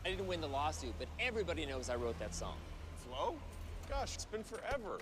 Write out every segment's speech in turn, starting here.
I didn't win the lawsuit, but everybody knows I wrote that song. Flo? Gosh, it's been forever.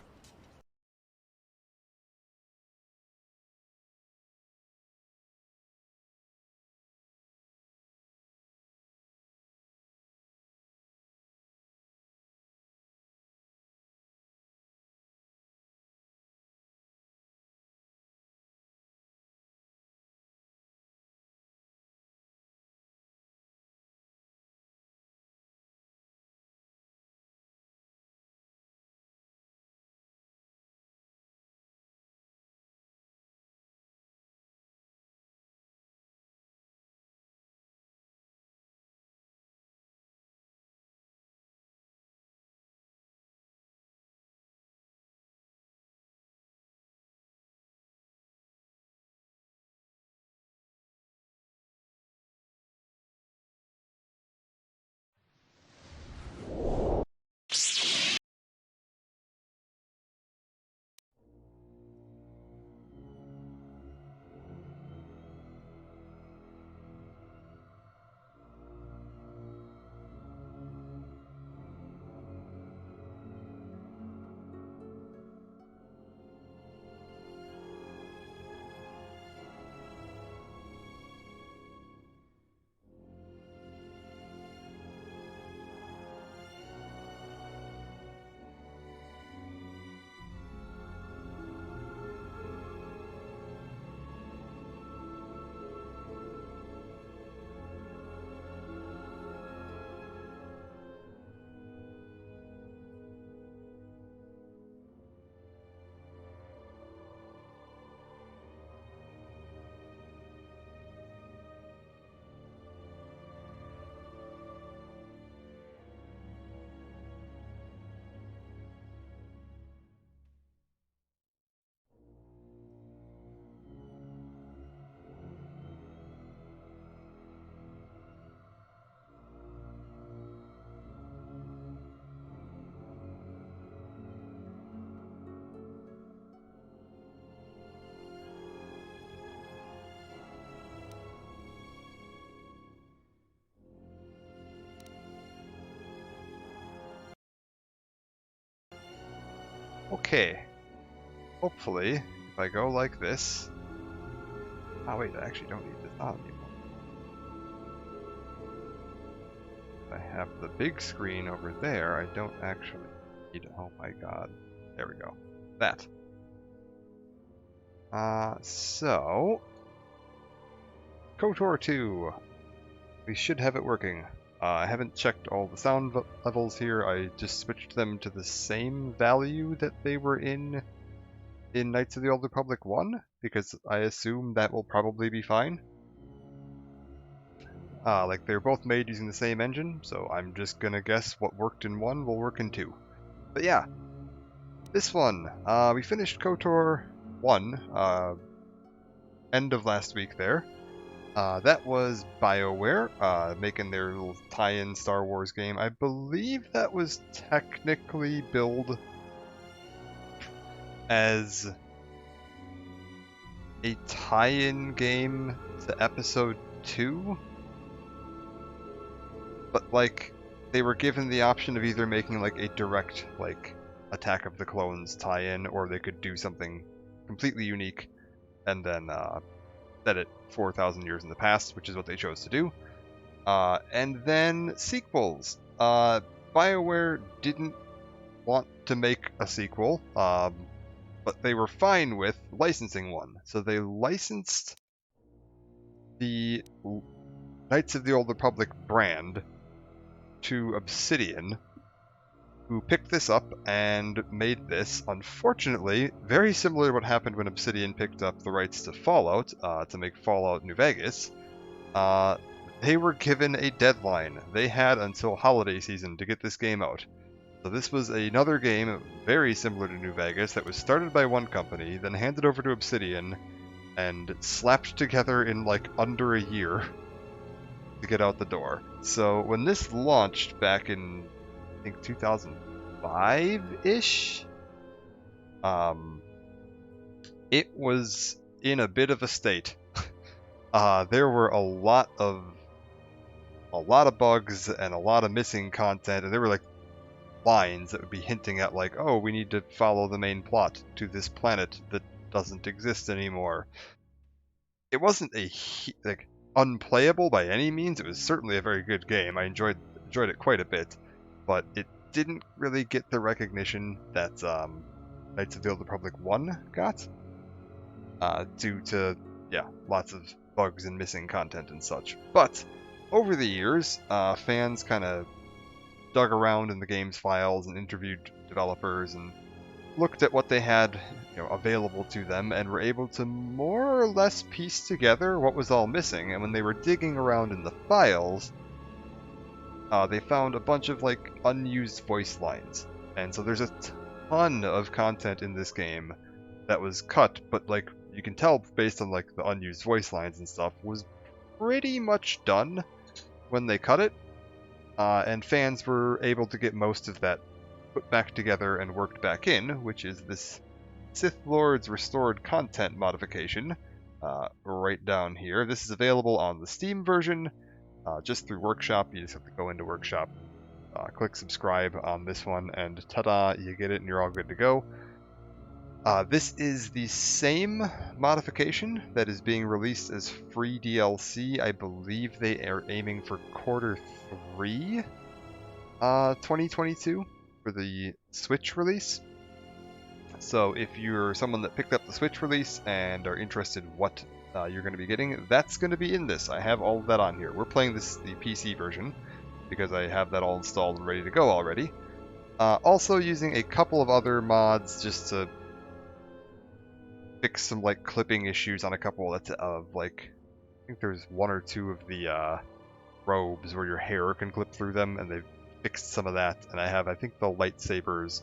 Okay. Hopefully, if I go like this... Oh wait, I actually don't need this on anymore. I have the big screen over there, I don't actually need... Oh my god. There we go. That. So... KOTOR 2. We should have it working. I haven't checked all the sound levels here, I just switched them to the same value that they were in Knights of the Old Republic 1, because I assume that will probably be fine. Like, they're both made using the same engine, so I'm just gonna guess what worked in 1 will work in 2. But yeah, this one, we finished KOTOR 1, end of last week there. That was BioWare, making their little tie-in Star Wars game. I believe that was technically billed as a tie-in game to Episode 2? But, like, they were given the option of either making, like, a direct, like, Attack of the Clones tie-in, or they could do something completely unique and then set it 4,000 years in the past, which is what they chose to do. And then sequels. BioWare didn't want to make a sequel, but they were fine with licensing one. So they licensed the Knights of the Old Republic brand to Obsidian, who picked this up and made this, unfortunately, very similar to what happened when Obsidian picked up the rights to Fallout, to make Fallout New Vegas. They were given a deadline. They had until holiday season to get this game out. So this was another game very similar to New Vegas that was started by one company, then handed over to Obsidian, and slapped together in like under a year to get out the door. So when this launched back in, I think 2005-ish, it was in a bit of a state. There were a lot of a lot of bugs and a lot of missing content, and there were like lines that would be hinting at like, oh, we need to follow the main plot to this planet that doesn't exist anymore. It wasn't like unplayable by any means. It was certainly a very good game. I enjoyed it quite a bit, but it didn't really get the recognition that Knights of the Old Republic 1 got, due to lots of bugs and missing content and such. But over the years, fans kind of dug around in the game's files and interviewed developers and looked at what they had available to them and were able to more or less piece together what was all missing. And when they were digging around in the files, they found a bunch of like unused voice lines. And so there's a ton of content in this game that was cut, but like you can tell based on like the unused voice lines and stuff was pretty much done when they cut it. And fans were able to get most of that put back together and worked back in, which is this Sith Lords Restored Content modification right down here. This is available on the Steam version, just through Workshop. You just have to go into Workshop, click subscribe on this one, and ta-da, you get it and you're all good to go. This is the same modification that is being released as free DLC. I believe they are aiming for Q3 2022 for the Switch release. So if you're someone that picked up the Switch release and are interested in what you're going to be getting, that's going to be in this. I have all of that on here. We're playing the PC version because I have that all installed and ready to go already. Also using a couple of other mods just to fix some like clipping issues on a couple of like, I think there's one or two of the robes where your hair can clip through them, and they've fixed some of that. And I think the lightsabers,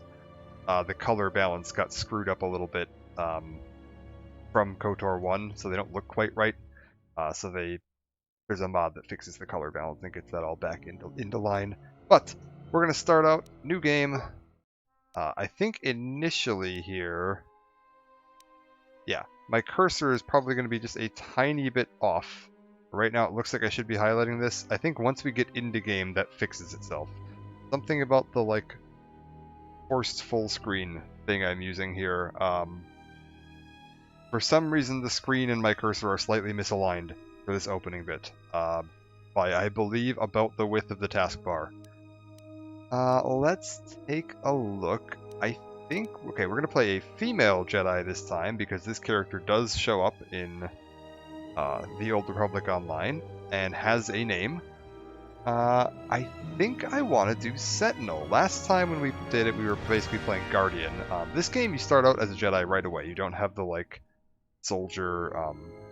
the color balance got screwed up a little bit from KOTOR 1, so they don't look quite right. So there's a mod that fixes the color balance and gets that all back into line. But we're gonna start out new game. I think initially here, yeah, my cursor is probably going to be just a tiny bit off. Right now it looks like I should be highlighting this. I think once we get into game, that fixes itself. Something about the like forced full screen thing I'm using here. For some reason the screen and my cursor are slightly misaligned for this opening bit. By, I believe, about the width of the taskbar. Let's take a look. Okay, we're going to play a female Jedi this time, because this character does show up in the Old Republic Online, and has a name. I think I want to do Sentinel. Last time when we did it, we were basically playing Guardian. This game, you start out as a Jedi right away. You don't have the, like, soldier,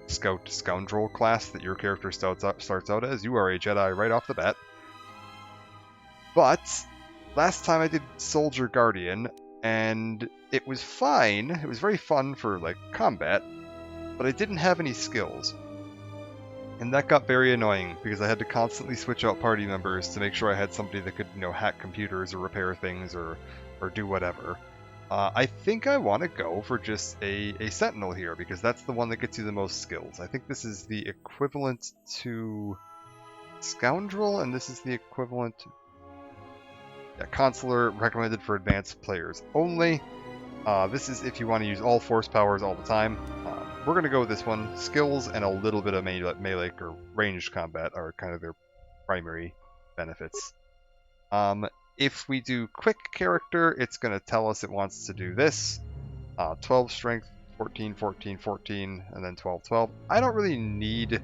scout, scoundrel class that your character starts out as. You are a Jedi right off the bat. But last time I did Soldier Guardian, and it was fine. It was very fun for, like, combat, but I didn't have any skills. And that got very annoying, because I had to constantly switch out party members to make sure I had somebody that could, hack computers or repair things or do whatever. I think I want to go for just a Sentinel here, because that's the one that gets you the most skills. I think this is the equivalent to Scoundrel, and this is the equivalent to Consular, recommended for advanced players only. This is if you want to use all force powers all the time. We're going to go with this one. Skills and a little bit of melee or ranged combat are kind of their primary benefits. If we do quick character, it's going to tell us it wants to do this. 12 strength, 14, 14, 14, and then 12, 12. I don't really need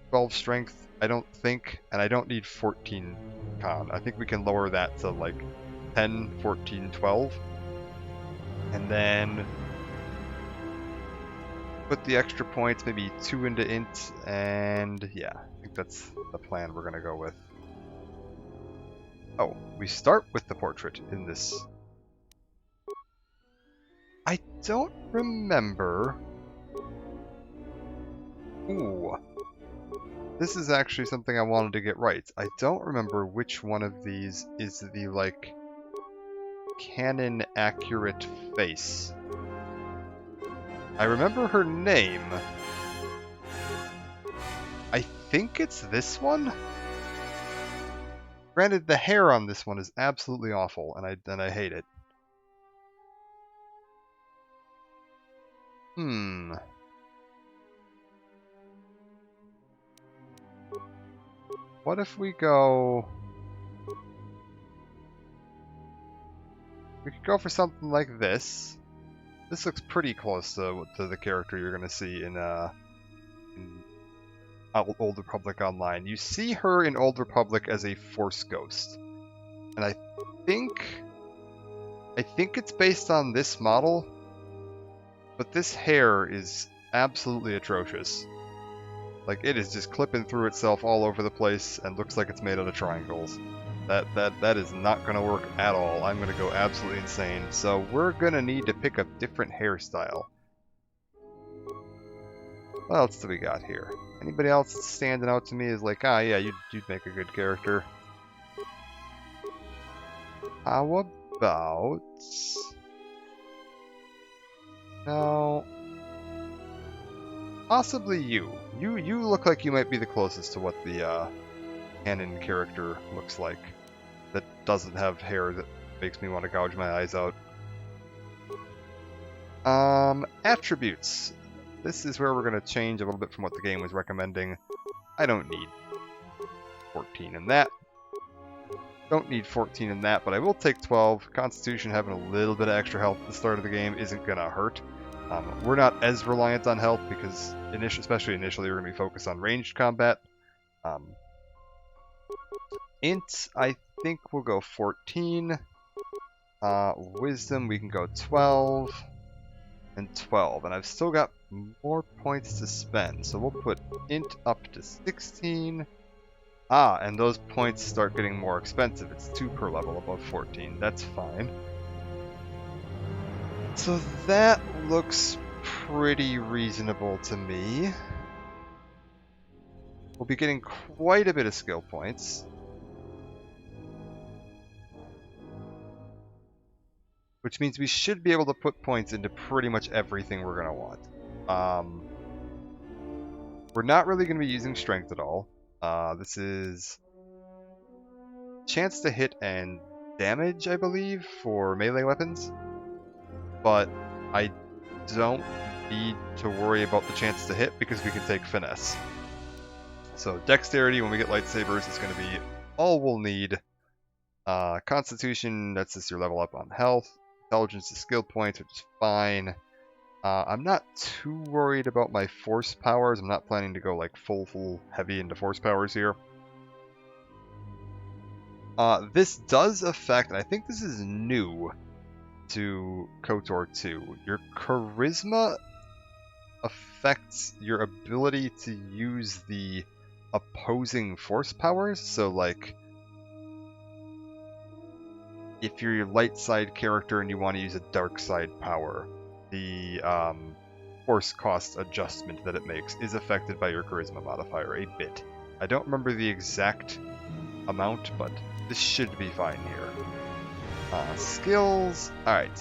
12 strength, I don't think, and I don't need 14 con. I think we can lower that to like 10, 14, 12. And then put the extra points, maybe 2 into int, and yeah, I think that's the plan we're going to go with. Oh, we start with the portrait in this. I don't remember. Ooh. This is actually something I wanted to get right. I don't remember which one of these is the, like, canon accurate face. I remember her name. I think it's this one? Granted, the hair on this one is absolutely awful, and I hate it. What if we go... We could go for something like this. This looks pretty close to the character you're going to see in Old Republic Online. You see her in Old Republic as a Force Ghost. And I think it's based on this model, but this hair is absolutely atrocious. Like, it is just clipping through itself all over the place and looks like it's made out of triangles. That is not going to work at all. I'm going to go absolutely insane. So we're going to need to pick a different hairstyle. What else do we got here? Anybody else that's standing out to me is like, ah, yeah, you'd make a good character. How about... No... Possibly you. You look like you might be the closest to what the canon character looks like. That doesn't have hair that makes me want to gouge my eyes out. Attributes. This is where we're going to change a little bit from what the game was recommending. I don't need 14 in that. Don't need 14 in that, but I will take 12. Constitution, having a little bit of extra health at the start of the game isn't going to hurt. We're not as reliant on health because, especially initially, we're going to be focused on ranged combat. Int, I think we'll go 14. Wisdom, we can go 12. And 12. And I've still got more points to spend, so we'll put Int up to 16. Ah, and those points start getting more expensive. It's 2 per level above 14. That's fine. So that looks pretty reasonable to me. We'll be getting quite a bit of skill points. Which means we should be able to put points into pretty much everything we're going to want. We're not really going to be using strength at all. This is chance to hit and damage, I believe, for melee weapons. But I don't need to worry about the chance to hit because we can take finesse. So dexterity, when we get lightsabers, is going to be all we'll need. Constitution, that's just your level up on health. Intelligence is skill points, which is fine. I'm not too worried about my force powers. I'm not planning to go like full heavy into force powers here. This does affect, and I think this is new to KOTOR 2. Your charisma affects your ability to use the opposing force powers. So like, if you're your light side character and you want to use a dark side power, the force cost adjustment that it makes is affected by your charisma modifier a bit. I don't remember the exact amount, but this should be fine here. Skills. Alright.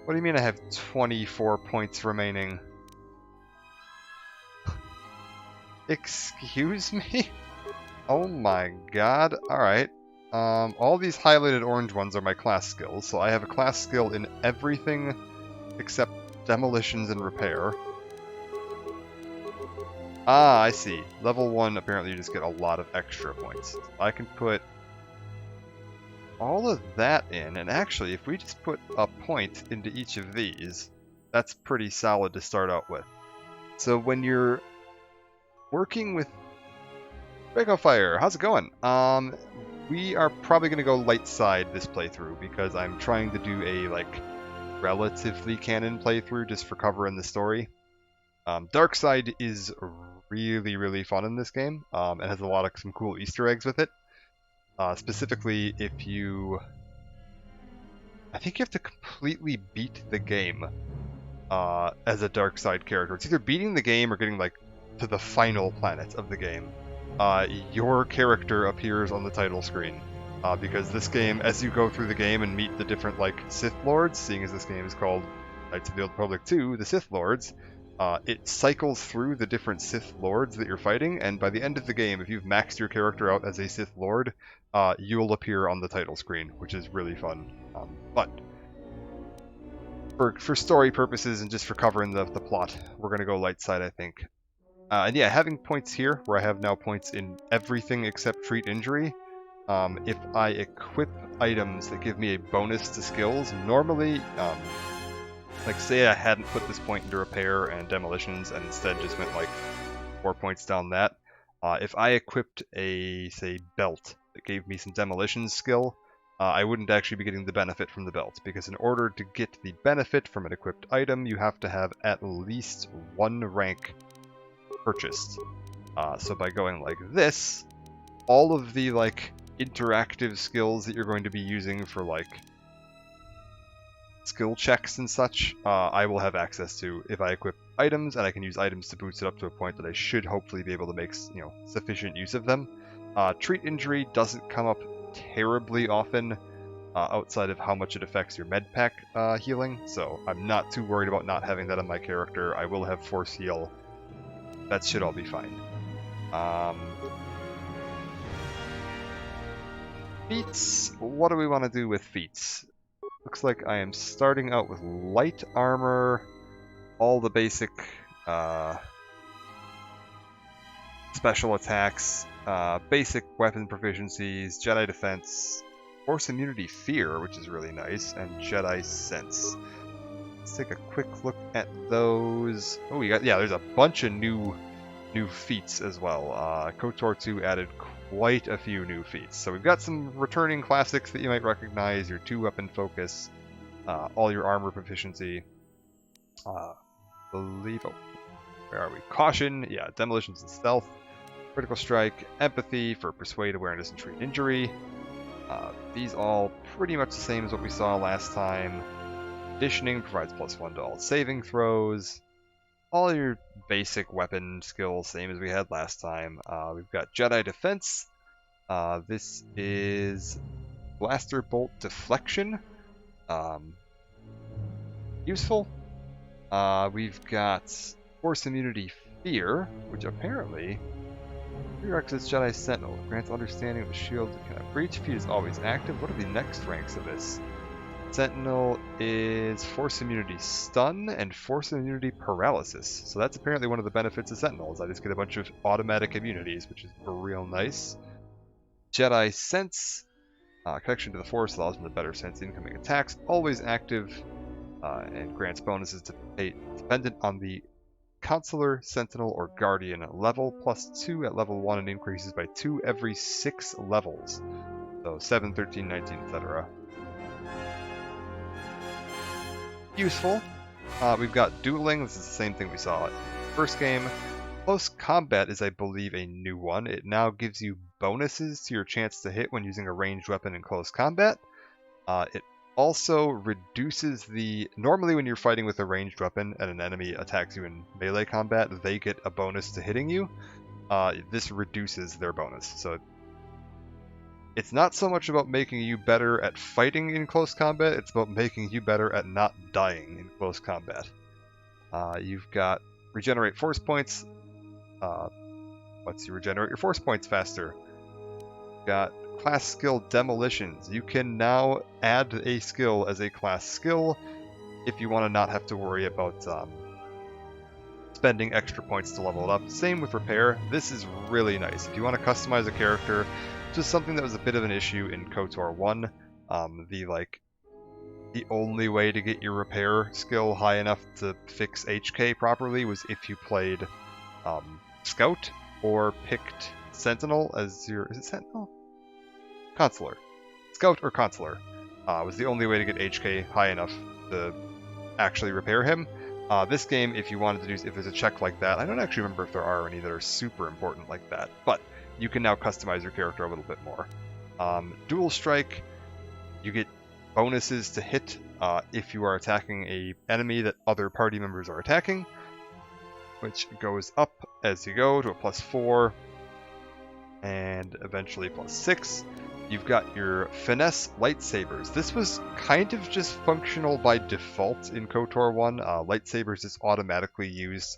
What do you mean I have 24 points remaining? Excuse me? Oh my god. Alright. All these highlighted orange ones are my class skills, so I have a class skill in everything except demolitions and repair. Ah, I see. Level 1, apparently you just get a lot of extra points. I can put all of that in, and actually, if we just put a point into each of these, that's pretty solid to start out with. So when you're working with Draco Fire, how's it going? We are probably going to go light side this playthrough, because I'm trying to do a, like, relatively canon playthrough just for covering the story. Dark side is really, really fun in this game, and has a lot of some cool Easter eggs with it. Specifically, if you... I think you have to completely beat the game as a dark side character. It's either beating the game or getting, like, to the final planet of the game. Your character appears on the title screen. Because this game, as you go through the game and meet the different, like, Sith Lords, seeing as this game is called Knights of the Old Republic 2, the Sith Lords, it cycles through the different Sith Lords that you're fighting, and by the end of the game, if you've maxed your character out as a Sith Lord, you'll appear on the title screen, which is really fun. But for story purposes and just for covering the plot, we're going to go light side, I think. And yeah, having points here, where I have now points in everything except treat injury, if I equip items that give me a bonus to skills, normally, like say I hadn't put this point into repair and demolitions and instead just went like 4 points down that, if I equipped a, say, belt that gave me some demolitions skill, I wouldn't actually be getting the benefit from the belt, because in order to get the benefit from an equipped item, you have to have at least 1 rank purchased. So by going like this, all of the like interactive skills that you're going to be using for like skill checks and such, I will have access to if I equip items, and I can use items to boost it up to a point that I should hopefully be able to make, you know, sufficient use of them. Treat injury doesn't come up terribly often outside of how much it affects your med pack healing, so I'm not too worried about not having that on my character. I will have force heal. That should all be fine. Feats. What do we want to do with feats? Looks like I am starting out with light armor, all the basic special attacks, basic weapon proficiencies, Jedi defense, force immunity fear, which is really nice, and Jedi sense. Let's take a quick look at those. Oh, we got, yeah, there's a bunch of new feats as well. KOTOR 2 added quite a few new feats. So we've got some returning classics that you might recognize, your 2-weapon focus, all your armor proficiency, where are we? Caution, yeah, demolitions and stealth, critical strike, empathy for persuade, awareness, and treat injury. These all pretty much the same as what we saw last time. Conditioning provides +1 to all saving throws. All your basic weapon skills, same as we had last time. We've got Jedi defense. This is blaster bolt deflection. Useful. We've got force immunity fear, which apparently prerequisites Jedi Sentinel. Grants understanding of the shield that cannot breach. Feat is always active. What are the next ranks of this? Sentinel is force immunity stun and force immunity paralysis. So that's apparently one of the benefits of Sentinel, is I just get a bunch of automatic immunities, which is real nice. Jedi sense. Connection to the Force allows them to better sense incoming attacks. Always active and grants bonuses dependent on the Consular, Sentinel, or Guardian level, +2 at level 1 and increases by 2 every 6 levels. So 7, 13, 19, etc. Useful. We've got dueling. This is the same thing we saw in the first game. Close combat is, I believe, a new one. It now gives you bonuses to your chance to hit when using a ranged weapon in close combat. It also reduces the... Normally when you're fighting with a ranged weapon and an enemy attacks you in melee combat, they get a bonus to hitting you. This reduces their bonus. So it's not so much about making you better at fighting in close combat, it's about making you better at not dying in close combat. You've got regenerate force points. Lets you regenerate your force points faster. You've got class skill demolitions. You can now add a skill as a class skill if you want to not have to worry about spending extra points to level it up. Same with repair. This is really nice. If you want to customize a character, just something that was a bit of an issue in KOTOR 1. The only way to get your repair skill high enough to fix HK properly was if you played Scout or picked Sentinel as your... Is it Sentinel? Consular. Scout or Consular was the only way to get HK high enough to actually repair him. This game, if you wanted to do... If there's a check like that, I don't actually remember if there are any that are super important like that, but you can now customize your character a little bit more. Dual Strike, you get bonuses to hit if you are attacking a enemy that other party members are attacking, which goes up as you go to a +4 and eventually +6. you've got your finesse lightsabers. This was kind of just functional by default in KOTOR 1. Lightsabers just automatically used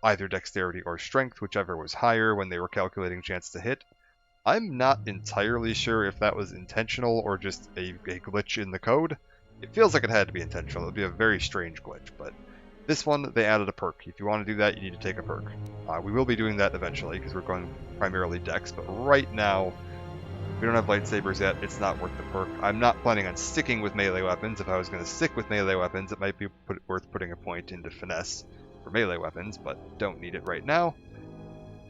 either dexterity or strength, whichever was higher when they were calculating chance to hit. I'm not entirely sure if that was intentional or just a glitch in the code. It feels like it had to be intentional. It would be a very strange glitch, but this one, they added a perk. If you want to do that, you need to take a perk. We will be doing that eventually, because we're going primarily dex, but right now, we don't have lightsabers yet. It's not worth the perk. I'm not planning on sticking with melee weapons. If I was going to stick with melee weapons, it might be worth putting a point into finesse for melee weapons, but don't need it right now.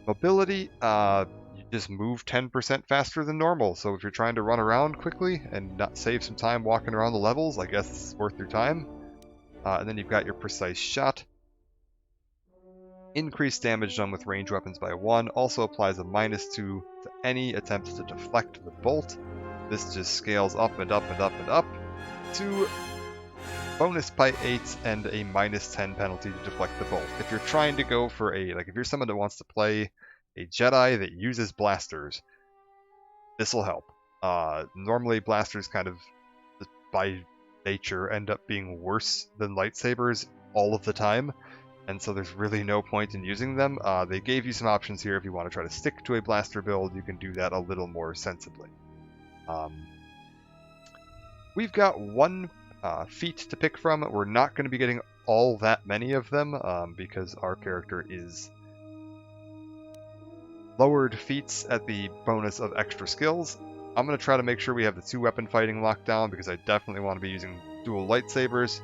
Mobility, you just move 10% faster than normal, so if you're trying to run around quickly and not save some time walking around the levels, I guess it's worth your time. And then you've got your precise shot. Increased damage done with range weapons by 1, also applies a -2 to any attempts to deflect the bolt. This just scales up and up and up and up to bonus by 8 and a -10 penalty to deflect the bolt. If you're trying to go for if you're someone that wants to play a Jedi that uses blasters, this will help. Normally blasters kind of, by nature, end up being worse than lightsabers all of the time, and so there's really no point in using them. They gave you some options here. If you want to try to stick to a blaster build, you can do that a little more sensibly. We've got 1 feat to pick from. We're not going to be getting all that many of them because our character is lowered feats at the bonus of extra skills. I'm going to try to make sure we have the 2 weapon fighting locked down because I definitely want to be using dual lightsabers.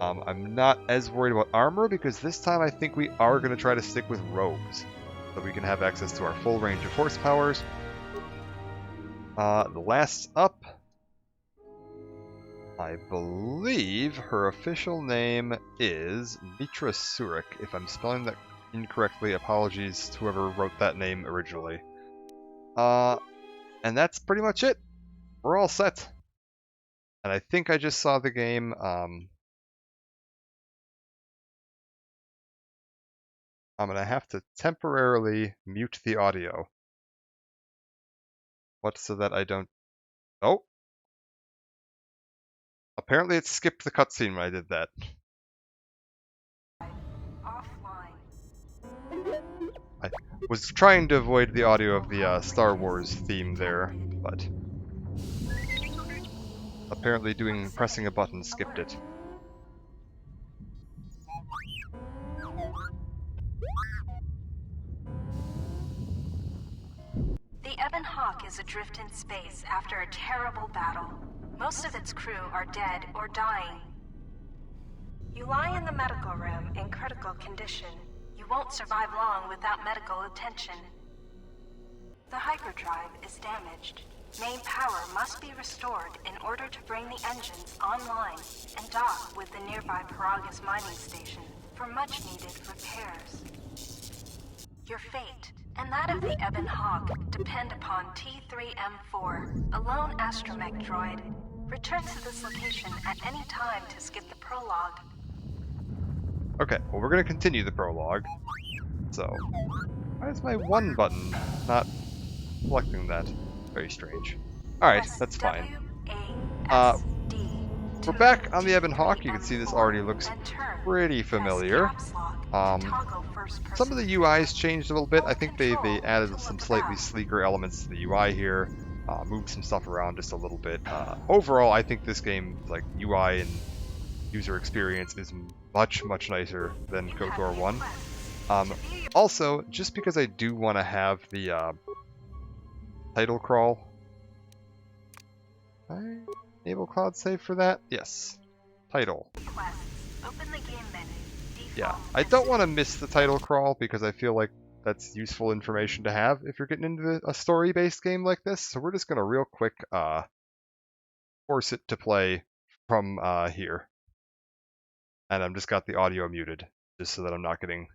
I'm not as worried about armor because this time I think we are going to try to stick with robes so we can have access to our full range of force powers. The last up, I believe her official name is Mitra Surik. If I'm spelling that incorrectly, apologies to whoever wrote that name originally. And that's pretty much it. We're all set. And I think I just saw the game. I'm going to have to temporarily mute the audio. So that I don't... Oh! Apparently it skipped the cutscene when I did that. I was trying to avoid the audio of the Star Wars theme there, but apparently pressing a button skipped it. The Ebon Hawk is adrift in space after a terrible battle. Most of its crew are dead or dying. You lie in the medical room in critical condition. You won't survive long without medical attention. The hyperdrive is damaged. Main power must be restored in order to bring the engines online and dock with the nearby Peragus mining station for much-needed repairs. Your fate and that of the Ebon Hawk depend upon T3M4, a lone astromech droid. Return to this location at any time to skip the prologue. Okay, well we're going to continue the prologue. So, why is my 1 button not selecting that? Very strange. Alright, that's fine. We're back on the Ebon Hawk. You can see this already looks pretty familiar. Some of the UI's changed a little bit. I think they added some slightly sleeker elements to the UI here. Moved some stuff around just a little bit. Overall, I think this game, like UI and user experience, is much, much nicer than KOTOR 1. Also, just because I do want to have the title crawl. I enable cloud save for that? Yes. Title. Yeah, I don't want to miss the title crawl because I feel like that's useful information to have if you're getting into a story-based game like this. So we're just going to real quick force it to play from here. And I've just got the audio muted just so that I'm not getting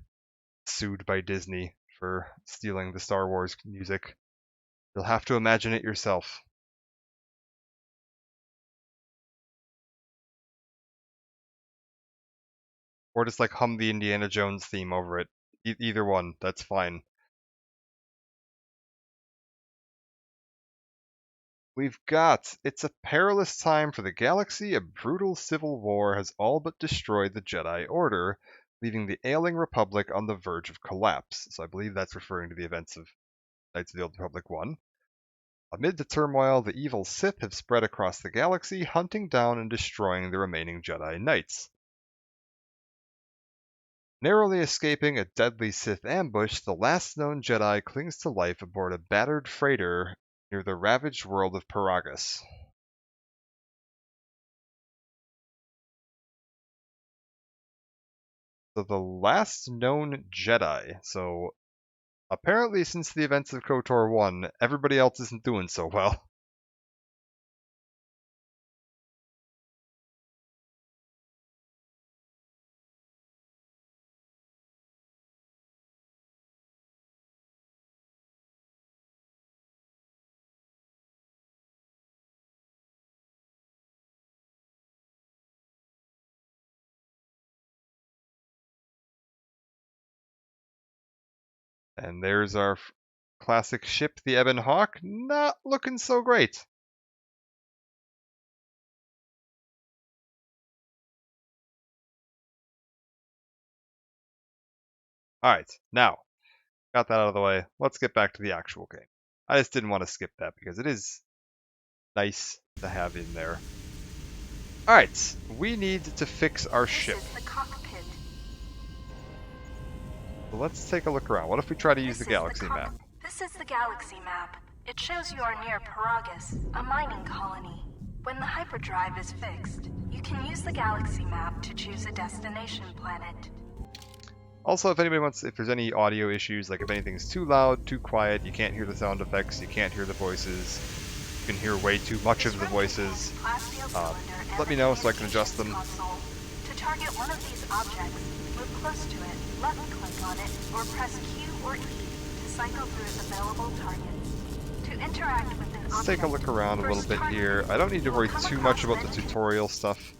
sued by Disney for stealing the Star Wars music. You'll have to imagine it yourself. Or just like hum the Indiana Jones theme over it. Either one, that's fine. We've got, it's a perilous time for the galaxy. A brutal civil war has all but destroyed the Jedi Order, leaving the ailing Republic on the verge of collapse. So I believe that's referring to the events of Knights of the Old Republic 1. Amid the turmoil, the evil Sith have spread across the galaxy, hunting down and destroying the remaining Jedi Knights. Narrowly escaping a deadly Sith ambush, the last known Jedi clings to life aboard a battered freighter near the ravaged world of Paragus. So the last known Jedi. So apparently since the events of KOTOR 1, everybody else isn't doing so well. And there's our classic ship, the Ebon Hawk, not looking so great. Alright, now, got that out of the way, let's get back to the actual game. I just didn't want to skip that because it is nice to have in there. Alright, we need to fix our ship. This is the cockpit. So let's take a look around. What if we try to use the galaxy map? This is the galaxy map. It shows you are near Paragus, a mining colony. When the hyperdrive is fixed, you can use the galaxy map to choose a destination planet. Also, if anybody wants, if there's any audio issues, like if anything's too loud, too quiet, you can't hear the sound effects, you can't hear the voices, you can hear way too much of the voices, let me know so I can adjust them. To target one of these objects, move close to it, left-click on it, or press Q or E to cycle through its available targets. To interact with an object, Let's take a look around a little bit here. I don't need to worry too much about the tutorial stuff.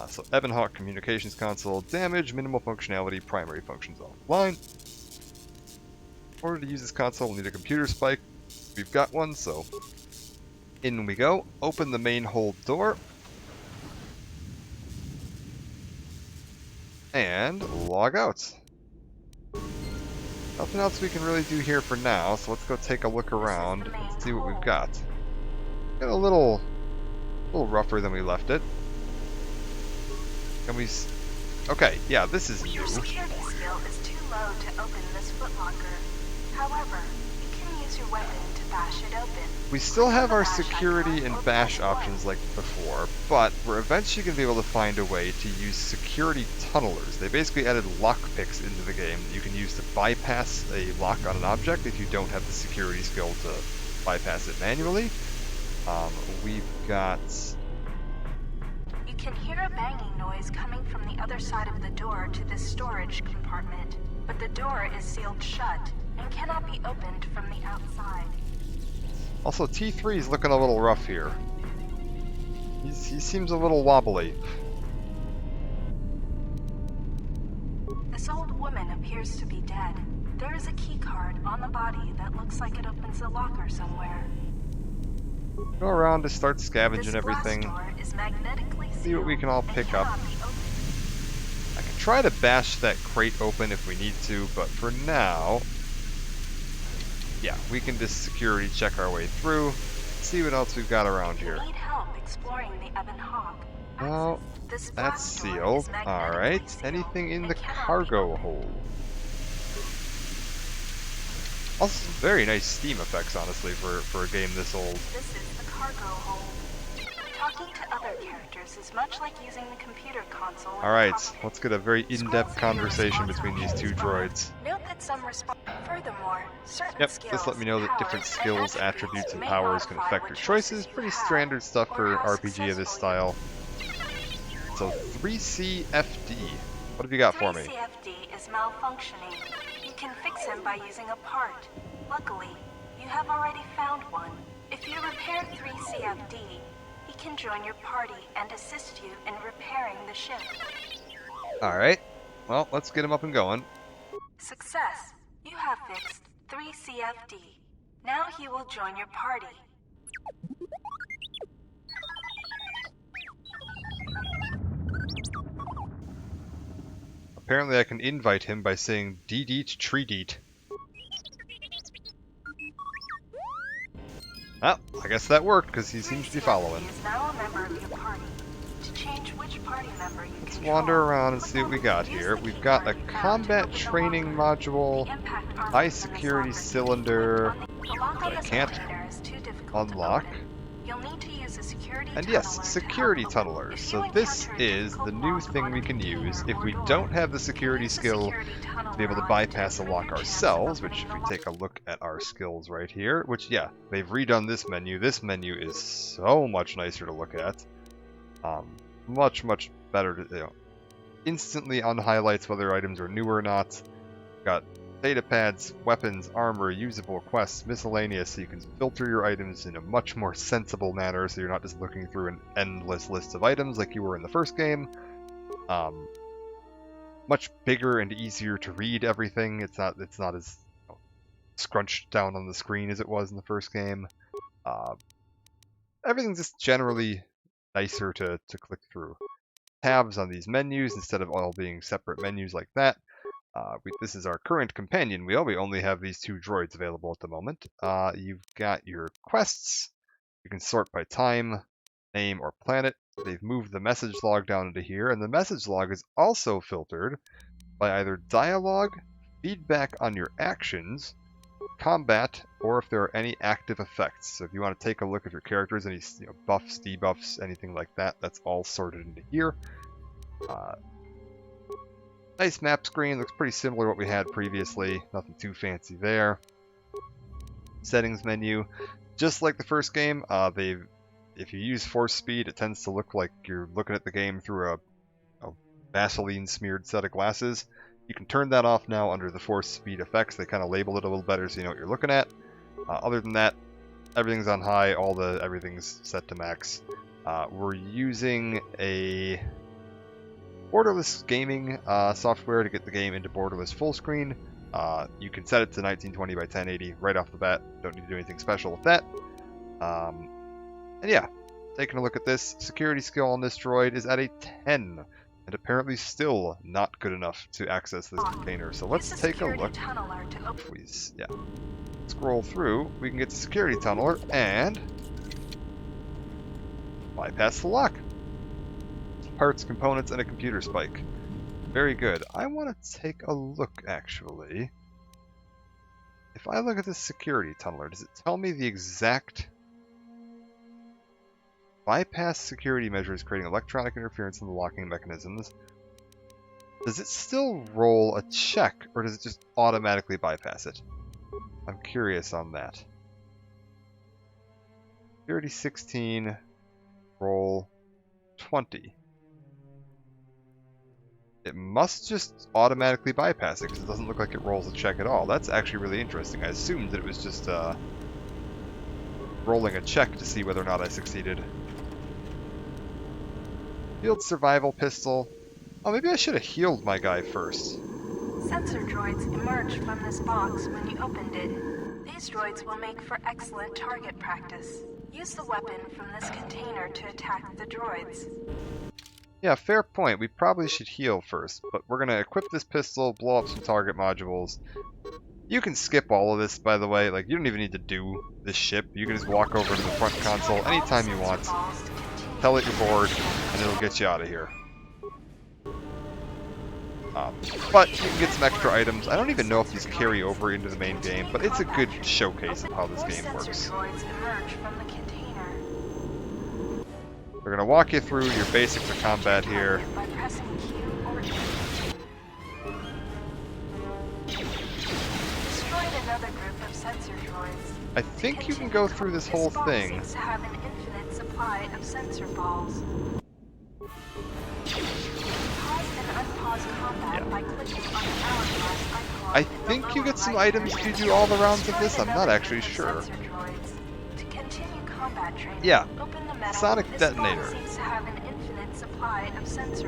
So Ebon Hawk communications console, damage, minimal functionality, primary functions offline. In order to use this console, we'll need a computer spike. We've got one, so in we go. Open the main hold door. And log out. Nothing else we can really do here for now, so let's go take a look around and see what we've got. Got a little rougher than we left it. Can we... Okay, yeah, this is Your new. security skill is too low to open this footlocker. However, you can use your weapon to bash it open. We still have our security and bash options like before, but we're eventually going to be able to find a way to use security tunnelers. They basically added lockpicks into the game that you can use to bypass a lock on an object if you don't have the security skill to bypass it manually. We've got... You can hear a banging noise coming from the other side of the door to this storage compartment, but the door is sealed shut and cannot be opened from the outside. Also, T3 is looking a little rough here. He seems a little wobbly. This old woman appears to be dead. There is a key card on the body that looks like it opens a locker somewhere. Go around to start scavenging This glass everything. door is magnetically See what we sealed can all and pick up. cannot be opened. I can try to bash that crate open if we need to, but for now... Yeah, we can just security check our way through, see what else we've got around here. You need help exploring the Ebon Hawk. Well, This that's glass door sealed. is magnetically Alright, sealed anything in and the cannot be cargo opened. hold? Also, some very nice Steam effects, honestly, for a game this old. This is the cargo hold. Talking to other characters is much like using the computer console. in the Alright, cockpit. let's get a very in-depth conversation between these two droids. Note that some Furthermore, certain Yep, skills, just let me know that different powers, skills, and attributes, and may powers can modify affect what your choices. you Pretty have, standard stuff or for how RPG of this successful style. So 3CFD. What have you got for me? 3CFD is malfunctioning. You can fix him by using a part. Luckily, you have already found one. If you repair 3CFD, he can join your party and assist you in repairing the ship. Alright, well, let's get him up and going. Success! You have fixed 3CFD. Now he will join your party. apparently I can invite him by saying Deet Treedeet. Ah, I guess that worked, because he seems to be following. Is now a member of your party. To change which party member you Let's control, wander around and see what we got here. We've got a combat training module, high security cylinder, I can't unlock. You'll need to use a security And yes, tunneler to security help tunnelers. If So you this encounter is the difficult new lock thing on we a can computer use if or we door, don't have the use security the skill security to be able to tunneler bypass a improve lock your chance of ourselves, which opening if we the take a look at our skills right here, which yeah, they've redone this menu. This menu is so much nicer to look at. Much better to, you know, instantly unhighlights whether items are new or not. Got data pads, weapons, armor, usable quests, miscellaneous, so you can filter your items in a much more sensible manner, so you're not just looking through an endless list of items like you were in the first game. Much bigger and easier to read everything. It's not as, you know, scrunched down on the screen as it was in the first game. Everything's just generally nicer to click through. Tabs on these menus instead of all being separate menus like that. This is our current companion wheel. We only have these two droids available at the moment. You've got your quests. You can sort by time, name, or planet. They've moved the message log down into here, and the message log is also filtered by either dialogue, feedback on your actions, combat, or if there are any active effects. So if you want to take a look at your characters, any buffs, debuffs, anything like that, that's all sorted into here. Nice map screen, looks pretty similar to what we had previously, nothing too fancy there. Settings menu, just like the first game, if you use force speed, it tends to look like you're looking at the game through a Vaseline smeared set of glasses. You can turn that off now under the force speed effects. They kind of label it a little better so you know what you're looking at. Other than that, everything's on high, everything's set to max. We're using a borderless gaming software to get the game into borderless full screen. You can set it to 1920 by 1080 right off the bat. Don't need to do anything special with that. And yeah, taking a look at this, security skill on this droid is at a 10, and apparently still not good enough to access this container. So let's take a look. If we scroll through, we can get the security tunneler and bypass the lock. Parts, components, and a computer spike. Very good. I want to take a look, actually. If I look at this security tunneler, does it tell me the exact bypass security measures creating electronic interference in the locking mechanisms? Does it still roll a check, or does it just automatically bypass it? I'm curious on that. Security 16, roll 20. It must just automatically bypass it because it doesn't look like it rolls a check at all. That's actually really interesting. I assumed that it was just rolling a check to see whether or not I succeeded. Field survival pistol. Oh, maybe I should have healed my guy first. Sensor droids emerged from this box when you opened it. These droids will make for excellent target practice. Use the weapon from this container to attack the droids. Yeah, fair point. We probably should heal first, but we're going to equip this pistol, blow up some target modules. You can skip all of this, by the way. Like, you don't even need to do this ship. You can just walk over to the front console anytime you want, tell it you're bored, and it'll get you out of here. But you can get some extra items. I don't even know if these carry over into the main game, but it's a good showcase of how this game works. We're going to walk you through your basics of combat here. I think you can go through this whole thing. I think you get some items if you do all the rounds of this. I'm not actually sure. Yeah, sonic detonator.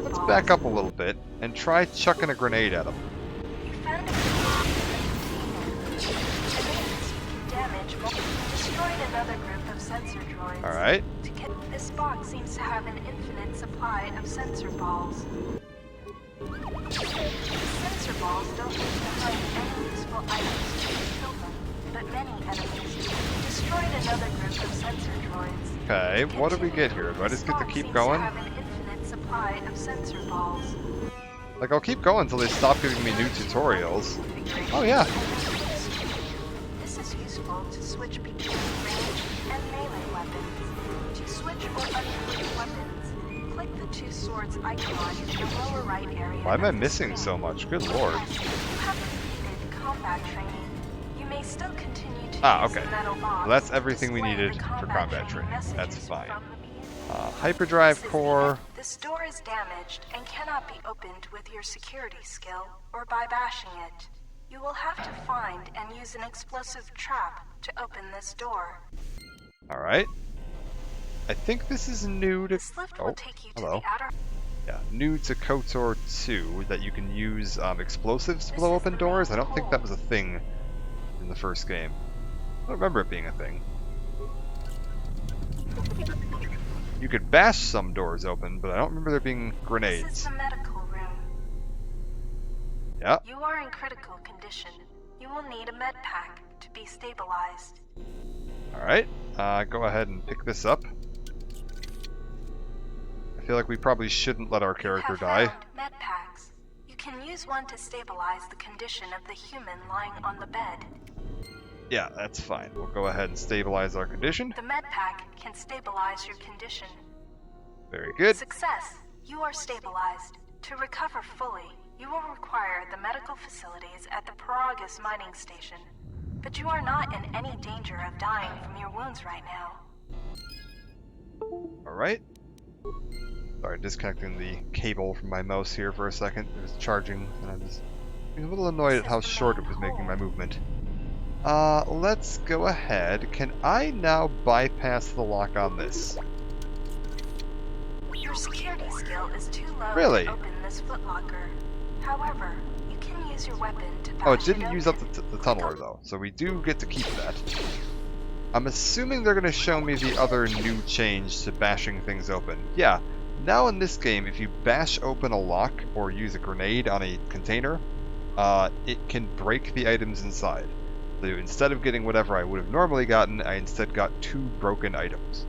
Let's back up a little bit and try chucking a grenade at him. Alright. This box seems to have an infinite supply of sensor balls. Sensor balls don't leave behind any useful items to kill them, but many enemies do. You destroyed another group of sensor droids. Okay, what do we get here? Do I just get to keep going? Have an infinite supply of sensor balls. Like, I'll keep going until they stop giving me new tutorials. Oh yeah. This is useful to switch between range and melee weapons. To switch or unequip weapons, click the two swords icon in the lower right area. Why am I missing so much? Good lord. You have completed combat training. You may still continue to use okay. the metal box. Well, that's everything we displaying needed the for combat training. messages That's fine. from the beginning. Hyperdrive core. This door is damaged and cannot be opened with your security skill or by bashing it. You will have to find and use an explosive trap to open this door. Alright. I think this is new to... This lift will take you to hello. the outer... Yeah, new to KOTOR 2, that you can use explosives to blow open doors. I don't think that was a thing in the first game. I don't remember it being a thing. You could bash some doors open, but I don't remember there being This is grenades. the medical room. Yeah. You are in critical condition. You will need a med pack to be stabilized. Alright, go ahead and pick this up. I feel like we probably shouldn't let our character You have die. found med packs. You can use one to stabilize the condition of the human lying on the bed. Yeah, that's fine. We'll go ahead and stabilize our condition. The med pack can stabilize your condition. Very good. Success! You are stabilized. To recover fully, you will require the medical facilities at the Paragus mining station. But you are not in any danger of dying from your wounds right now. Alright. Sorry, disconnecting the cable from my mouse here for a second. It was charging, and I was a little annoyed at how short it was making my movement. Let's go ahead. Can I now bypass the lock on this? Your security skill is too low Really? to open this footlocker. However, you can use your weapon to Oh, it bash didn't use up open. the tunneler, though, so we do get to keep that. I'm assuming they're going to show me the other new change to bashing things open. Yeah, now in this game, if you bash open a lock or use a grenade on a container, it can break the items inside. So instead of getting whatever I would have normally gotten, I instead got 2 broken items.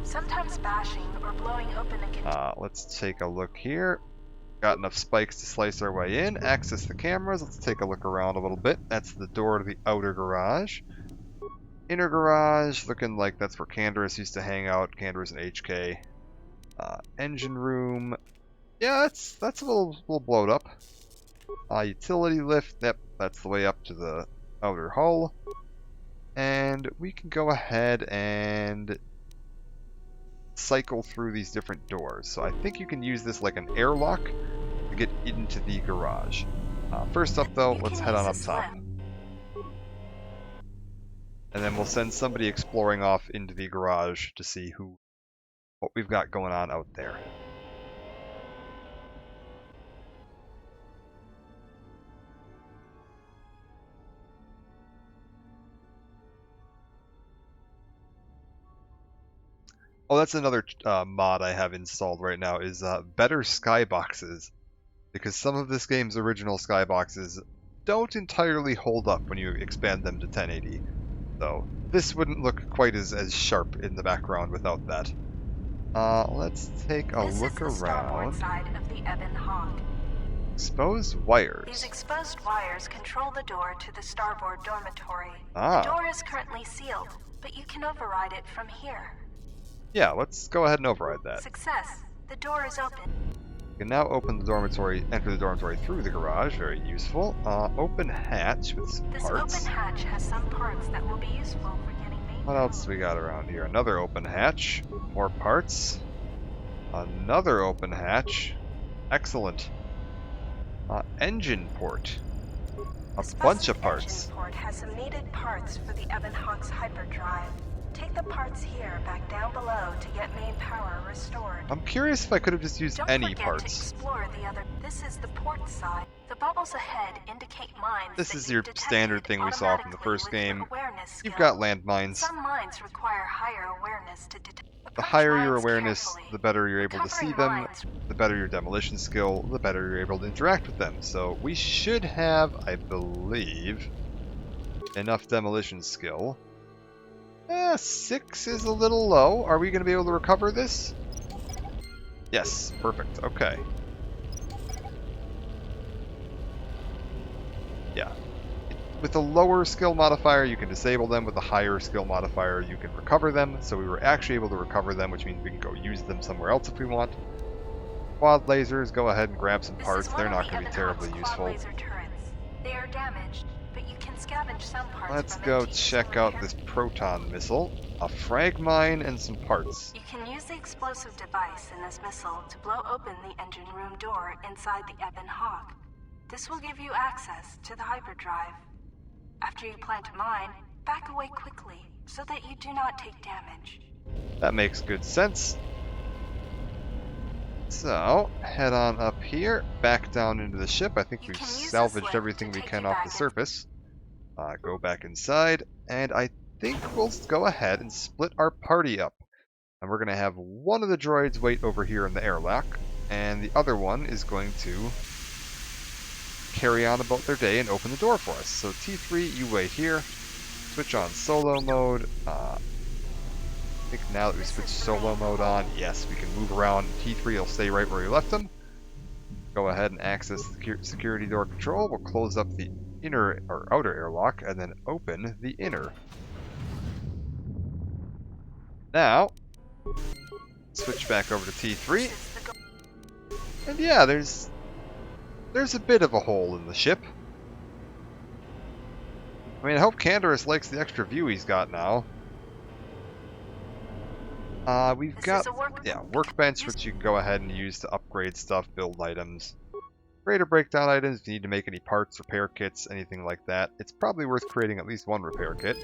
Sometimes bashing or blowing open a container. Let's take a look here. Got enough spikes to slice our way in. Access the cameras. Let's take a look around a little bit. That's the door to the outer garage. Inner garage, looking like that's where Canderous used to hang out. Canderous and HK. Engine room. Yeah, that's a little blowed up. Utility lift. Yep, that's the way up to the outer hull. And we can go ahead and cycle through these different doors. So I think you can use this like an airlock to get into the garage. First up though, let's head on up top. And then we'll send somebody exploring off into the garage to see what we've got going on out there. Oh, that's another mod I have installed right now, is better skyboxes. Because some of this game's original skyboxes don't entirely hold up when you expand them to 1080. So this wouldn't look quite as sharp in the background without that. Let's take a look This is the starboard around. side of the Ebon Hawk. Exposed These wires. exposed wires control the door to the starboard dormitory. Ah. The door is currently sealed, but you can override it from here. Yeah, let's go ahead and override that. Success. The door is open. You can now open the dormitory, enter the dormitory through the garage, very useful. Open hatch with some This parts. open hatch has some parts that will be useful for getting made. What else do we got around here? Another open hatch, more parts. Another open hatch. Excellent. Engine port. A This bunch of busted parts. engine port has some needed parts for the Ebon Hawk's hyperdrive. Take the parts here back down below to get main power restored. I'm curious if I could have just used Don't any forget to parts. explore the other. This is the port side. The bubbles ahead indicate mines. This that is your you've detected standard thing we saw from the automatically first with your game. awareness awareness skill. You've got landmines. Some mines require higher awareness to detect. The higher your awareness, the better you're able to see them, the better your demolition skill, the better you're able to interact with them. So we should have, I believe, enough demolition skill. 6 is a little low. Are we going to be able to recover this? Yes, perfect. Okay. Yeah. With a lower skill modifier, you can disable them. With a higher skill modifier, you can recover them. So we were actually able to recover them, which means we can go use them somewhere else if we want. Quad lasers, go ahead and grab some parts. They're not going to be terribly useful. Laser turrets. They are damaged, but you can scavenge some parts. Let's from go them to check repair. out this proton missile, a frag mine, and some parts. You can use the explosive device in this missile to blow open the engine room door inside the Ebon Hawk. This will give you access to the hyperdrive. After you plant a mine, back away quickly so that you do not take damage. That makes good sense. So, head on up here, back down into the ship. I think You we've can use this salvaged lift everything to we take can you off back the in. surface. Go back inside, and I think we'll go ahead and split our party up. And we're going to have one of the droids wait over here in the airlock, and the other one is going to carry on about their day and open the door for us. So T3, you wait here. Switch on solo mode. I think now that we switched solo mode on, yes, we can move around. T3 will stay right where we left him. Go ahead and access the security door control. We'll close up the inner or outer airlock and then open the inner. Now, switch back over to T3. And yeah, there's a bit of a hole in the ship. I mean, I hope Canderous likes the extra view he's got now. We've got, workbench, which you can go ahead and use to upgrade stuff, build items. Create or break down items if you need to make any parts, repair kits, anything like that. It's probably worth creating at least one repair kit.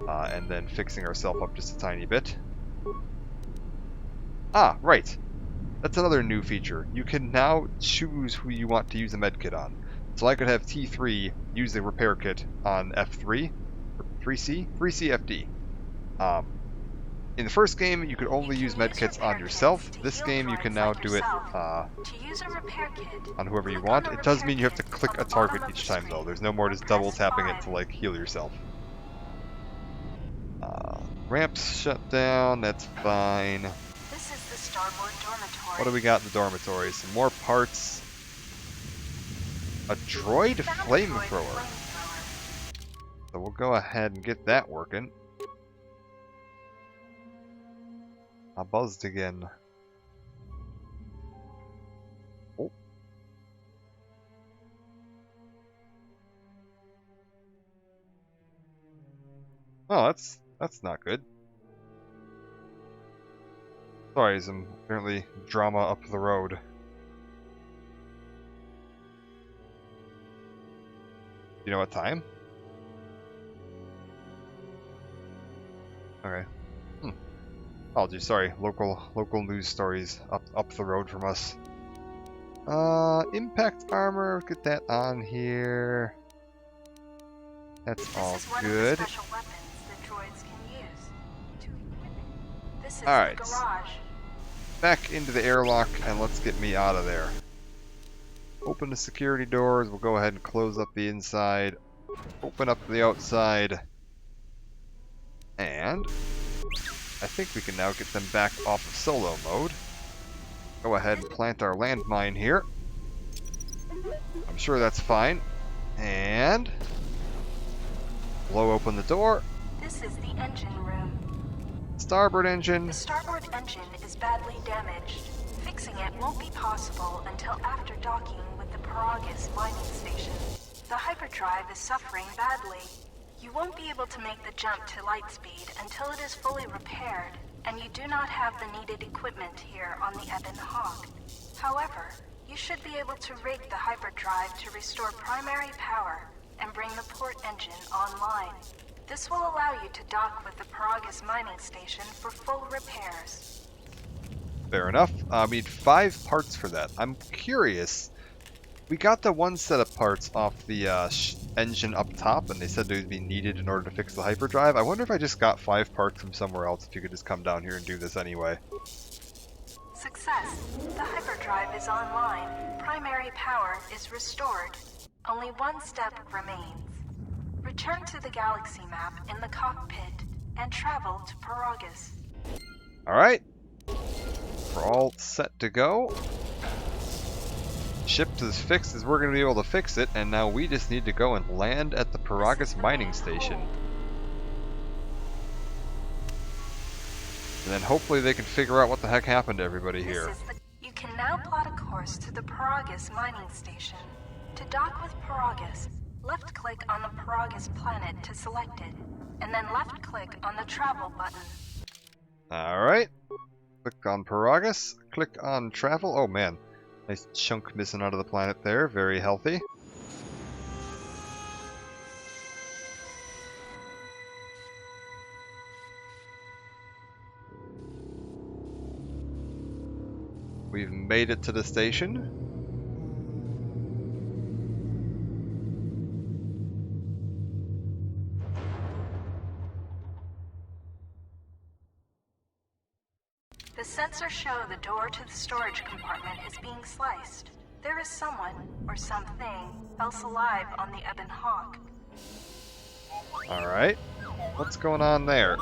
And then fixing ourselves up just a tiny bit. Ah, right. That's another new feature. You can now choose who you want to use a medkit on. So I could have T3 use the repair kit on F3, or 3C, 3CFD. In the first game, you could only use medkits on yourself. This game, you can now do it on whoever you want. It does mean you have to click a target each time, though. There's no more just double tapping it to, like, heal yourself. Ramps shut down, that's fine. This is the starboard dormitory. What do we got in the dormitory? Some more parts. A droid flamethrower. So we'll go ahead and get that working. I buzzed again. Oh. Oh, that's not good. Sorry, some apparently drama up the road. You know what time? Okay. Apologies, sorry. Local news stories up the road from us. Impact armor, get that on here. That's all good. This is one of the special weapons the droids can use to equip it. This is Alright. the garage. Back into the airlock and let's get me out of there. Open the security doors. We'll go ahead and close up the inside. Open up the outside. And I think we can now get them back off of solo mode. Go ahead and plant our landmine here. I'm sure that's fine. And blow open the door. This is the engine room. Starboard engine. The starboard engine is badly damaged. Fixing it won't be possible until after docking with the Paragus mining station. The hyperdrive is suffering badly. You won't be able to make the jump to lightspeed until it is fully repaired, and you do not have the needed equipment here on the Ebon Hawk. However, you should be able to rig the hyperdrive to restore primary power and bring the port engine online. This will allow you to dock with the Paragus mining station for full repairs. Fair enough. We need 5 parts for that. I'm curious We got the one set of parts off the engine up top, and they said they would be needed in order to fix the hyperdrive. I wonder if I just got 5 parts from somewhere else, if you could just come down here and do this anyway. Success. The hyperdrive is online. Primary power is restored. Only one step remains. Return to the galaxy map in the cockpit and travel to Paragus. Alright. We're all set to go. Ship is fixed as we're going to be able to fix it, and now we just need to go and land at the Paragus mining station. And then hopefully they can figure out what the heck happened to everybody here. You can now plot a course to the Paragus mining station. To dock with Paragus, left-click on the Paragus planet to select it, and then left-click on the travel button. Alright. Click on Paragus, click on travel. Oh man, nice chunk missing out of the planet there, very healthy. We've made it to the station. The sensors show the door to the storage compartment is being sliced. There is someone, or something, else alive on the Ebon Hawk. Alright. What's going on there?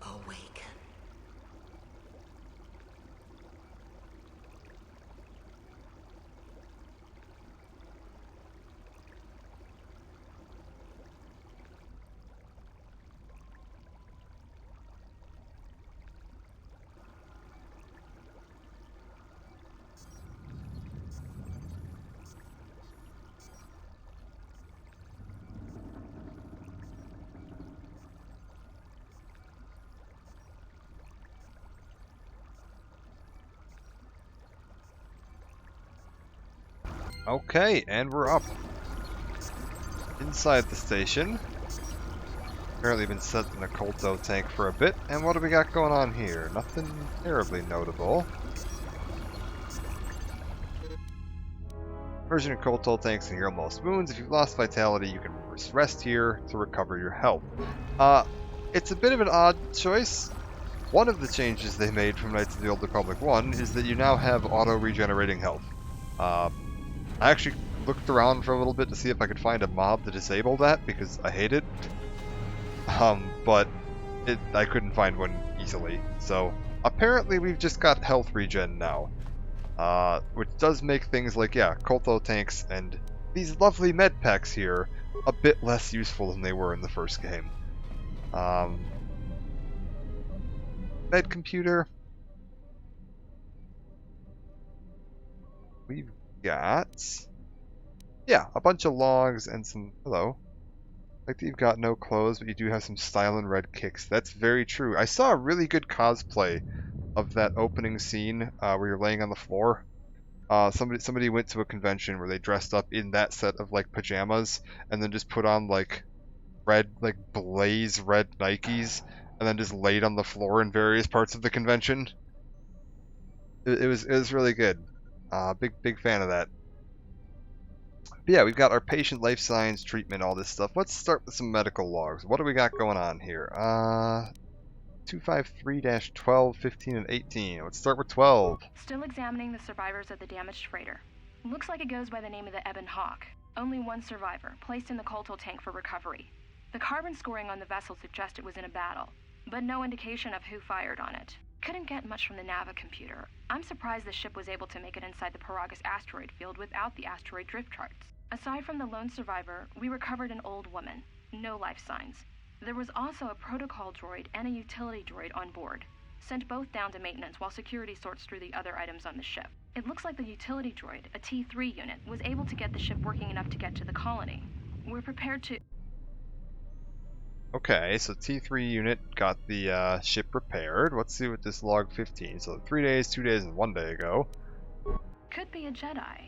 Awaken. Okay, and we're up. Inside the station. Apparently been set in a Kolto tank for a bit. And what do we got going on here? Nothing terribly notable. Version of Kolto tanks can heal most wounds. If you've lost vitality, you can rest here to recover your health. It's a bit of an odd choice. One of the changes they made from Knights of the Old Republic 1 is that you now have auto-regenerating health. I actually looked around for a little bit to see if I could find a mob to disable that, because I hate it. But I couldn't find one easily. So apparently we've just got health regen now. Which does make things like, yeah, Kolto tanks and these lovely med packs here a bit less useful than they were in the first game. Med computer. We've got, yeah, a bunch of logs and some, hello. Like that you've got no clothes, but you do have some style and red kicks. That's very true. I saw a really good cosplay of that opening scene where you're laying on the floor. Somebody went to a convention where they dressed up in that set of like pajamas and then just put on like red, like blaze red Nikes and then just laid on the floor in various parts of the convention. It was really good. Big fan of that. But yeah, we've got our patient life signs, treatment, all this stuff. Let's start with some medical logs. What do we got going on here? 253-12, 15, and 18. Let's start with 12. Still examining the survivors of the damaged freighter. Looks like it goes by the name of the Ebon Hawk. Only one survivor, placed in the Kolto tank for recovery. The carbon scoring on the vessel suggests it was in a battle, but no indication of who fired on it. Couldn't get much from the Nava computer. I'm surprised the ship was able to make it inside the Paragus asteroid field without the asteroid drift charts. Aside from the lone survivor, we recovered an old woman. No life signs. There was also a protocol droid and a utility droid on board. Sent both down to maintenance while security sorts through the other items on the ship. It looks like the utility droid, a T3 unit, was able to get the ship working enough to get to the colony. We're prepared to... Okay, so T3 unit got the ship repaired. Let's see what this log 15. So 3 days, 2 days, and 1 day ago. Could be a Jedi,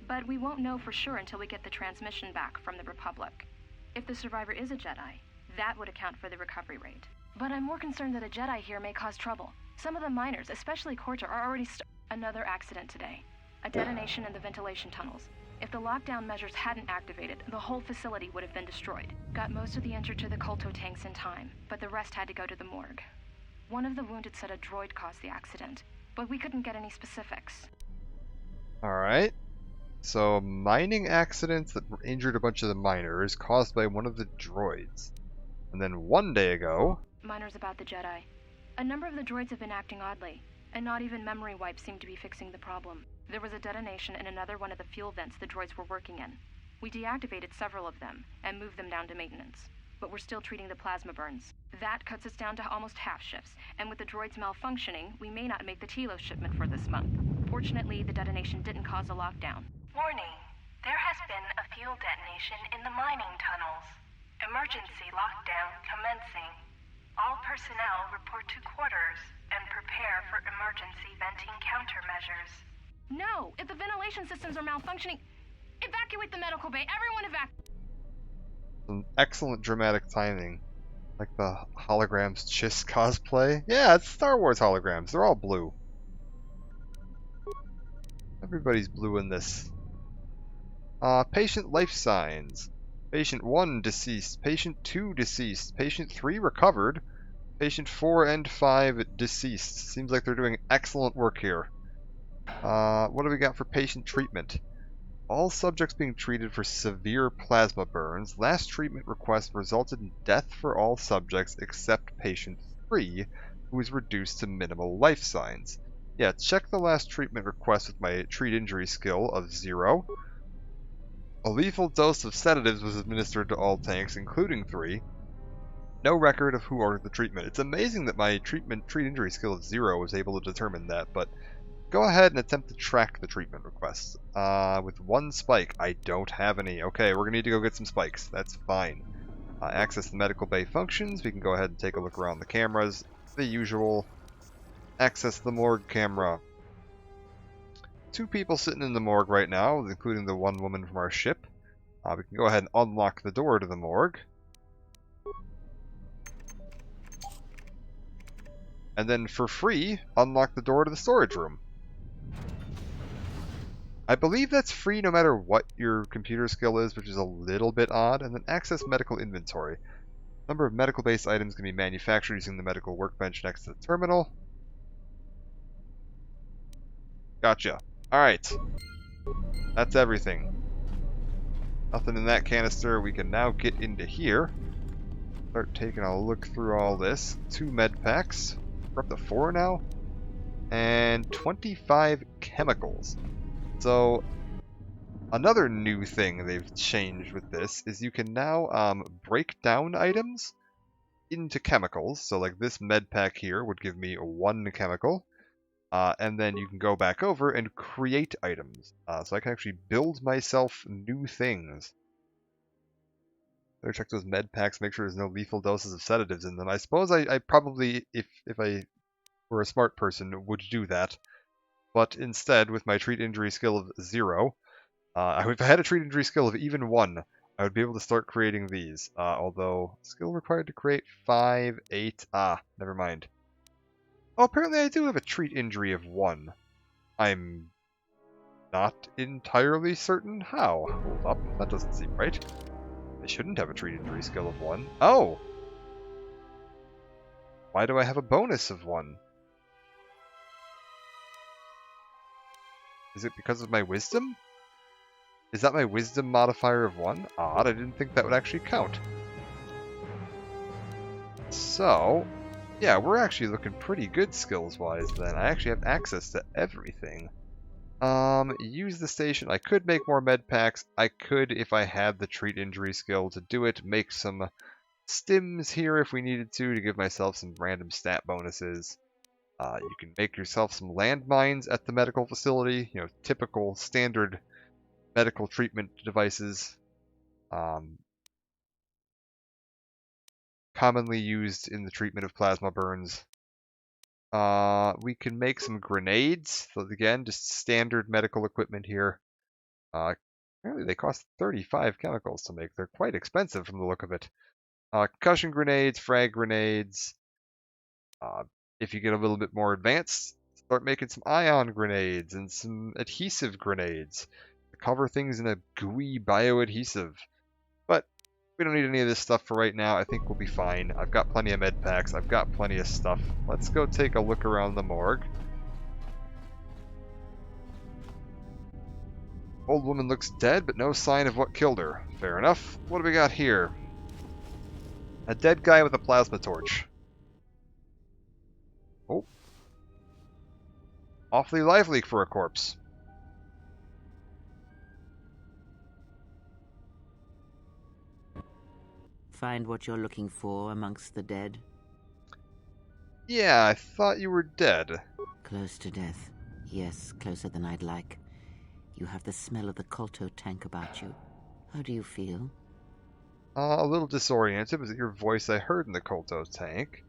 but we won't know for sure until we get the transmission back from the Republic. If the survivor is a Jedi, that would account for the recovery rate. But I'm more concerned that a Jedi here may cause trouble. Some of the miners, especially Corta, are already Another accident today. A detonation in the ventilation tunnels. If the lockdown measures hadn't activated, the whole facility would have been destroyed. Got most of the injured to the Kolto tanks in time, but the rest had to go to the morgue. One of the wounded said a droid caused the accident, but we couldn't get any specifics. Alright. So, mining accidents that injured a bunch of the miners caused by one of the droids. And then 1 day ago... Miners about the Jedi. A number of the droids have been acting oddly, and not even memory wipes seem to be fixing the problem. There was a detonation in another one of the fuel vents the droids were working in. We deactivated several of them, and moved them down to maintenance. But we're still treating the plasma burns. That cuts us down to almost half shifts, and with the droids malfunctioning, we may not make the Telos shipment for this month. Fortunately, the detonation didn't cause a lockdown. Warning. There has been a fuel detonation in the mining tunnels. Emergency lockdown commencing. All personnel report to quarters and prepare for emergency venting countermeasures. No! If the ventilation systems are malfunctioning, evacuate the medical bay! Everyone evacuate! Some excellent dramatic timing. Like the holograms Chiss cosplay. Yeah, it's Star Wars holograms. They're all blue. Everybody's blue in this. Patient life signs. Patient 1 deceased. Patient 2 deceased. Patient 3 recovered. Patient 4 and 5 deceased. Seems like they're doing excellent work here. What do we got for patient treatment? All subjects being treated for severe plasma burns. Last treatment request resulted in death for all subjects except patient 3, who was reduced to minimal life signs. Yeah, check the last treatment request with my treat injury skill of 0. A lethal dose of sedatives was administered to all tanks, including 3. No record of who ordered the treatment. It's amazing that my treat injury skill of 0 was able to determine that, but go ahead and attempt to track the treatment requests. With 1 spike, I don't have any. Okay, we're going to need to go get some spikes. That's fine. Access the medical bay functions. We can go ahead and take a look around the cameras. The usual. Access the morgue camera. 2 people sitting in the morgue right now, including the 1 woman from our ship. We can go ahead and unlock the door to the morgue. And then for free, unlock the door to the storage room. I believe that's free no matter what your computer skill is, which is a little bit odd. And then access medical inventory. Number of medical-based items can be manufactured using the medical workbench next to the terminal. Gotcha. Alright. That's everything. Nothing in that canister. We can now get into here. Start taking a look through all this. 2 med packs. We're up to 4 now. And 25 chemicals. So, another new thing they've changed with this is you can now break down items into chemicals. So like this med pack here would give me 1 chemical. And then you can go back over and create items. So I can actually build myself new things. Better check those med packs, make sure there's no lethal doses of sedatives in them. I suppose I probably, if I were a smart person, would do that. But instead, with my treat injury skill of 0, if I had a treat injury skill of even 1, I would be able to start creating these. Although, skill required to create 5, 8, never mind. Oh, apparently I do have a treat injury of 1. I'm not entirely certain how. Hold up, that doesn't seem right. I shouldn't have a treat injury skill of 1. Oh! Why do I have a bonus of 1? Is it because of my wisdom? Is that my wisdom modifier of 1? Odd, I didn't think that would actually count. So, yeah, we're actually looking pretty good skills-wise then. I actually have access to everything. Use the station. I could make more med packs. I could, if I had the treat injury skill to do it, make some stims here if we needed to give myself some random stat bonuses. You can make yourself some landmines at the medical facility, you know, typical standard medical treatment devices. Commonly used in the treatment of plasma burns. We can make some grenades. So again, just standard medical equipment here. Apparently they cost 35 chemicals to make. They're quite expensive from the look of it. Concussion grenades, frag grenades. If you get a little bit more advanced, start making some ion grenades and some adhesive grenades to cover things in a gooey bioadhesive. But we don't need any of this stuff for right now. I think we'll be fine. I've got plenty of med packs. I've got plenty of stuff. Let's go take a look around the morgue. Old woman looks dead, but no sign of what killed her. Fair enough. What do we got here? A dead guy with a plasma torch. Oh. Awfully lively for a corpse. Find what you're looking for amongst the dead? Yeah, I thought you were dead. Close to death. Yes, closer than I'd like. You have the smell of the Kolto tank about you. How do you feel? A little disoriented. Was it your voice I heard in the Kolto tank?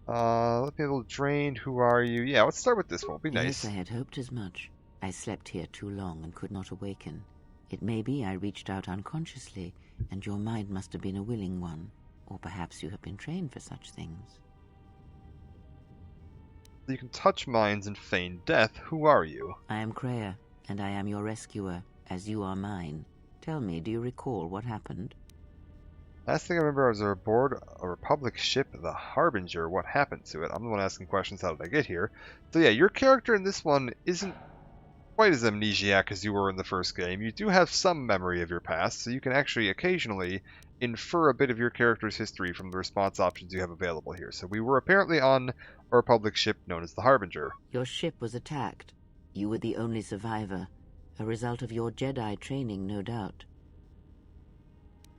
Let me a little drained. Who are you? Yeah, let's start with this one. Be nice. Yes, I had hoped as much. I slept here too long and could not awaken. It may be I reached out unconsciously, and your mind must have been a willing one. Or perhaps you have been trained for such things. You can touch minds and feign death. Who are you? I am Kreia, and I am your rescuer, as you are mine. Tell me, do you recall what happened? Last thing I remember, I was aboard a Republic ship, the Harbinger. What happened to it? I'm the one asking questions. How did I get here? So yeah, your character in this one isn't quite as amnesiac as you were in the first game. You do have some memory of your past, so you can actually occasionally infer a bit of your character's history from the response options you have available here. So we were apparently on a Republic ship known as the Harbinger. Your ship was attacked. You were the only survivor. A result of your Jedi training, no doubt.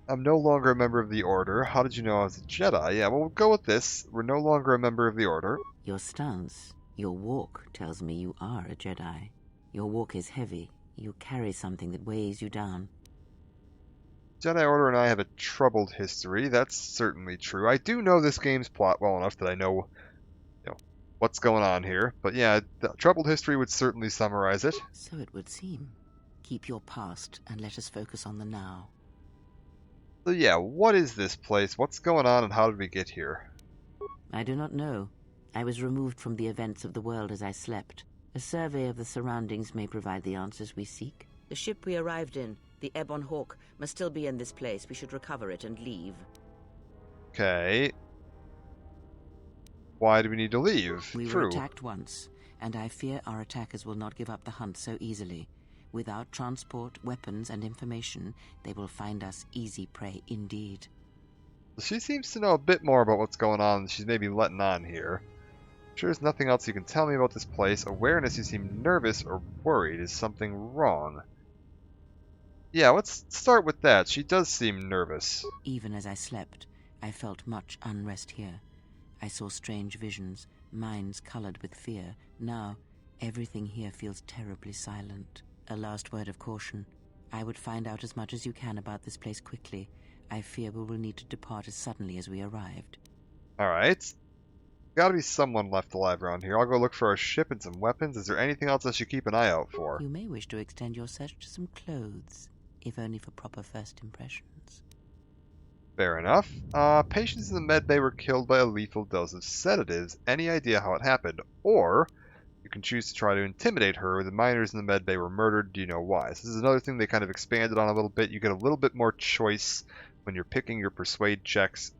I'm no longer a member of the Order. How did you know I was a Jedi? Yeah, well, we'll go with this. We're no longer a member of the Order. Your stance, your walk tells me you are a Jedi. Your walk is heavy. You carry something that weighs you down. Jedi Order and I have a troubled history. That's certainly true. I do know this game's plot well enough that I know, what's going on here. But yeah, the troubled history would certainly summarize it. So it would seem. Keep your past and let us focus on the now. So yeah, what is this place? What's going on and how did we get here? I do not know. I was removed from the events of the world as I slept. A survey of the surroundings may provide the answers we seek. The ship we arrived in, the Ebon Hawk, must still be in this place. We should recover it and leave. Okay. Why do we need to leave? We were attacked once, and I fear our attackers will not give up the hunt so easily. Without transport, weapons, and information, they will find us easy prey indeed. She seems to know a bit more about what's going on than she's maybe letting on here. Sure there's nothing else you can tell me about this place. Awareness, you seem nervous or worried. Is something wrong? Yeah, let's start with that. She does seem nervous. Even as I slept, I felt much unrest here. I saw strange visions, minds colored with fear. Now, everything here feels terribly silent. A last word of caution. I would find out as much as you can about this place quickly. I fear we will need to depart as suddenly as we arrived. Alright. Gotta be someone left alive around here. I'll go look for a ship and some weapons. Is there anything else I should keep an eye out for? You may wish to extend your search to some clothes, if only for proper first impressions. Fair enough. Patients in the med bay were killed by a lethal dose of sedatives. Any idea how it happened? Or you can choose to try to intimidate her. The miners in the med bay were murdered. Do you know why? So this is another thing they kind of expanded on a little bit. You get a little bit more choice when you're picking your persuade checks,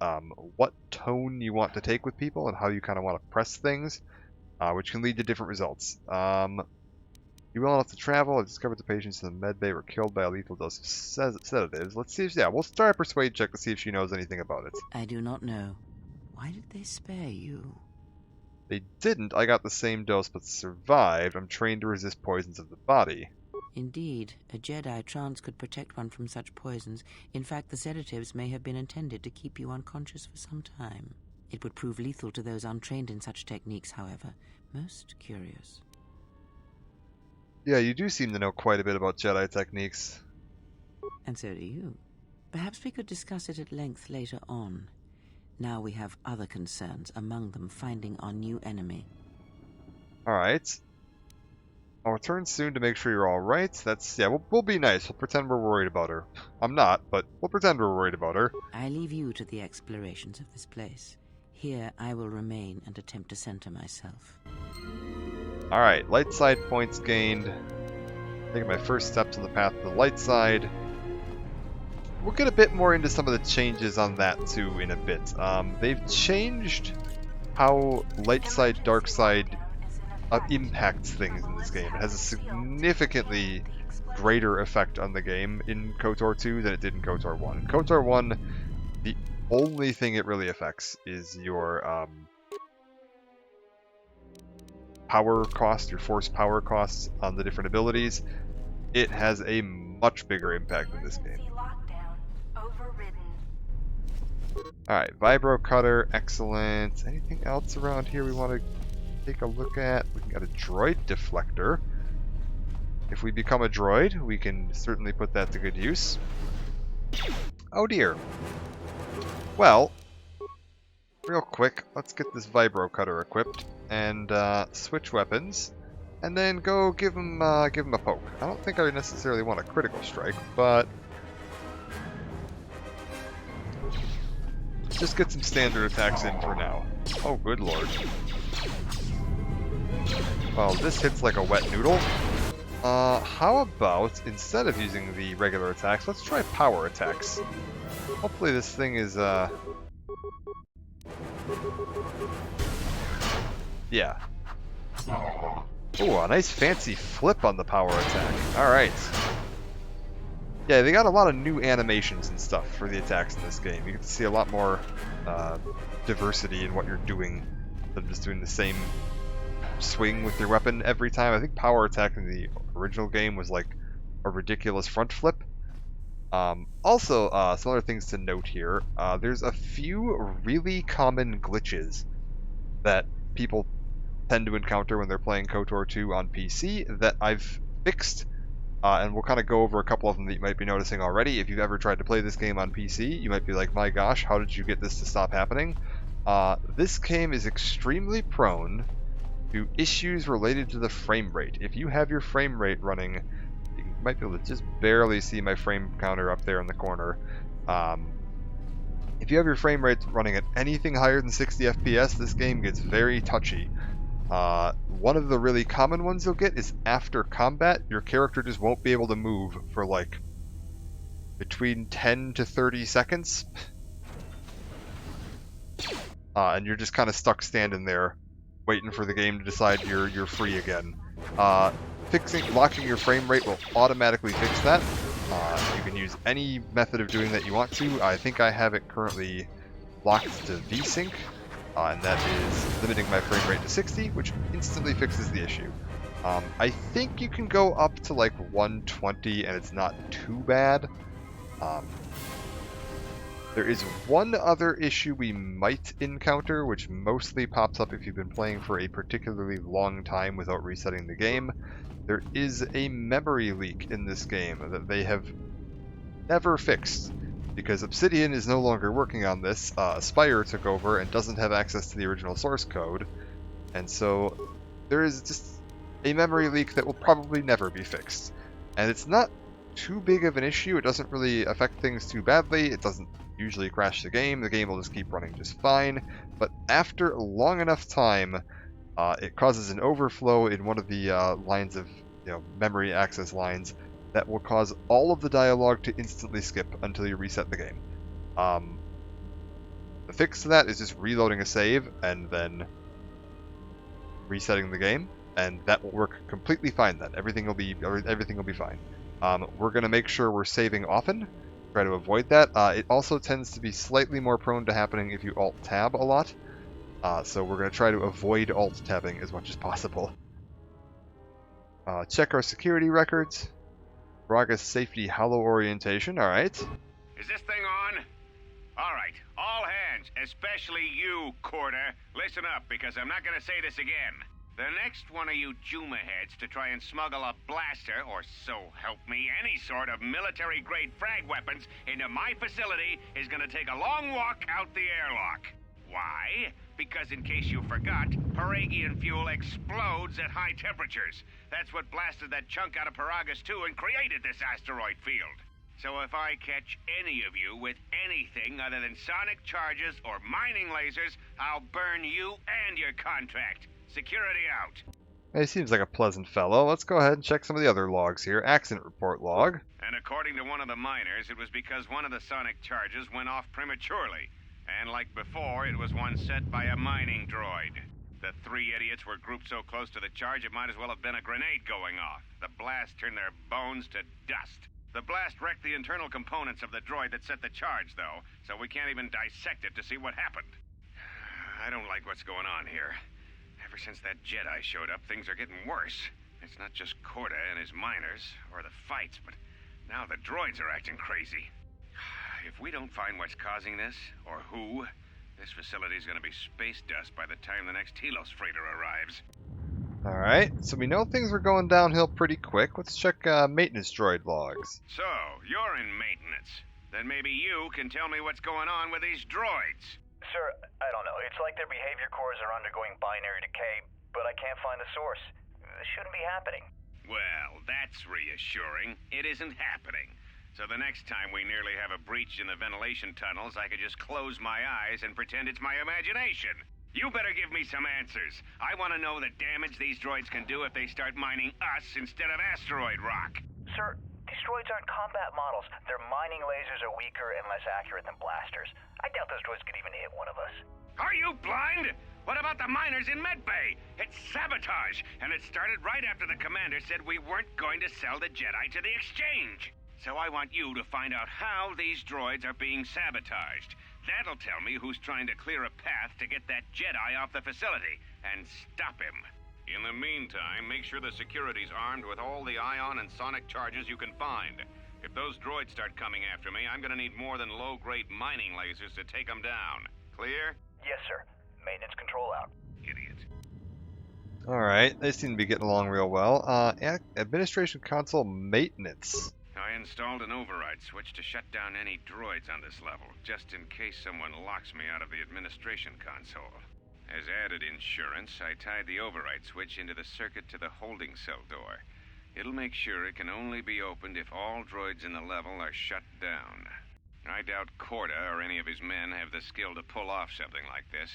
what tone you want to take with people and how you kind of want to press things, which can lead to different results. You well enough to travel. I discovered the patients in the med bay were killed by a lethal dose of sedatives. Let's see if, yeah, we'll start a persuade check to see if she knows anything about it. I do not know. Why did they spare you? They didn't. I got the same dose but survived. I'm trained to resist poisons of the body. Indeed, a Jedi trance could protect one from such poisons. In fact, the sedatives may have been intended to keep you unconscious for some time. It would prove lethal to those untrained in such techniques, however. Most curious. Yeah, you do seem to know quite a bit about Jedi techniques. And so do you. Perhaps we could discuss it at length later on. Now we have other concerns, among them finding our new enemy. Alright. I'll return soon to make sure you're alright. That's, yeah, we'll be nice. We'll pretend we're worried about her. I'm not, but we'll pretend we're worried about her. I leave you to the explorations of this place. Here I will remain and attempt to center myself. Alright, light side points gained. Taking my first steps on the path to the light side. We'll get a bit more into some of the changes on that too in a bit. They've changed how light side, dark side impacts things in this game. It has a significantly greater effect on the game in KOTOR 2 than it did in KOTOR 1. In KOTOR 1, the only thing it really affects is your power cost, your force power costs on the different abilities. It has a much bigger impact in this game. Alright, Vibro Cutter, excellent. Anything else around here we want to take a look at? We can get a droid deflector. If we become a droid, we can certainly put that to good use. Oh dear. Well, real quick, let's get this Vibro Cutter equipped and switch weapons, and then go give him a poke. I don't think I necessarily want a critical strike, but let's just get some standard attacks in for now. Oh, good lord. Well, this hits like a wet noodle. How about, instead of using the regular attacks, let's try power attacks. Hopefully this thing is, yeah. Ooh, a nice fancy flip on the power attack. Alright. Yeah, they got a lot of new animations and stuff for the attacks in this game. You get to see a lot more diversity in what you're doing than just doing the same swing with your weapon every time. I think power attack in the original game was like a ridiculous front flip. Also, some other things to note here. There's a few really common glitches that people tend to encounter when they're playing KOTOR 2 on PC that I've fixed. And we'll kind of go over a couple of them that you might be noticing already. If you've ever tried to play this game on PC, you might be like, my gosh, how did you get this to stop happening? This game is extremely prone to issues related to the frame rate. If you have your frame rate running, you might be able to just barely see my frame counter up there in the corner. If you have your frame rate running at anything higher than 60 FPS, this game gets very touchy. One of the really common ones you'll get is after combat, your character just won't be able to move for like between 10 to 30 seconds. And you're just kind of stuck standing there waiting for the game to decide you're free again. Locking your frame rate will automatically fix that. You can use any method of doing that you want to. I think I have it currently locked to VSync. And that is limiting my frame rate to 60, which instantly fixes the issue. I think you can go up to like 120 and it's not too bad. There is one other issue we might encounter, which mostly pops up if you've been playing for a particularly long time without resetting the game. There is a memory leak in this game that they have never fixed. Because Obsidian is no longer working on this, Spire took over and doesn't have access to the original source code, and so there is just a memory leak that will probably never be fixed. And it's not too big of an issue, it doesn't really affect things too badly, it doesn't usually crash the game will just keep running just fine, but after long enough time, it causes an overflow in one of the lines of memory access lines, that will cause all of the dialogue to instantly skip until you reset the game. The fix to that is just reloading a save and then resetting the game, and that will work completely fine then. Everything will be fine. We're going to make sure we're saving often, try to avoid that. It also tends to be slightly more prone to happening if you alt-tab a lot, so we're going to try to avoid alt-tabbing as much as possible. Check our security records. Bragas safety hollow orientation, alright. Is this thing on? Alright, all hands, especially you, Corda. Listen up, because I'm not gonna say this again. The next one of you Juma heads to try and smuggle a blaster, or so help me, any sort of military-grade frag weapons into my facility is gonna take a long walk out the airlock. Why? Because in case you forgot, Paragian fuel explodes at high temperatures. That's what blasted that chunk out of Paragus 2 and created this asteroid field. So if I catch any of you with anything other than sonic charges or mining lasers, I'll burn you and your contract. Security out. He seems like a pleasant fellow. Let's go ahead and check some of the other logs here. Accident report log. And according to one of the miners, it was because one of the sonic charges went off prematurely. And like before, it was one set by a mining droid. The 3 idiots were grouped so close to the charge it might as well have been a grenade going off. The blast turned their bones to dust. The blast wrecked the internal components of the droid that set the charge, though, so we can't even dissect it to see what happened. I don't like what's going on here. Ever since that Jedi showed up, things are getting worse. It's not just Corda and his miners, or the fights, but now the droids are acting crazy. If we don't find what's causing this, or who, this facility's gonna be space dust by the time the next Telos freighter arrives. Alright, so we know things were going downhill pretty quick. Let's check maintenance droid logs. So, you're in maintenance. Then maybe you can tell me what's going on with these droids. Sir, I don't know. It's like their behavior cores are undergoing binary decay, but I can't find the source. This shouldn't be happening. Well, that's reassuring. It isn't happening. So the next time we nearly have a breach in the ventilation tunnels, I could just close my eyes and pretend it's my imagination. You better give me some answers. I want to know the damage these droids can do if they start mining us instead of asteroid rock. Sir, these droids aren't combat models. Their mining lasers are weaker and less accurate than blasters. I doubt those droids could even hit one of us. Are you blind? What about the miners in Medbay? It's sabotage, and it started right after the commander said we weren't going to sell the Jedi to the exchange. So I want you to find out how these droids are being sabotaged. That'll tell me who's trying to clear a path to get that Jedi off the facility and stop him. In the meantime, make sure the security's armed with all the ion and sonic charges you can find. If those droids start coming after me, I'm gonna need more than low-grade mining lasers to take them down. Clear? Yes, sir. Maintenance control out. Idiot. Alright, they seem to be getting along real well. Administration console maintenance. I installed an override switch to shut down any droids on this level, just in case someone locks me out of the administration console. As added insurance, I tied the override switch into the circuit to the holding cell door. It'll make sure it can only be opened if all droids in the level are shut down. I doubt Corda or any of his men have the skill to pull off something like this,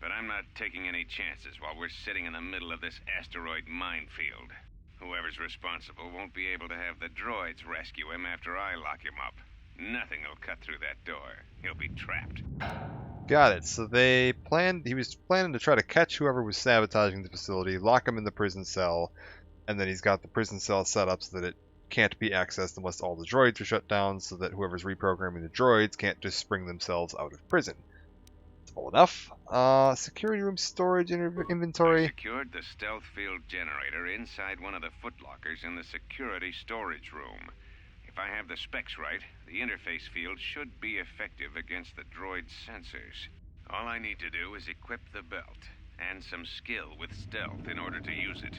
but I'm not taking any chances while we're sitting in the middle of this asteroid minefield. Whoever's responsible won't be able to have the droids rescue him after I lock him up. Nothing will cut through that door. He'll be trapped. Got it. So he was planning to try to catch whoever was sabotaging the facility, lock him in the prison cell, and then he's got the prison cell set up so that it can't be accessed unless all the droids are shut down, so that whoever's reprogramming the droids can't just spring themselves out of prison. Simple enough. Security room storage inventory. I secured the stealth field generator inside one of the footlockers in the security storage room. If I have the specs right, the interface field should be effective against the droid's sensors. All I need to do is equip the belt, and some skill with stealth in order to use it.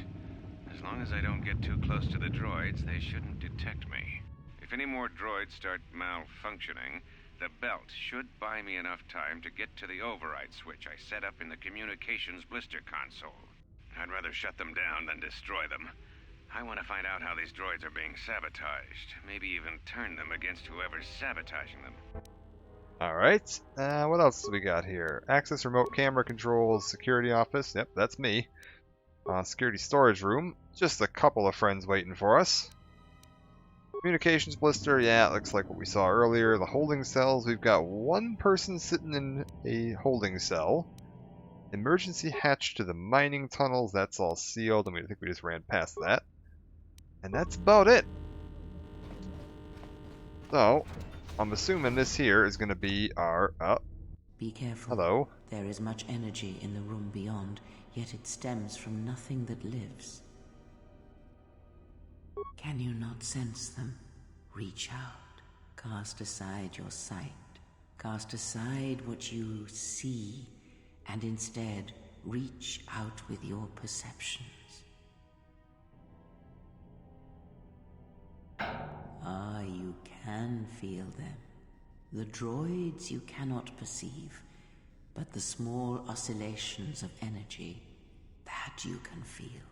As long as I don't get too close to the droids, they shouldn't detect me. If any more droids start malfunctioning, the belt should buy me enough time to get to the override switch I set up in the communications blister console. I'd rather shut them down than destroy them. I want to find out how these droids are being sabotaged. Maybe even turn them against whoever's sabotaging them. Alright, what else do we got here? Access remote camera controls, security office, yep, that's me. Security storage room, just a couple of friends waiting for us. Communications blister, yeah, it looks like what we saw earlier. The holding cells, we've got one person sitting in a holding cell. Emergency hatch to the mining tunnels, that's all sealed, and I think we just ran past that. And that's about it. So, I'm assuming this here is going to be our... Be careful. Hello. There is much energy in the room beyond, yet it stems from nothing that lives. Can you not sense them? Reach out. Cast aside your sight. Cast aside what you see, and instead reach out with your perceptions. Ah, you can feel them. The droids you cannot perceive, but the small oscillations of energy, that you can feel,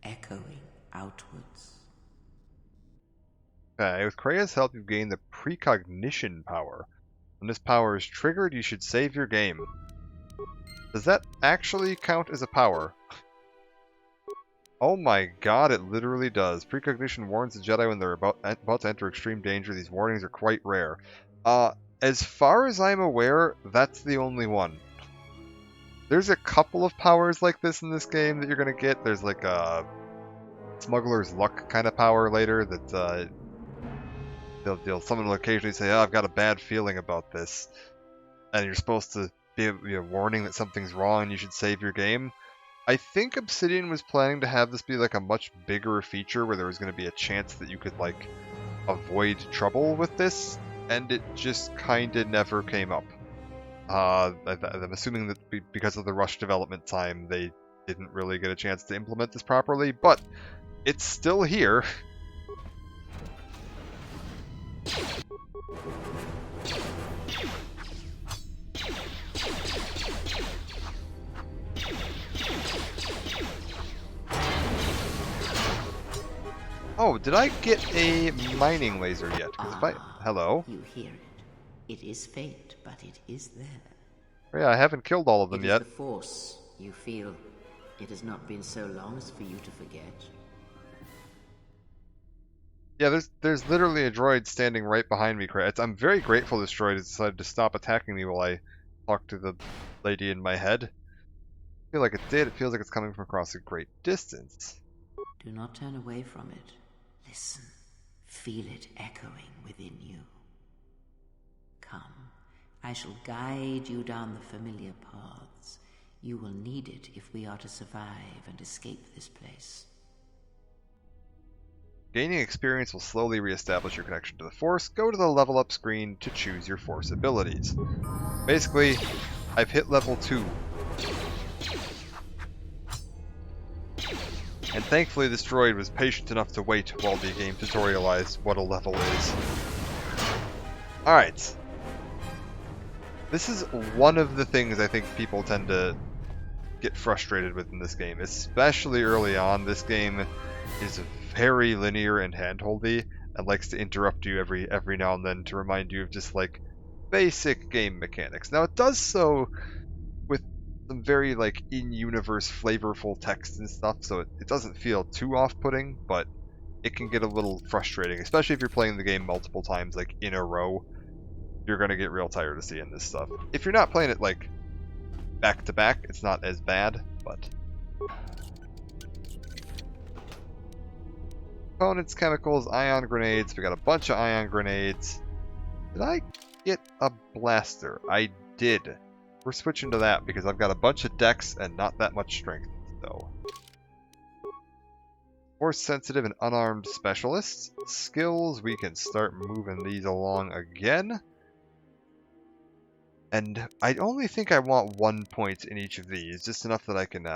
echoing outwards. Okay, with Krea's help, you've gained the precognition power. When this power is triggered, you should save your game. Does that actually count as a power? Oh my god, it literally does. Precognition warns the Jedi when they're about to enter extreme danger. These warnings are quite rare. As far as I'm aware, that's the only one. There's a couple of powers like this in this game that you're going to get. There's like a Smuggler's Luck kind of power later that someone will occasionally say, oh, I've got a bad feeling about this. And you're supposed to be a warning that something's wrong and you should save your game. I think Obsidian was planning to have this be like a much bigger feature where there was going to be a chance that you could like avoid trouble with this, and it just kind of never came up. I'm assuming that because of the rush development time, they didn't really get a chance to implement this properly, but it's still here. Oh, did I get a mining laser yet? 'Cause if I... Hello? You hear it. It is fate, but it is there. Yeah, I haven't killed all of them It is yet. the Force. You feel it has not been so long as for you to forget. Yeah, there's literally a droid standing right behind me, Krat. I'm very grateful this droid has decided to stop attacking me while I talk to the lady in my head. I feel like it did. It feels like it's coming from across a great distance. Do not turn away from it. Listen. Feel it echoing within you. Come. I shall guide you down the familiar paths. You will need it if we are to survive and escape this place. Gaining experience will slowly reestablish your connection to the Force. Go to the level up screen to choose your Force abilities. Basically, I've hit level 2. And thankfully this droid was patient enough to wait while the game tutorialized what a level is. Alright. This is one of the things I think people tend to get frustrated with in this game, especially early on. This game is very linear and handholdy and likes to interrupt you every now and then to remind you of just like basic game mechanics. Now it does so with some very like in-universe flavorful text and stuff, so it doesn't feel too off-putting, but it can get a little frustrating, especially if you're playing the game multiple times like in a row. You're gonna get real tired of seeing this stuff. If you're not playing it like back to back, it's not as bad, but components, chemicals, ion grenades. We got a bunch of ion grenades. Did I get a blaster? I did. We're switching to that because I've got a bunch of dex and not that much strength, though. Force sensitive and unarmed specialists. Skills, we can start moving these along again. And I only think I want 1 point in each of these, just enough that I can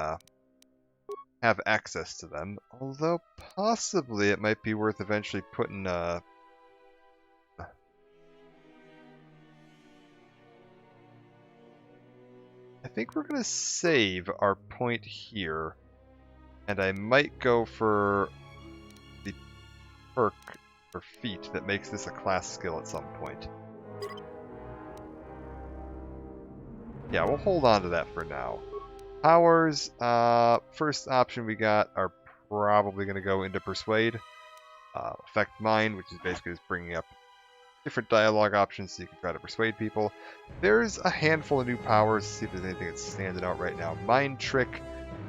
have access to them. Although possibly it might be worth eventually putting I think we're going to save our point here, and I might go for the perk or feat that makes this a class skill at some point. Yeah, we'll hold on to that for now. Powers, first option we got are probably going to go into Persuade. Affect Mind, which is basically just bringing up different dialogue options so you can try to persuade people. There's a handful of new powers. See if there's anything that's standing out right now. Mind Trick,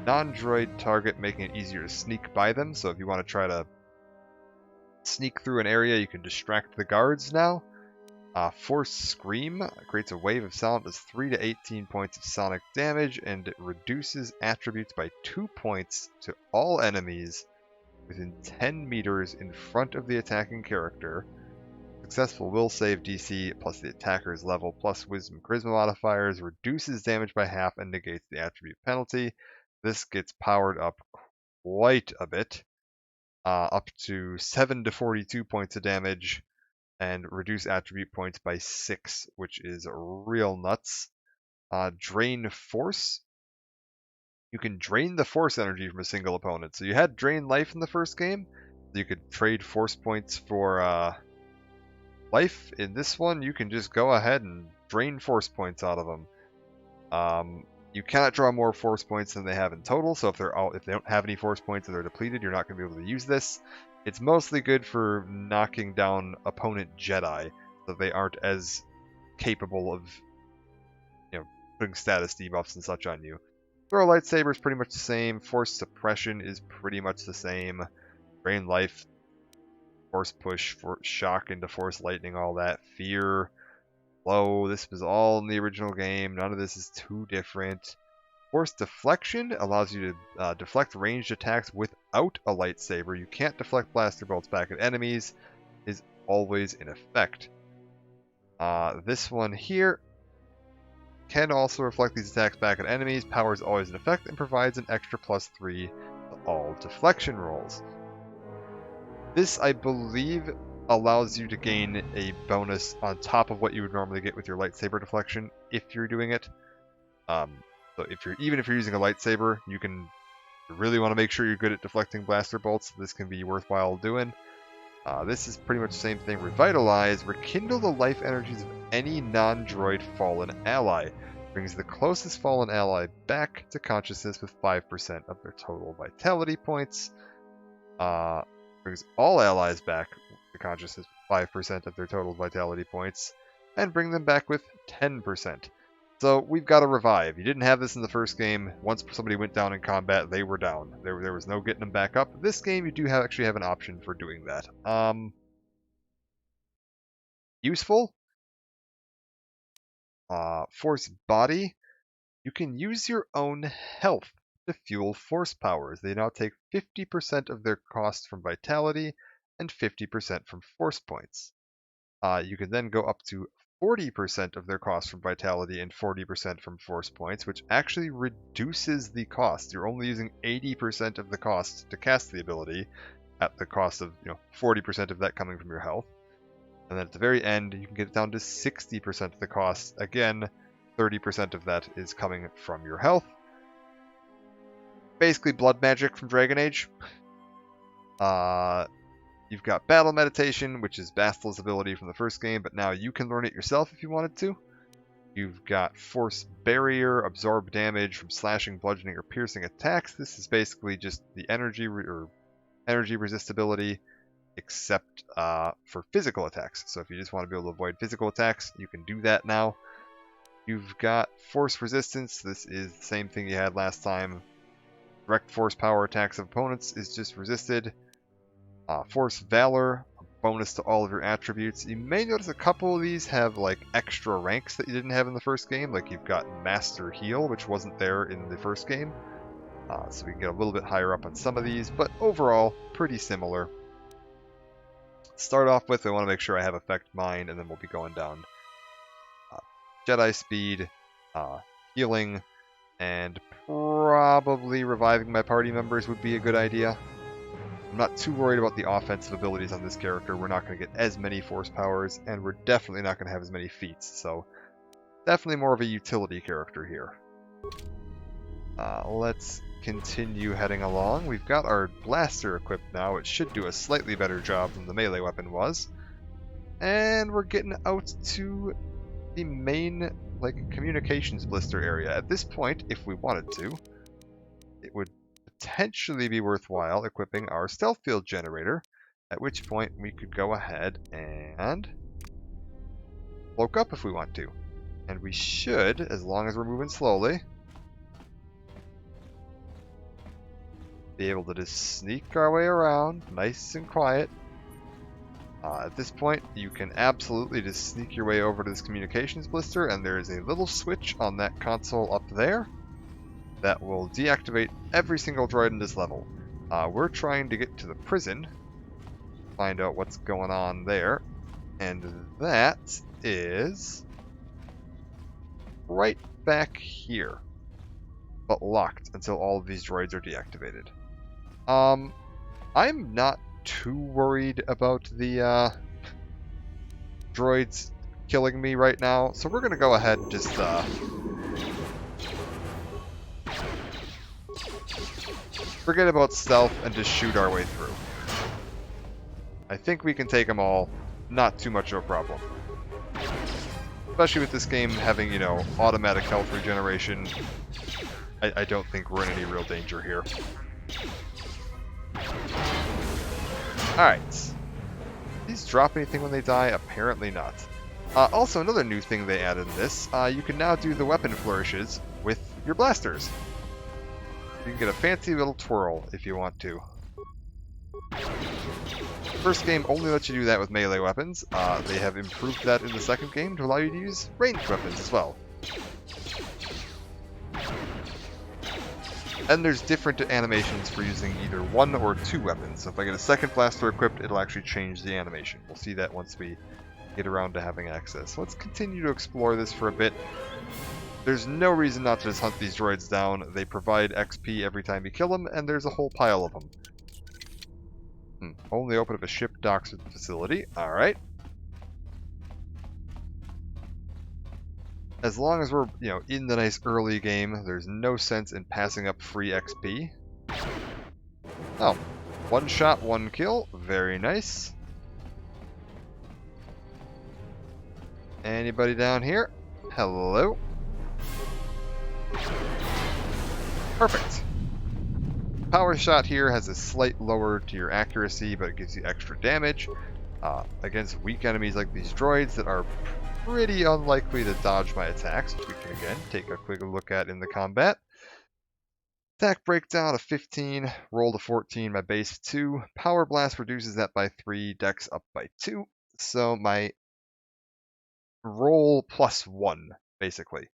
non-droid target, making it easier to sneak by them. So if you want to try to sneak through an area, you can distract the guards now. Force Scream creates a wave of sound, does 3 to 18 points of sonic damage, and it reduces attributes by 2 points to all enemies within 10 meters in front of the attacking character. Successful will save DC plus the attacker's level plus Wisdom Charisma modifiers, reduces damage by half, and negates the attribute penalty. This gets powered up quite a bit, up to 7 to 42 points of damage, and reduce attribute points by 6, which is real nuts. Drain Force. You can drain the Force energy from a single opponent. So you had Drain Life in the first game. You could trade Force points for life. In this one, you can just go ahead and drain Force points out of them. You cannot draw more Force points than they have in total. So if they don't have any Force points and they're depleted, you're not going to be able to use this. It's mostly good for knocking down opponent Jedi, so they aren't as capable of, putting status debuffs and such on you. Throw Lightsaber is pretty much the same. Force Suppression is pretty much the same. Drain Life, Force Push, Shock into Force Lightning, all that. Fear, Flow, this was all in the original game. None of this is too different. Force Deflection allows you to deflect ranged attacks without a lightsaber. You can't deflect blaster bolts back at enemies. Is always in effect. This one here can also reflect these attacks back at enemies. Power is always in effect and provides an extra +3 to all deflection rolls. This, I believe, allows you to gain a bonus on top of what you would normally get with your lightsaber deflection if you're doing it. So even if you're using a lightsaber, you really want to make sure you're good at deflecting blaster bolts. This can be worthwhile doing. This is pretty much the same thing. Revitalize. Rekindle the life energies of any non-droid fallen ally. Brings the closest fallen ally back to consciousness with 5% of their total vitality points. Brings all allies back to consciousness with 5% of their total vitality points. And bring them back with 10%. So we've got a revive. You didn't have this in the first game. Once somebody went down in combat, they were down. There was no getting them back up. This game, you do actually have an option for doing that. Useful. Force Body. You can use your own health to fuel force powers. They now take 50% of their cost from vitality and 50% from force points. You can then go up to 40% of their cost from vitality and 40% from force points, which actually reduces the cost. You're only using 80% of the cost to cast the ability, at the cost of 40% of that coming from your health. And then at the very end, you can get it down to 60% of the cost. Again, 30% of that is coming from your health. Basically blood magic from Dragon Age. You've got Battle Meditation, which is Bastille's ability from the first game, but now you can learn it yourself if you wanted to. You've got Force Barrier, absorb damage from slashing, bludgeoning, or piercing attacks. This is basically just the energy resistibility, except for physical attacks. So if you just want to be able to avoid physical attacks, you can do that now. You've got Force Resistance. This is the same thing you had last time. Direct force power attacks of opponents is just resisted. Force Valor, a bonus to all of your attributes. You may notice a couple of these have like extra ranks that you didn't have in the first game. Like you've got Master Heal, which wasn't there in the first game. So we can get a little bit higher up on some of these, but overall, pretty similar. Start off with, I want to make sure I have Effect Mind, and then we'll be going down. Jedi Speed, Healing, and probably reviving my party members would be a good idea. I'm not too worried about the offensive abilities on this character. We're not going to get as many force powers, and we're definitely not going to have as many feats, so definitely more of a utility character here. Let's continue heading along. We've got our blaster equipped now. It should do a slightly better job than the melee weapon was. And we're getting out to the main communications blister area. At this point, if we wanted to, it would potentially be worthwhile equipping our stealth field generator, at which point we could go ahead and cloak up if we want to. And we should, as long as we're moving slowly, be able to just sneak our way around nice and quiet. At this point, you can absolutely just sneak your way over to this communications blister, and there is a little switch on that console up there that will deactivate every single droid in this level. We're trying to get to the prison, find out what's going on there, and that is right back here, but locked until all of these droids are deactivated. I'm not too worried about the droids killing me right now, so we're gonna go ahead and just forget about stealth and just shoot our way through. I think we can take them all, not too much of a problem. Especially with this game having, you know, automatic health regeneration, I don't think we're in any real danger here. Alright. These drop anything when they die? Apparently not. Also, another new thing they added in this, you can now do the weapon flourishes with your blasters. You can get a fancy little twirl if you want to. First game only lets you do that with melee weapons. They have improved that in the second game to allow you to use ranged weapons as well. And there's different animations for using either one or two weapons. So if I get a second blaster equipped, it'll actually change the animation. We'll see that once we get around to having access. So let's continue to explore this for a bit. There's no reason not to just hunt these droids down. They provide XP every time you kill them, and there's a whole pile of them. Only open if a ship docks at the facility. Alright. As long as we're, you know, in the nice early game, there's no sense in passing up free XP. Oh. One shot, one kill. Very nice. Anybody down here? Hello? Perfect. Power shot here has a slight lower to your accuracy, but it gives you extra damage against weak enemies like these droids that are pretty unlikely to dodge my attacks, which we can again take a quick look at in the combat. Attack breakdown of 15, roll to 14, my base 2. Power blast reduces that by 3, dex up by 2. So my roll plus 1, basically,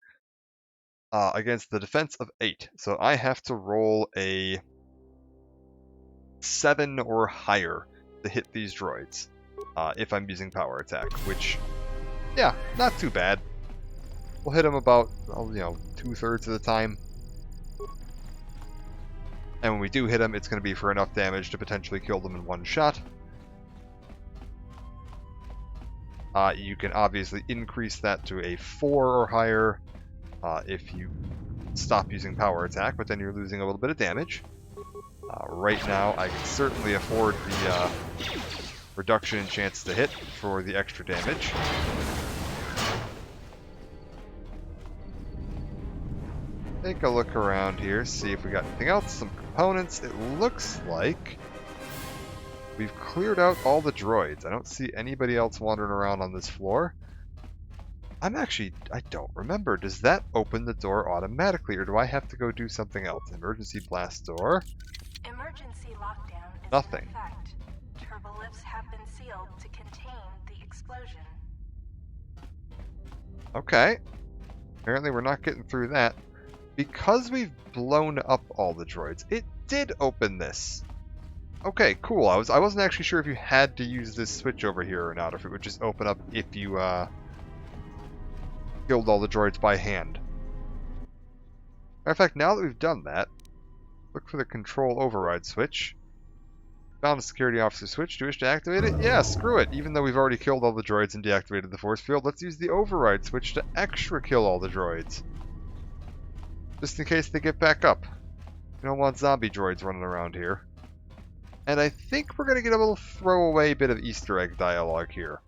against the defense of 8. So I have to roll a 7 or higher to hit these droids if I'm using power attack, which, yeah, not too bad. We'll hit them about, you know, 2/3 of the time. And when we do hit them, it's going to be for enough damage to potentially kill them in one shot. You can obviously increase that to a 4 or higher if you stop using power attack, but then you're losing a little bit of damage. Right now, I can certainly afford the reduction in chance to hit for the extra damage. Take a look around here, see if we got anything else. Some components. It looks like we've cleared out all the droids. I don't see anybody else wandering around on this floor. I don't remember. Does that open the door automatically, or do I have to go do something else? Emergency blast door. Emergency lockdown is Nothing. in effect. Turbolifts have been sealed to contain the explosion. Okay. Apparently we're not getting through that. Because we've blown up all the droids, it did open this. Okay, cool. I wasn't actually sure if you had to use this switch over here or not, or if it would just open up if you killed all the droids by hand. Matter of fact, now that we've done that, look for the control override switch. Found a security officer switch. Do you wish to activate it? Yeah, screw it. Even though we've already killed all the droids and deactivated the force field, let's use the override switch to extra kill all the droids. Just in case they get back up. We don't want zombie droids running around here. And I think we're going to get a little throwaway bit of Easter egg dialogue here.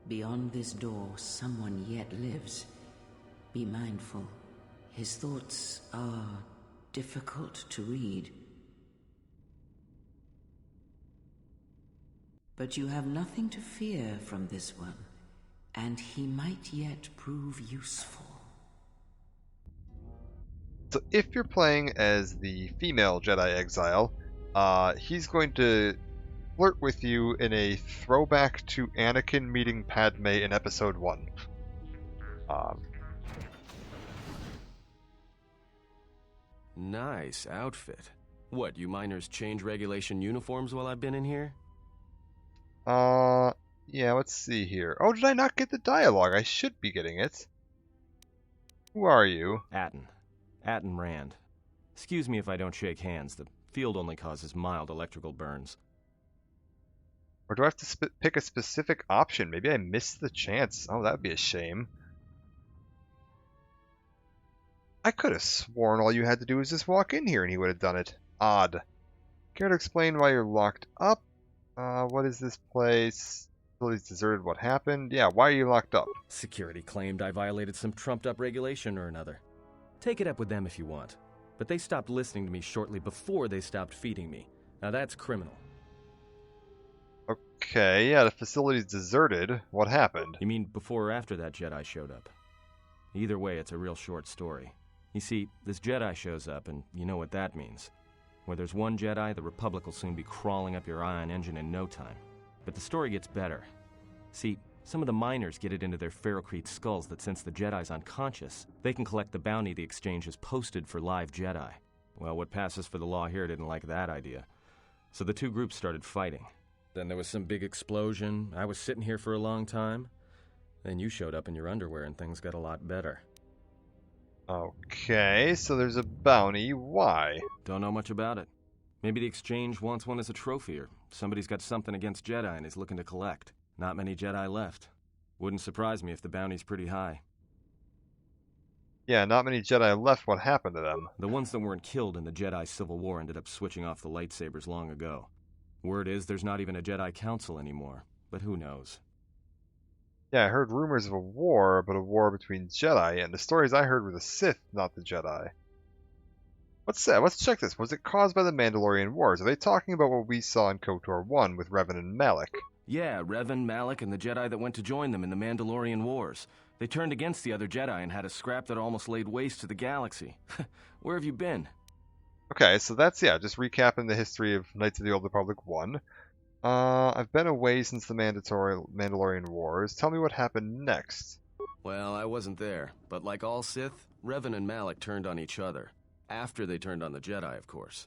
Beyond this door, someone yet lives. Be mindful. His thoughts are difficult to read. But you have nothing to fear from this one, and he might yet prove useful. So if you're playing as the female Jedi Exile, he's going to flirt with you in a throwback to Anakin meeting Padme in Episode 1. Nice outfit. What, you miners change regulation uniforms while I've been in here? Yeah, let's see here. Oh, did I not get the dialogue? I should be getting it. Who are you? Atten. Atten Rand. Excuse me if I don't shake hands. The field only causes mild electrical burns. Or do I have to pick a specific option? Maybe I missed the chance. Oh, that would be a shame. I could have sworn all you had to do was just walk in here and he would have done it. Odd. Care to explain why you're locked up? What is this place? Facility's deserted. What happened? Yeah, why are you locked up? Security claimed I violated some trumped-up regulation or another. Take it up with them if you want. But they stopped listening to me shortly before they stopped feeding me. Now that's criminal. Okay, yeah, the facility's deserted. What happened? You mean before or after that Jedi showed up? Either way, it's a real short story. You see, this Jedi shows up, and you know what that means. Where there's one Jedi, the Republic will soon be crawling up your ion engine in no time. But the story gets better. See, some of the miners get it into their ferrocrete skulls that since the Jedi's unconscious, they can collect the bounty the exchange has posted for live Jedi. Well, what passes for the law here didn't like that idea. So the two groups started fighting. Then there was some big explosion. I was sitting here for a long time. Then you showed up in your underwear and things got a lot better. Okay, so there's a bounty. Why? Don't know much about it. Maybe the exchange wants one as a trophy, or somebody's got something against Jedi and is looking to collect. Not many Jedi left. Wouldn't surprise me if the bounty's pretty high. Yeah, not many Jedi left. What happened to them? The ones that weren't killed in the Jedi Civil War ended up switching off the lightsabers long ago. Word is there's not even a Jedi Council anymore, but who knows? Yeah, I heard rumors of a war, but a war between Jedi, and the stories I heard were the Sith, not the Jedi. What's that? Let's check this. Was it caused by the Mandalorian Wars? Are they talking about what we saw in KOTOR 1 with Revan and Malak? Yeah, Revan, Malak, and the Jedi that went to join them in the Mandalorian Wars. They turned against the other Jedi and had a scrap that almost laid waste to the galaxy. Where have you been? Okay, so that's, yeah, just recapping the history of Knights of the Old Republic 1. I've been away since the Mandalorian Wars. Tell me what happened next. Well, I wasn't there, but like all Sith, Revan and Malak turned on each other. After they turned on the Jedi, of course.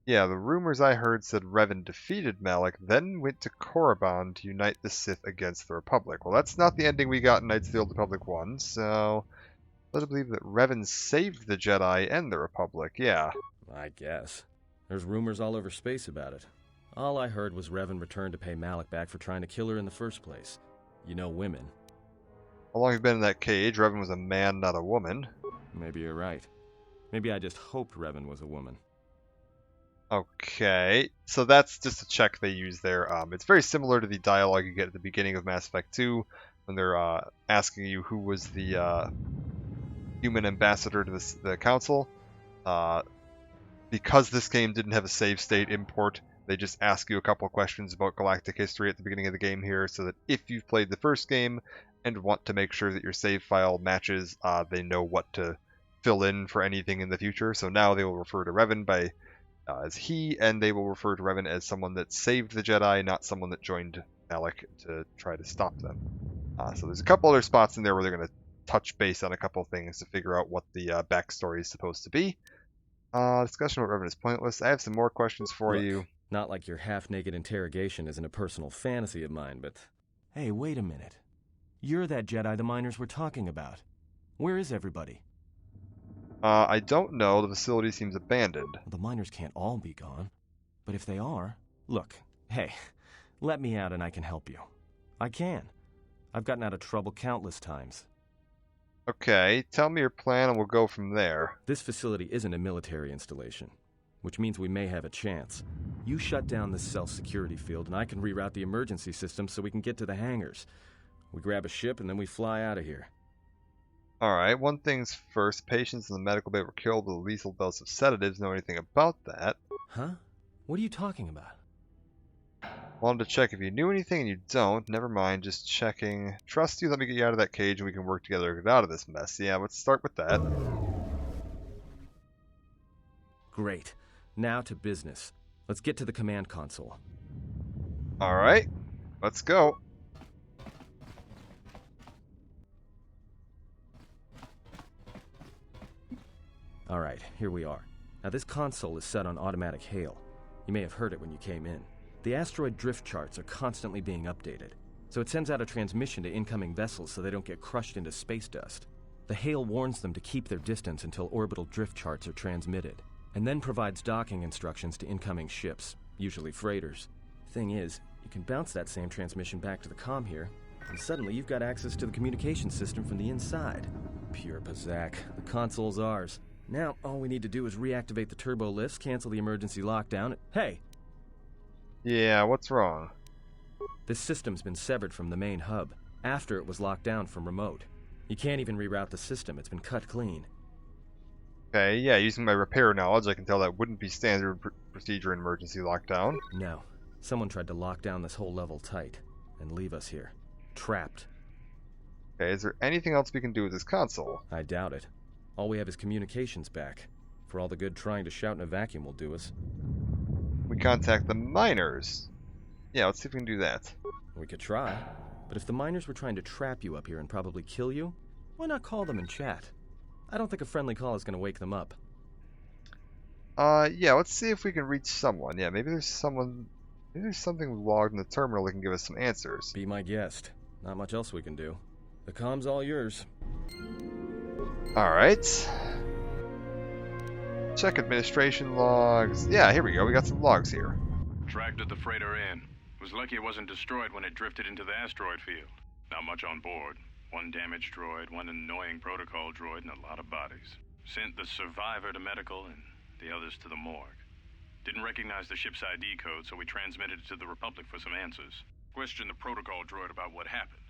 Yeah, the rumors I heard said Revan defeated Malak, then went to Korriban to unite the Sith against the Republic. Well, that's not the ending we got in Knights of the Old Republic 1, so... Let us believe that Revan saved the Jedi and the Republic, yeah. I guess. There's rumors all over space about it. All I heard was Revan returned to pay Malak back for trying to kill her in the first place. You know women. How long have you been in that cage? Revan was a man, not a woman. Maybe you're right. Maybe I just hoped Revan was a woman. Okay, so that's just a check they use there. It's very similar to the dialogue you get at the beginning of Mass Effect 2, when they're asking you who was the human ambassador to the Council. Because this game didn't have a save state import, they just ask you a couple of questions about galactic history at the beginning of the game here, so that if you've played the first game and want to make sure that your save file matches, they know what to fill in for anything in the future. So now they will refer to Revan by as he, and they will refer to Revan as someone that saved the Jedi, not someone that joined Malak to try to stop them. So there's a couple other spots in there where they're going to touch base on a couple things to figure out what the backstory is supposed to be. Discussion about Revan is pointless. I have some more questions for you. Not like your half-naked interrogation isn't a personal fantasy of mine, but... Hey, wait a minute. You're that Jedi the miners were talking about. Where is everybody? I don't know. The facility seems abandoned. The miners can't all be gone. But if they are... Look, hey, let me out and I can help you. I can. I've gotten out of trouble countless times. Okay, tell me your plan and we'll go from there. This facility isn't a military installation, which means we may have a chance. You shut down this self-security field and I can reroute the emergency system so we can get to the hangars. We grab a ship and then we fly out of here. Alright, one thing's first. Patients in the medical bay were killed with a lethal dose of sedatives. Know anything about that? Huh? What are you talking about? Wanted to check if you knew anything and you don't. Never mind, just checking. Trust you, let me get you out of that cage and we can work together to get out of this mess. Yeah, let's start with that. Great. Now to business. Let's get to the command console. Alright, let's go. Alright, here we are. Now, this console is set on automatic hail. You may have heard it when you came in. The asteroid drift charts are constantly being updated, so it sends out a transmission to incoming vessels so they don't get crushed into space dust. The hail warns them to keep their distance until orbital drift charts are transmitted, and then provides docking instructions to incoming ships, usually freighters. Thing is, you can bounce that same transmission back to the comm here, and suddenly you've got access to the communication system from the inside. Pure Pazak. The console's ours. Now, all we need to do is reactivate the turbo lifts, cancel the emergency lockdown. Hey! Yeah, what's wrong? This system's been severed from the main hub, after it was locked down from remote. You can't even reroute the system, it's been cut clean. Okay, yeah, using my repair knowledge, I can tell that wouldn't be standard procedure in emergency lockdown. No. Someone tried to lock down this whole level tight, and leave us here. Trapped. Okay, is there anything else we can do with this console? I doubt it. All we have is communications back. For all the good trying to shout in a vacuum will do us. We contact the miners. Yeah, let's see if we can do that. We could try. But if the miners were trying to trap you up here and probably kill you, why not call them and chat? I don't think a friendly call is going to wake them up. Yeah, let's see if we can reach someone. Yeah, maybe there's someone... Maybe there's something logged in the terminal that can give us some answers. Be my guest. Not much else we can do. The comm's all yours. Alright. Check administration logs. Yeah, here we go. We got some logs here. Tracked the freighter in. Was lucky it wasn't destroyed when it drifted into the asteroid field. Not much on board. One damaged droid, one annoying protocol droid, and a lot of bodies. Sent the survivor to medical and the others to the morgue. Didn't recognize the ship's ID code, so we transmitted it to the Republic for some answers. Questioned the protocol droid about what happened.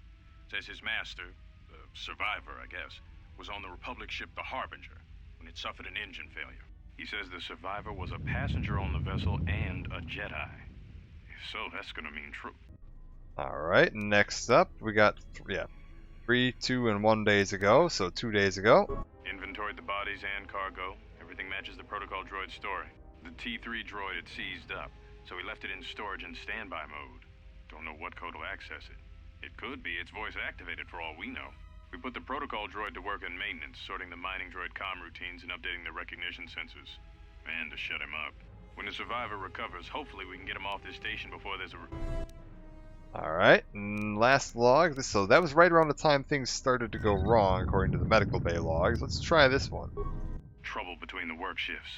Says his master, the survivor, I guess, was on the Republic ship the Harbinger when it suffered an engine failure. He says the survivor was a passenger on the vessel and a Jedi. If so, that's gonna mean true. Alright, next up, we got, 3, 2, and 1 days ago, so 2 days ago. Inventoried the bodies and cargo. Everything matches the protocol droid's story. The T3 droid had seized up, so we left it in storage in standby mode. Don't know what code will access it. It could be it's voice activated for all we know. We put the protocol droid to work in maintenance, sorting the mining droid comm routines and updating the recognition sensors. And to shut him up. When the survivor recovers, hopefully we can get him off this station before there's a... Alright, last log. So that was right around the time things started to go wrong, according to the medical bay logs. Let's try this one. Trouble between the work shifts.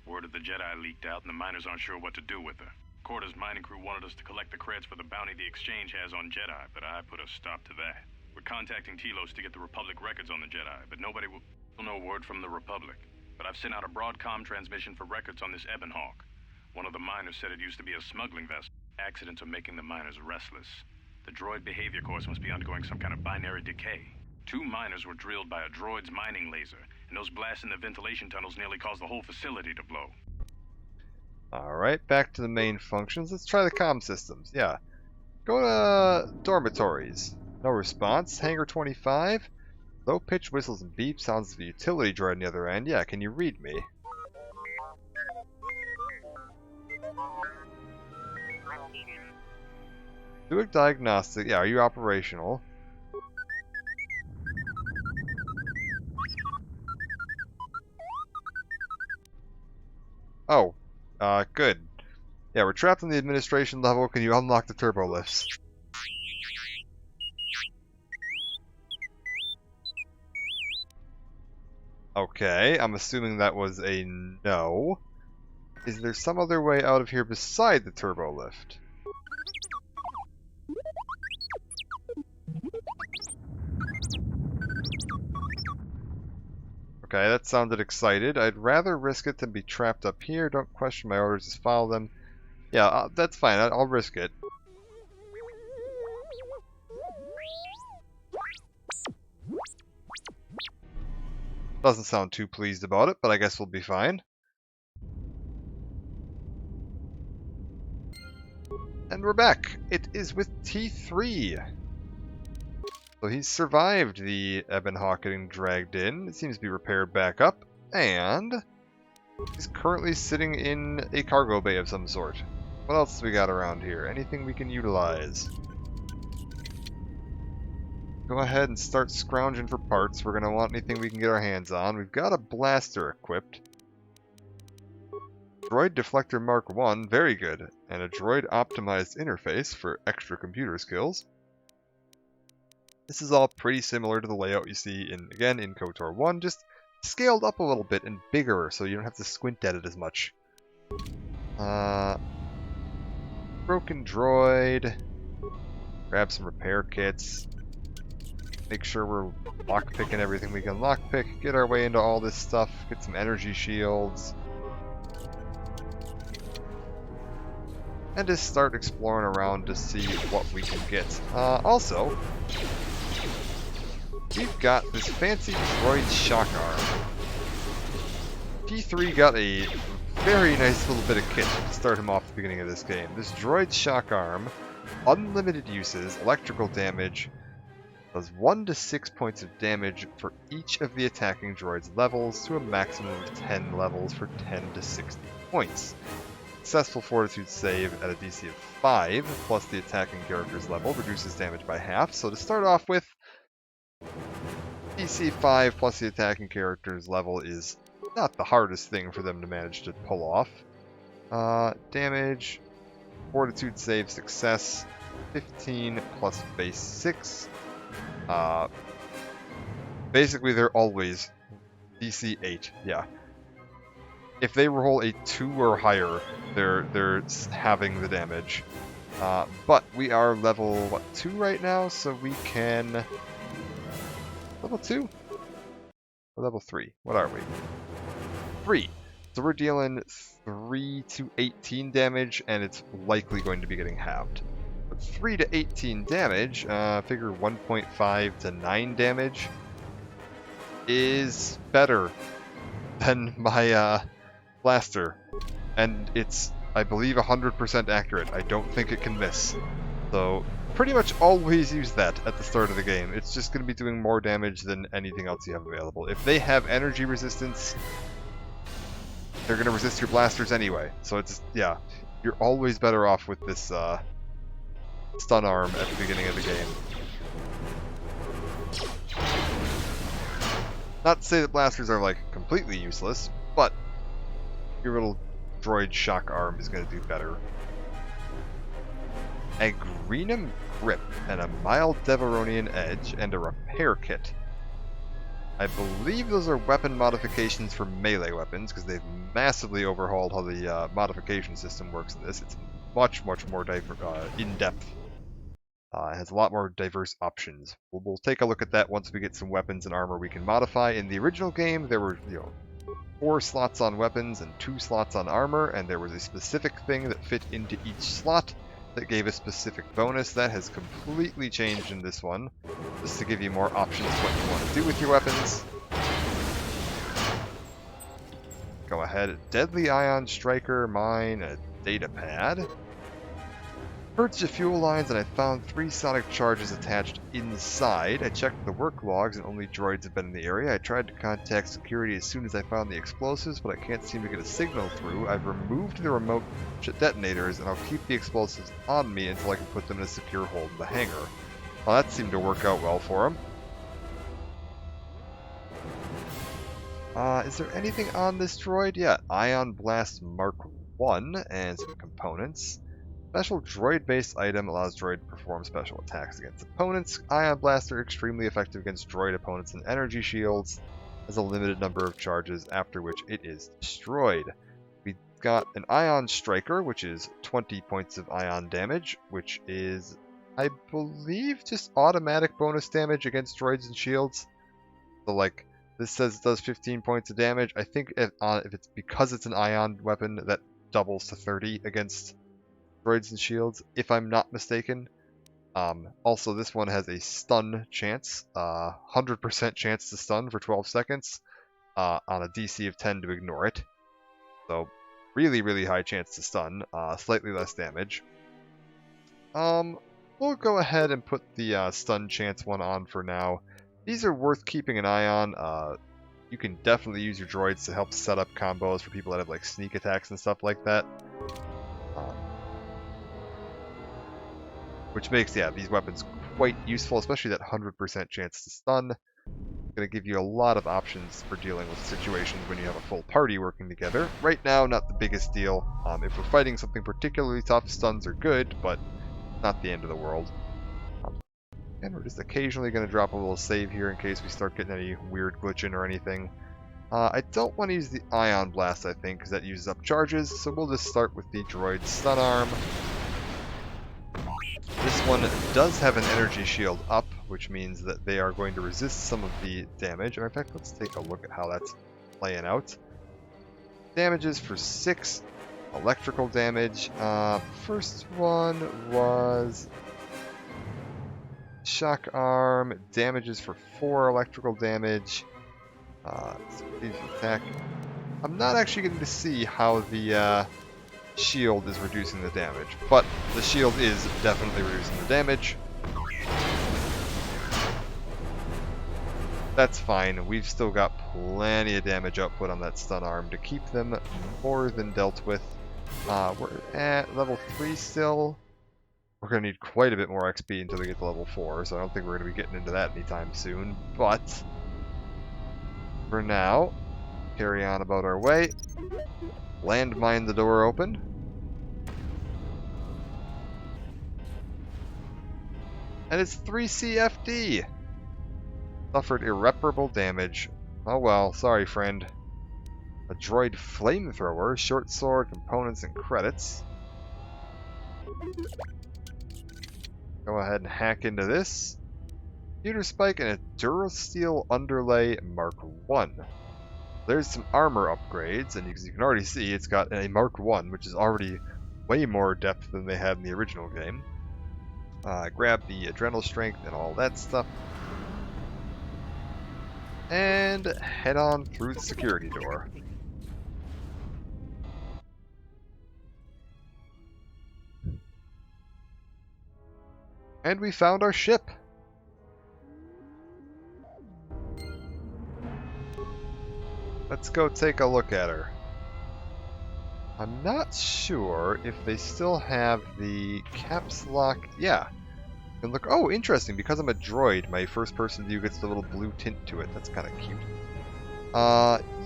Word of the Jedi leaked out and the miners aren't sure what to do with her. Quarter's mining crew wanted us to collect the creds for the bounty the Exchange has on Jedi, but I put a stop to that. We're contacting Telos to get the Republic records on the Jedi, but nobody will... No word from the Republic. But I've sent out a broadcom transmission for records on this Ebon Hawk. One of the miners said it used to be a smuggling vessel. Accidents are making the miners restless. The droid behavior course must be undergoing some kind of binary decay. 2 miners were drilled by a droid's mining laser, and those blasts in the ventilation tunnels nearly caused the whole facility to blow. Alright, back to the main functions. Let's try the comm systems. Yeah. Go to dormitories. No response. Hangar 25. Low-pitched whistles and beeps. Sounds of a utility droid on the other end. Yeah, can you read me? Do a diagnostic. Yeah, are you operational? Oh, good. Yeah, we're trapped on the administration level. Can you unlock the turbo lifts? Okay, I'm assuming that was a no. Is there some other way out of here beside the turbo lift? Okay, that sounded excited. I'd rather risk it than be trapped up here. Don't question my orders, just follow them. Yeah, that's fine. I'll risk it. Doesn't sound too pleased about it, but I guess we'll be fine. And we're back. It is with T3. So he's survived the Ebon Hawk getting dragged in. It seems to be repaired back up. And he's currently sitting in a cargo bay of some sort. What else we got around here? Anything we can utilize? Go ahead and start scrounging for parts. We're going to want anything we can get our hands on. We've got a blaster equipped. Droid Deflector Mark 1, very good. And a droid optimized interface for extra computer skills. This is all pretty similar to the layout you see in KOTOR 1, just scaled up a little bit and bigger so you don't have to squint at it as much. Broken droid. Grab some repair kits. Make sure we're lockpicking everything we can lockpick. Get our way into all this stuff. Get some energy shields. And just start exploring around to see what we can get. Also, we've got this fancy droid shock arm. P3 got a very nice little bit of kit to start him off at the beginning of this game. This droid shock arm, unlimited uses, electrical damage, does 1 to 6 points of damage for each of the attacking droid's levels to a maximum of 10 levels for 10 to 60 points. Successful fortitude save at a DC of 5 plus the attacking character's level reduces damage by half. So to start off with, DC 5 plus the attacking character's level is not the hardest thing for them to manage to pull off. Damage, fortitude save success, 15 plus base 6. Basically they're always DC 8, yeah. If they roll a 2 or higher, they're having the damage. But we are level, 2 right now, so we can... Level 2? Or level 3? What are we? 3. So we're dealing 3 to 18 damage, and it's likely going to be getting halved. But 3 to 18 damage, figure 1.5 to 9 damage, is better than my blaster. And it's, I believe, 100% accurate. I don't think it can miss. So, pretty much always use that at the start of the game. It's just going to be doing more damage than anything else you have available. If they have energy resistance, they're going to resist your blasters anyway. So it's, yeah, you're always better off with this stun arm at the beginning of the game. Not to say that blasters are, like, completely useless, but your little droid shock arm is going to do better. A Greenham grip and a mild Devaronian edge and a repair kit. I believe those are weapon modifications for melee weapons, because they've massively overhauled how the modification system works in this. It's much more in-depth. It has a lot more diverse options. We'll take a look at that once we get some weapons and armor we can modify. In the original game, there were 4 slots on weapons and 2 slots on armor, and there was a specific thing that fit into each slot that gave a specific bonus. That has completely changed in this one, just to give you more options what you want to do with your weapons. Go ahead, Deadly Ion Striker, mine, a data pad. Purged the fuel lines and I found 3 sonic charges attached inside. I checked the work logs and only droids have been in the area. I tried to contact security as soon as I found the explosives, but I can't seem to get a signal through. I've removed the remote detonators and I'll keep the explosives on me until I can put them in a secure hold in the hangar. Well, that seemed to work out well for him. Is there anything on this droid? Yeah, Ion Blast Mark 1 and some components. Special droid-based item allows droid to perform special attacks against opponents. Ion Blaster, extremely effective against droid opponents and energy shields. Has a limited number of charges, after which it is destroyed. We've got an Ion Striker, which is 20 points of ion damage, which is, I believe, just automatic bonus damage against droids and shields. So, like, this says it does 15 points of damage. I think if it's because it's an ion weapon, that doubles to 30 against droids and shields, if I'm not mistaken. Also, this one has a stun chance, 100% chance to stun for 12 seconds, on a DC of 10 to ignore it. So, really, really high chance to stun, slightly less damage. We'll go ahead and put the stun chance one on for now. These are worth keeping an eye on. You can definitely use your droids to help set up combos for people that have like sneak attacks and stuff like that. Which makes, yeah, these weapons quite useful, especially that 100% chance to stun. going to give you a lot of options for dealing with situations when you have a full party working together. Right now, not the biggest deal. If we're fighting something particularly tough, stuns are good, but not the end of the world. And we're just occasionally going to drop a little save here in case we start getting any weird glitching or anything. I don't want to use the Ion Blast, I think, because that uses up charges, so we'll just start with the Droid Stun Arm. This one does have an energy shield up, which means that they are going to resist some of the damage. And in fact, let's take a look at how that's playing out. Damages for 6 electrical damage. First one was Shock Arm. Damages for 4 electrical damage. Attack. I'm not actually getting to see how the shield is reducing the damage, but the shield is definitely reducing the damage. That's fine. We've still got plenty of damage output on that stun arm to keep them more than dealt with. We're at level 3 still. We're going to need quite a bit more XP until we get to level 4, so I don't think we're going to be getting into that anytime soon. But for now, carry on about our way. Landmine the door open. And it's 3 CFD. Suffered irreparable damage. Oh well, sorry friend. A droid flamethrower, short sword, components, and credits. Go ahead and hack into this. Computer spike and a Durasteel underlay Mark 1. There's some armor upgrades, and as you can already see, it's got a Mark 1, which is already way more depth than they had in the original game. Grab the adrenal strength and all that stuff. And head on through the security door. And we found our ship. Let's go take a look at her. I'm not sure if they still have the caps lock. Yeah. And look, oh, interesting. Because I'm a droid, my first-person view gets the little blue tint to it. That's kind of cute.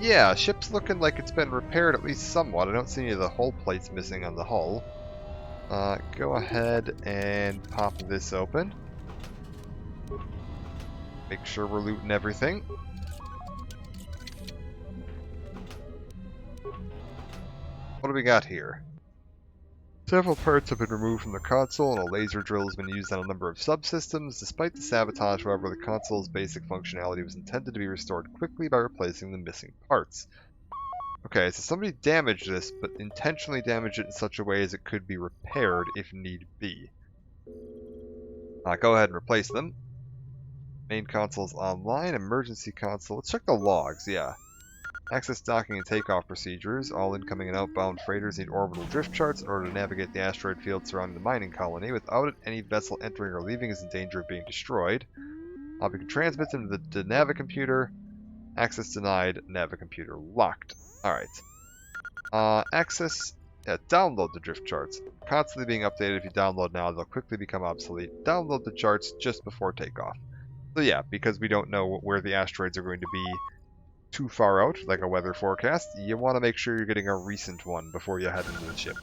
Yeah, ship's looking like it's been repaired at least somewhat. I don't see any of the hull plates missing on the hull. Go ahead and pop this open. Make sure we're looting everything. What do we got here? Several parts have been removed from the console, and a laser drill has been used on a number of subsystems. Despite the sabotage, however, the console's basic functionality was intended to be restored quickly by replacing the missing parts. Okay, so somebody damaged this, but intentionally damaged it in such a way as it could be repaired if need be. Go ahead and replace them. Main console's online, emergency console. Let's check the logs, yeah. Access docking and takeoff procedures. All incoming and outbound freighters need orbital drift charts in order to navigate the asteroid field surrounding the mining colony. Without it, any vessel entering or leaving is in danger of being destroyed. We can transmit them to the Navicomputer. Access denied. Navicomputer locked. Alright. Access... Yeah, download the drift charts. Constantly being updated. If you download now, they'll quickly become obsolete. Download the charts just before takeoff. So yeah, because we don't know where the asteroids are going to be too far out, like a weather forecast, you want to make sure you're getting a recent one before you head into the ship.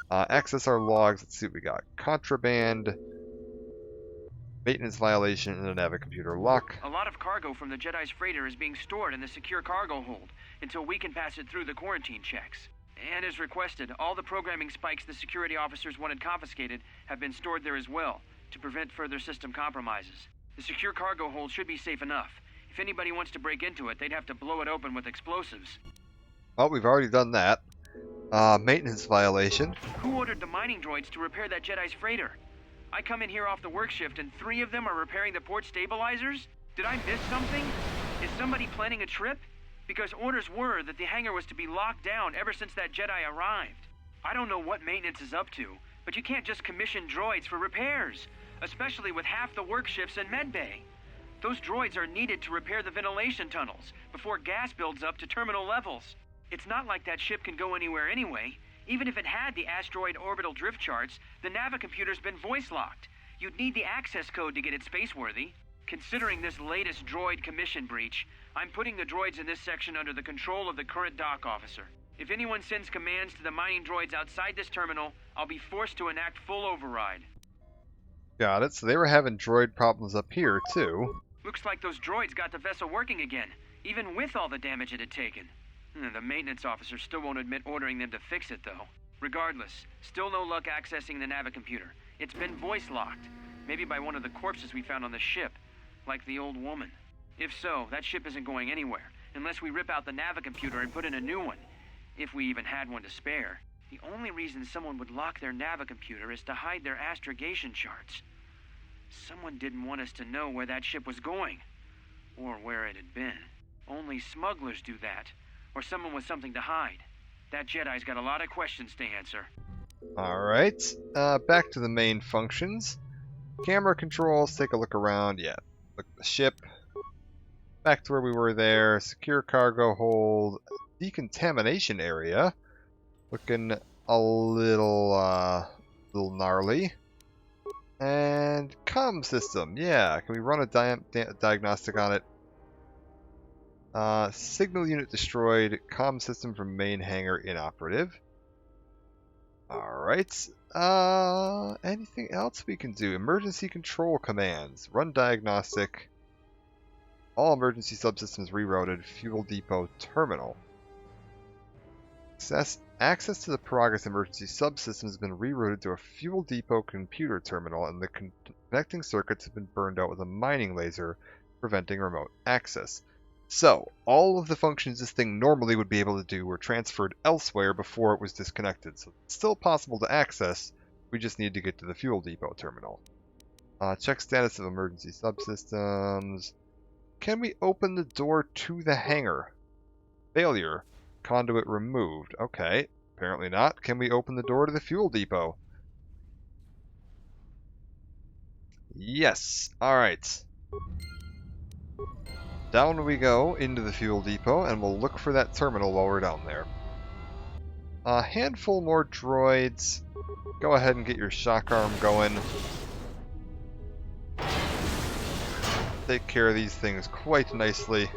Access our logs. Let's see what we got. Contraband, maintenance violation, and a Navicomputer lock. A lot of cargo from the Jedi's freighter is being stored in the secure cargo hold until we can pass it through the quarantine checks. And as requested, all the programming spikes the security officers wanted confiscated have been stored there as well, to prevent further system compromises. The secure cargo hold should be safe enough. If anybody wants to break into it, they'd have to blow it open with explosives. Well, we've already done that. Maintenance violation. Who ordered the mining droids to repair that Jedi's freighter? I come in here off the work shift and 3 of them are repairing the port stabilizers? Did I miss something? Is somebody planning a trip? Because orders were that the hangar was to be locked down ever since that Jedi arrived. I don't know what maintenance is up to, but you can't just commission droids for repairs, especially with half the work shifts in medbay. Those droids are needed to repair the ventilation tunnels before gas builds up to terminal levels. It's not like that ship can go anywhere anyway. Even if it had the asteroid orbital drift charts, the Navicomputer's been voice-locked. You'd need the access code to get it spaceworthy. Considering this latest droid commission breach, I'm putting the droids in this section under the control of the current dock officer. If anyone sends commands to the mining droids outside this terminal, I'll be forced to enact full override. Got it. So they were having droid problems up here, too. Looks like those droids got the vessel working again, even with all the damage it had taken. The maintenance officer still won't admit ordering them to fix it, though. Regardless, still no luck accessing the navicomputer. It's been voice-locked, maybe by one of the corpses we found on the ship, like the old woman. If so, that ship isn't going anywhere, unless we rip out the navicomputer and put in a new one, if we even had one to spare. The only reason someone would lock their navicomputer is to hide their astrogation charts. Someone didn't want us to know where that ship was going, or where it had been. Only smugglers do that, or someone with something to hide. That Jedi's got a lot of questions to answer. Alright, back to the main functions. Camera controls, take a look around. Yeah, look at the ship. Back to where we were there. Secure cargo hold. Decontamination area. Looking a little gnarly. And comm system, yeah. Can we run a diagnostic on it? Signal unit destroyed. Comm system from main hangar inoperative. Alright. Anything else we can do? Emergency control commands. Run diagnostic. All emergency subsystems rerouted. Fuel depot terminal. Access to the Peragus emergency subsystem has been rerouted to a fuel depot computer terminal, and the connecting circuits have been burned out with a mining laser, preventing remote access. So, all of the functions this thing normally would be able to do were transferred elsewhere before it was disconnected. So it's still possible to access, we just need to get to the fuel depot terminal. Check status of emergency subsystems. Can we open the door to the hangar? Failure. Conduit removed. Okay, apparently not. Can we open the door to the fuel depot? Yes. Alright. Down we go into the fuel depot, and we'll look for that terminal while we're down there. A handful more droids. Go ahead and get your shock arm going. Take care of these things quite nicely.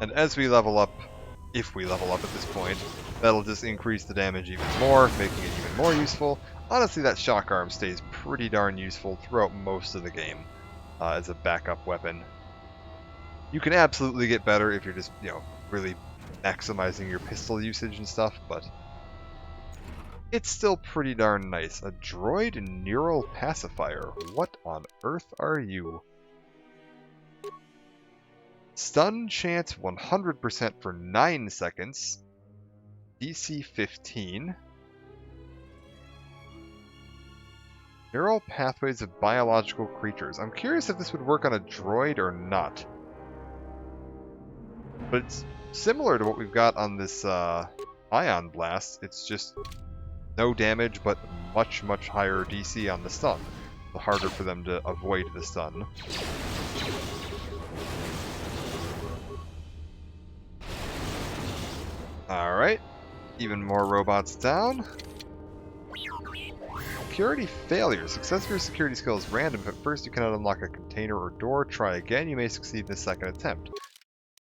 And as we level up, if we level up at this point, that'll just increase the damage even more, making it even more useful. Honestly, that shock arm stays pretty darn useful throughout most of the game as a backup weapon. You can absolutely get better if you're just, really maximizing your pistol usage and stuff, but it's still pretty darn nice. A droid neural pacifier. What on earth are you? Stun chance 100% for 9 seconds. DC 15. Neural pathways of biological creatures. I'm curious if this would work on a droid or not. But it's similar to what we've got on this Ion Blast. It's just no damage, but much, much higher DC on the stun. The harder for them to avoid the stun. Alright, even more robots down. Security failure. Success of your security skill is random. If at first you cannot unlock a container or door, try again. You may succeed in the second attempt.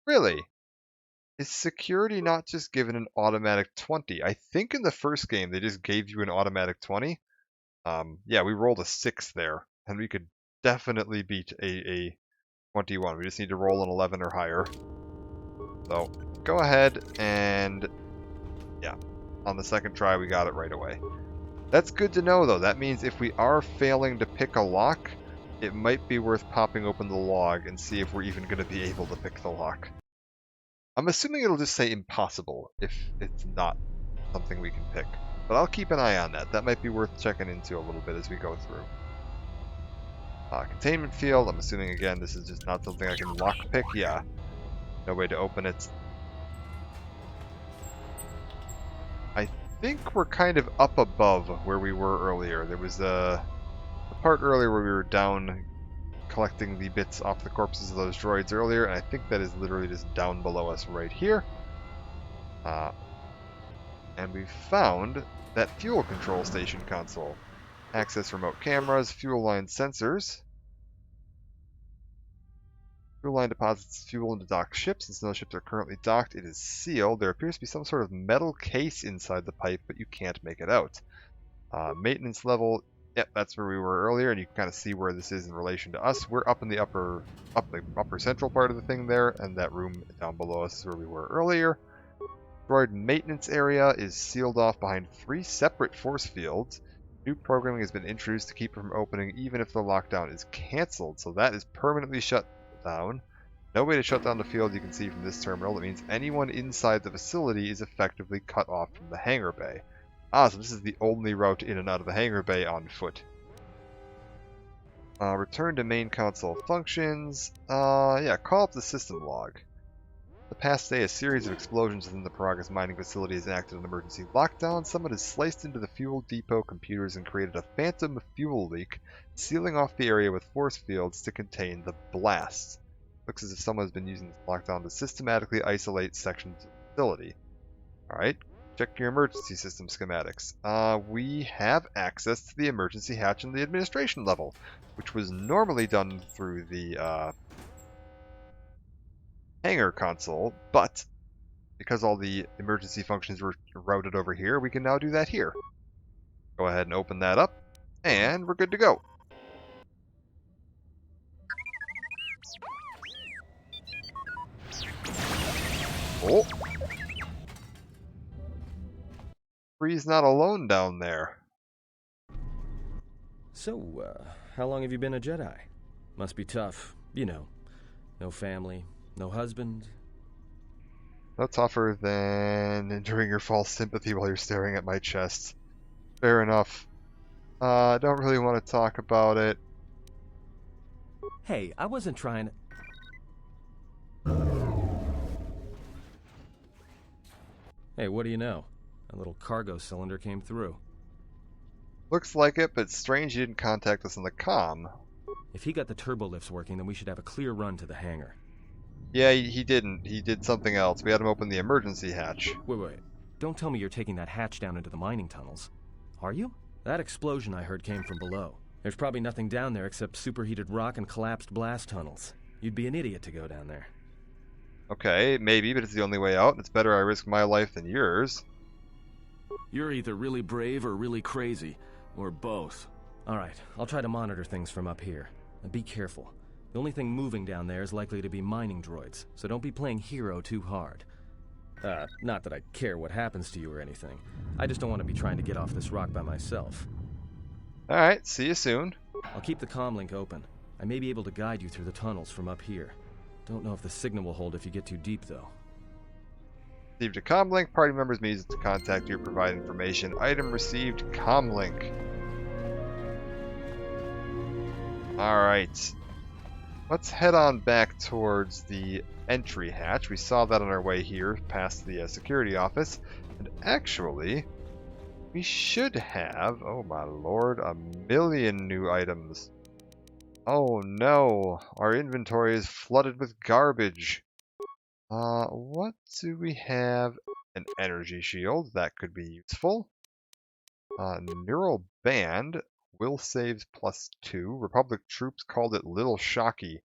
Really? Is security not just given an automatic 20? I think in the first game they just gave you an automatic 20. Yeah, we rolled a 6 there, and we could definitely beat a 21. We just need to roll an 11 or higher. So, go ahead and, yeah, on the second try we got it right away. That's good to know, though. That means if we are failing to pick a lock, it might be worth popping open the log and see if we're even going to be able to pick the lock. I'm assuming it'll just say impossible if it's not something we can pick. But I'll keep an eye on that. That might be worth checking into a little bit as we go through. Containment field. I'm assuming, again, this is just not something I can lockpick. Yeah. No way to open it. I think we're kind of up above where we were earlier. There was a part earlier where we were down collecting the bits off the corpses of those droids earlier, and I think that is literally just down below us right here. And we found that fuel control station console. Access remote cameras, fuel line sensors. Fuel line deposits fuel into docked ships. Since no ships are currently docked, it is sealed. There appears to be some sort of metal case inside the pipe, but you can't make it out. Maintenance level, yep, that's where we were earlier, and you can kind of see where this is in relation to us. We're up in the upper central part of the thing there, and that room down below us is where we were earlier. Droid maintenance area is sealed off behind 3 separate force fields. New programming has been introduced to keep it from opening even if the lockdown is cancelled, so that is permanently shut down. No way to shut down the field you can see from this terminal. That means anyone inside the facility is effectively cut off from the hangar bay. Ah, so this is the only route in and out of the hangar bay on foot. Return to main console functions. Yeah, call up the system log. The past day, a series of explosions within the Peragus mining facility has acted an emergency lockdown. Someone has sliced into the fuel depot computers and created a phantom fuel leak, sealing off the area with force fields to contain the blast. Looks as if someone has been using this lockdown to systematically isolate sections of the facility. Alright, check your emergency system schematics. We have access to the emergency hatch in the administration level, which was normally done through the hangar console, but because all the emergency functions were routed over here, we can now do that here. Go ahead and open that up, and we're good to go. Oh! Free's not alone down there. So, how long have you been a Jedi? Must be tough, you know. No family, no husband. No tougher than enduring your false sympathy while you're staring at my chest. Fair enough. I don't really want to talk about it. Hey, I wasn't trying to... Hey, what do you know? A little cargo cylinder came through. Looks like it, but it's strange you didn't contact us on the comm. If he got the turbo lifts working, then we should have a clear run to the hangar. Yeah, he didn't. He did something else. We had him open the emergency hatch. Wait. Don't tell me you're taking that hatch down into the mining tunnels. Are you? That explosion I heard came from below. There's probably nothing down there except superheated rock and collapsed blast tunnels. You'd be an idiot to go down there. Okay, maybe, but it's the only way out, and it's better I risk my life than yours. You're either really brave or really crazy. Or both. Alright, I'll try to monitor things from up here. And be careful. The only thing moving down there is likely to be mining droids, so don't be playing hero too hard. Not that I care what happens to you or anything. I just don't want to be trying to get off this rock by myself. Alright, see you soon. I'll keep the comlink open. I may be able to guide you through the tunnels from up here. Don't know if the signal will hold if you get too deep, though. Received a comlink. Party members may use it to contact you or provide information. Item received, comlink. Alright. Let's head on back towards the entry hatch. We saw that on our way here, past the security office. And actually, we should have, oh my lord, 1,000,000 new items. Oh no, our inventory is flooded with garbage. What do we have? An energy shield, that could be useful. Neural band, will saves +2. Republic troops called it Little Shocky.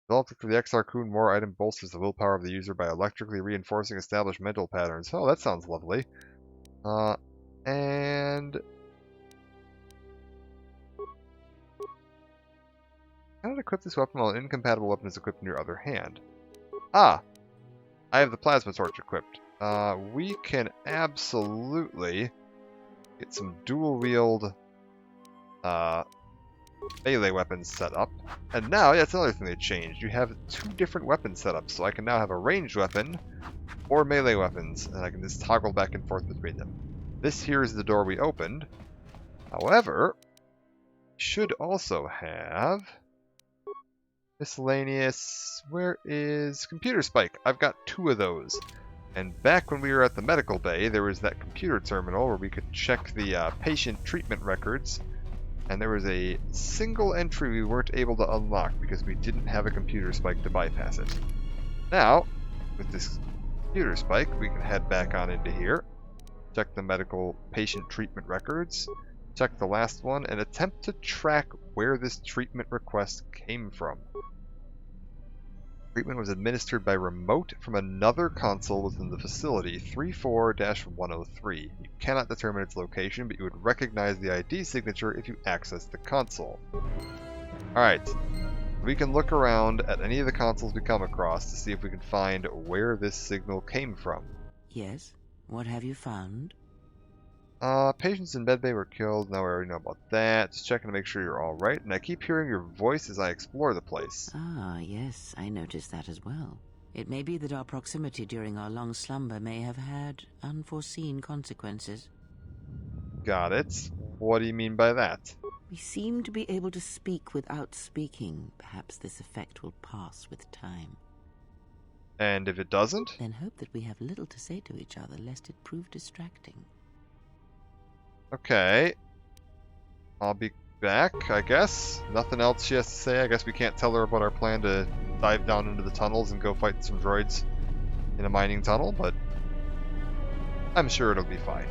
Developed for the XR Kun War item bolsters the willpower of the user by electrically reinforcing established mental patterns. Oh, that sounds lovely. And... cannot equip this weapon while an incompatible weapon is equipped in your other hand. Ah! I have the plasma torch equipped. We can absolutely get some dual-wield melee weapons set up. And now, yeah, that's another thing they changed. You have 2 different weapon setups, so I can now have a ranged weapon or melee weapons, and I can just toggle back and forth between them. This here is the door we opened. However, should also have miscellaneous. Where is computer spike? I've got 2 of those. And back when we were at the medical bay, there was that computer terminal where we could check the patient treatment records. And there was a single entry we weren't able to unlock because we didn't have a computer spike to bypass it. Now, with this computer spike, we can head back on into here. Check the medical patient treatment records. check the last one, and attempt to track where this treatment request came from. Treatment was administered by remote from another console within the facility, 34-103. You cannot determine its location, but you would recognize the ID signature if you access the console. Alright, we can look around at any of the consoles we come across to see if we can find where this signal came from. Yes? What have you found? Patients in medbay were killed. Now we already know about that. Just checking to make sure you're alright. And I keep hearing your voice as I explore the place. Ah, yes, I noticed that as well. It may be that our proximity during our long slumber may have had unforeseen consequences. Got it. What do you mean by that? We seem to be able to speak without speaking. Perhaps this effect will pass with time. And if it doesn't? Then hope that we have little to say to each other, lest it prove distracting. Okay. I'll be back, I guess. Nothing else she has to say. I guess we can't tell her about our plan to dive down into the tunnels and go fight some droids in a mining tunnel, but I'm sure it'll be fine.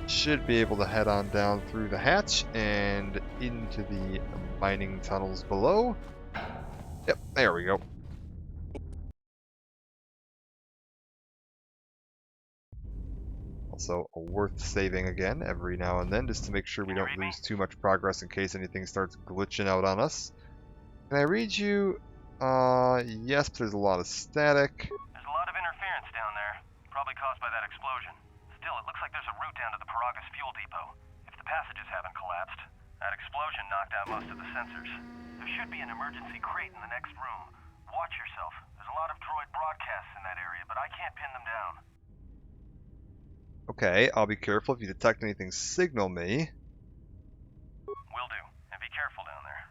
Should be able to head on down through the hatch and into the mining tunnels below. Yep, there we go. Also worth saving again every now and then just to make sure we don't lose too much progress in case anything starts glitching out on us. Can I read you? Yes, but there's a lot of static. There's a lot of interference down there, probably caused by that explosion. Still, it looks like there's a route down to the Paragus fuel depot, if the passages haven't collapsed. That explosion knocked out most of the sensors. There should be an emergency crate in the next room. Watch yourself. There's a lot of droid broadcasts in that area, but I can't pin them down. Okay, I'll be careful. If you detect anything, signal me. Will do. And be careful down there.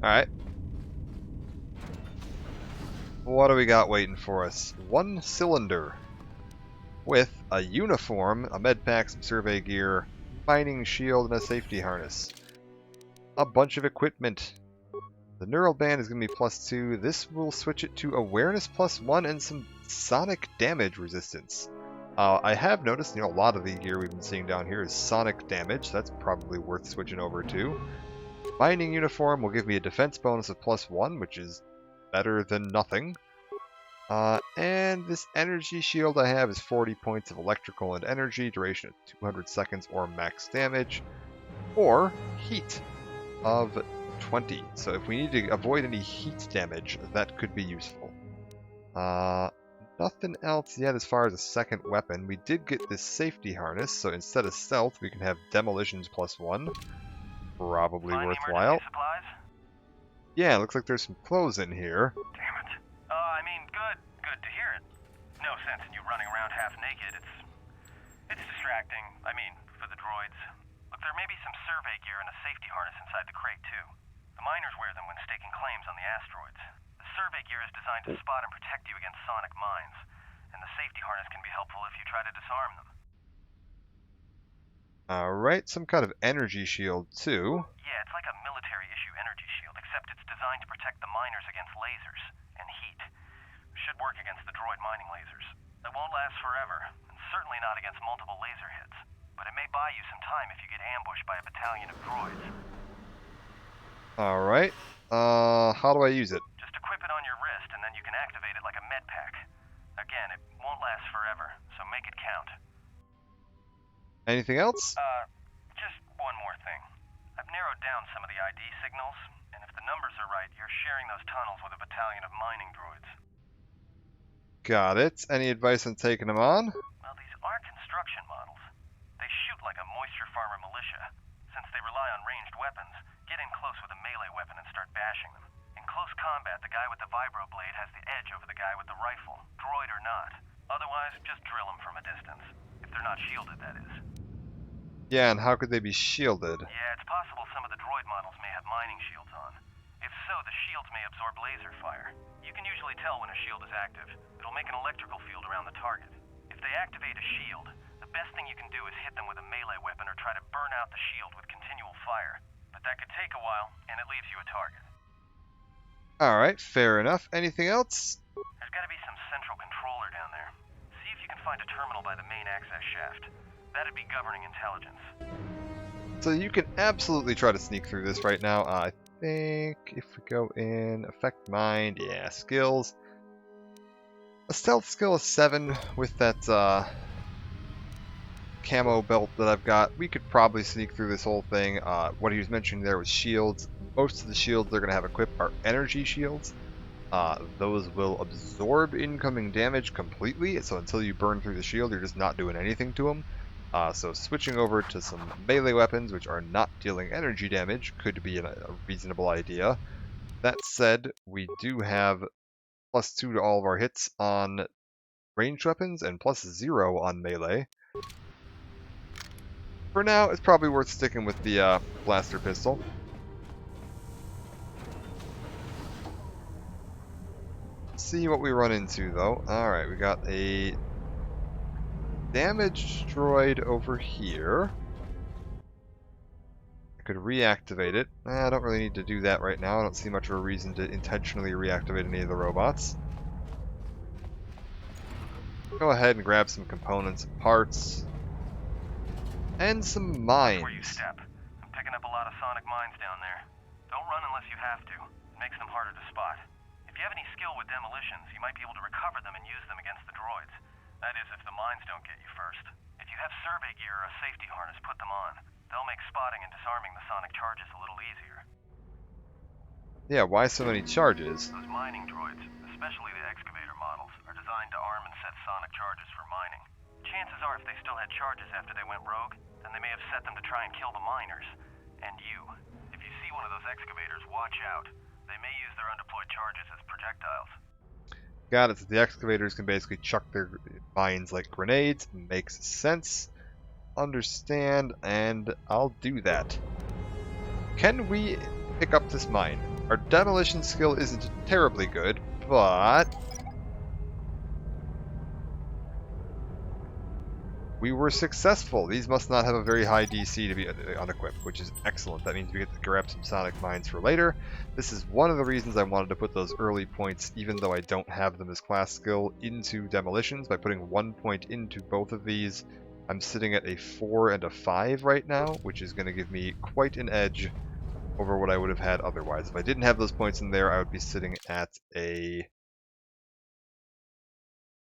Alright. What do we got waiting for us? One cylinder with a uniform, a med pack, some survey gear, mining shield, and a safety harness. A bunch of equipment. The neural band is going to be +2. This will switch it to awareness +1 and some sonic damage resistance. I have noticed, a lot of the gear we've been seeing down here is sonic damage. That's probably worth switching over to. Mining uniform will give me a defense bonus of +1, which is better than nothing. And this energy shield I have is 40 points of electrical and energy, duration of 200 seconds or max damage, or heat of 20. So if we need to avoid any heat damage, that could be useful. Nothing else yet as far as a second weapon. We did get this safety harness, so instead of stealth, we can have demolitions +1. Probably worthwhile. Yeah, looks like there's some clothes in here. Damn it. Good to hear it. No sense in you running around half naked. It's distracting. For the droids. Look, there may be some survey gear and a safety harness inside the crate, too. The miners wear them when staking claims on the asteroids. The survey gear is designed to spot and protect you against sonic mines, and the safety harness can be helpful if you try to disarm them. Alright, some kind of energy shield, too. Yeah, it's like a military-issue energy shield, except it's designed to protect the miners against lasers and heat. Should work against the droid mining lasers. It won't last forever, and certainly not against multiple laser hits. But it may buy you some time if you get ambushed by a battalion of droids. Alright. How do I use it? Just equip it on your wrist, and then you can activate it like a med pack. Again, it won't last forever, so make it count. Anything else? Just one more thing. I've narrowed down some of the ID signals, and if the numbers are right, you're sharing those tunnels with a battalion of mining droids. Got it. Any advice on taking them on? Well, these aren't construction models. They shoot like a moisture farmer militia. Since they rely on ranged weapons, get in close with a melee weapon and start bashing them. In close combat, the guy with the vibroblade has the edge over the guy with the rifle, droid or not. Otherwise, just drill them from a distance. If they're not shielded, that is. Yeah, and how could they be shielded? Yeah, it's possible some of the droid models may have mining shields on. If so, the shields may absorb laser fire. You can usually tell when a shield is active. It'll make an electrical field around the target. If they activate a shield, the best thing you can do is hit them with a melee weapon or try to burn out the shield with continual fire. But that could take a while, and it leaves you a target. Alright, fair enough. Anything else? There's gotta be some central controller down there. See if you can find a terminal by the main access shaft. That'd be governing intelligence. So you can absolutely try to sneak through this right now. I think if we go in Affect Mind, yeah, skills. A stealth skill of 7 with that camo belt that I've got. We could probably sneak through this whole thing. What he was mentioning there was shields. Most of the shields they're going to have equipped are energy shields. Those will absorb incoming damage completely, so until you burn through the shield, you're just not doing anything to them. So switching over to some melee weapons, which are not dealing energy damage, could be a reasonable idea. That said, we do have +2 to all of our hits on ranged weapons and +0 on melee. For now, it's probably worth sticking with the blaster pistol. See what we run into, though. Alright, we got a damaged droid over here. I could reactivate it. I don't really need to do that right now. I don't see much of a reason to intentionally reactivate any of the robots. Go ahead and grab some components and parts. And some mines. Where you step. I'm picking up a lot of sonic mines down there. Don't run unless you have to. It makes them harder to spot. If you have any skill with demolitions, you might be able to recover them and use them against the droids. That is, if the mines don't get you first. If you have survey gear or a safety harness, put them on. They'll make spotting and disarming the sonic charges a little easier. Yeah, why so many charges? Those mining droids, especially the excavator models, are designed to arm and set sonic charges for mining. Chances are if they still had charges after they went rogue, then they may have set them to try and kill the miners. And you. If you see one of those excavators, watch out. They may use their undeployed charges as projectiles. Got it. So the excavators can basically chuck their mines like grenades. Makes sense. Understand, and I'll do that. Can we pick up this mine? Our demolition skill isn't terribly good, but we were successful. These must not have a very high DC to be unequipped, which is excellent. That means we get to grab some sonic mines for later. This is one of the reasons I wanted to put those early points, even though I don't have them as class skill, into demolitions. By putting 1 point into both of these, I'm sitting at a 4 and a 5 right now, which is going to give me quite an edge over what I would have had otherwise. If I didn't have those points in there, I would be sitting at a,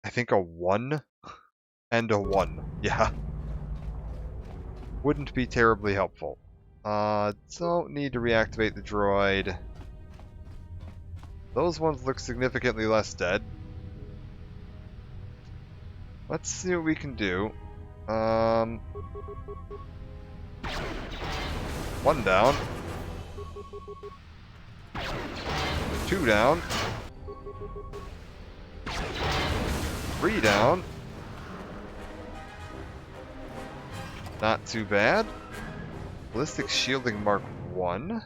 I think, a 1 and a 1. Yeah. Wouldn't be terribly helpful. Don't need to reactivate the droid. Those ones look significantly less dead. Let's see what we can do. 1 down. 2 down. 3 down. Not too bad. Ballistic Shielding Mark 1.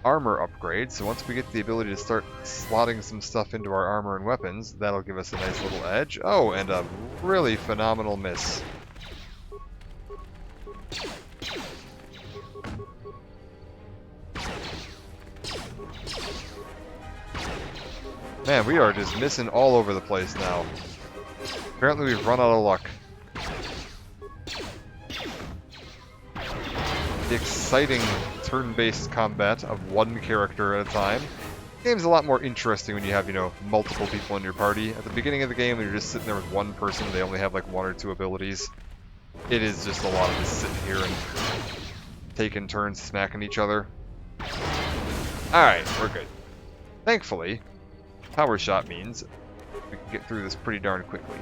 Armor upgrade, so once we get the ability to start slotting some stuff into our armor and weapons, that'll give us a nice little edge. Oh, and a really phenomenal miss. Man, we are just missing all over the place now. Apparently we've run out of luck. The exciting turn-based combat of one character at a time. The game's a lot more interesting when you have, you know, multiple people in your party. At the beginning of the game, when you're just sitting there with one person, they only have like 1 or 2 abilities. It is just a lot of just sitting here and taking turns smacking each other. Alright, we're good. Thankfully, Power Shot means we can get through this pretty darn quickly.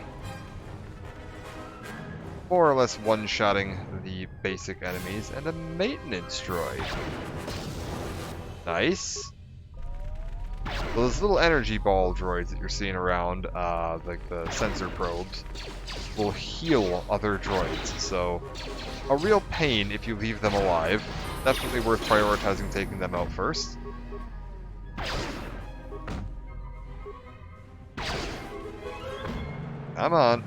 More or less one-shotting the basic enemies, and a maintenance droid. Nice. Those little energy ball droids that you're seeing around, like the sensor probes, will heal other droids, so a real pain if you leave them alive. Definitely worth prioritizing taking them out first. Come on.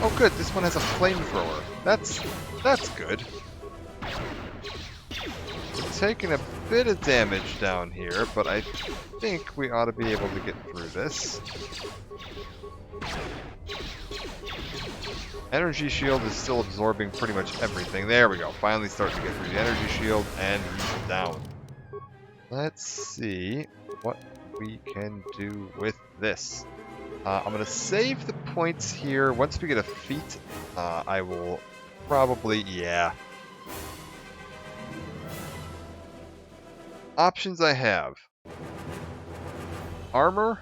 Oh good, this one has a flamethrower. That's good. We're taking a bit of damage down here, but I think we ought to be able to get through this. Energy shield is still absorbing pretty much everything. There we go. Finally starting to get through the energy shield and use it down. Let's see what we can do with this. I'm going to save the points here. Once we get a feat, I will probably, yeah. Options I have. Armor.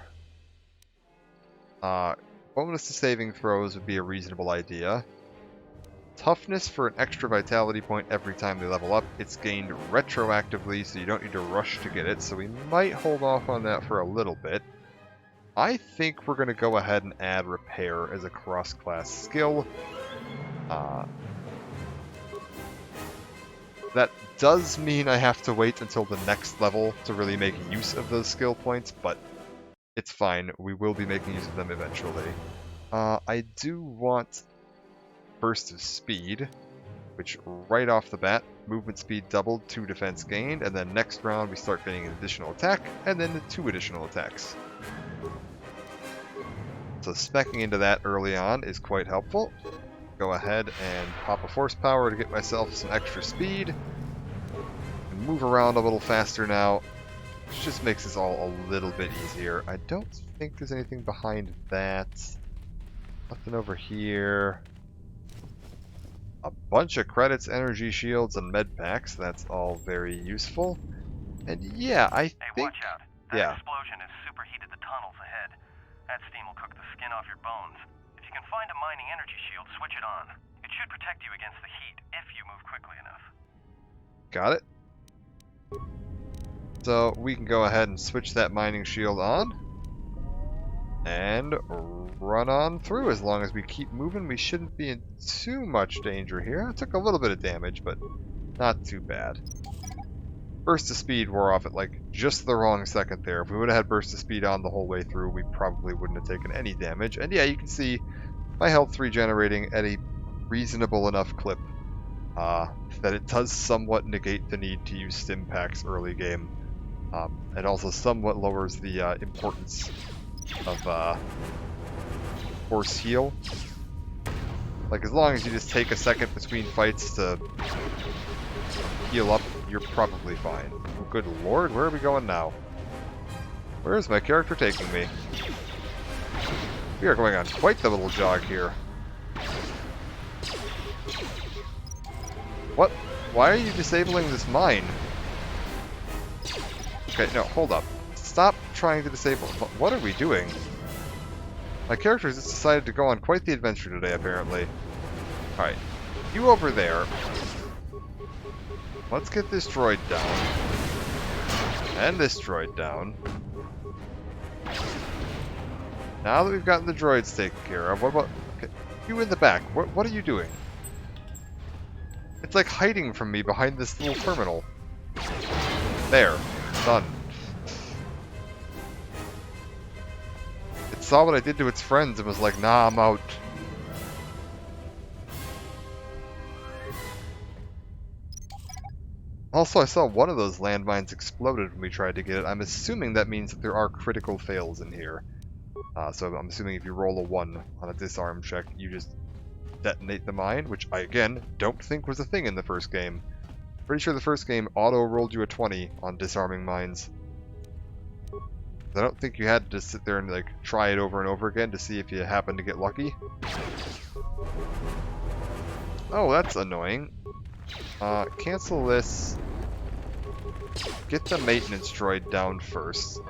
Bonus to saving throws would be a reasonable idea. Toughness for an extra vitality point every time they level up. It's gained retroactively, so you don't need to rush to get it, so we might hold off on that for a little bit. I think we're going to go ahead and add repair as a cross-class skill. That does mean I have to wait until the next level to really make use of those skill points, but it's fine. We will be making use of them eventually. I do want Burst of Speed, which right off the bat, movement speed doubled, 2 defense gained, and then next round we start getting an additional attack, and then the 2 additional attacks. So speccing into that early on is quite helpful. Go ahead and pop a force power to get myself some extra speed. And move around a little faster now, which just makes this all a little bit easier. I don't think there's anything behind that. Nothing over here. A bunch of credits, energy shields, and med packs. That's all very useful. And yeah, I think... Hey, watch out. That explosion has superheated the tunnels ahead. That steam will cook the skin off your bones. If you can find a mining energy shield, switch it on. It should protect you against the heat if you move quickly enough. Got it. So we can go ahead and switch that mining shield on. And run on through. As long as we keep moving, we shouldn't be in too much danger here. I took a little bit of damage, but not too bad. Burst of Speed wore off at like just the wrong second there. If we would have had Burst of Speed on the whole way through, we probably wouldn't have taken any damage. And yeah, you can see my health regenerating at a reasonable enough clip that it does somewhat negate the need to use stim packs early game. It also somewhat lowers the importance of force heal. Like, as long as you just take a second between fights to heal up, you're probably fine. Oh, good lord, where are we going now? Where is my character taking me? We are going on quite the little jog here. What? Why are you disabling this mine? Okay, no, hold up. Stop trying to disable. What are we doing? My character has just decided to go on quite the adventure today, apparently. Alright, you over there. Let's get this droid down. And this droid down. Now that we've gotten the droids taken care of, what about... Okay, you in the back, what are you doing? It's like hiding from me behind this little terminal. There. Done. It saw what I did to its friends and was like, nah, I'm out. Also, I saw one of those landmines exploded when we tried to get it. I'm assuming that means that there are critical fails in here. So I'm assuming if you roll a 1 on a disarm check, you just detonate the mine, which I, again, don't think was a thing in the first game. Pretty sure the first game auto-rolled you a 20 on disarming mines. I don't think you had to just sit there and like try it over and over again to see if you happen to get lucky. Oh, that's annoying. Cancel this. Get the maintenance droid down first.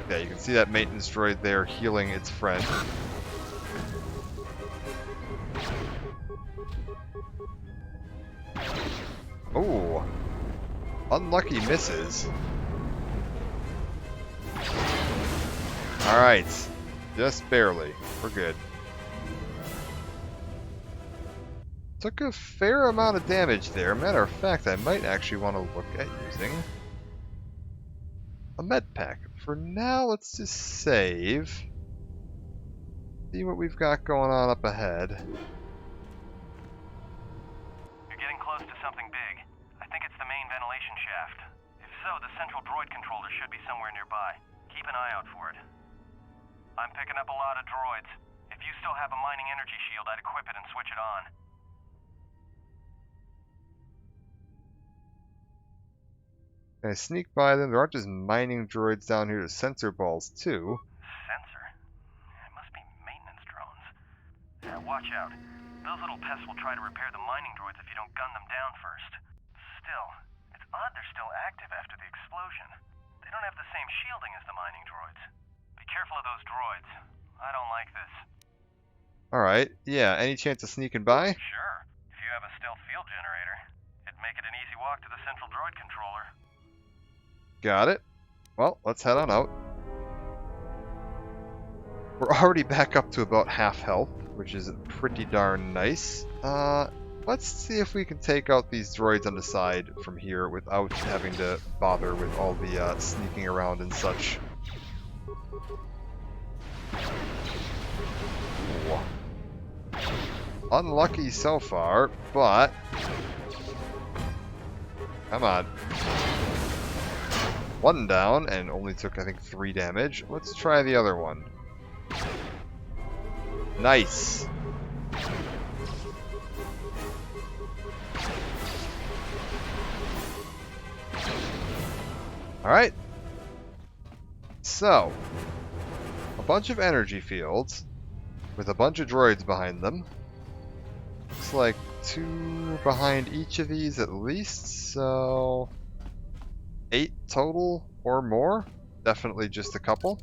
Yeah, you can see that maintenance droid there healing its friend. Oh, unlucky misses. Alright, just barely. We're good. Took a fair amount of damage there. Matter of fact, I might actually want to look at using a med pack. For now, let's just save. See what we've got going on up ahead. You're getting close to something big. I think it's the main ventilation shaft. so, the central droid controller should be somewhere nearby. Keep an eye out for it. I'm picking up a lot of droids. If you still have a mining energy shield, I'd equip it and switch it on. Can I sneak by them? There aren't just mining droids down here, there's sensor balls too. Sensor? It must be maintenance drones. Yeah, watch out. Those little pests will try to repair the mining droids if you don't gun them down first. Still, it's odd they're still active after the explosion. They don't have the same shielding as the mining droids. Be careful of those droids. I don't like this. Alright, yeah, any chance of sneaking by? Sure. If you have a stealth field generator, it'd make it an easy walk to the central droid controller. Got it. Well, let's head on out. We're already back up to about half health, which is pretty darn nice. Let's see if we can take out these droids on the side from here without having to bother with all the sneaking around and such. Ooh. Unlucky so far, but... Come on. One down, and only took, I think, 3 damage. Let's try the other one. Nice! Alright. So, a bunch of energy fields with a bunch of droids behind them. Looks like 2 behind each of these at least, so 8 total or more. Definitely just a couple.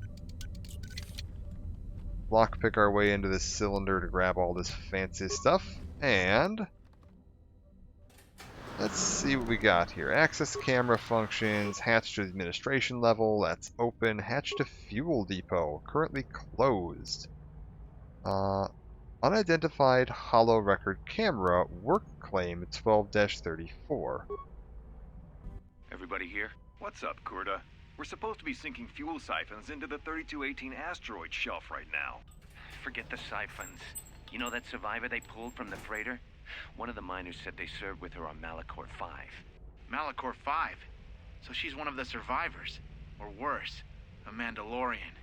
Lockpick our way into this cylinder to grab all this fancy stuff, and let's see what we got here. Access camera functions, hatch to administration level, that's open. Hatch to fuel depot, currently closed. Unidentified holo record camera, work claim 12-34. Everybody here? What's up, Kurta? We're supposed to be sinking fuel siphons into the 3218 asteroid shelf right now. Forget the siphons. You know that survivor they pulled from the freighter? One of the miners said they served with her on Malachor 5. Malachor 5? So she's one of the survivors? Or worse, a Mandalorian.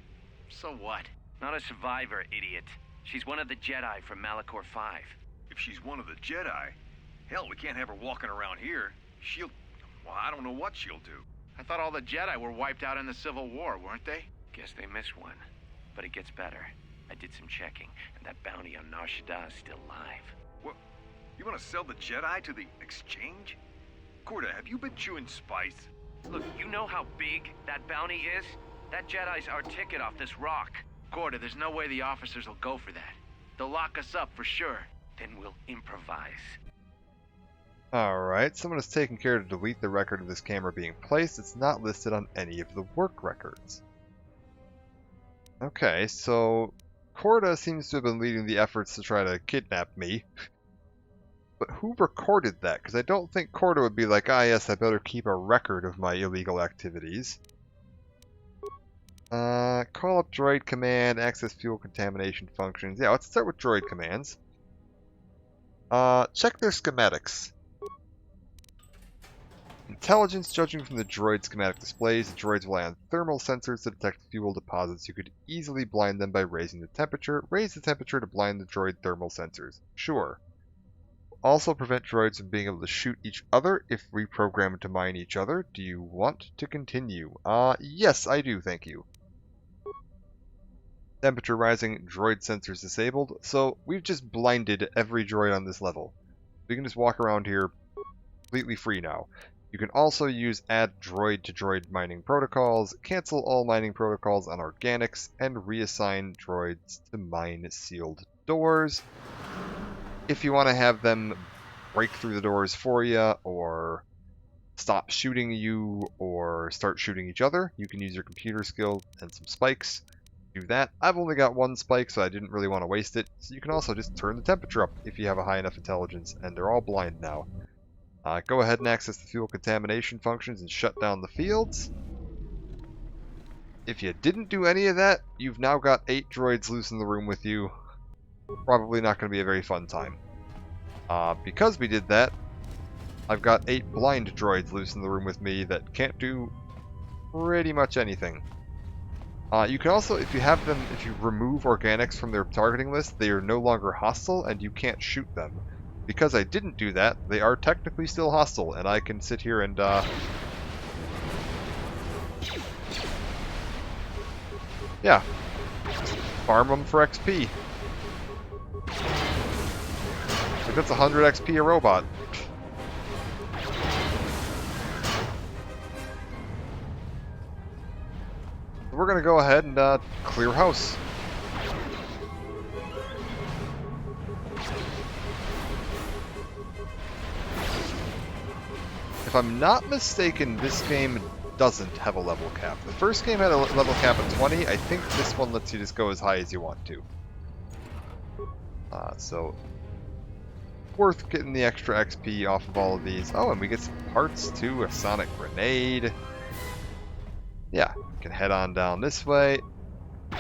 So what? Not a survivor, idiot. She's one of the Jedi from Malachor 5. If she's one of the Jedi, hell, we can't have her walking around here. She'll... well, I don't know what she'll do. I thought all the Jedi were wiped out in the Civil War, weren't they? Guess they missed one. But it gets better. I did some checking, and that bounty on Nar Shaddaa is still live. What? You want to sell the Jedi to the Exchange? Kurta, have you been chewing spice? Look, you know how big that bounty is? That Jedi's our ticket off this rock. Gorda, there's no way the officers will go for that. They'll lock us up for sure. Then we'll improvise. Alright, someone has taken care to delete the record of this camera being placed. It's not listed on any of the work records. Okay, so Kurta seems to have been leading the efforts to try to kidnap me. But who recorded that? Because I don't think Kurta would be like, ah yes, I better keep a record of my illegal activities. Call up droid command, access fuel contamination functions. Yeah, let's start with droid commands. Check their schematics. Intelligence, judging from the droid schematic displays, the droids rely on thermal sensors to detect fuel deposits. You could easily blind them by raising the temperature. Raise the temperature to blind the droid thermal sensors. Sure. Also prevent droids from being able to shoot each other if reprogrammed to mine each other. Do you want to continue? Yes, I do, thank you. Temperature rising, droid sensors disabled. So we've just blinded every droid on this level. We can just walk around here completely free now. You can also use add droid to droid mining protocols, cancel all mining protocols on organics, and reassign droids to mine sealed doors. If you want to have them break through the doors for you, or stop shooting you, or start shooting each other, you can use your computer skill and some spikes. Do that. I've only got 1 spike, so I didn't really want to waste it. So you can also just turn the temperature up if you have a high enough intelligence, and they're all blind now. Go ahead and access the fuel contamination functions and shut down the fields. If you didn't do any of that, you've now got 8 droids loose in the room with you. Probably not going to be a very fun time. Because we did that, I've got 8 blind droids loose in the room with me that can't do pretty much anything. You can also, if you remove organics from their targeting list, they are no longer hostile and you can't shoot them. Because I didn't do that, they are technically still hostile, and I can sit here and, yeah, farm them for XP. Like, that's 100 XP a robot. We're gonna go ahead and clear house. If I'm not mistaken, this game doesn't have a level cap. The first game had a level cap of 20. I think this one lets you just go as high as you want to. So, worth getting the extra XP off of all of these. Oh, and we get some parts too, a sonic grenade. Yeah, we can head on down this way. I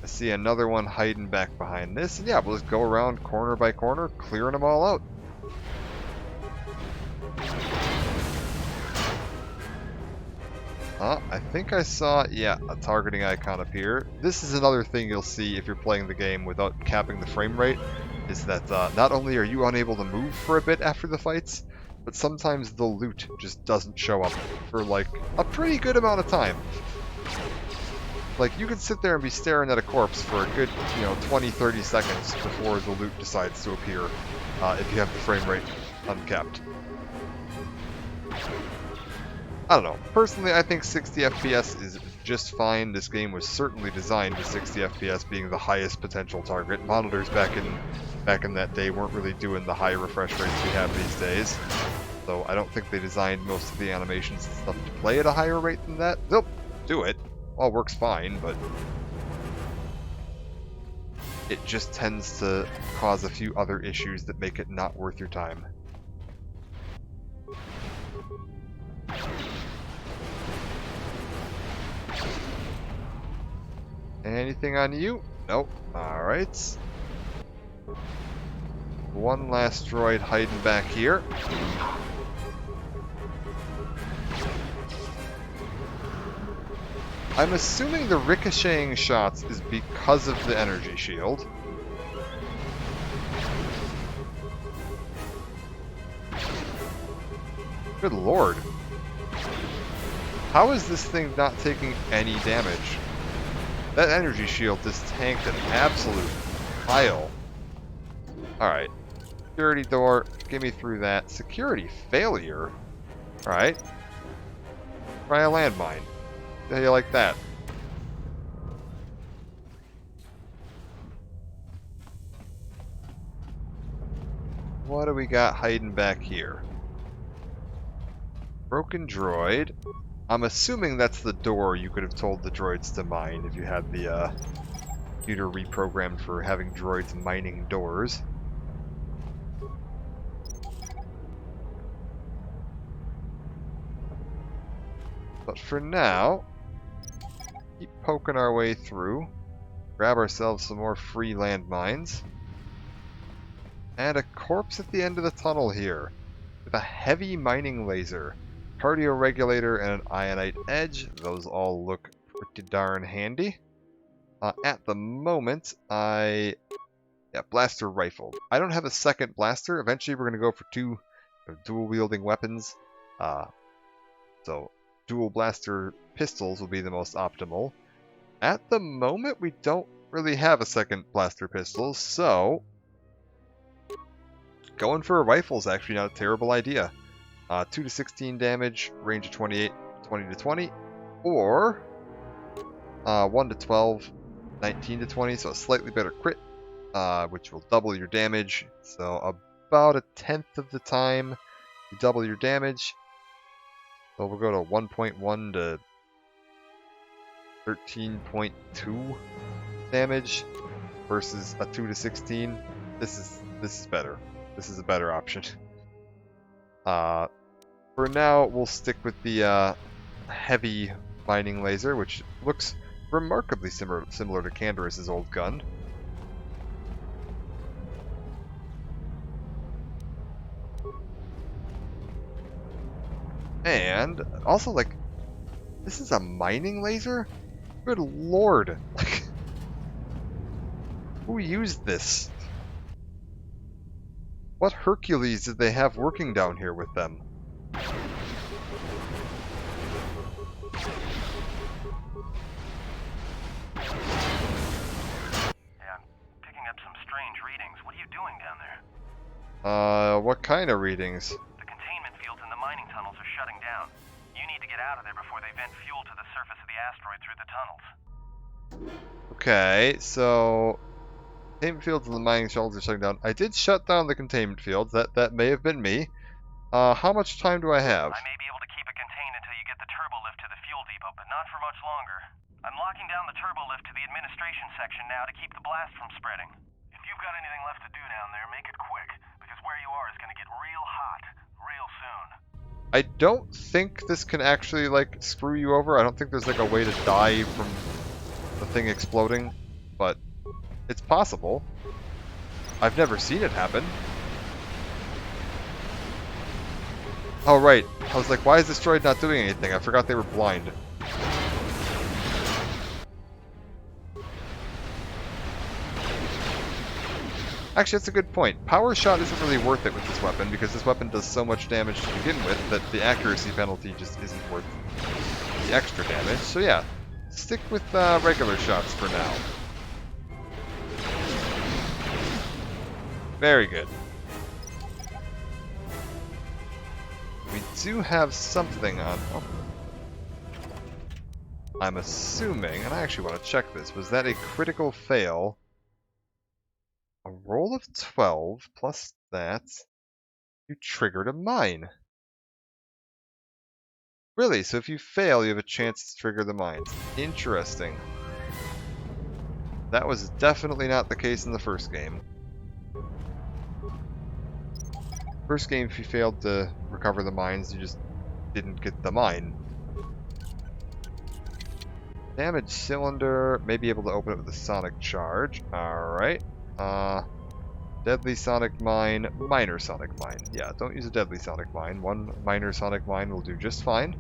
see another one hiding back behind this, and yeah, we'll just go around corner by corner, clearing them all out. I think I saw, yeah, a targeting icon appear. This is another thing you'll see if you're playing the game without capping the frame rate, is that not only are you unable to move for a bit after the fights, but sometimes the loot just doesn't show up for, like, a pretty good amount of time. Like, you can sit there and be staring at a corpse for a good, 20-30 seconds before the loot decides to appear, if you have the frame rate uncapped. I don't know. Personally, I think 60 FPS is just fine. This game was certainly designed with 60 FPS being the highest potential target. Monitors back in that day weren't really doing the high refresh rates we have these days. So I don't think they designed most of the animations and stuff to play at a higher rate than that. They'll do it. All works fine, but it just tends to cause a few other issues that make it not worth your time. Anything on you? Nope. Alright. One last droid hiding back here. I'm assuming the ricocheting shots is because of the energy shield. Good lord. How is this thing not taking any damage? That energy shield just tanked an absolute pile. Alright. Security door, get me through that. Security failure? Alright. Try a landmine. How do you like that? What do we got hiding back here? Broken droid. I'm assuming that's the door you could have told the droids to mine if you had the computer reprogrammed for having droids mining doors. But for now, keep poking our way through, grab ourselves some more free landmines, and a corpse at the end of the tunnel here, with a heavy mining laser, cardio regulator, and an ionite edge. Those all look pretty darn handy. At the moment, blaster rifle. I don't have a second blaster. Eventually we're going to go for 2 dual wielding weapons. So dual blaster pistols will be the most optimal. At the moment, we don't really have a second blaster pistol, so going for a rifle is actually not a terrible idea. 2 to 16 damage, range of 28, 20 to 20, or 1 to 12, 19 to 20, so a slightly better crit, which will double your damage. So about 1/10 of the time you double your damage. So we'll go to 1.1 to 13.2 damage versus a 2 to 16. This is better. This is a better option. For now, we'll stick with the heavy mining laser, which looks remarkably similar to Canderous' old gun. And also, like, this is a mining laser? Good lord. Like, who used this? What Hercules did they have working down here with them? Yeah, I'm picking up some strange readings. What are you doing down there? What kind of readings? The containment fields in the mining tunnels are shutting down. You need to get out of there before they vent fuel to the surface of the asteroid through the tunnels. Okay, so containment fields and the mining shells are shutting down. I did shut down the containment fields. That may have been me. How much time do I have? I may be able to keep it contained until you get the turbo lift to the fuel depot, but not for much longer. I'm locking down the turbo lift to the administration section now to keep the blast from spreading. If you've got anything left to do down there, make it quick, because where you are is going to get real hot real soon. I don't think this can actually, like, screw you over. I don't think there's, like, a way to die from the thing exploding, but it's possible. I've never seen it happen. Oh, right. I was like, why is this droid not doing anything? I forgot they were blind. Actually, that's a good point. Power Shot isn't really worth it with this weapon, because this weapon does so much damage to begin with that the accuracy penalty just isn't worth the extra damage. So yeah, stick with regular shots for now. Very good. We do have something on... Oh. I'm assuming, and I actually want to check this, was that a critical fail? A roll of 12 plus that, you triggered a mine. Really? So if you fail, you have a chance to trigger the mines. Interesting. That was definitely not the case in the first game. First game, if you failed to recover the mines, you just didn't get the mine. Damaged cylinder, may be able to open it with a sonic charge. Alright. Deadly sonic mine, minor sonic mine. Yeah, don't use a deadly sonic mine. One minor sonic mine will do just fine.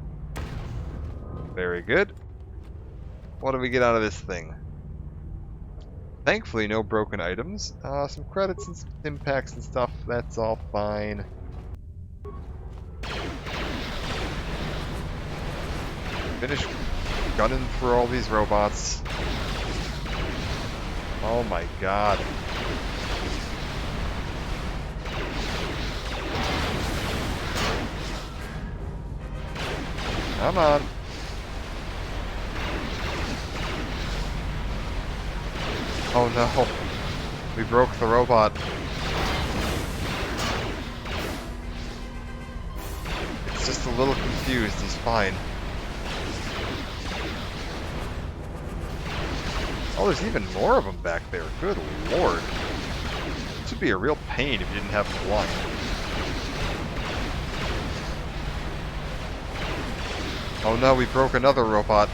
Very good. What do we get out of this thing? Thankfully, no broken items. Some credits and some impacts and stuff. That's all fine. Finish gunning for all these robots. Oh my god. Come on. Oh no. We broke the robot. It's just a little confused. He's fine. Oh, there's even more of them back there. Good lord. This would be a real pain if you didn't have them blind. Oh no, we broke another robot.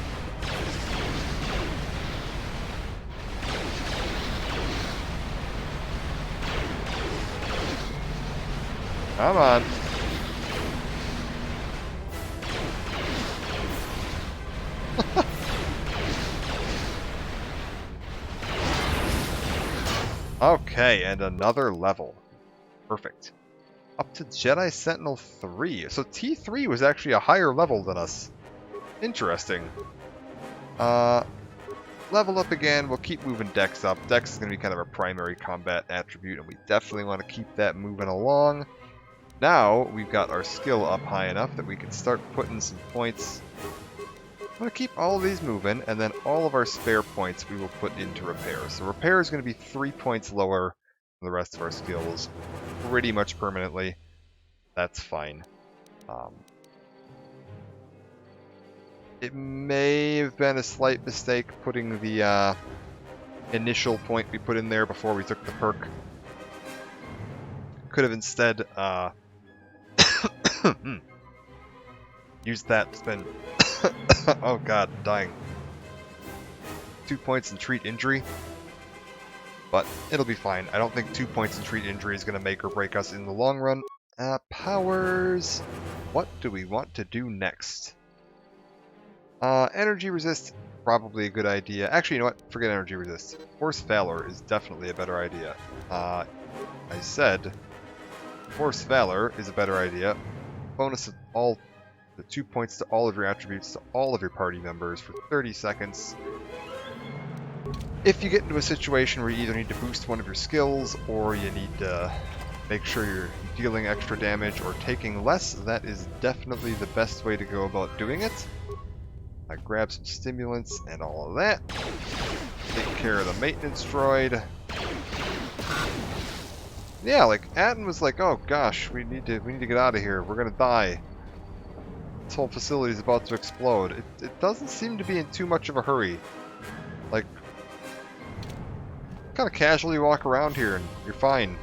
Come on. Okay, and another level. Perfect. Up to Jedi Sentinel 3. So T3 was actually a higher level than us. Interesting. Level up again. We'll keep moving Dex up. Dex is going to be kind of a primary combat attribute, and we definitely want to keep that moving along. Now, we've got our skill up high enough that we can start putting some points. I'm going to keep all of these moving, and then all of our spare points we will put into repair. So repair is going to be 3 points lower than the rest of our skills, pretty much permanently. That's fine. It may have been a slight mistake putting the initial point we put in there before we took the perk. Could have instead used that to spend... oh god, I'm dying. 2 points and treat injury. But it'll be fine. I don't think 2 points and treat injury is going to make or break us in the long run. Powers... what do we want to do next? Energy resist, probably a good idea. Actually, you know what? Forget energy resist. Force Valor is definitely a better idea. I said Force Valor is a better idea. Bonus of all the 2 points to all of your attributes to all of your party members for 30 seconds. If you get into a situation where you either need to boost one of your skills or you need to make sure you're dealing extra damage or taking less, that is definitely the best way to go about doing it. I grab some stimulants and all of that. Take care of the maintenance droid. Yeah, like Atton was like, "Oh gosh, we need to get out of here. We're gonna die. This whole facility is about to explode." It doesn't seem to be in too much of a hurry. Like, kind of casually walk around here and you're fine.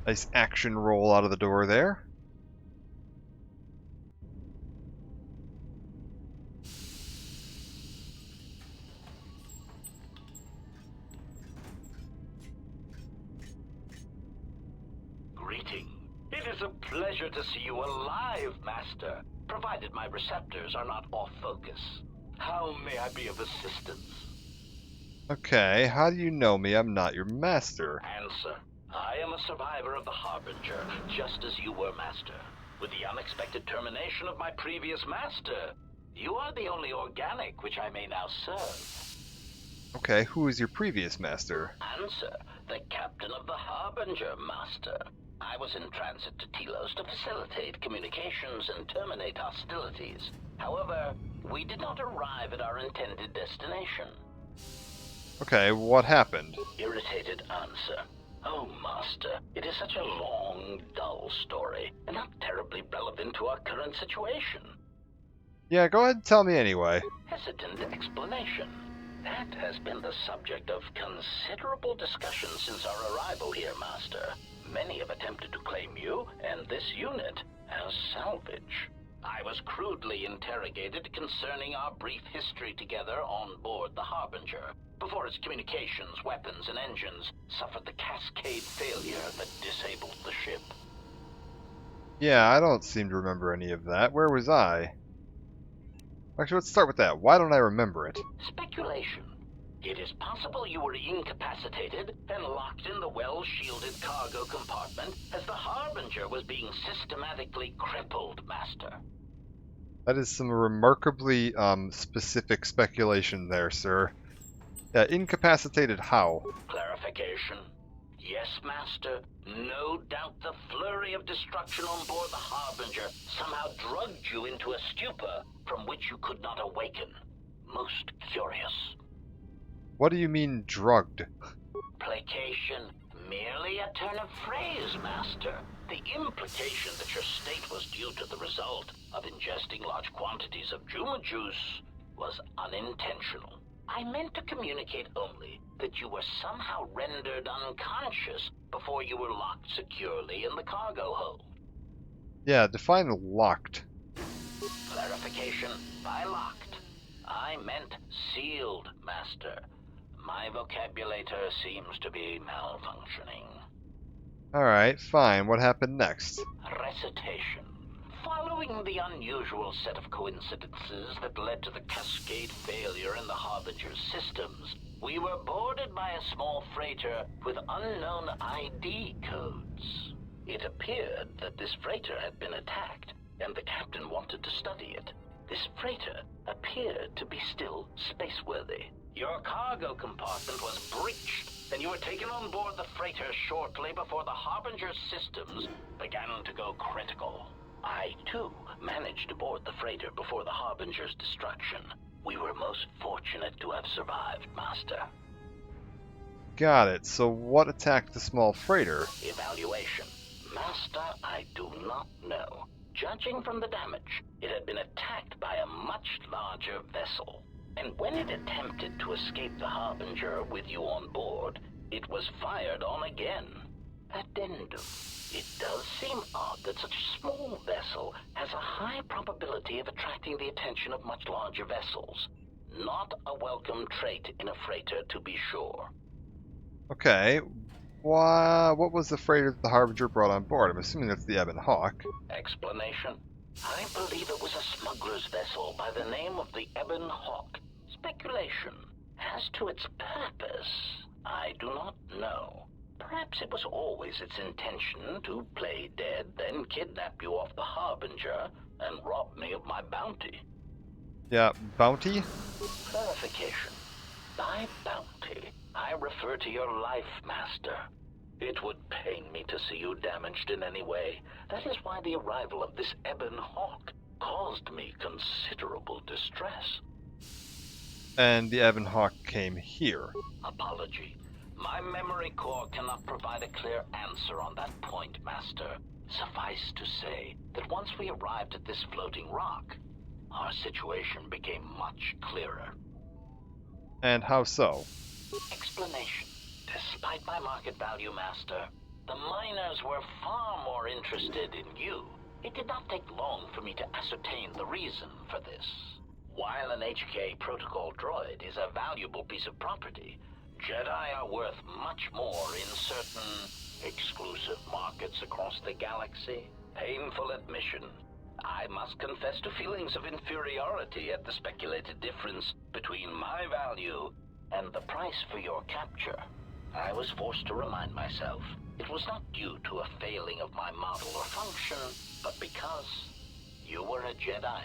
Nice action roll out of the door there. Greeting. It is a pleasure to see you alive, Master, provided my receptors are not off focus. How may I be of assistance? Okay, how do you know me? I'm not your master. Answer. I am a survivor of the Harbinger, just as you were, Master. With the unexpected termination of my previous master, you are the only organic which I may now serve. Okay, who was your previous master? Answer. The captain of the Harbinger, Master. I was in transit to Telos to facilitate communications and terminate hostilities. However, we did not arrive at our intended destination. Okay, what happened? Irritated answer. Oh, Master, it is such a long, dull story, and not terribly relevant to our current situation. Yeah, go ahead and tell me anyway. Hesitant explanation. That has been the subject of considerable discussion since our arrival here, Master. Many have attempted to claim you and this unit as salvage. I was crudely interrogated concerning our brief history together on board the Harbinger, before its communications, weapons, and engines suffered the cascade failure that disabled the ship. Yeah, I don't seem to remember any of that. Where was I? Actually, let's start with that. Why don't I remember it? Speculation. It is possible you were incapacitated and locked in the well-shielded cargo compartment as the Harbinger was being systematically crippled, Master. That is some remarkably specific speculation there, sir. Incapacitated how? Clarification. Yes, Master. No doubt the flurry of destruction on board the Harbinger somehow drugged you into a stupor from which you could not awaken. Most curious. What do you mean, drugged? Placation. Merely a turn of phrase, Master. The implication that your state was due to the result of ingesting large quantities of Juma juice was unintentional. I meant to communicate only that you were somehow rendered unconscious before you were locked securely in the cargo hold. Yeah, define locked. Clarification. By locked, I meant sealed, Master. My vocabulator seems to be malfunctioning. Alright, fine. What happened next? Recitation. Following the unusual set of coincidences that led to the cascade failure in the Harbinger's systems, we were boarded by a small freighter with unknown ID codes. It appeared that this freighter had been attacked, and the captain wanted to study it. This freighter appeared to be still spaceworthy. Your cargo compartment was breached, and you were taken on board the freighter shortly before the Harbinger's systems began to go critical. I, too, managed to board the freighter before the Harbinger's destruction. We were most fortunate to have survived, Master. Got it. So what attacked the small freighter? Evaluation. Master, I do not know. Judging from the damage, it had been attacked by a much larger vessel. And when it attempted to escape the Harbinger with you on board, it was fired on again. Addendum. It does seem odd that such a small vessel has a high probability of attracting the attention of much larger vessels. Not a welcome trait in a freighter, to be sure. Okay. What was the freighter that the Harbinger brought on board? I'm assuming that's the Ebon Hawk. Explanation? I believe it was a smuggler's vessel by the name of the Ebon Hawk. Speculation. As to its purpose, I do not know. Perhaps it was always its intention to play dead, then kidnap you off the Harbinger and rob me of my bounty. Yeah, bounty? Clarification. By bounty, I refer to your life, Master. It would pain me to see you damaged in any way. That is why the arrival of this Ebon Hawk caused me considerable distress. And the Ebon Hawk came here. Apology. My memory core cannot provide a clear answer on that point, Master. Suffice to say that once we arrived at this floating rock, our situation became much clearer. And how so? Explanation. Despite my market value, Master, the miners were far more interested in you. It did not take long for me to ascertain the reason for this. While an HK protocol droid is a valuable piece of property, Jedi are worth much more in certain exclusive markets across the galaxy. Painful admission. I must confess to feelings of inferiority at the speculated difference between my value and the price for your capture. I was forced to remind myself it was not due to a failing of my model or function, but because you were a Jedi.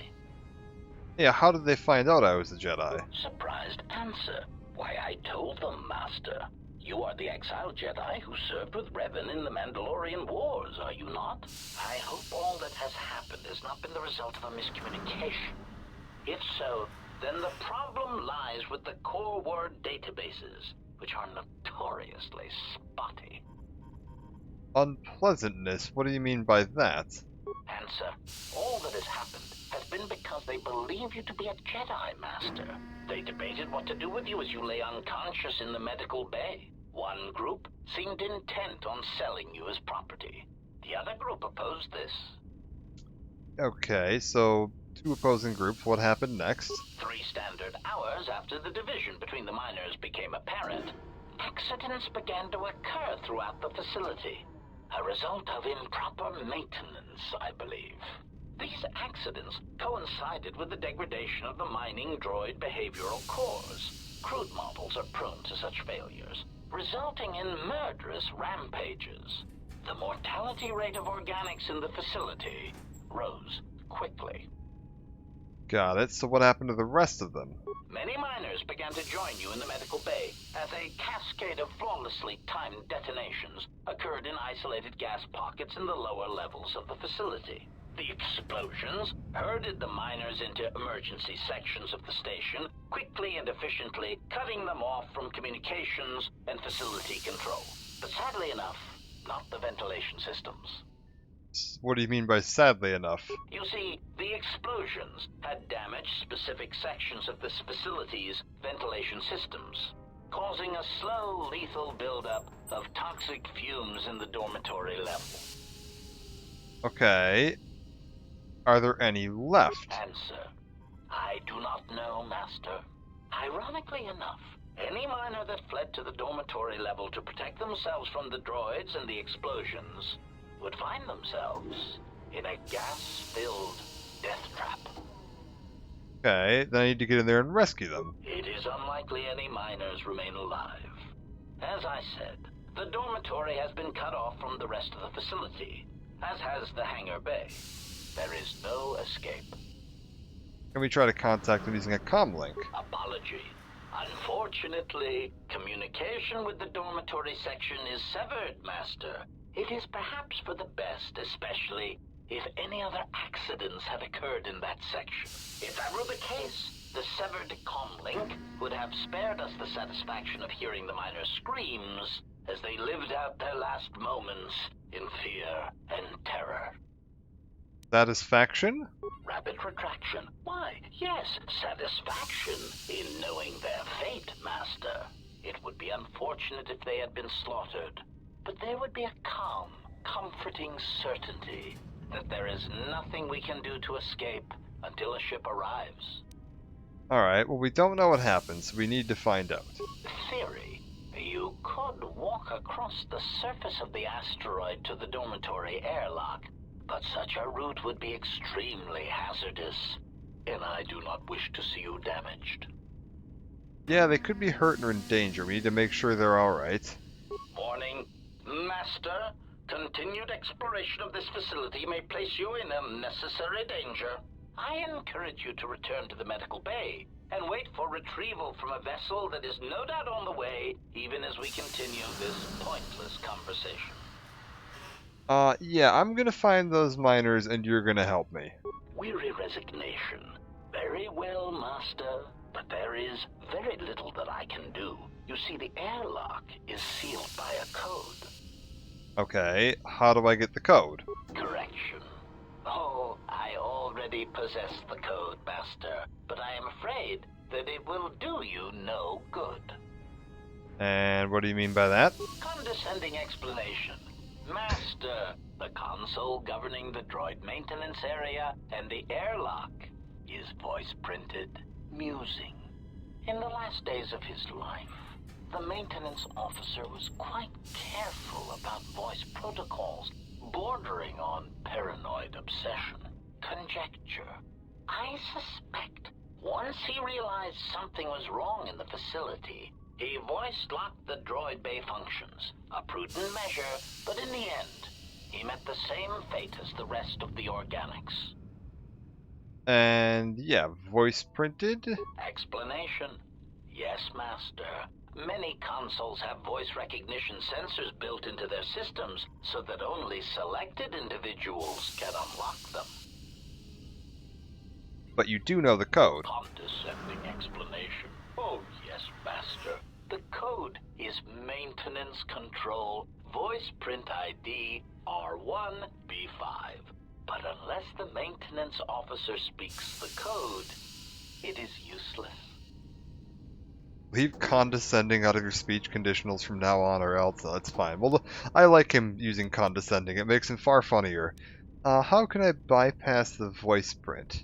Yeah, how did they find out I was a Jedi? Surprised answer. Why, I told them, Master. You are the exiled Jedi who served with Revan in the Mandalorian Wars, are you not? I hope all that has happened has not been the result of a miscommunication. If so, then the problem lies with the core word databases, which are notoriously spotty. Unpleasantness? What do you mean by that? Answer. All that has happened has been because they believe you to be a Jedi, Master. They debated what to do with you as you lay unconscious in the medical bay. One group seemed intent on selling you as property. The other group opposed this. Okay, so two opposing groups. What happened next? 3 standard hours after the division between the miners became apparent, accidents began to occur throughout the facility. A result of improper maintenance, I believe. These accidents coincided with the degradation of the mining droid behavioral cores. Crude models are prone to such failures, resulting in murderous rampages. The mortality rate of organics in the facility rose quickly. Got it. So what happened to the rest of them? Many miners began to join you in the medical bay as a cascade of flawlessly timed detonations occurred in isolated gas pockets in the lower levels of the facility. The explosions herded the miners into emergency sections of the station, quickly and efficiently cutting them off from communications and facility control. But sadly enough, not the ventilation systems. What do you mean by sadly enough? You see, the explosions had damaged specific sections of this facility's ventilation systems, causing a slow, lethal buildup of toxic fumes in the dormitory level. Okay. Are there any left? Answer. I do not know, Master. Ironically enough, any miner that fled to the dormitory level to protect themselves from the droids and the explosions would find themselves in a gas-filled death trap. Okay, then I need to get in there and rescue them. It is unlikely any miners remain alive. As I said, the dormitory has been cut off from the rest of the facility, as has the hangar bay. There is no escape. Can we try to contact them using a comlink? Apology. Unfortunately, communication with the dormitory section is severed, Master. It is perhaps for the best, especially if any other accidents had occurred in that section. If that were the case, the severed comlink would have spared us the satisfaction of hearing the miners' screams as they lived out their last moments in fear and terror. Satisfaction? Rapid retraction. Why, yes, satisfaction in knowing their fate, Master. It would be unfortunate if they had been slaughtered, but there would be a calm, comforting certainty that there is nothing we can do to escape until a ship arrives. Alright, well we don't know what happens, we need to find out. Theory. You could walk across the surface of the asteroid to the dormitory airlock, but such a route would be extremely hazardous, and I do not wish to see you damaged. Yeah, they could be hurt or in danger. We need to make sure they're alright. Warning. Master, continued exploration of this facility may place you in unnecessary danger. I encourage you to return to the medical bay and wait for retrieval from a vessel that is no doubt on the way, even as we continue this pointless conversation. Yeah, I'm gonna find those miners and you're gonna help me. Weary resignation. Very well, Master, but there is very little that I can do. You see, the airlock is sealed by a code. Okay, how do I get the code? Correction. Oh, I already possess the code, Master, but I am afraid that it will do you no good. And what do you mean by that? Condescending explanation. Master, the console governing the droid maintenance area and the airlock is voice-printed, musing. In the last days of his life, the maintenance officer was quite careful about voice protocols, bordering on paranoid obsession. Conjecture. I suspect once he realized something was wrong in the facility, he voice-locked the droid bay functions. A prudent measure, but in the end, he met the same fate as the rest of the organics. And yeah, voice printed? Explanation. Yes, Master. Many consoles have voice recognition sensors built into their systems so that only selected individuals can unlock them. But you do know the code. Condescending explanation. Oh, yes, Master. The code is Maintenance Control Voice Print ID R1B5. But unless the maintenance officer speaks the code, it is useless. Leave condescending out of your speech conditionals from now on or else. That's fine. Well, I like him using condescending. It makes him far funnier. How can I bypass the voice print?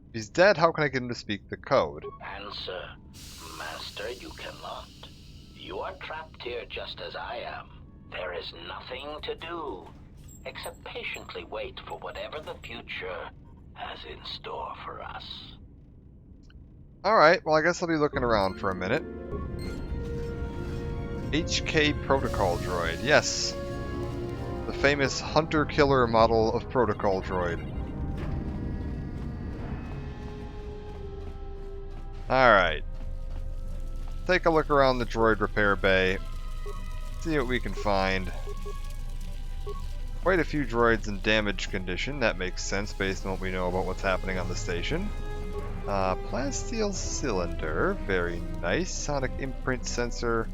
If he's dead, how can I get him to speak the code? Answer. Master, you cannot. You are trapped here just as I am. There is nothing to do, except patiently wait for whatever the future has in store for us. Alright, well I guess I'll be looking around for a minute. HK Protocol Droid, yes. The famous hunter-killer model of Protocol Droid. Alright. Take a look around the droid repair bay. See what we can find. Quite a few droids in damaged condition. That makes sense based on what we know about what's happening on the station. Plasteel cylinder. Very nice. Sonic imprint sensor.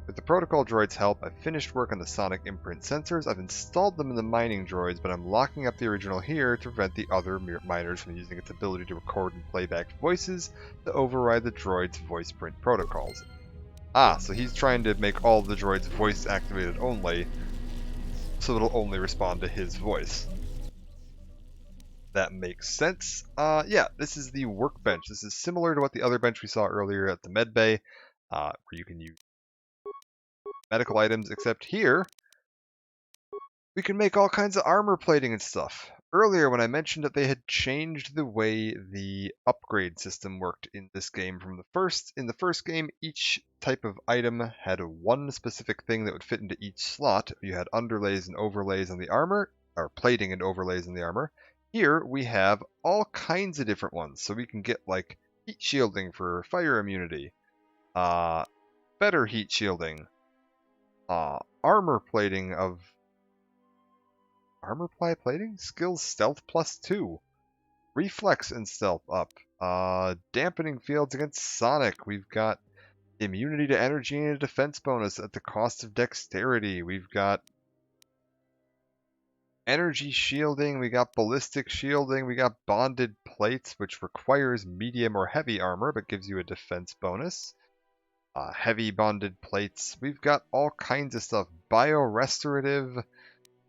With the protocol droid's help, I've finished work on the sonic imprint sensors. I've installed them in the mining droids, but I'm locking up the original here to prevent the other miners from using its ability to record and playback voices to override the droid's voice print protocols. Ah, so he's trying to make all the droids voice activated only, so it'll only respond to his voice. That makes sense. Yeah, this is the workbench. This is similar to what the other bench we saw earlier at the med bay, where you can use medical items, except here we can make all kinds of armor plating and stuff. Earlier when I mentioned that they had changed the way the upgrade system worked in this game from in the first game, each type of item had one specific thing that would fit into each slot. You had underlays and overlays on the armor, or plating and overlays on the armor. Here we have all kinds of different ones, so we can get like heat shielding for fire immunity, better heat shielding, armor plating of armor plating? Skills stealth +2. Reflex and stealth up. Dampening fields against Sonic. We've got immunity to energy and a defense bonus at the cost of dexterity. We've got energy shielding. We got ballistic shielding. We got bonded plates, which requires medium or heavy armor, but gives you a defense bonus. Heavy bonded plates. We've got all kinds of stuff. Biorestorative,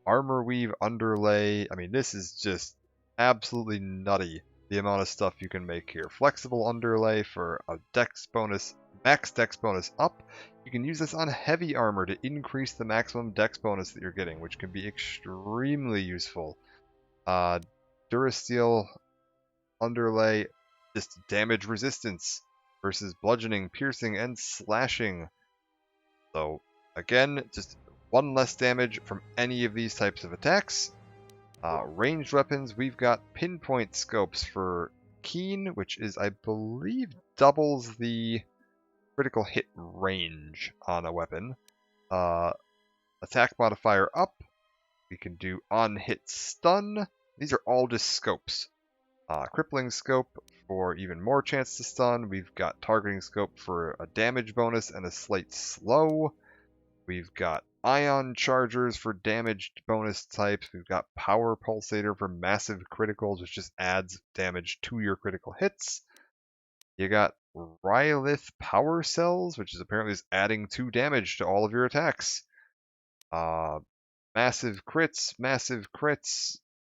armor weave underlay. I mean, this is just absolutely nutty. the amount of stuff you can make here. Flexible underlay for a dex bonus, max dex bonus up. You can use this on heavy armor to increase the maximum dex bonus that you're getting, which can be extremely useful. Durasteel underlay, just damage resistance versus bludgeoning, piercing, and slashing. So again, just one less damage from any of these types of attacks. Ranged weapons, we've got pinpoint scopes for Keen, which is, I believe, doubles the critical hit range on a weapon. Attack modifier up. We can do on-hit stun. These are all just scopes. Crippling scope for even more chance to stun. We've got targeting scope for a damage bonus and a slight slow. We've got ion chargers for damage bonus types. We've got power pulsator for massive criticals, which just adds damage to your critical hits. You got Rylith power cells, which is apparently just adding 2 damage to all of your attacks. Massive crits.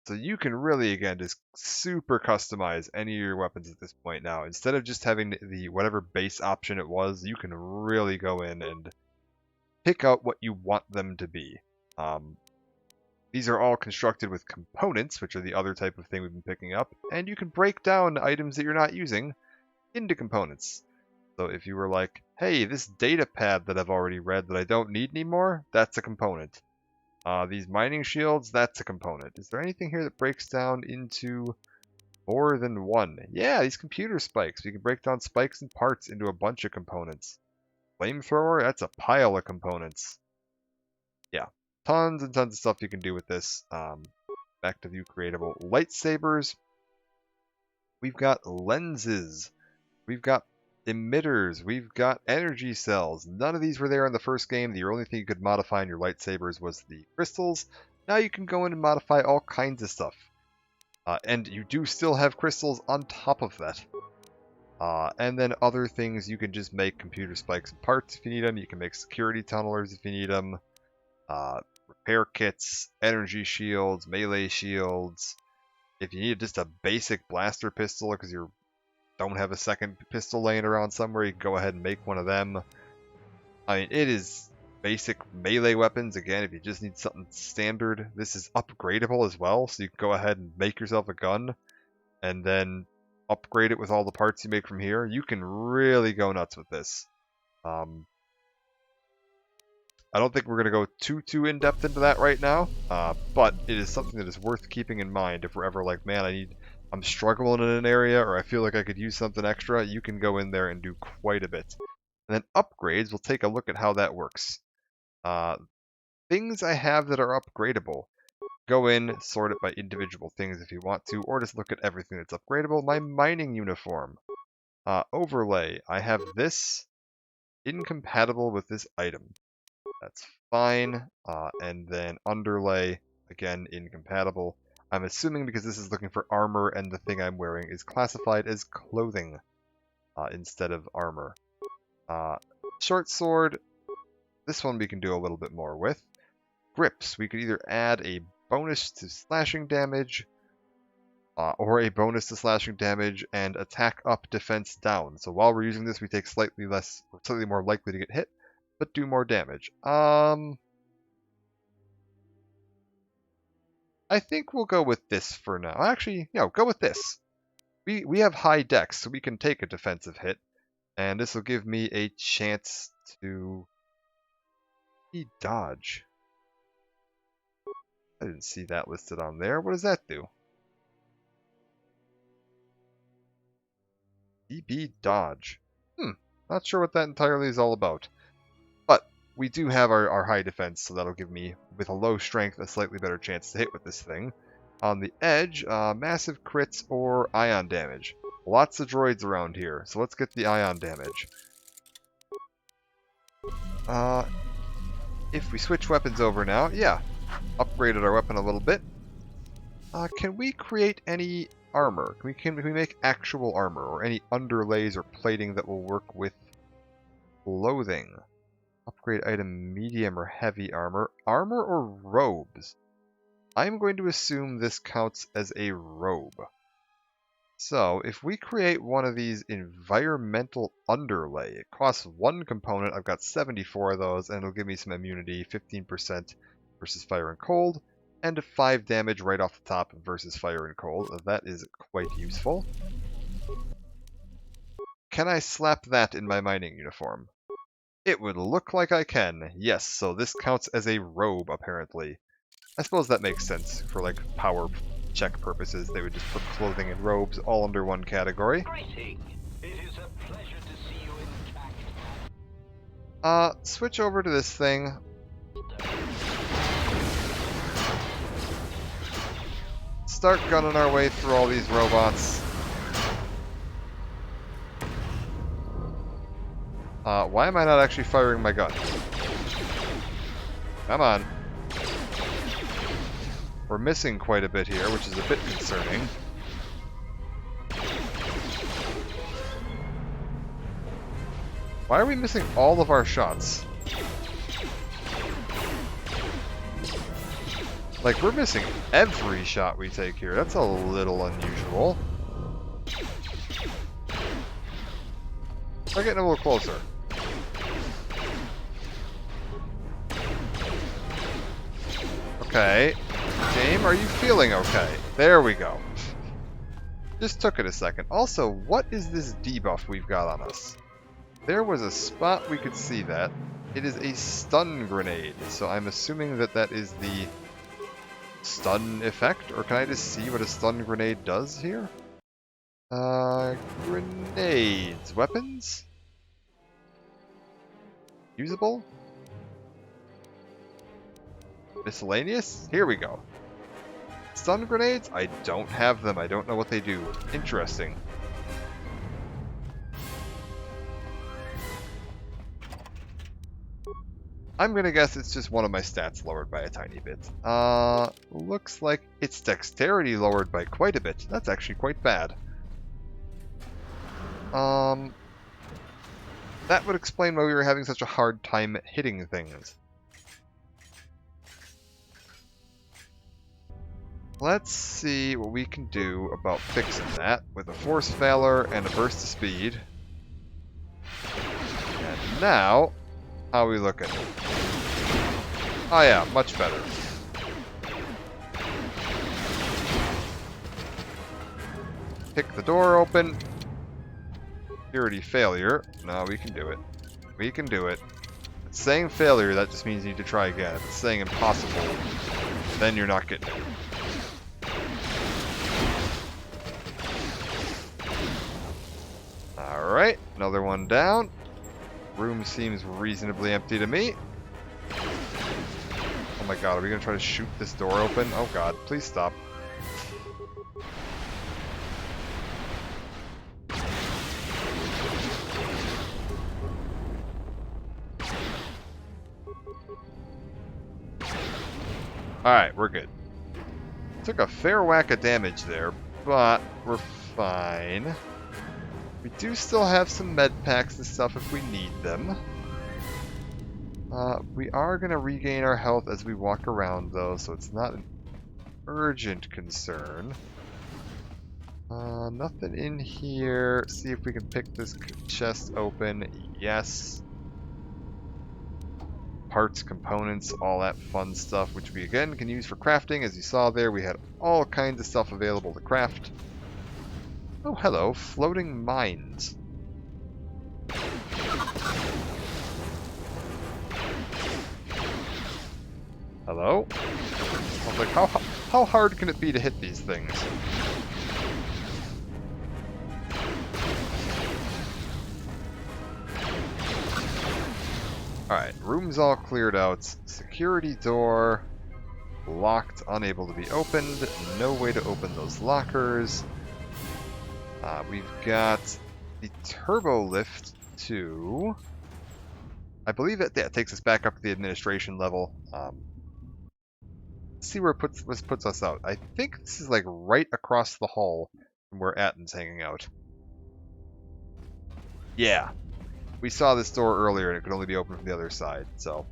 So you can really, again, just super customize any of your weapons at this point now. Instead of just having the whatever base option it was, you can really go in and pick out what you want them to be. These are all constructed with components, which are the other type of thing we've been picking up, and you can break down items that you're not using into components. So if you were like, hey, this data pad that I've already read that I don't need anymore, that's a component. These mining shields, that's a component. Is there anything here that breaks down into more than one? Yeah, these computer spikes. We can break down spikes and parts into a bunch of components. Flamethrower, that's a pile of components. Yeah, tons and tons of stuff you can do with this. Back to view creatable. Lightsabers. We've got lenses. We've got emitters. We've got energy cells. None of these were there in the first game. The only thing you could modify in your lightsabers was the crystals. Now you can go in and modify all kinds of stuff. And you do still have crystals on top of that. And then other things, you can just make computer spikes and parts if you need them. You can make security tunnelers if you need them. Repair kits, energy shields, melee shields. If you need just a basic blaster pistol because you don't have a second pistol laying around somewhere, you can go ahead and make one of them. I mean, it is basic melee weapons. Again, if you just need something standard, this is upgradable as well. So you can go ahead and make yourself a gun and then upgrade it with all the parts you make from here. You can really go nuts with this. I don't think we're going to go too in-depth into that right now, but it is something that is worth keeping in mind if we're ever like, man, I'm struggling in an area, or I feel like I could use something extra. You can go in there and do quite a bit. And then upgrades, we'll take a look at how that works. Things I have that are upgradable. Go in, sort it by individual things if you want to, or just look at everything that's upgradable. My mining uniform. Overlay, I have this incompatible with this item. That's fine. And then underlay, again, incompatible. I'm assuming because this is looking for armor and the thing I'm wearing is classified as clothing instead of armor. Short sword, this one we can do a little bit more with. Grips, we could either add a bonus to slashing damage or a bonus to slashing damage and attack up, defense down. So while we're using this, we take slightly more likely to get hit, but do more damage. I think we'll go with this for now. Actually, go with this. We have high dex, so we can take a defensive hit, and this will give me a chance to dodge. I didn't see that listed on there. What does that do? DB dodge. Not sure what that entirely is all about. But we do have our high defense, so that'll give me, with a low strength, a slightly better chance to hit with this thing. On the edge, massive crits or ion damage. Lots of droids around here, so let's get the ion damage. If we switch weapons over now, yeah, upgraded our weapon a little bit. Can we create any armor? Can we make actual armor, or any underlays or plating that will work with clothing? Upgrade item medium or heavy armor. Armor or robes? I'm going to assume this counts as a robe. So if we create one of these environmental underlay, it costs 1 component. I've got 74 of those, and it'll give me some immunity, 15% versus fire and cold, and 5 damage right off the top versus fire and cold. That is quite useful. Can I slap that in my mining uniform? It would look like I can. Yes, so this counts as a robe, apparently. I suppose that makes sense for, like, power check purposes. They would just put clothing and robes all under one category. Greeting. It is a pleasure to see you intact. Switch over to this thing. Start gunning our way through all these robots. Why am I not actually firing my gun? Come on. We're missing quite a bit here, which is a bit concerning. Why are we missing all of our shots? Like, we're missing every shot we take here. That's a little unusual. We're getting a little closer. Okay. Game, are you feeling okay? There we go. Just took it a second. Also, what is this debuff we've got on us? There was a spot we could see that. It is a stun grenade, so I'm assuming that that is the stun effect, or can I just see what a stun grenade does here? Grenades. Weapons? Usable? Miscellaneous? Here we go. Stun grenades? I don't have them. I don't know what they do. Interesting. I'm gonna guess it's just one of my stats lowered by a tiny bit. Looks like its dexterity lowered by quite a bit. That's actually quite bad. That would explain why we were having such a hard time hitting things. Let's see what we can do about fixing that with a force failure and a burst of speed. And now, how are we looking? Oh yeah, much better. Pick the door open. Security failure. No, we can do it. We can do it. If it's saying failure, that just means you need to try again. If it's saying impossible, then you're not getting it. Alright, another one down. Room seems reasonably empty to me. Oh my god, are we going to try to shoot this door open? Oh god, please stop. Alright, we're good. Took a fair whack of damage there, but we're fine. We do still have some med packs and stuff if we need them. We are going to regain our health as we walk around though, so it's not an urgent concern. Nothing in here. See if we can pick this chest open. Yes. Parts, components, all that fun stuff, which we again can use for crafting. As you saw there, we had all kinds of stuff available to craft. Oh, hello, floating mines. Hello? I was like, how hard can it be to hit these things? Alright, room's all cleared out. Security door locked, unable to be opened. No way to open those lockers. We've got the turbo lift to... I believe that takes us back up to the administration level. Let's see where it puts us out. I think this is like right across the hall from where Atton's hanging out. Yeah. We saw this door earlier and it could only be opened from the other side, so...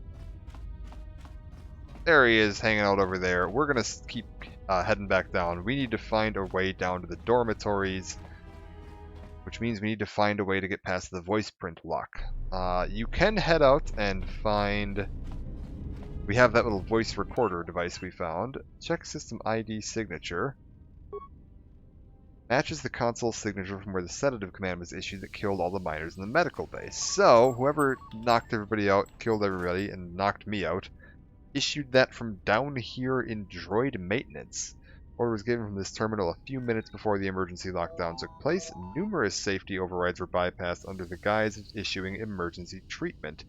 There he is, hanging out over there. We're going to keep heading back down. We need to find a way down to the dormitories, which means we need to find a way to get past the voice print lock. You can head out and find... We have that little voice recorder device we found. Check system ID signature. Matches the console signature from where the sedative command was issued that killed all the miners in the medical base. So, whoever knocked everybody out, killed everybody, and knocked me out, issued that from down here in droid maintenance. Order was given from this terminal a few minutes before the emergency lockdown took place. Numerous safety overrides were bypassed under the guise of issuing emergency treatment.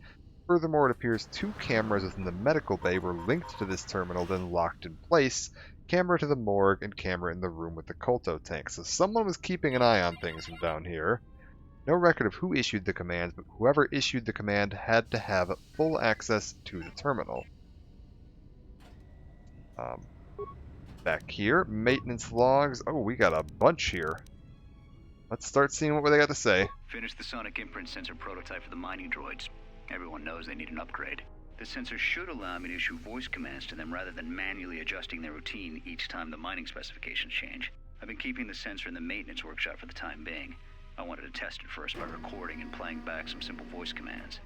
Furthermore, it appears 2 cameras within the medical bay were linked to this terminal, then locked in place. Camera to the morgue and camera in the room with the Kolto tank. So someone was keeping an eye on things from down here. No record of who issued the commands, but whoever issued the command had to have full access to the terminal. Back here, maintenance logs. Oh, we got a bunch here. Let's start seeing what they got to say. Finished the sonic imprint sensor prototype for the mining droids. Everyone knows they need an upgrade. The sensor should allow me to issue voice commands to them rather than manually adjusting their routine each time the mining specifications change. I've been keeping the sensor in the maintenance workshop for the time being. I wanted to test it first by recording and playing back some simple voice commands.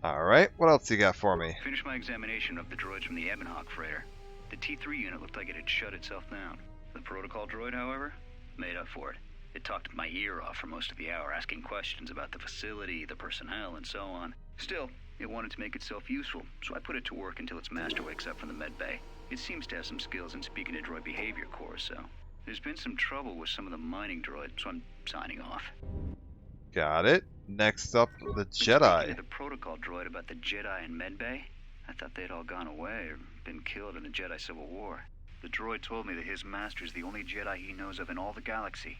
Alright, what else you got for me? Finished my examination of the droids from the Ebonhawk freighter. The T3 unit looked like it had shut itself down. The protocol droid, however, made up for it. It talked my ear off for most of the hour, asking questions about the facility, the personnel, and so on. Still, it wanted to make itself useful, so I put it to work until its master wakes up from the med bay. It seems to have some skills in speaking to droid behavior course, so... There's been some trouble with some of the mining droids, so I'm signing off. Got it. Next up, the Jedi. The protocol droid about the Jedi and med bay? I thought they'd all gone away or been killed in the Jedi Civil War. The droid told me that his master is the only Jedi he knows of in all the galaxy,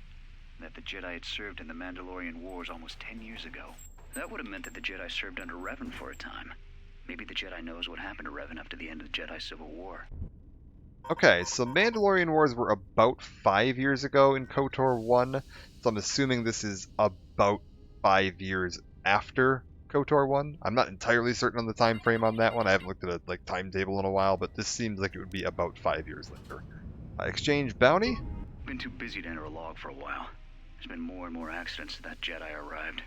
and that the Jedi had served in the Mandalorian Wars almost 10 years ago. That would have meant that the Jedi served under Revan for a time. Maybe the Jedi knows what happened to Revan after the end of the Jedi Civil War. Okay, so Mandalorian Wars were about 5 years ago in KOTOR 1, so I'm assuming this is about 5 years after KOTOR 1. I'm not entirely certain on the time frame on that one. I haven't looked at a timetable in a while, but this seems like it would be about 5 years later. Exchange bounty? Been too busy to enter a log for a while. There's been more and more accidents since that Jedi arrived.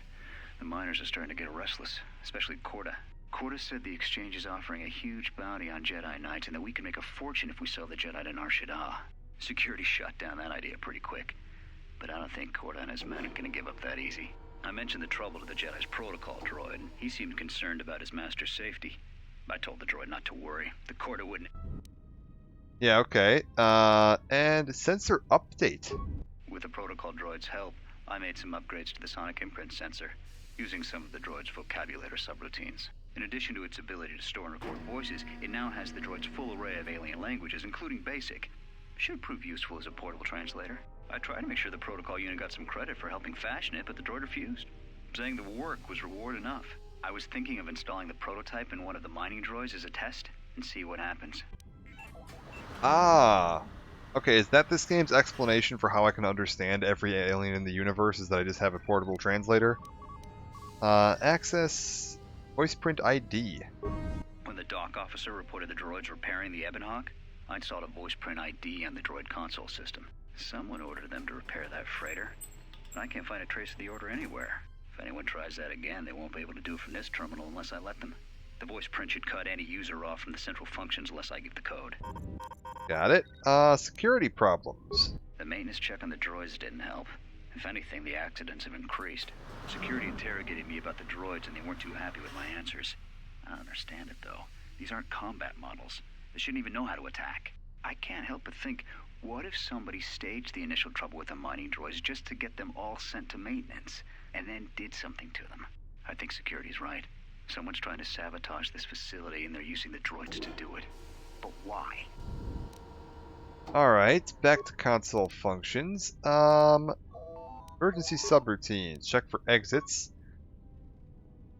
The miners are starting to get restless, especially Corda. Corda said the exchange is offering a huge bounty on Jedi Knights and that we can make a fortune if we sell the Jedi to Nar Shaddaa. Security shot down that idea pretty quick, but I don't think Corda and his men are going to give up that easy. I mentioned the trouble to the Jedi's protocol droid, and he seemed concerned about his master's safety. I told the droid not to worry. The Corda wouldn't... Yeah, okay. And sensor update. With the protocol droid's help, I made some upgrades to the sonic imprint sensor, using some of the droid's vocabulator subroutines. In addition to its ability to store and record voices, it now has the droid's full array of alien languages, including Basic. Should prove useful as a portable translator. I tried to make sure the protocol unit got some credit for helping fashion it, but the droid refused, saying the work was reward enough. I was thinking of installing the prototype in one of the mining droids as a test, and see what happens. Ah! Okay, is that this game's explanation for how I can understand every alien in the universe, is that I just have a portable translator? Access... Voice print ID. When the dock officer reported the droids repairing the Ebonhawk, I installed a voice print ID on the droid console system. Someone ordered them to repair that freighter, but I can't find a trace of the order anywhere. If anyone tries that again, they won't be able to do it from this terminal unless I let them. The voice print should cut any user off from the central functions unless I give the code. Got it. Security problems. The maintenance check on the droids didn't help. If anything, the accidents have increased. Security interrogated me about the droids and they weren't too happy with my answers. I don't understand it, though. These aren't combat models. They shouldn't even know how to attack. I can't help but think, what if somebody staged the initial trouble with the mining droids just to get them all sent to maintenance, and then did something to them? I think security's right. Someone's trying to sabotage this facility and they're using the droids to do it. But why? Alright, back to console functions. Emergency subroutines. Check for exits.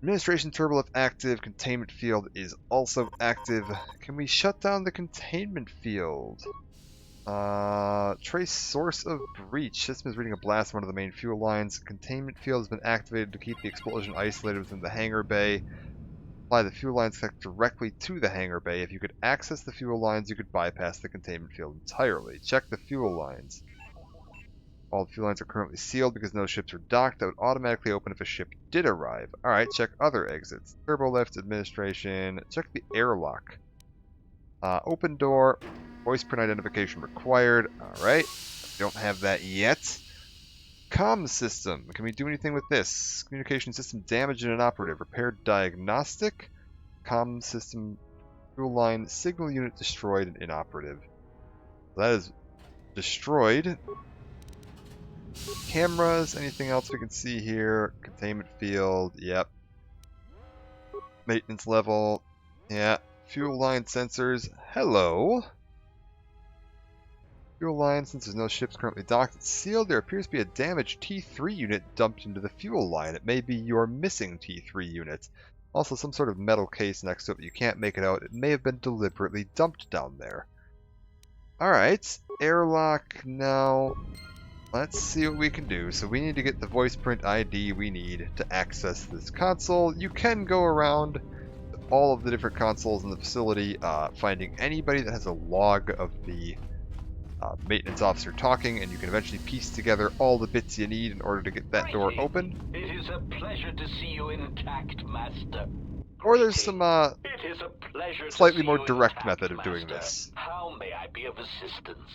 Administration turbo if active. Containment field is also active. Can we shut down the containment field? Trace source of breach. System is reading a blast from one of the main fuel lines. Containment field has been activated to keep the explosion isolated within the hangar bay. Supply the fuel lines connect directly to the hangar bay. If you could access the fuel lines, you could bypass the containment field entirely. Check the fuel lines. All the fuel lines are currently sealed because no ships are docked. That would automatically open if a ship did arrive. Alright, check other exits. Turbo lift, administration. Check the airlock. Open door. Voice print identification required. Alright. Don't have that yet. Comm system. Can we do anything with this? Communication system damaged and inoperative. Repaired diagnostic. Comm system. Fuel line. Signal unit destroyed and inoperative. That is destroyed. Cameras, anything else we can see here? Containment field, yep. Maintenance level, yeah. Fuel line sensors, hello. Fuel line, since there's no ships currently docked, it's sealed. There appears to be a damaged T3 unit dumped into the fuel line. It may be your missing T3 unit. Also some sort of metal case next to it, but you can't make it out. It may have been deliberately dumped down there. Alright, airlock now. Let's see what we can do. So we need to get the voice print ID we need to access this console. You can go around all of the different consoles in the facility, finding anybody that has a log of the maintenance officer talking, and you can eventually piece together all the bits you need in order to get that door open. It is a pleasure to see you intact, Master. Or there's some It is a pleasure slightly to see more you direct intact, method of Master. doing this. How may I be of assistance?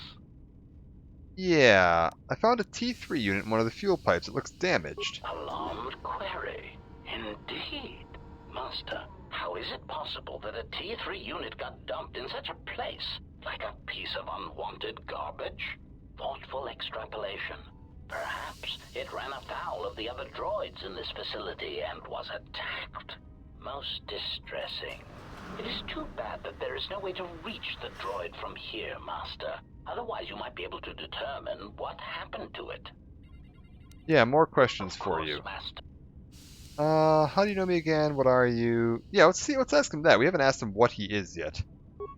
Yeah, I found a T3 unit in one of the fuel pipes. It looks damaged. Alarmed query. Indeed. Master, how is it possible that a T3 unit got dumped in such a place? Like a piece of unwanted garbage? Thoughtful extrapolation. Perhaps it ran afoul of the other droids in this facility and was attacked. Most distressing. It is too bad that there is no way to reach the droid from here, Master. Otherwise you might be able to determine what happened to it. Yeah, more questions for you. Master. How do you know me again? What are you? Yeah, let's ask him that. We haven't asked him what he is yet.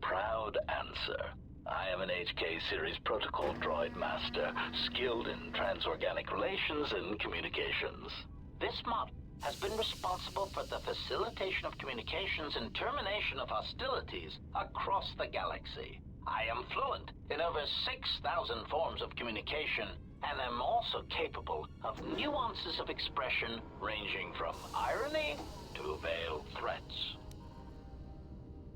Proud answer. I am an HK series protocol droid master, skilled in transorganic relations and communications. This model has been responsible for the facilitation of communications and termination of hostilities across the galaxy. I am fluent in over 6,000 forms of communication and am also capable of nuances of expression ranging from irony to veiled threats.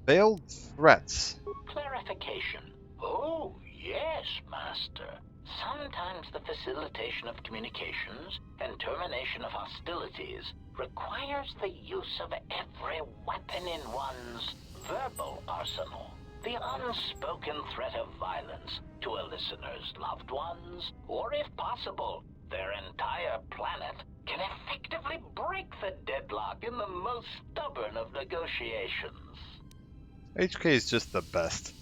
Veiled threats. Clarification. Oh, yes, Master. Sometimes the facilitation of communications and termination of hostilities requires the use of every weapon in one's verbal arsenal. The unspoken threat of violence to a listener's loved ones, or if possible, their entire planet, can effectively break the deadlock in the most stubborn of negotiations. HK is just the best.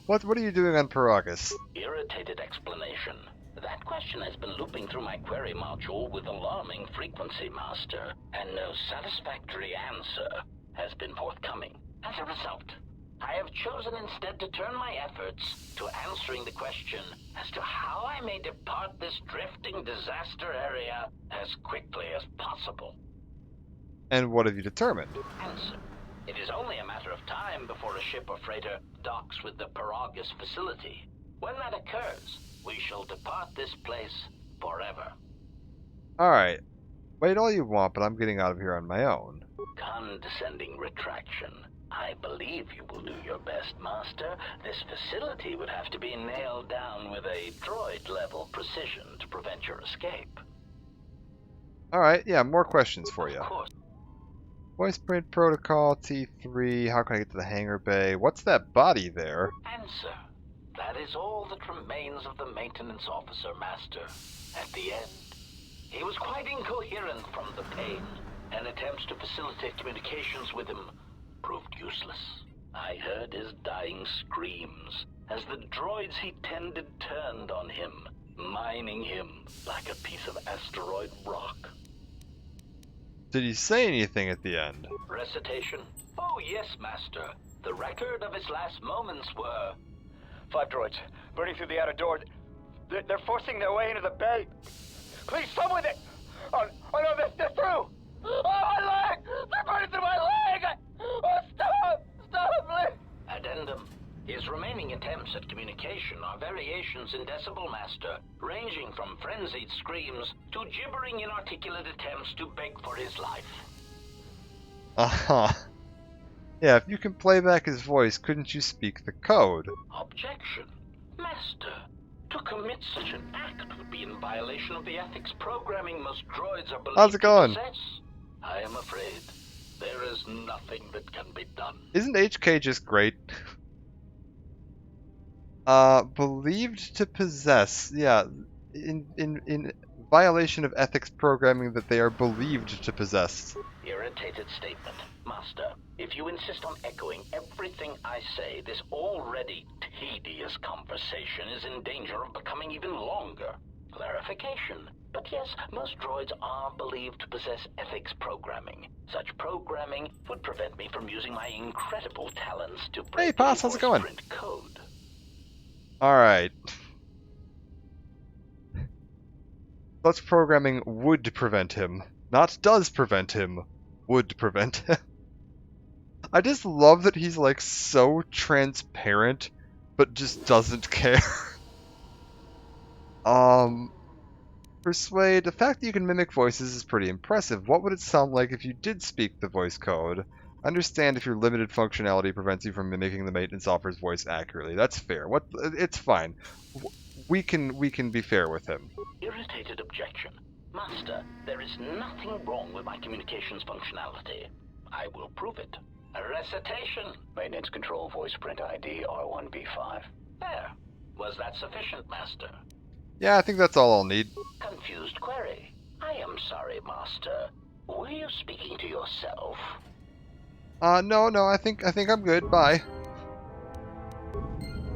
What are you doing on Peragus? Irritated explanation. That question has been looping through my query module with alarming frequency, Master, and no satisfactory answer has been forthcoming. As a result, I have chosen instead to turn my efforts to answering the question as to how I may depart this drifting disaster area as quickly as possible. And what have you determined? Answer. It is only a matter of time before a ship or freighter docks with the Peragus facility. When that occurs, we shall depart this place forever. Alright. Wait all you want, but I'm getting out of here on my own. Condescending retraction. I believe you will do your best, Master. This facility would have to be nailed down with a droid-level precision to prevent your escape. Alright, yeah, more questions for you. Of course. Voice print protocol, T3, how can I get to the hangar bay? What's that body there? Answer. That is all that remains of the maintenance officer, Master. At the end, he was quite incoherent from the pain, and attempts to facilitate communications with him proved useless. I heard his dying screams as the droids he tended turned on him, mining him like a piece of asteroid rock. Did he say anything at the end? Recitation? Oh yes, Master. The record of his last moments were... 5 droids, burning through the outer door. They're forcing their way into the bay. Please, someone Oh no, they're through! Oh, my leg! They're burning through my leg! variations in decibel, Master, ranging from frenzied screams to gibbering inarticulate attempts to beg for his life. Uh-huh. Yeah, if you can play back his voice, couldn't you speak the code? Objection. Master, to commit such an act would be in violation of the ethics programming most droids are believed How's it going? to possess. I am afraid there is nothing that can be done. Isn't HK just great? Believed to possess. Yeah, in violation of ethics programming that they are believed to possess. Irritated statement. Master, if you insist on echoing everything I say, this already tedious conversation is in danger of becoming even longer. Clarification. But yes, most droids are believed to possess ethics programming. Such programming would prevent me from using my incredible talents to break Hey, Poss, how's it going? print code. Alright. Such programming would prevent him. Not does prevent him. Would prevent him. I just love that he's like so transparent, but just doesn't care. Persuade. The fact that you can mimic voices is pretty impressive. What would it sound like if you did speak the voice code? Understand if your limited functionality prevents you from mimicking the maintenance officer's voice accurately. That's fair. It's fine. We can be fair with him. Irritated objection. Master, there is nothing wrong with my communications functionality. I will prove it. A recitation. Maintenance control voice print ID R1B5. There. Was that sufficient, Master? Yeah, I think that's all I'll need. Confused query. I am sorry, Master. Were you speaking to yourself? No, I think I'm good. Bye.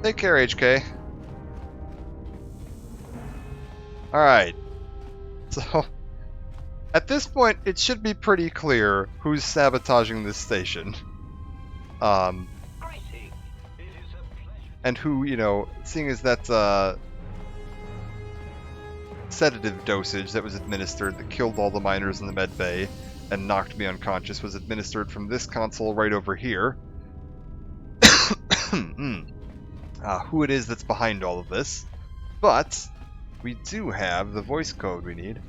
Take care, HK. Alright. So, at this point, it should be pretty clear who's sabotaging this station. And who, you know, seeing as that's sedative dosage that was administered that killed all the miners in the med bay and knocked me unconscious was administered from this console right over here. Who it is that's behind all of this. But we do have the voice code we need.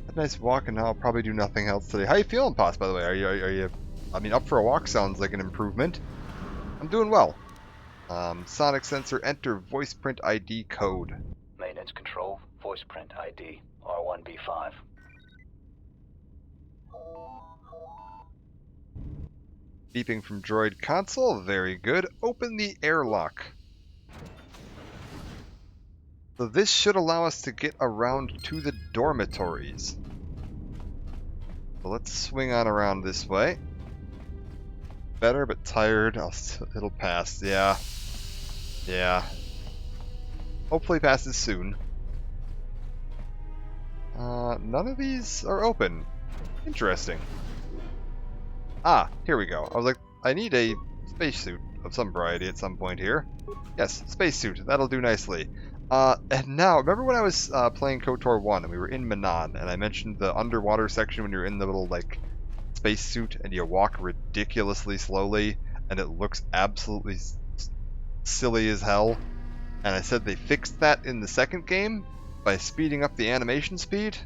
A nice walk, and I'll probably do nothing else today. How you feeling, Poss, by the way? Are you I mean, up for a walk sounds like an improvement. I'm doing well. Sonic sensor, enter voice print ID code. Maintenance control, voice print ID, R1B5. Beeping from droid console, very good. Open the airlock. So this should allow us to get around to the dormitories. So let's swing on around this way. Better, but tired. It'll pass, yeah. Yeah. Hopefully passes soon. None of these are open. Interesting. Ah, here we go. I was like, I need a spacesuit of some variety at some point here. Yes, spacesuit. That'll do nicely. And now, remember when I was playing KOTOR 1 and we were in Manaan, and I mentioned the underwater section when you're in the little, like, spacesuit and you walk ridiculously slowly and it looks absolutely silly as hell? And I said they fixed that in the second game by speeding up the animation speed?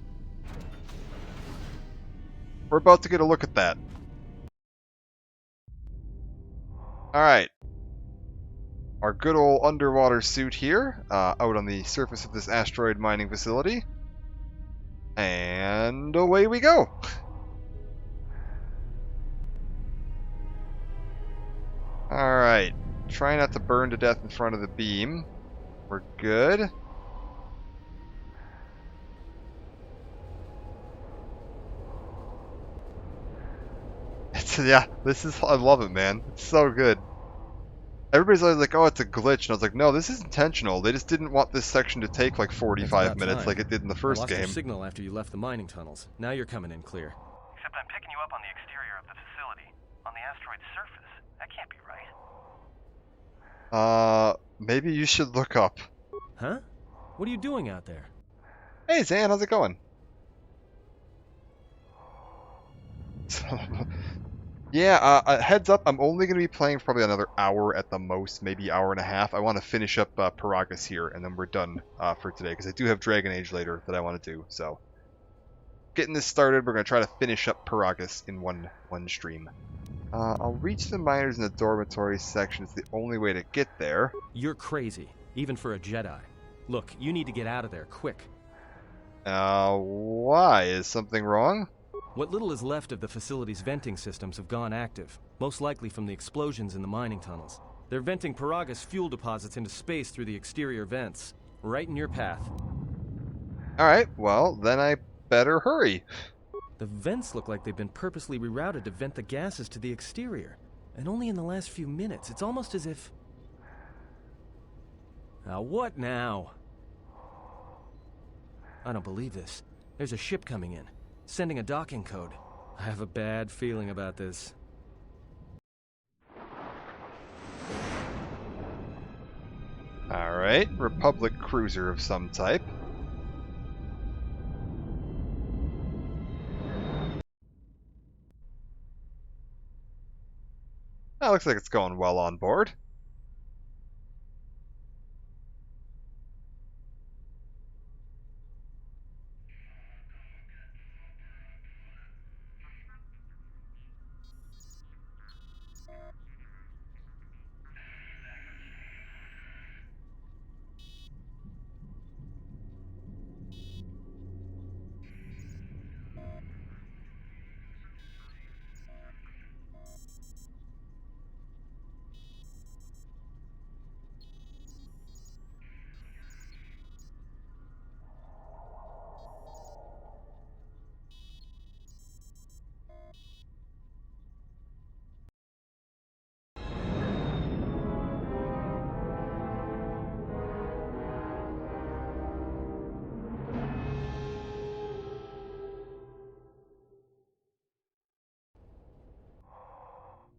We're about to get a look at that. Alright. Our good old underwater suit here, out on the surface of this asteroid mining facility. And away we go! Alright. Try not to burn to death in front of the beam. We're good. Yeah, I love it, man. It's so good. Everybody's always like, oh, it's a glitch. And I was like, no, this is intentional. They just didn't want this section to take like 45 minutes like it did in the first game. I lost your signal after you left the mining tunnels. Now you're coming in clear. Except I'm picking you up on the exterior of the facility. On the asteroid's surface. That can't be right. Maybe you should look up. Huh? What are you doing out there? Hey, Zan, how's it going? Yeah, heads up, I'm only going to be playing for probably another hour at the most, maybe hour and a half. I want to finish up Paragus here, and then we're done for today, because I do have Dragon Age later that I want to do. So, getting this started, we're going to try to finish up Paragus in one stream. I'll reach the miners in the dormitory section. It's the only way to get there. You're crazy, even for a Jedi. Look, you need to get out of there, quick. Why? Is something wrong? What little is left of the facility's venting systems have gone active, most likely from the explosions in the mining tunnels. They're venting Paragus fuel deposits into space through the exterior vents, right in your path. Alright, well, then I better hurry. The vents look like they've been purposely rerouted to vent the gases to the exterior, and only in the last few minutes. It's almost as if... Now, what now? I don't believe this. There's a ship coming in. Sending a docking code. I have a bad feeling about this. Alright, Republic cruiser of some type. That looks like it's going well on board.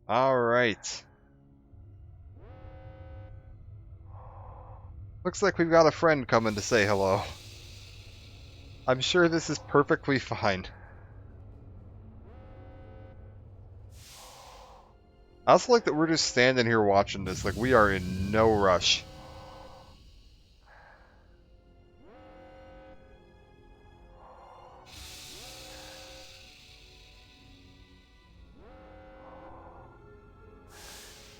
Alright. Looks like we've got a friend coming to say hello. I'm sure this is perfectly fine. I also like that we're just standing here watching this, like we are in no rush.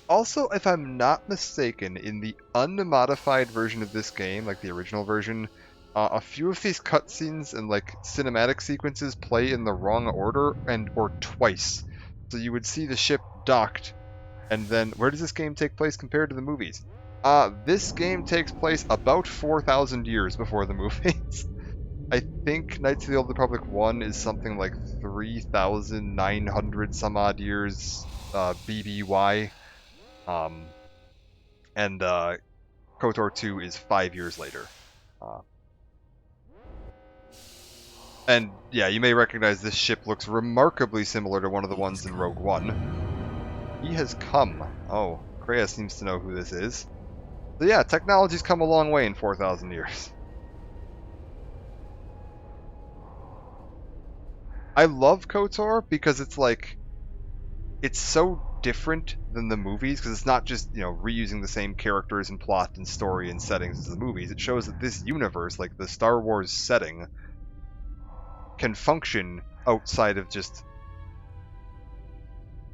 Also, if I'm not mistaken, in the unmodified version of this game, like the original version, a few of these cutscenes and like cinematic sequences play in the wrong order or twice. So you would see the ship docked, and then where does this game take place compared to the movies? This game takes place about 4,000 years before the movies. I think Knights of the Old Republic 1 is something like 3,900 some odd years BBY. And KOTOR 2 is 5 years later. And yeah, you may recognize this ship looks remarkably similar to one of the ones in Rogue One. He has come. Oh, Kreia seems to know who this is. So yeah, technology's come a long way in 4,000 years. I love KOTOR because it's like, it's so different than the movies, because it's not just, you know, reusing the same characters and plot and story and settings as the movies. It shows that this universe, like the Star Wars setting, can function outside of just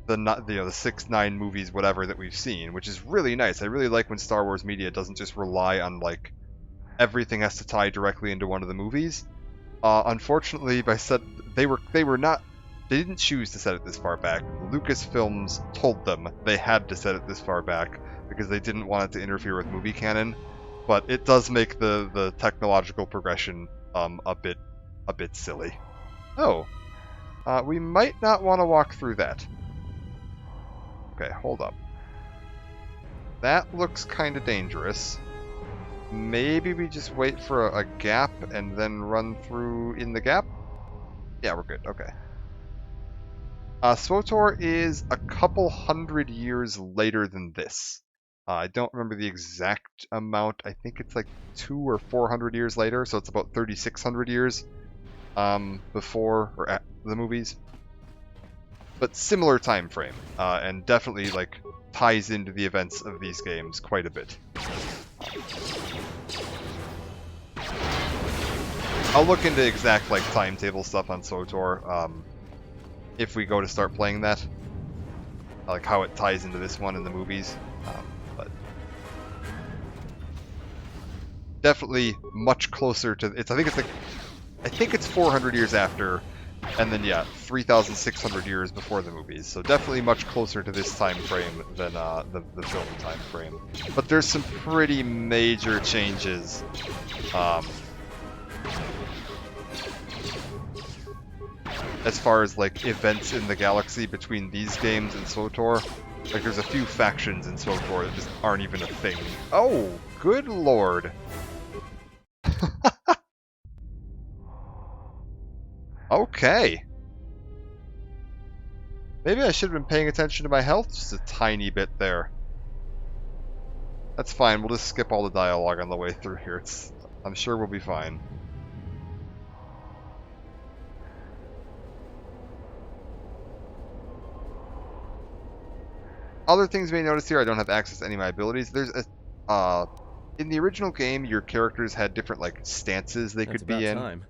the 6-9 movies, whatever, that we've seen, which is really nice. I really like when Star Wars media doesn't just rely on like everything has to tie directly into one of the movies. Unfortunately, they didn't choose to set it this far back. Lucasfilms told them they had to set it this far back because they didn't want it to interfere with movie canon. But it does make the technological progression a bit silly. Oh, we might not want to walk through that. Okay, hold up. That looks kind of dangerous. Maybe we just wait for a gap and then run through in the gap? Yeah, we're good. Okay. SWTOR is a couple hundred years later than this. I don't remember the exact amount. I think it's like 200 or 400 years later, so it's about 3,600 years before or at the movies. but similar time frame, and definitely like ties into the events of these games quite a bit. I'll look into exact like timetable stuff on SWTOR if we go to start playing that, like how it ties into this one in the movies. But definitely much closer to it's. I think it's 400 years after, and then yeah, 3,600 years before the movies. So definitely much closer to this time frame than the film time frame. But there's some pretty major changes. As far as like events in the galaxy between these games and SWTOR, like there's a few factions in SWTOR that just aren't even a thing. Oh, good lord. Okay. Maybe I should have been paying attention to my health just a tiny bit there. That's fine, we'll just skip all the dialogue on the way through here. I'm sure we'll be fine. Other things you may notice here, I don't have access to any of my abilities. There's a, in the original game, your characters had different like stances they could be in. Time.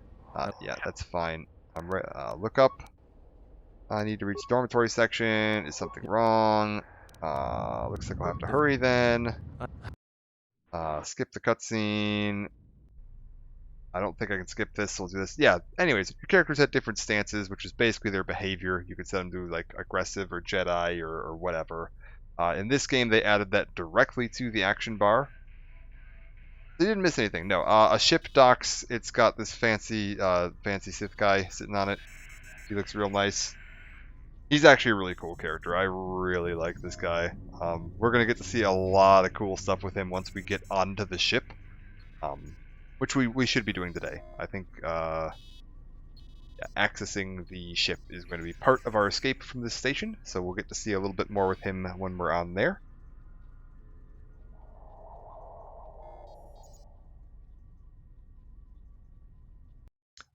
Yeah, that's fine. Look up. I need to reach the dormitory section. Is something wrong? Looks like we'll have to hurry then. Skip the cutscene. I don't think I can skip this, so we'll do this. Yeah, anyways, your characters had different stances, which is basically their behavior. You could set them to like aggressive or Jedi or whatever. In this game, they added that directly to the action bar. They didn't miss anything. No, a ship docks. It's got this fancy Sith guy sitting on it. He looks real nice. He's actually a really cool character. I really like this guy. We're gonna get to see a lot of cool stuff with him once we get onto the ship, which we should be doing today. I think accessing the ship is going to be part of our escape from this station, so we'll get to see a little bit more with him when we're on there.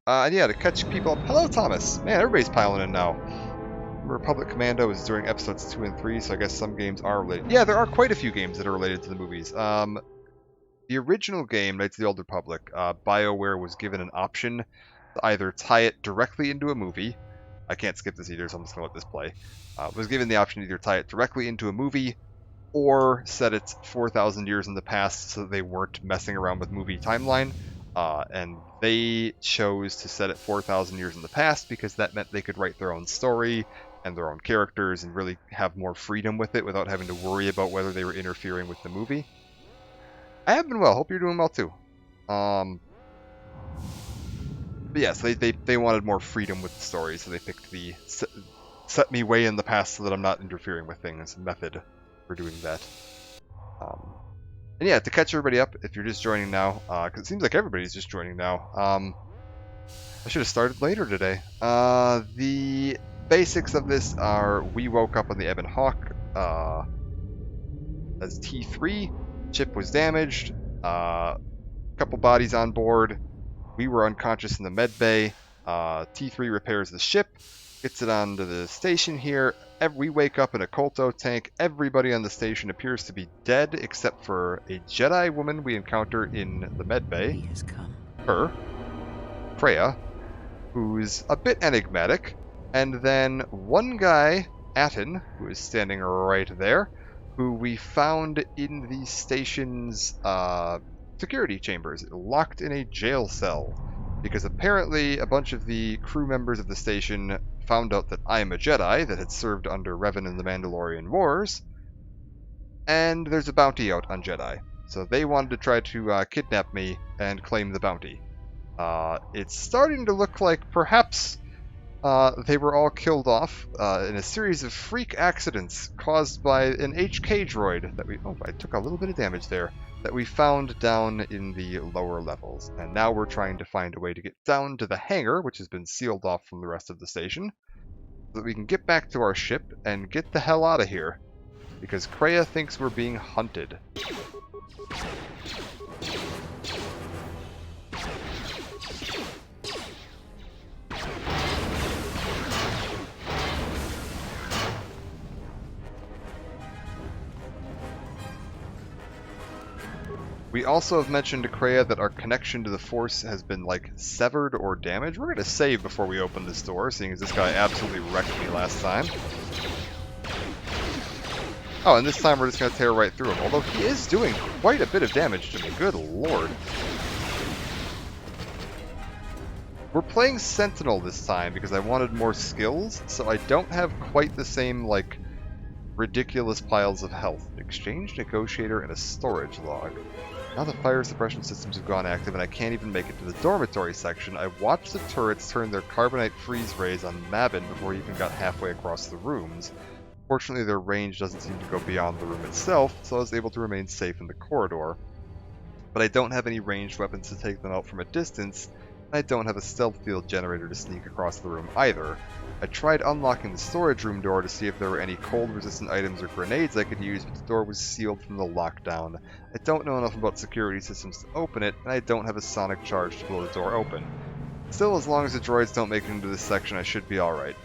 And yeah, to catch people up. Hello, Thomas. Man, everybody's piling in now. Republic Commando is during episodes 2 and 3, so I guess some games are related. Yeah, there are quite a few games that are related to the movies. The original game, Knights of the Old Republic, BioWare was given an option to either tie it directly into a movie. I can't skip this either, so I'm just going to let this play. Was given the option to either tie it directly into a movie or set it 4,000 years in the past so that they weren't messing around with movie timeline. And they chose to set it 4,000 years in the past because that meant they could write their own story and their own characters and really have more freedom with it without having to worry about whether they were interfering with the movie. I have been well. Hope you're doing well too. But yes, they wanted more freedom with the story, so they picked the set me way in the past so that I'm not interfering with things method for doing that. And yeah, to catch everybody up, if you're just joining now, because it seems like everybody's just joining now, I should have started later today. The basics of this are we woke up on the Ebon Hawk as T3. Ship was damaged. Couple bodies on board. We were unconscious in the med bay. T3 repairs the ship, gets it onto the station here. We wake up in a Kolto tank. Everybody on the station appears to be dead except for a Jedi woman we encounter in the med bay. He has come. Her, Kreia, who's a bit enigmatic, and then one guy, Atton, who is standing right there, who we found in the station's security chambers, locked in a jail cell, because apparently a bunch of the crew members of the station found out that I am a Jedi that had served under Revan in the Mandalorian Wars, and there's a bounty out on Jedi. So they wanted to try to kidnap me and claim the bounty. It's starting to look like perhaps they were all killed off in a series of freak accidents caused by an HK droid that we... Oh, I took a little bit of damage there. That we found down in the lower levels. And now we're trying to find a way to get down to the hangar, which has been sealed off from the rest of the station, so that we can get back to our ship and get the hell out of here. Because Kreia thinks we're being hunted. We also have mentioned to Kreia that our connection to the Force has been, like, severed or damaged. We're going to save before we open this door, seeing as this guy absolutely wrecked me last time. Oh, and this time we're just going to tear right through him, although he is doing quite a bit of damage to me. Good lord. We're playing Sentinel this time because I wanted more skills, so I don't have quite the same, like, ridiculous piles of health. Exchange, Negotiator, and a storage log. Now the fire suppression systems have gone active and I can't even make it to the dormitory section. I watched the turrets turn their carbonite freeze rays on Mabin before he even got halfway across the rooms. Fortunately, their range doesn't seem to go beyond the room itself, so I was able to remain safe in the corridor. But I don't have any ranged weapons to take them out from a distance, and I don't have a stealth field generator to sneak across the room either. I tried unlocking the storage room door to see if there were any cold-resistant items or grenades I could use, but the door was sealed from the lockdown. I don't know enough about security systems to open it, and I don't have a sonic charge to blow the door open. Still, as long as the droids don't make it into this section, I should be alright.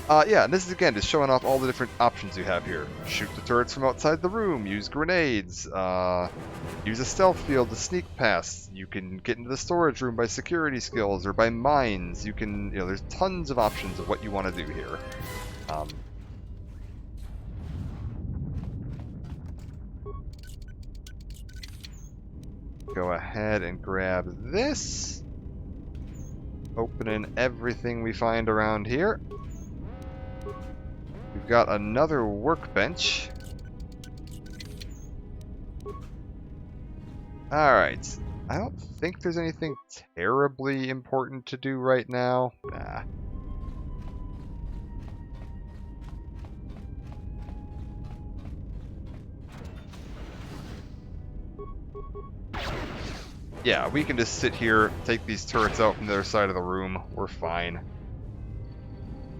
Yeah, and this is again just showing off all the different options you have here. Shoot the turrets from outside the room, use grenades, use a stealth field to sneak past. You can get into the storage room by security skills or by mines. You can, there's tons of options of what you want to do here. Go ahead and grab this. Opening everything we find around here. We've got another workbench. Alright. I don't think there's anything terribly important to do right now. Nah. Yeah, we can just sit here, take these turrets out from the other side of the room. We're fine.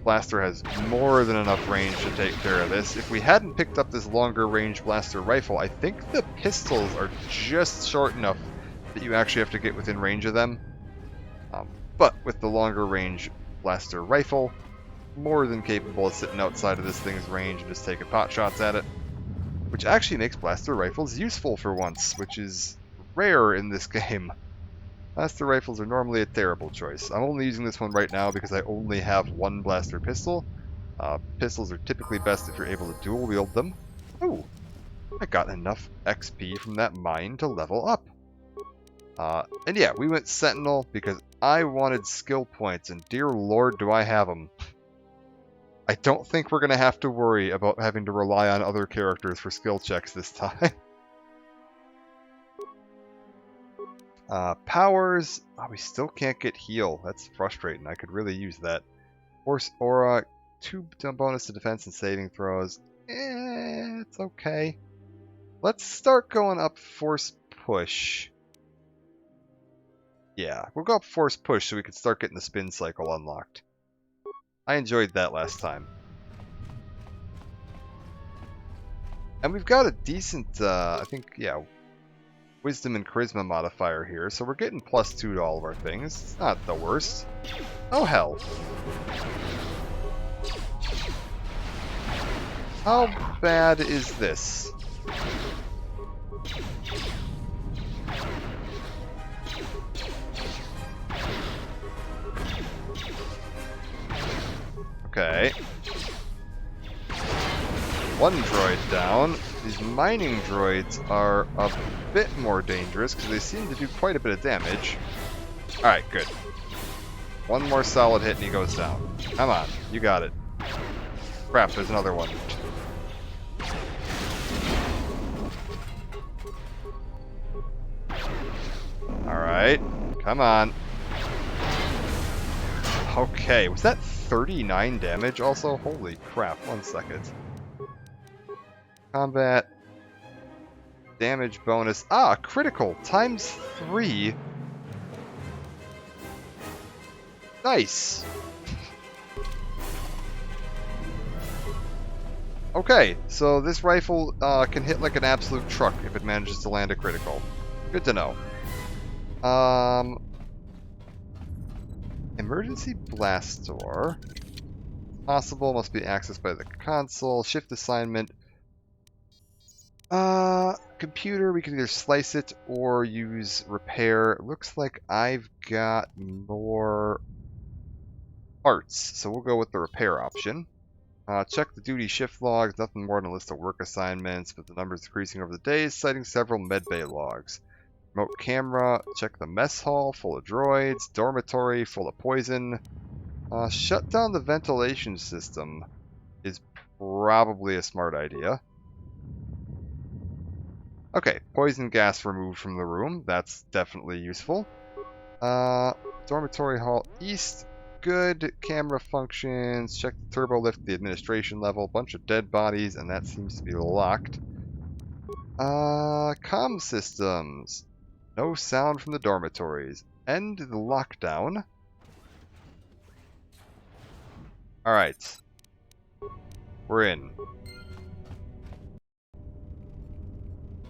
Blaster has more than enough range to take care of this. If we hadn't picked up this longer range blaster rifle, I think the pistols are just short enough that you actually have to get within range of them. But with the longer range blaster rifle, more than capable of sitting outside of this thing's range and just taking pot shots at it. Which actually makes blaster rifles useful for once, which is rare in this game. Blaster rifles are normally a terrible choice. I'm only using this one right now because I only have one blaster pistol. Pistols are typically best if you're able to dual wield them. Oh, I got enough XP from that mine to level up. And yeah, we went Sentinel because I wanted skill points, and dear lord do I have them. I don't think we're going to have to worry about having to rely on other characters for skill checks this time. Powers. Oh, we still can't get heal. That's frustrating. I could really use that. Force Aura. 2 bonus to defense and saving throws. It's okay. Let's start going up Force Push. Yeah, we'll go up Force Push so we can start getting the spin cycle unlocked. I enjoyed that last time. And we've got a decent, I think, yeah, Wisdom and Charisma modifier here, so we're getting +2 to all of our things. It's not the worst. Oh, hell. How bad is this? Okay. One droid down. These mining droids are a bit more dangerous because they seem to do quite a bit of damage. Alright, good. One more solid hit and he goes down. Come on, you got it. Crap, there's another one. Alright, come on. Okay, was that 39 damage also? Holy crap, 1 second. Combat. Damage bonus. Ah, critical. ×3. Nice. Okay, so this rifle can hit like an absolute truck if it manages to land a critical. Good to know. Emergency blast door. Possible, must be accessed by the console. Shift assignment. Computer, we can either slice it or use repair. Looks like I've got more parts, so we'll go with the repair option. Check the duty shift logs, nothing more than a list of work assignments, but the number's decreasing over the days, citing several medbay logs. Remote camera, check the mess hall, full of droids, dormitory, full of poison. Shut down the ventilation system is probably a smart idea. Okay, poison gas removed from the room. That's definitely useful. Dormitory hall east. Good. Camera functions. Check the turbo lift at the administration level. Bunch of dead bodies, and that seems to be locked. Comm systems. No sound from the dormitories. End the lockdown. Alright. We're in.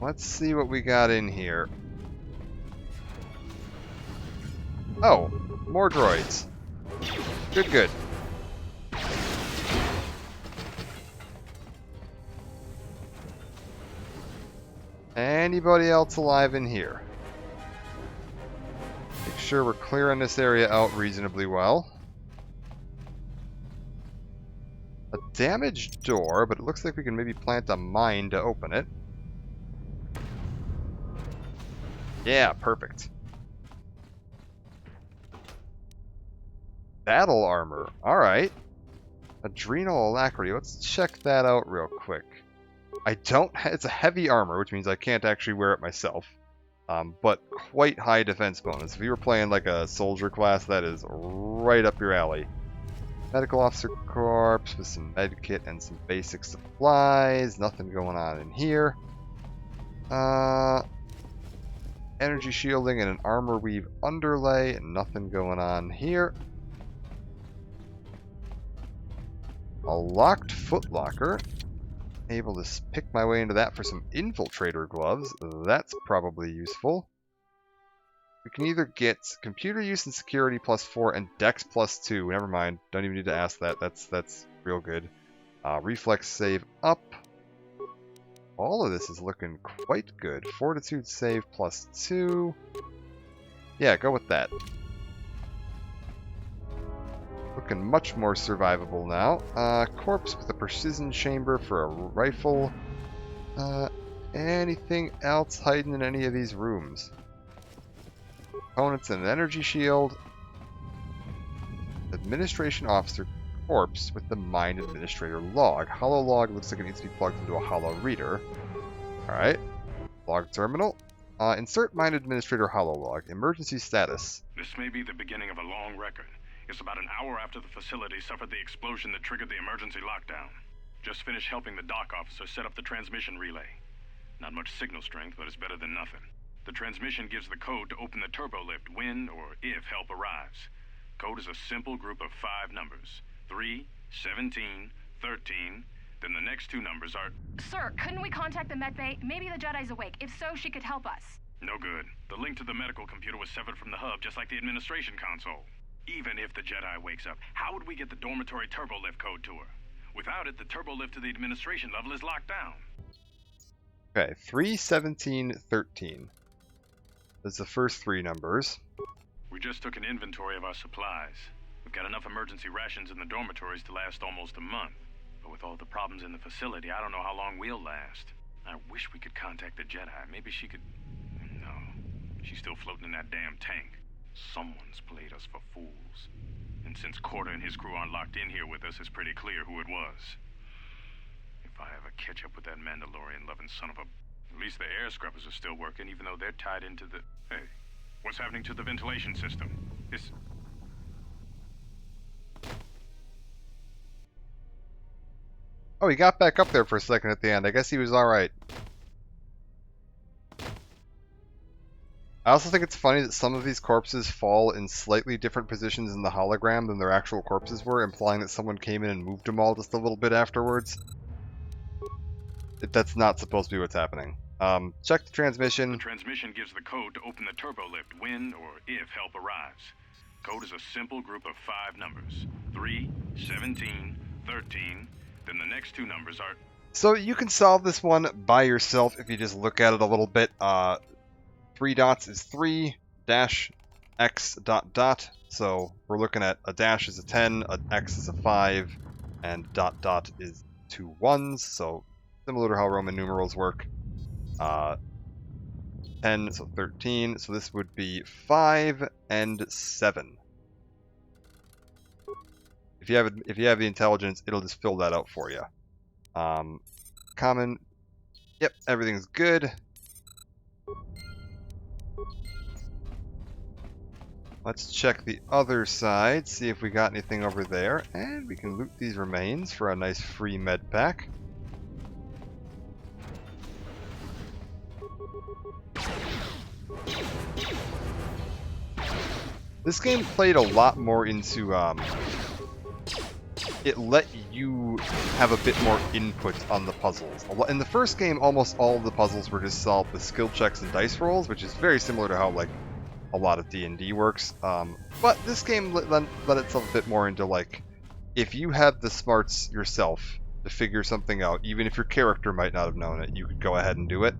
Let's see what we got in here. Oh, more droids. Good, good. Anybody else alive in here? Make sure we're clearing this area out reasonably well. A damaged door, but it looks like we can maybe plant a mine to open it. Yeah, perfect. Battle armor. Alright. Adrenal alacrity. Let's check that out real quick. It's a heavy armor, which means I can't actually wear it myself. But quite high defense bonus. If you were playing like a soldier class, that is right up your alley. Medical officer corps with some med kit and some basic supplies. Nothing going on in here. Energy shielding and an armor weave underlay. Nothing going on here. A locked footlocker. Able to pick my way into that for some infiltrator gloves. That's probably useful. We can either get computer use and security +4 and dex +2. Never mind. Don't even need to ask that. That's real good. Reflex save up. All of this is looking quite good. Fortitude save +2. Yeah, go with that. Looking much more survivable now. Corpse with a precision chamber for a rifle. Anything else hiding in any of these rooms? Components and an energy shield. Administration officer corpse with the mine administrator log. Holo log looks like it needs to be plugged into a holo reader. Alright. Log terminal. Insert mine administrator holo log. Emergency status. This may be the beginning of a long record. It's about an hour after the facility suffered the explosion that triggered the emergency lockdown. Just finished helping the dock officer set up the transmission relay. Not much signal strength, but it's better than nothing. The transmission gives the code to open the turbo lift when or if help arrives. Code is a simple group of 5 numbers. 3, 17, 13, then the next 2 numbers are... Sir, couldn't we contact the medbay? Maybe the Jedi's awake. If so, she could help us. No good. The link to the medical computer was severed from the hub, just like the administration console. Even if the Jedi wakes up, how would we get the dormitory turbo lift code to her? Without it, the turbo lift to the administration level is locked down. Okay, 3, 17, 13. That's the first 3 numbers. We just took an inventory of our supplies. We've got enough emergency rations in the dormitories to last almost a month. But with all the problems in the facility, I don't know how long we'll last. I wish we could contact the Jedi. Maybe she could... No. She's still floating in that damn tank. Someone's played us for fools. And since Corda and his crew aren't locked in here with us, it's pretty clear who it was. If I ever catch up with that Mandalorian-loving son of a... At least the air scrubbers are still working, even though they're tied into the... Hey, what's happening to the ventilation system? Oh, he got back up there for a second at the end. I guess he was alright. I also think it's funny that some of these corpses fall in slightly different positions in the hologram than their actual corpses were, implying that someone came in and moved them all just a little bit afterwards. That's not supposed to be what's happening. Check the transmission. The transmission gives the code to open the turbo lift when or if help arrives. Code is a simple group of 5 numbers. 3, 17, 13, then the next 2 numbers are... So you can solve this one by yourself if you just look at it a little bit. 3 dots is 3, dash x dot dot. So we're looking at a dash is a 10, an x is a 5, and dot dot is 2 ones. So similar to how Roman numerals work. 10, so 13. So this would be 5 and 7. If you have the intelligence, it'll just fill that out for you. Common. Yep, everything's good. Let's check the other side, see if we got anything over there, and we can loot these remains for a nice free med pack. This game played a lot more into, it let you have a bit more input on the puzzles. In the first game, almost all of the puzzles were just solved with skill checks and dice rolls, which is very similar to how, like, a lot of D&D works. But this game let itself a bit more into, like, if you had the smarts yourself to figure something out, even if your character might not have known it, you could go ahead and do it.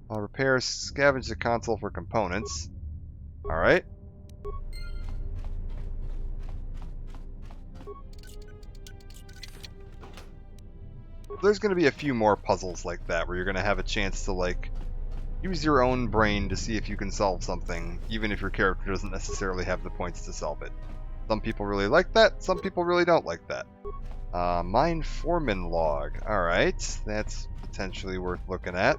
Repair, scavenge the console for components. Alright. There's going to be a few more puzzles like that where you're going to have a chance to, like, use your own brain to see if you can solve something, even if your character doesn't necessarily have the points to solve it. Some people really like that, some people really don't like that. Mine foreman log. Alright, that's potentially worth looking at.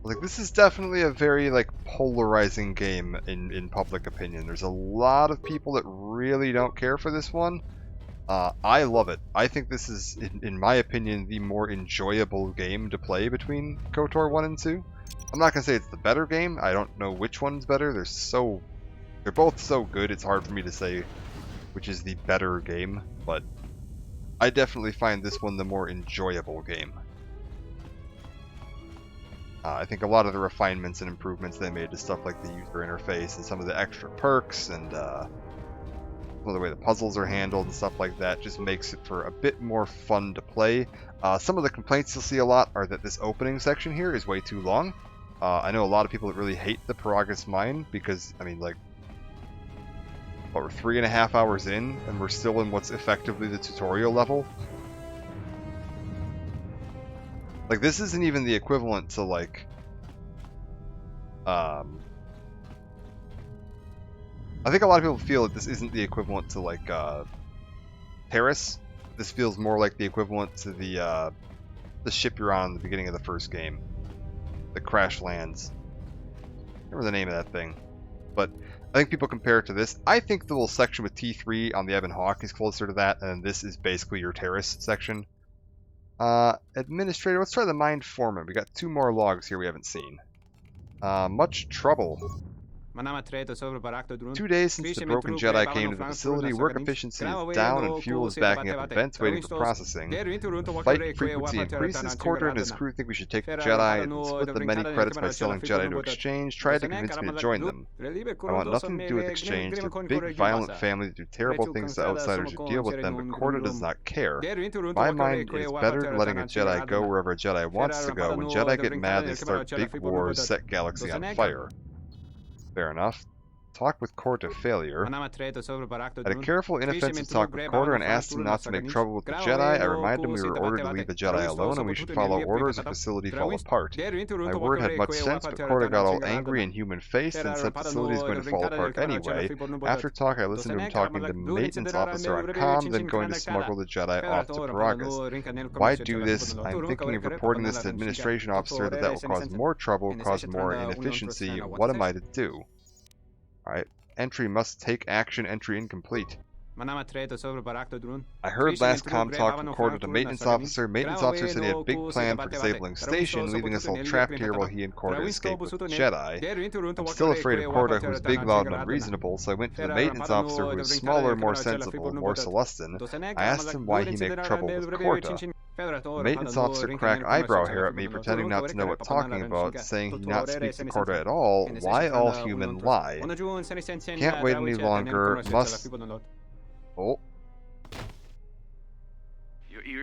Like, this is definitely a very, like, polarizing game in public opinion. There's a lot of people that really don't care for this one. I love it. I think this is, in my opinion, the more enjoyable game to play between KOTOR 1 and 2. I'm not going to say it's the better game. I don't know which one's better. They're both so good, it's hard for me to say which is the better game, but I definitely find this one the more enjoyable game. I think a lot of the refinements and improvements they made to stuff like the user interface and some of the extra perks and some of the way the puzzles are handled and stuff like that just makes it for a bit more fun to play. Some of the complaints you'll see a lot are that this opening section here is way too long. I know a lot of people that really hate the Peragus Mine because, I mean, like, we're 3.5 hours in and we're still in what's effectively the tutorial level. Like, this isn't even the equivalent to, like, I think a lot of people feel that this isn't the equivalent to, like, Terrace. This feels more like the equivalent to the ship you're on in the beginning of the first game. The Crash Lands. I can't remember the name of that thing. But I think people compare it to this. I think the little section with T3 on the Ebon Hawk is closer to that, and this is basically your Terrace section. Administrator, let's try the Mine Foreman. We got 2 more logs here we haven't seen. Much trouble. 2 days since the broken Jedi came to the facility, work efficiency is down and fuel is backing up in vents waiting for processing. The fight frequency increases. Corder and his crew think we should take the Jedi and split the many credits by selling Jedi to exchange. Tried to convince me to join them. I want nothing to do with exchange. They're big, violent families that do terrible things to outsiders who deal with them, but Corder does not care. My mind is better letting a Jedi go wherever a Jedi wants to go. When Jedi get mad, they start big wars, set galaxy on fire. Fair enough. Talk with Court to failure. Had a careful, inoffensive talk with Corder and asked him not to make trouble with the Jedi. I reminded him we were ordered to leave the Jedi alone and we should follow orders or facility fall apart. My word had much sense, but Corder got all angry and human-faced and said facility is going to fall apart anyway. After talk, I listened to him talking to the maintenance officer on comm, then going to smuggle the Jedi off to Peragus. Why do this? I'm thinking of reporting this to administration officer that will cause more trouble, cause more inefficiency. What am I to do? Alright, entry must take action, entry incomplete. I heard last comm talk from Corder to maintenance officer. Maintenance officer said he had a big plan for disabling station, leaving us all trapped here while he and Corder escaped with the Jedi. I'm still afraid of Corder, who's big, loud, and unreasonable, so I went to the maintenance officer, who's smaller, more sensible, more Celestin. I asked him why he made trouble with Corder. The maintenance officer cracked eyebrow hair at me, pretending not to know what talking about, saying he not speak to Corder at all. Why all human lie? Can't wait any longer, must... Oh.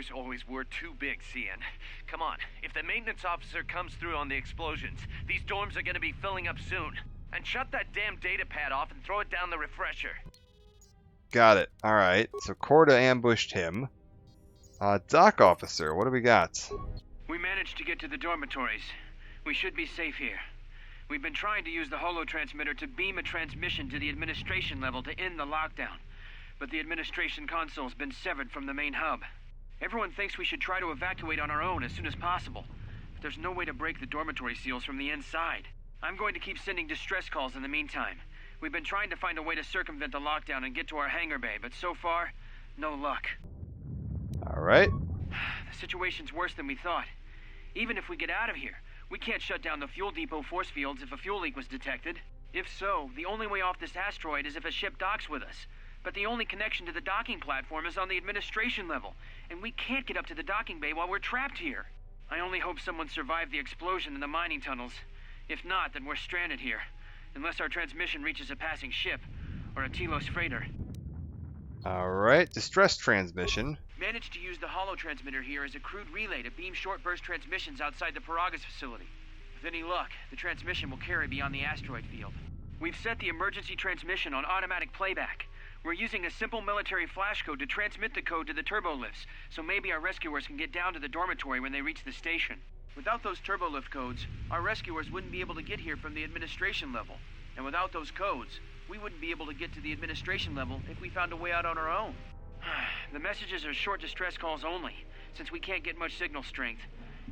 ears always were too big, CN. Come on, if the maintenance officer comes through on the explosions, these dorms are gonna be filling up soon. And shut that damn data pad off and throw it down the refresher. Got it. Alright, so Corda ambushed him. Dock officer, what do we got? We managed to get to the dormitories. We should be safe here. We've been trying to use the holo-transmitter to beam a transmission to the administration level to end the lockdown. But the administration console's been severed from the main hub. Everyone thinks we should try to evacuate on our own as soon as possible. But there's no way to break the dormitory seals from the inside. I'm going to keep sending distress calls in the meantime. We've been trying to find a way to circumvent the lockdown and get to our hangar bay, but so far, no luck. Alright. The situation's worse than we thought. Even if we get out of here, we can't shut down the fuel depot force fields if a fuel leak was detected. If so, the only way off this asteroid is if a ship docks with us. But the only connection to the docking platform is on the administration level, and we can't get up to the docking bay while we're trapped here. I only hope someone survived the explosion in the mining tunnels. If not, then we're stranded here. Unless our transmission reaches a passing ship, or a Telos freighter. Alright, distress transmission. Managed to use the holo-transmitter here as a crude relay to beam short-burst transmissions outside the Paragas facility. With any luck, the transmission will carry beyond the asteroid field. We've set the emergency transmission on automatic playback. We're using a simple military flash code to transmit the code to the turbolift's, so maybe our rescuers can get down to the dormitory when they reach the station. Without those turbolift codes, our rescuers wouldn't be able to get here from the administration level. And without those codes, we wouldn't be able to get to the administration level if we found a way out on our own. The messages are short distress calls only, since we can't get much signal strength.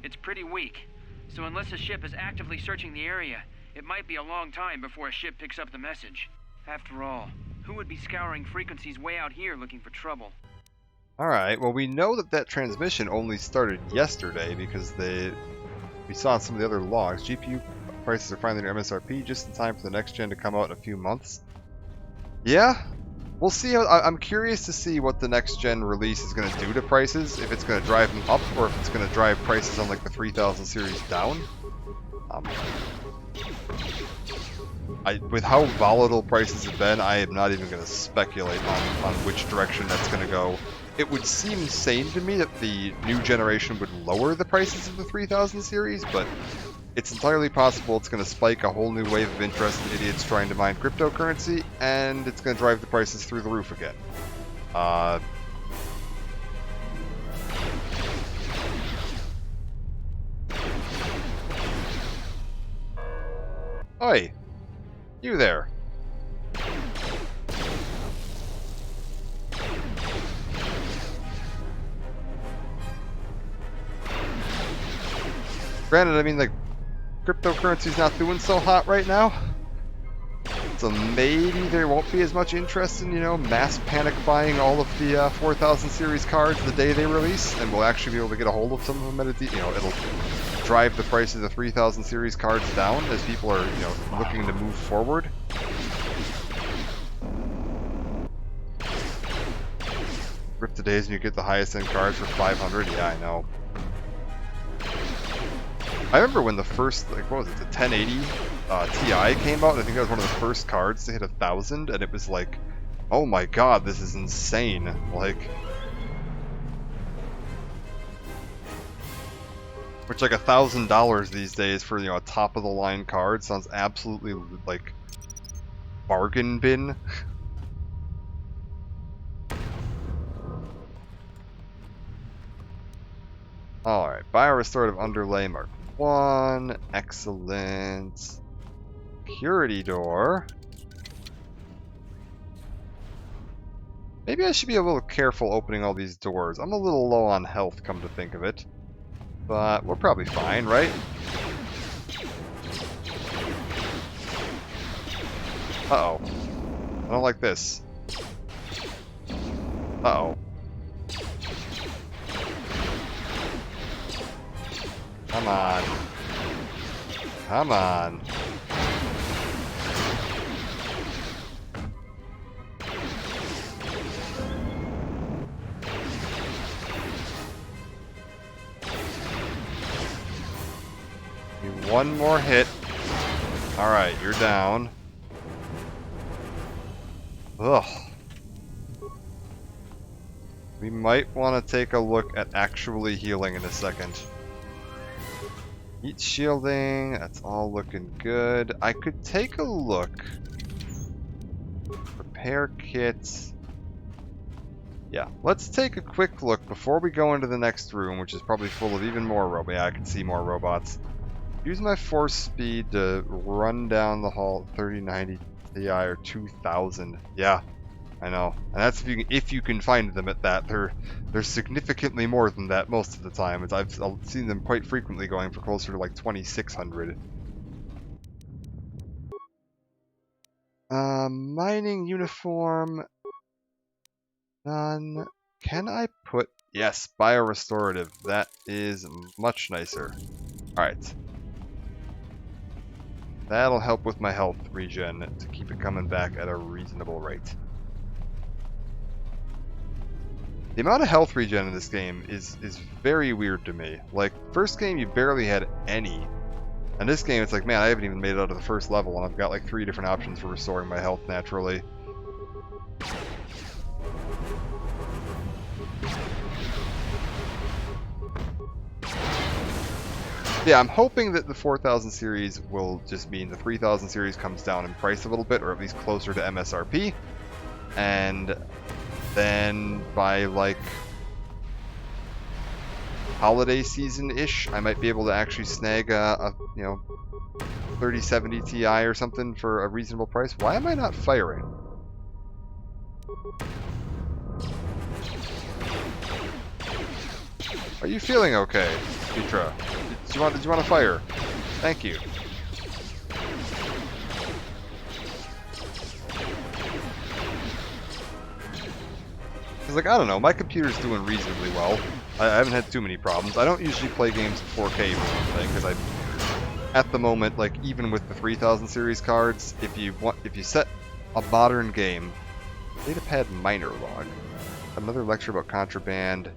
It's pretty weak, so unless a ship is actively searching the area, it might be a long time before a ship picks up the message. After all, who would be scouring frequencies way out here looking for trouble? Alright, well we know that transmission only started yesterday because we saw in some of the other logs. GPU prices are finally near MSRP just in time for the next gen to come out in a few months. Yeah, we'll see. I'm curious to see what the next gen release is going to do to prices, if it's going to drive them up or if it's going to drive prices on like the 3000 series down. With how volatile prices have been, I am not even going to speculate on which direction that's going to go. It would seem sane to me that the new generation would lower the prices of the 3000 series, but it's entirely possible it's going to spike a whole new wave of interest in idiots trying to mine cryptocurrency, and it's going to drive the prices through the roof again. Oi! You there! Granted, I mean, like, cryptocurrency's not doing so hot right now, so maybe there won't be as much interest in, you know, mass panic buying all of the 4000 series cards the day they release, and we'll actually be able to get a hold of some of them at a, you know, it'll drive the price of the 3000 series cards down as people are, you know, looking to move forward. Rip the days and you get the highest end cards for 500. Yeah, I know. I remember when the first, like, what was it, the 1080 Ti came out. I think that was one of the first cards to hit 1,000, and it was like, oh my god, this is insane. Like, which, like, $1,000 these days for, you know, a top of the line card sounds absolutely like bargain bin. Alright, Biorestorative Underlay Mark 1, excellent. Purity Door. Maybe I should be a little careful opening all these doors. I'm a little low on health, come to think of it. But we're probably fine, right? Uh-oh. I don't like this. Uh-oh. Come on. Come on. Need one more hit. Alright, you're down. Ugh. We might want to take a look at actually healing in a second. Heat shielding, that's all looking good. I could take a look. Repair kits. Yeah, let's take a quick look before we go into the next room, which is probably full of even more robots. Yeah, I can see more robots. Use my force speed to run down the hall. 3090 Ti or 2000. Yeah, I know. And that's if you can find them at that. They're significantly more than that most of the time. I've seen them quite frequently going for closer to like 2600. Mining uniform. None. Can I put... Yes, biorestorative. That is much nicer. Alright. That'll help with my health regen to keep it coming back at a reasonable rate. The amount of health regen in this game is very weird to me. Like, first game you barely had any. And this game it's like, man, I haven't even made it out of the first level and I've got like 3 different options for restoring my health naturally. Yeah, I'm hoping that the 4000 series will just mean the 3000 series comes down in price a little bit, or at least closer to MSRP. And then by like holiday season-ish, I might be able to actually snag a 3070 Ti or something for a reasonable price. Why am I not firing? Are you feeling okay, Petra? Did you want to fire? Thank you. Cause like, I don't know, my computer's doing reasonably well. I haven't had too many problems. I don't usually play games in 4K for one thing, because at the moment, like even with the 3000 series cards, if you set a modern game, Datapad minor log, another lecture about contraband.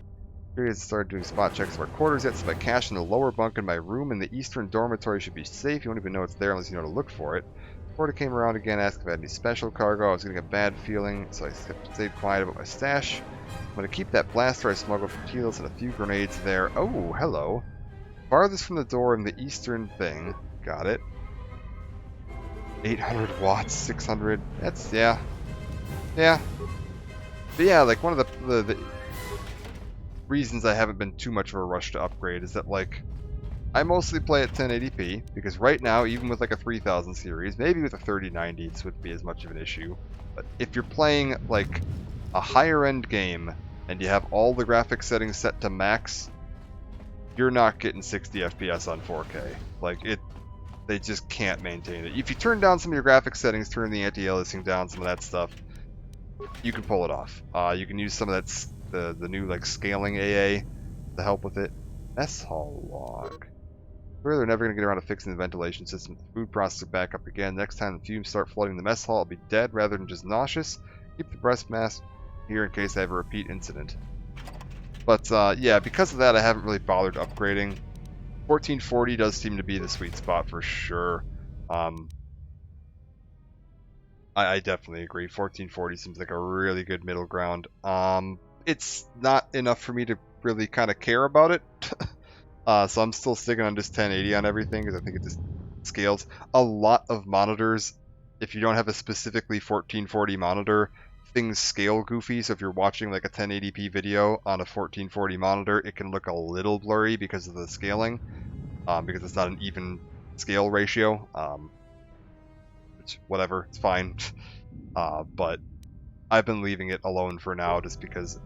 Periods started doing spot checks of our quarters yet, so if I cash in the lower bunk in my room in the eastern dormitory should be safe. You won't even know it's there unless you know to look for it. Porter came around again, asked if I had any special cargo. I was getting a bad feeling, so I stayed quiet about my stash. I'm going to keep that blaster I smuggled from Teals and a few grenades there. Oh, hello. Farthest from the door in the eastern thing. Got it. 800 watts, 600. That's, yeah. Yeah. But yeah, like one of the reasons I haven't been too much of a rush to upgrade is that, like, I mostly play at 1080p, because right now, even with like a 3000 series, maybe with a 3090 this wouldn't be as much of an issue, but if you're playing like a higher end game and you have all the graphics settings set to max, you're not getting 60 FPS on 4K. Like, they just can't maintain it. If you turn down some of your graphics settings, turn the anti-aliasing down, some of that stuff, you can pull it off. You can use some of that the new like scaling AA to help with it. Mess hall log. They're never going to get around to fixing the ventilation system. The food processor back up again. Next time the fumes start flooding the mess hall, I'll be dead rather than just nauseous. Keep the breast mask here in case I have a repeat incident. But yeah, because of that, I haven't really bothered upgrading. 1440 does seem to be the sweet spot for sure. I definitely agree. 1440 seems like a really good middle ground. It's not enough for me to really kind of care about it. So I'm still sticking on just 1080 on everything because I think it just scales. A lot of monitors, if you don't have a specifically 1440 monitor, things scale goofy. So if you're watching like a 1080p video on a 1440 monitor, it can look a little blurry because of the scaling, because it's not an even scale ratio. Which, whatever, it's fine. But I've been leaving it alone for now just because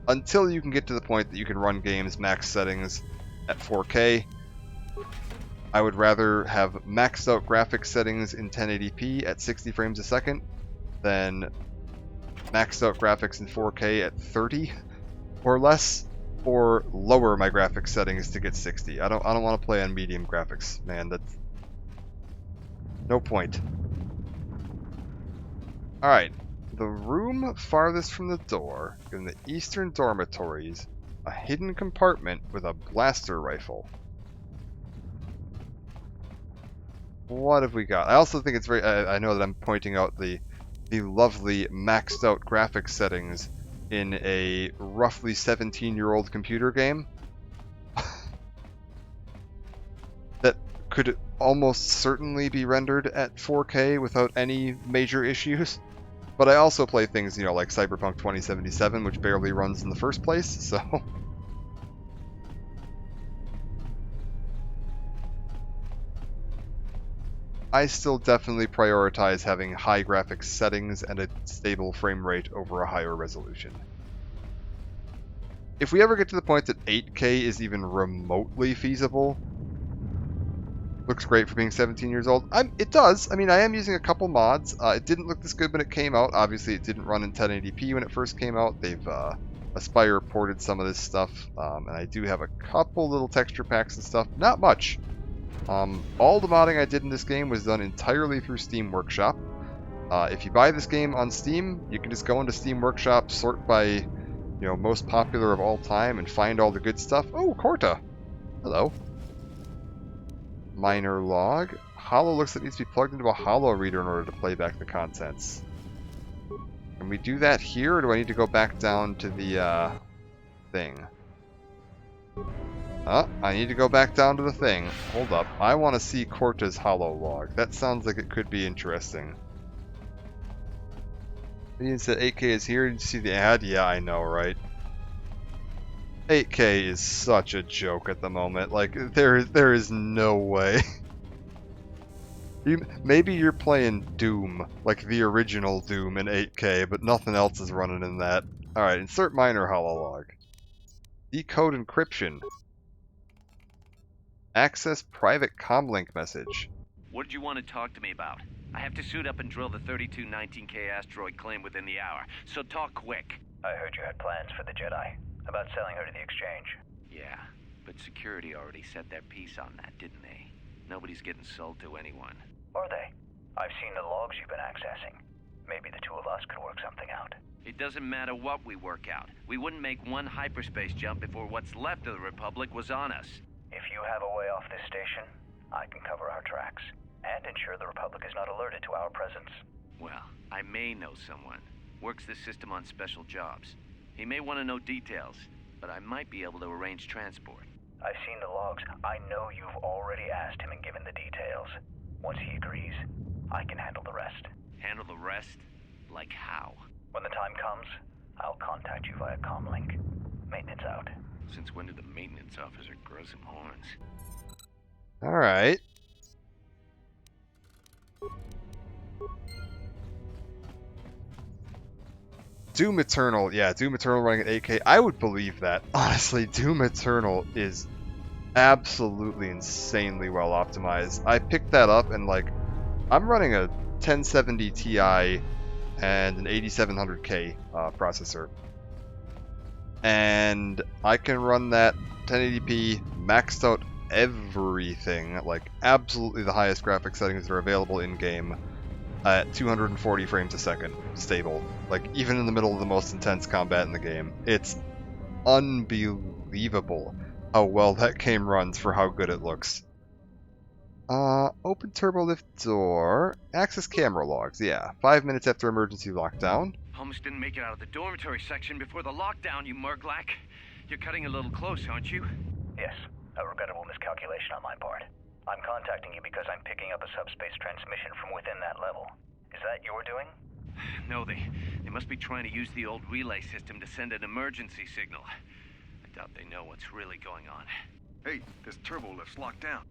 until you can get to the point that you can run games max settings at 4K, I would rather have maxed out graphics settings in 1080p at 60 frames a second than maxed out graphics in 4K at 30 or less, or lower my graphics settings to get 60. I don't want to play on medium graphics, man. That's no point. All right. The room farthest from the door, in the eastern dormitories, a hidden compartment with a blaster rifle. What have we got? I also think it's very... I know that I'm pointing out the lovely maxed out graphics settings in a roughly 17-year-old computer game that could almost certainly be rendered at 4K without any major issues. But I also play things, like Cyberpunk 2077, which barely runs in the first place, so... I still definitely prioritize having high graphics settings and a stable frame rate over a higher resolution. If we ever get to the point that 8K is even remotely feasible, looks great for being 17 years old. It does. I mean, I am using a couple mods. It didn't look this good when it came out. Obviously, it didn't run in 1080p when it first came out. They've Aspire ported some of this stuff, and I do have a couple little texture packs and stuff. Not much. All the modding I did in this game was done entirely through Steam Workshop. If you buy this game on Steam, you can just go into Steam Workshop, sort by, most popular of all time, and find all the good stuff. Oh, Corta! Hello. Minor log. Holo looks like it needs to be plugged into a Holo reader in order to play back the contents. Can we do that here, or do I need to go back down to the, thing? I need to go back down to the thing. Hold up. I want to see Corta's Holo log. That sounds like it could be interesting. It said 8K is here. Did you see the ad? Yeah, I know, right? 8K is such a joke at the moment. Like, there is no way. Maybe you're playing Doom, like the original Doom in 8K, but nothing else is running in that. Alright, insert minor hololog. Decode encryption. Access private comlink message. What did you want to talk to me about? I have to suit up and drill the 3219K asteroid claim within the hour, so talk quick. I heard you had plans for the Jedi, about selling her to the Exchange. Yeah, but security already set their piece on that, didn't they? Nobody's getting sold to anyone. Are they? I've seen the logs you've been accessing. Maybe the two of us could work something out. It doesn't matter what we work out. We wouldn't make one hyperspace jump before what's left of the Republic was on us. If you have a way off this station, I can cover our tracks, and ensure the Republic is not alerted to our presence. Well, I may know someone. Works this system on special jobs. He may want to know details, but I might be able to arrange transport. I've seen the logs. I know you've already asked him and given the details. Once he agrees, I can handle the rest. Handle the rest? Like how? When the time comes, I'll contact you via comlink. Maintenance out. Since when did the maintenance officer grow some horns? Alright. Doom Eternal. Yeah, Doom Eternal running at 8K. I would believe that. Honestly, Doom Eternal is absolutely insanely well optimized. I picked that up and, I'm running a 1070 Ti and an 8700K processor. And I can run that 1080p, maxed out everything, absolutely the highest graphics settings that are available in-game, at 240 frames a second, stable. Even in the middle of the most intense combat in the game. It's unbelievable how well that game runs for how good it looks. Open turbo lift door. Access camera logs, yeah. 5 minutes after emergency lockdown. Almost didn't make it out of the dormitory section before the lockdown, you Murglak. You're cutting a little close, aren't you? Yes, a regrettable miscalculation on my part. I'm contacting you because I'm picking up a subspace transmission from within that level. Is that your doing? No, they must be trying to use the old relay system to send an emergency signal. I doubt they know what's really going on. Hey, this turbo lift's locked down.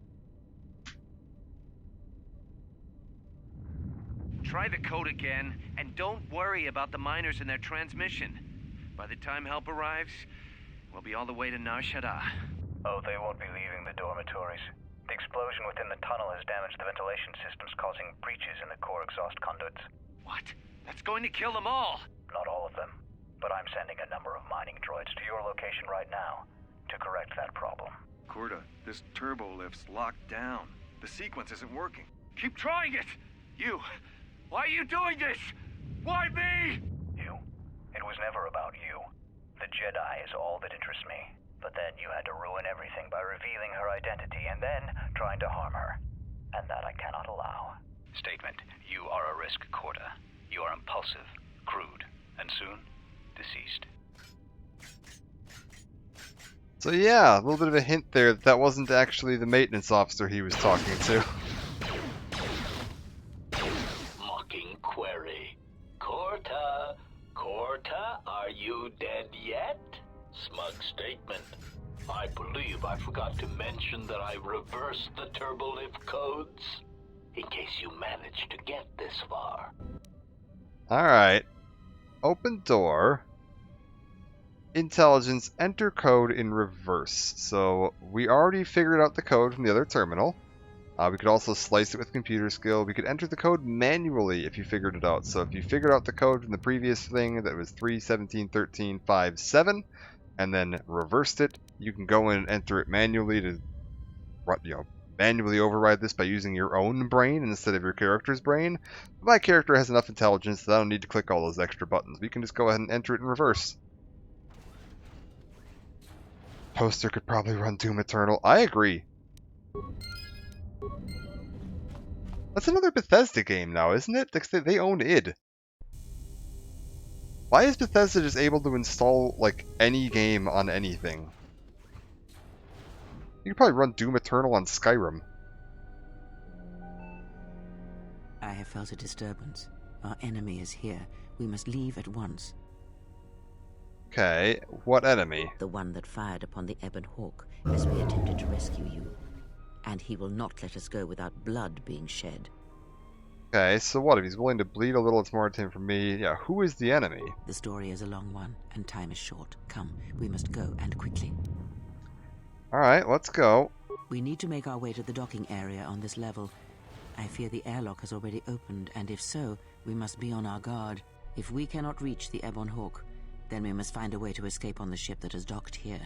Try the code again, and don't worry about the miners and their transmission. By the time help arrives, we'll be all the way to Nar Shaddaa. Oh, they won't be leaving the dormitories. The explosion within the tunnel has damaged the ventilation systems, causing breaches in the core exhaust conduits. What? That's going to kill them all! Not all of them, but I'm sending a number of mining droids to your location right now to correct that problem. Corta, this turbo lift's locked down. The sequence isn't working. Keep trying it! You! Why are you doing this? Why me? You. It was never about you. The Jedi is all that interests me. But then you had to ruin everything by revealing her identity and then trying to harm her. And that I cannot allow. Statement. You are a risk, Corta. You are impulsive, crude, and soon, deceased. So yeah, a little bit of a hint there that that wasn't actually the maintenance officer he was talking to. Mocking query. Corta, are you dead yet? Smug statement. I believe I forgot to mention that I reversed the turbolift codes, in case you managed to get this far. Alright. Open door. Intelligence, enter code in reverse. So we already figured out the code from the other terminal. We could also slice it with computer skill. We could enter the code manually if you figured it out. So if you figured out the code from the previous thing that was 3171357 and then reversed it, you can go in and enter it manually to, manually override this by using your own brain instead of your character's brain. My character has enough intelligence that I don't need to click all those extra buttons. We can just go ahead and enter it in reverse. Poster could probably run Doom Eternal. I agree. That's another Bethesda game now, isn't it? They own id. Why is Bethesda just able to install, like, any game on anything? You could probably run Doom Eternal on Skyrim. I have felt a disturbance. Our enemy is here. We must leave at once. Okay, what enemy? The one that fired upon the Ebon Hawk as we attempted to rescue you. And he will not let us go without blood being shed. Okay, so what? If he's willing to bleed a little, it's more time for me. Yeah, who is the enemy? The story is a long one, and time is short. Come, we must go, and quickly. Alright, let's go. We need to make our way to the docking area on this level. I fear the airlock has already opened, and if so, we must be on our guard. If we cannot reach the Ebon Hawk, then we must find a way to escape on the ship that is docked here.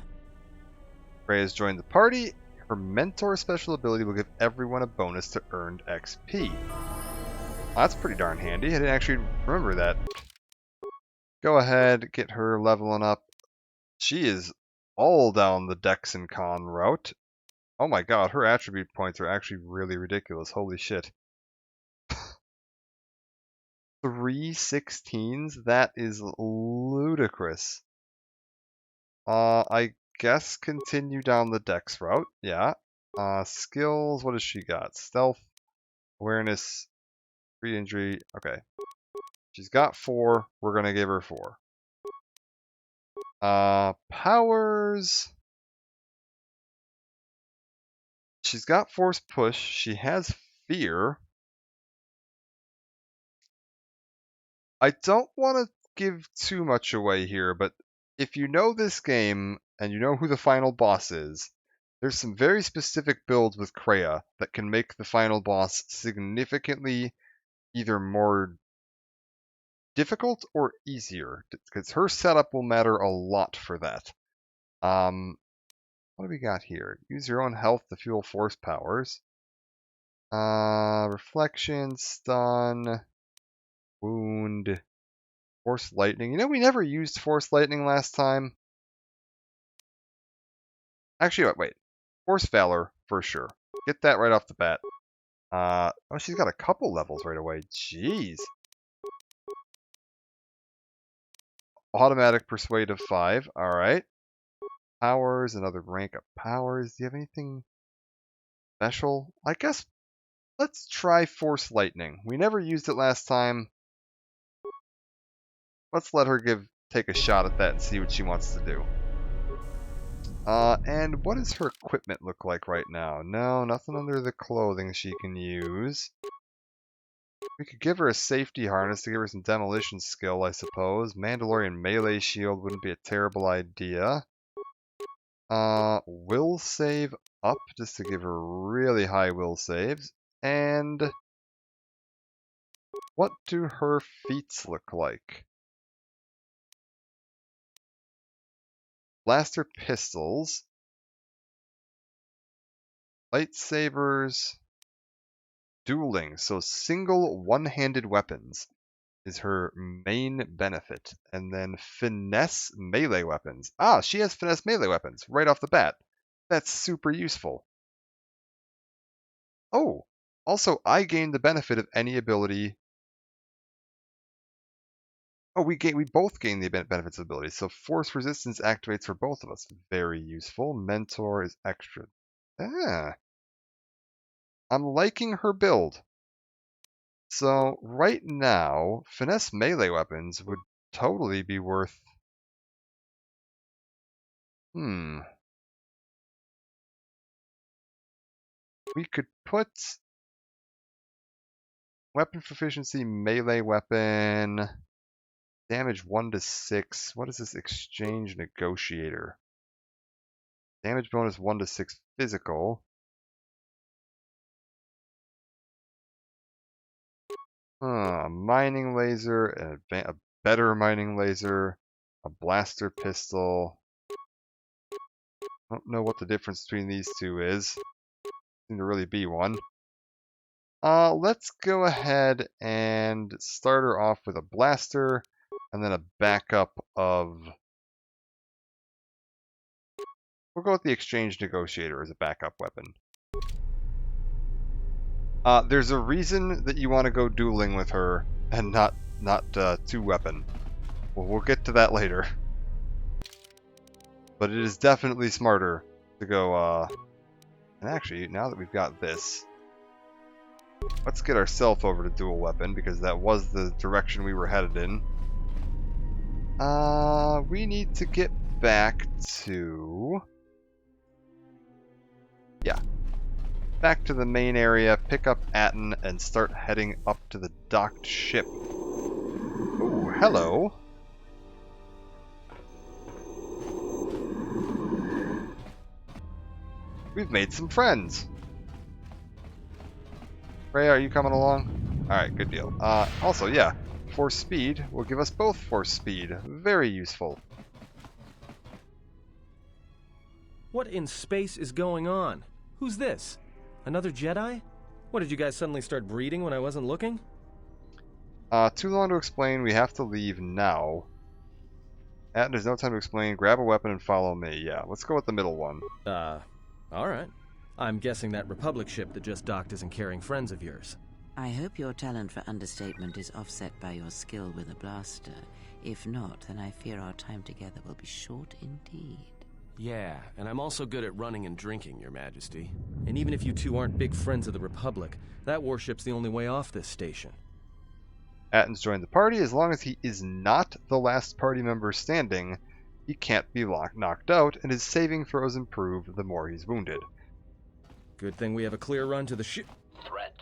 Rey has joined the party. Her mentor special ability will give everyone a bonus to earned XP. That's pretty darn handy. I didn't actually remember that. Go ahead, get her leveling up. She is all down the Dex and Con route. Oh my god, her attribute points are actually really ridiculous. Holy shit. 3 16s? That is ludicrous. I guess continue down the Dex route. Yeah. Skills, what has she got? Stealth, awareness, free injury. Okay. She's got 4. We're going to give her 4. Powers. She's got force push. She has fear. I don't want to give too much away here, but if you know this game and you know who the final boss is, there's some very specific builds with Kreia that can make the final boss significantly either more difficult or easier, because her setup will matter a lot for that. What do we got here? Use your own health to fuel force powers. Reflection, stun, wound, force lightning. You know, we never used force lightning last time. Actually, wait. Force valor for sure. Get that right off the bat. Oh, she's got a couple levels right away. Jeez. Automatic persuade of 5. All right. Powers, another rank of powers. Do you have anything special? I guess let's try force lightning. We never used it last time. Let's let her take a shot at that and see what she wants to do. And what does her equipment look like right now? No, nothing under the clothing she can use. We could give her a safety harness to give her some demolition skill, I suppose. Mandalorian melee shield wouldn't be a terrible idea. Will save up, just to give her really high will saves. And what do her feats look like? Blaster pistols, lightsabers, dueling, so single one-handed weapons is her main benefit. And then finesse melee weapons. Ah, she has finesse melee weapons right off the bat. That's super useful. Oh, also I gain the benefit of any ability Oh, we both gain the benefits of abilities. So force resistance activates for both of us. Very useful. Mentor is extra. Ah. I'm liking her build. So right now, finesse melee weapons would totally be worth... We could put weapon proficiency, melee weapon, damage 1 to 6. What is this exchange negotiator? Damage bonus 1 to 6 physical. Mining laser, a better mining laser, a blaster pistol. I don't know what the difference between these two is. Seem to really be one. Let's go ahead and start her off with a blaster, and then a backup of... We'll go with the exchange negotiator as a backup weapon. There's a reason that you want to go dueling with her and not two-weapon. We'll get to that later. But it is definitely smarter to go, and actually, now that we've got this, let's get ourselves over to dual weapon, because that was the direction we were headed in. We need to get back to... Yeah. Back to the main area, pick up Atten, and start heading up to the docked ship. Ooh, hello. We've made some friends. Freya, are you coming along? Alright, good deal. Also, yeah, force speed will give us both force speed. Very useful. What in space is going on? Who's this? Another Jedi? What, did you guys suddenly start breeding when I wasn't looking? Too long to explain. We have to leave now. Atten, there's no time to explain. Grab a weapon and follow me. Yeah, let's go with the middle one. Alright. I'm guessing that Republic ship that just docked isn't carrying friends of yours. I hope your talent for understatement is offset by your skill with a blaster. If not, then I fear our time together will be short indeed. Yeah, and I'm also good at running and drinking, Your Majesty. And even if you two aren't big friends of the Republic, that warship's the only way off this station. Atten's joined the party. As long as he is not the last party member standing, he can't be knocked out, and his saving throws improve the more he's wounded. Good thing we have a clear run to the ship. Threat.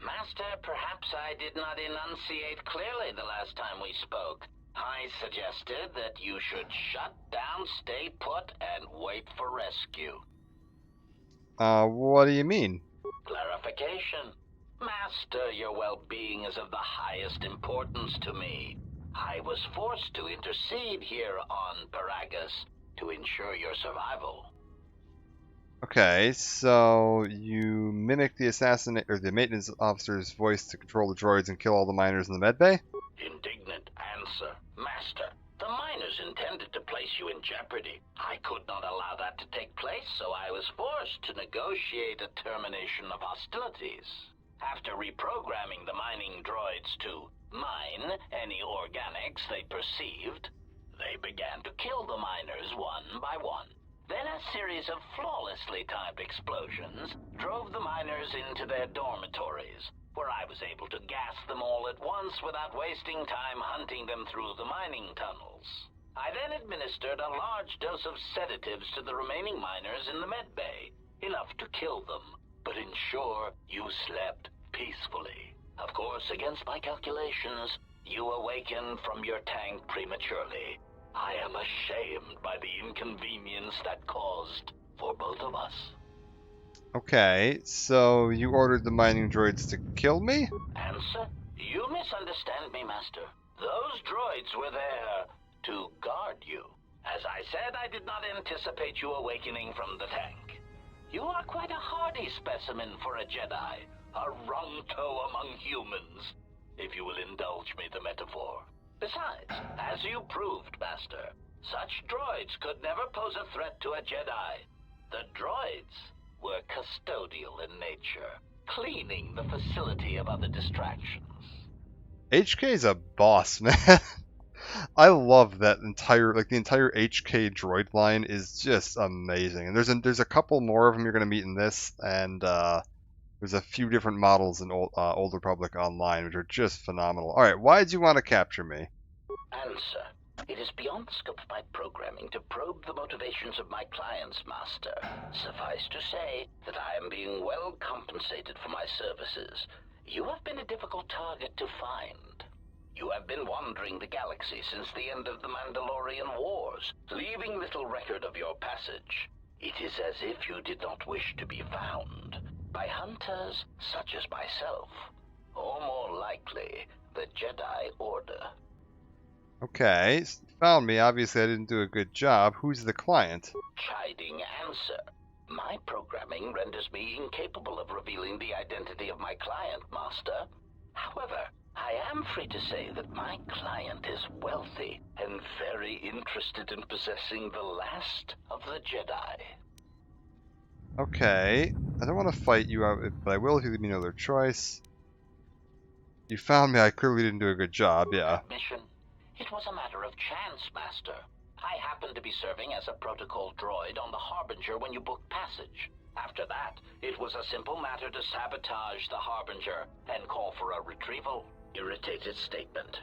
Master, perhaps I did not enunciate clearly the last time we spoke. I suggested that you should shut down, stay put, and wait for rescue. What do you mean? Clarification. Master, your well-being is of the highest importance to me. I was forced to intercede here on Peragus to ensure your survival. Okay, so you mimic the the maintenance officer's voice to control the droids and kill all the miners in the medbay? Indignant answer. Master, the miners intended to place you in jeopardy. I could not allow that to take place, so I was forced to negotiate a termination of hostilities. After reprogramming the mining droids to mine any organics they perceived, they began to kill the miners one by one. Then a series of flawlessly timed explosions drove the miners into their dormitories, where I was able to gas them all at once without wasting time hunting them through the mining tunnels. I then administered a large dose of sedatives to the remaining miners in the medbay, enough to kill them, but ensure you slept peacefully. Of course, against my calculations, you awakened from your tank prematurely. I am ashamed by the inconvenience that caused for both of us. Okay, so you ordered the mining droids to kill me? Answer? You misunderstand me, Master. Those droids were there to guard you. As I said, I did not anticipate you awakening from the tank. You are quite a hardy specimen for a Jedi, a wrung-toe among humans, if you will indulge me the metaphor. Besides, as you proved, Master, such droids could never pose a threat to a Jedi. The droids were custodial in nature, cleaning the facility of other distractions. HK's a boss, man. I love that entire, like the entire HK droid line is just amazing. And there's a couple more of them you're gonna meet in this, and there's a few different models in Old Republic Online which are just phenomenal. All right, why did you want to capture me? Answer. It is beyond the scope of my programming to probe the motivations of my clients, Master. Suffice to say that I am being well compensated for my services. You have been a difficult target to find. You have been wandering the galaxy since the end of the Mandalorian Wars, leaving little record of your passage. It is as if you did not wish to be found by hunters such as myself, or more likely, the Jedi Order. Okay, found me. Obviously, I didn't do a good job. Who's the client? Chiding answer. My programming renders me incapable of revealing the identity of my client, Master. However, I am free to say that my client is wealthy and very interested in possessing the last of the Jedi. Okay, I don't want to fight you out, but I will if you leave me no other choice. You found me. I clearly didn't do a good job, yeah. Mission. It was a matter of chance, Master. I happened to be serving as a protocol droid on the Harbinger when you booked passage. After that, it was a simple matter to sabotage the Harbinger and call for a retrieval. Irritated statement.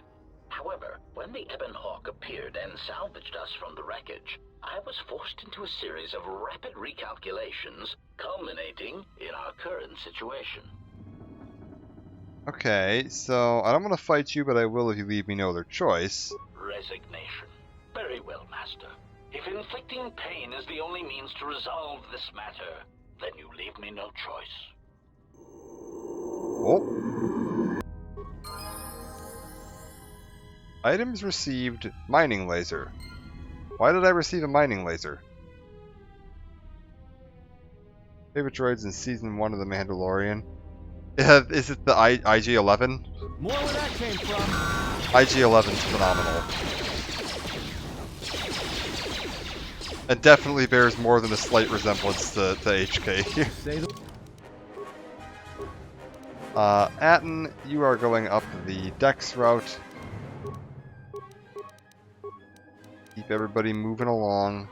However, when the Ebon Hawk appeared and salvaged us from the wreckage, I was forced into a series of rapid recalculations, culminating in our current situation. Okay, so I don't want to fight you, but I will if you leave me no other choice. Resignation. Very well, Master. If inflicting pain is the only means to resolve this matter, then you leave me no choice. Oh. Items received, mining laser. Why did I receive a mining laser? Favorite droids in Season 1 of The Mandalorian. Is it the IG-11? More where that came from. IG-11's phenomenal. It definitely bears more than a slight resemblance to HK. Atton, you are going up the Dex route. Keep everybody moving along.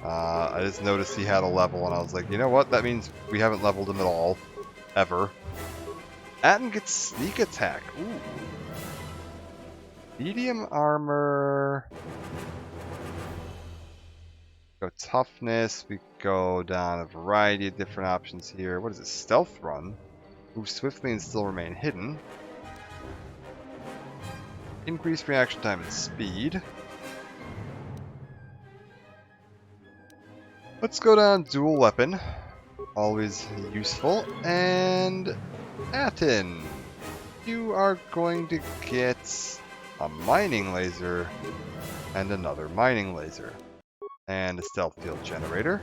I just noticed he had a level, and I was like, you know what? That means we haven't leveled him at all. Ever. Atton gets sneak attack. Ooh. Medium armor. Go toughness. We go down a variety of different options here. What is it? Stealth run. Move swiftly and still remain hidden. Increase reaction time and speed. Let's go down dual weapon. Always useful. And Atton, you are going to get a mining laser and another mining laser. And a stealth field generator.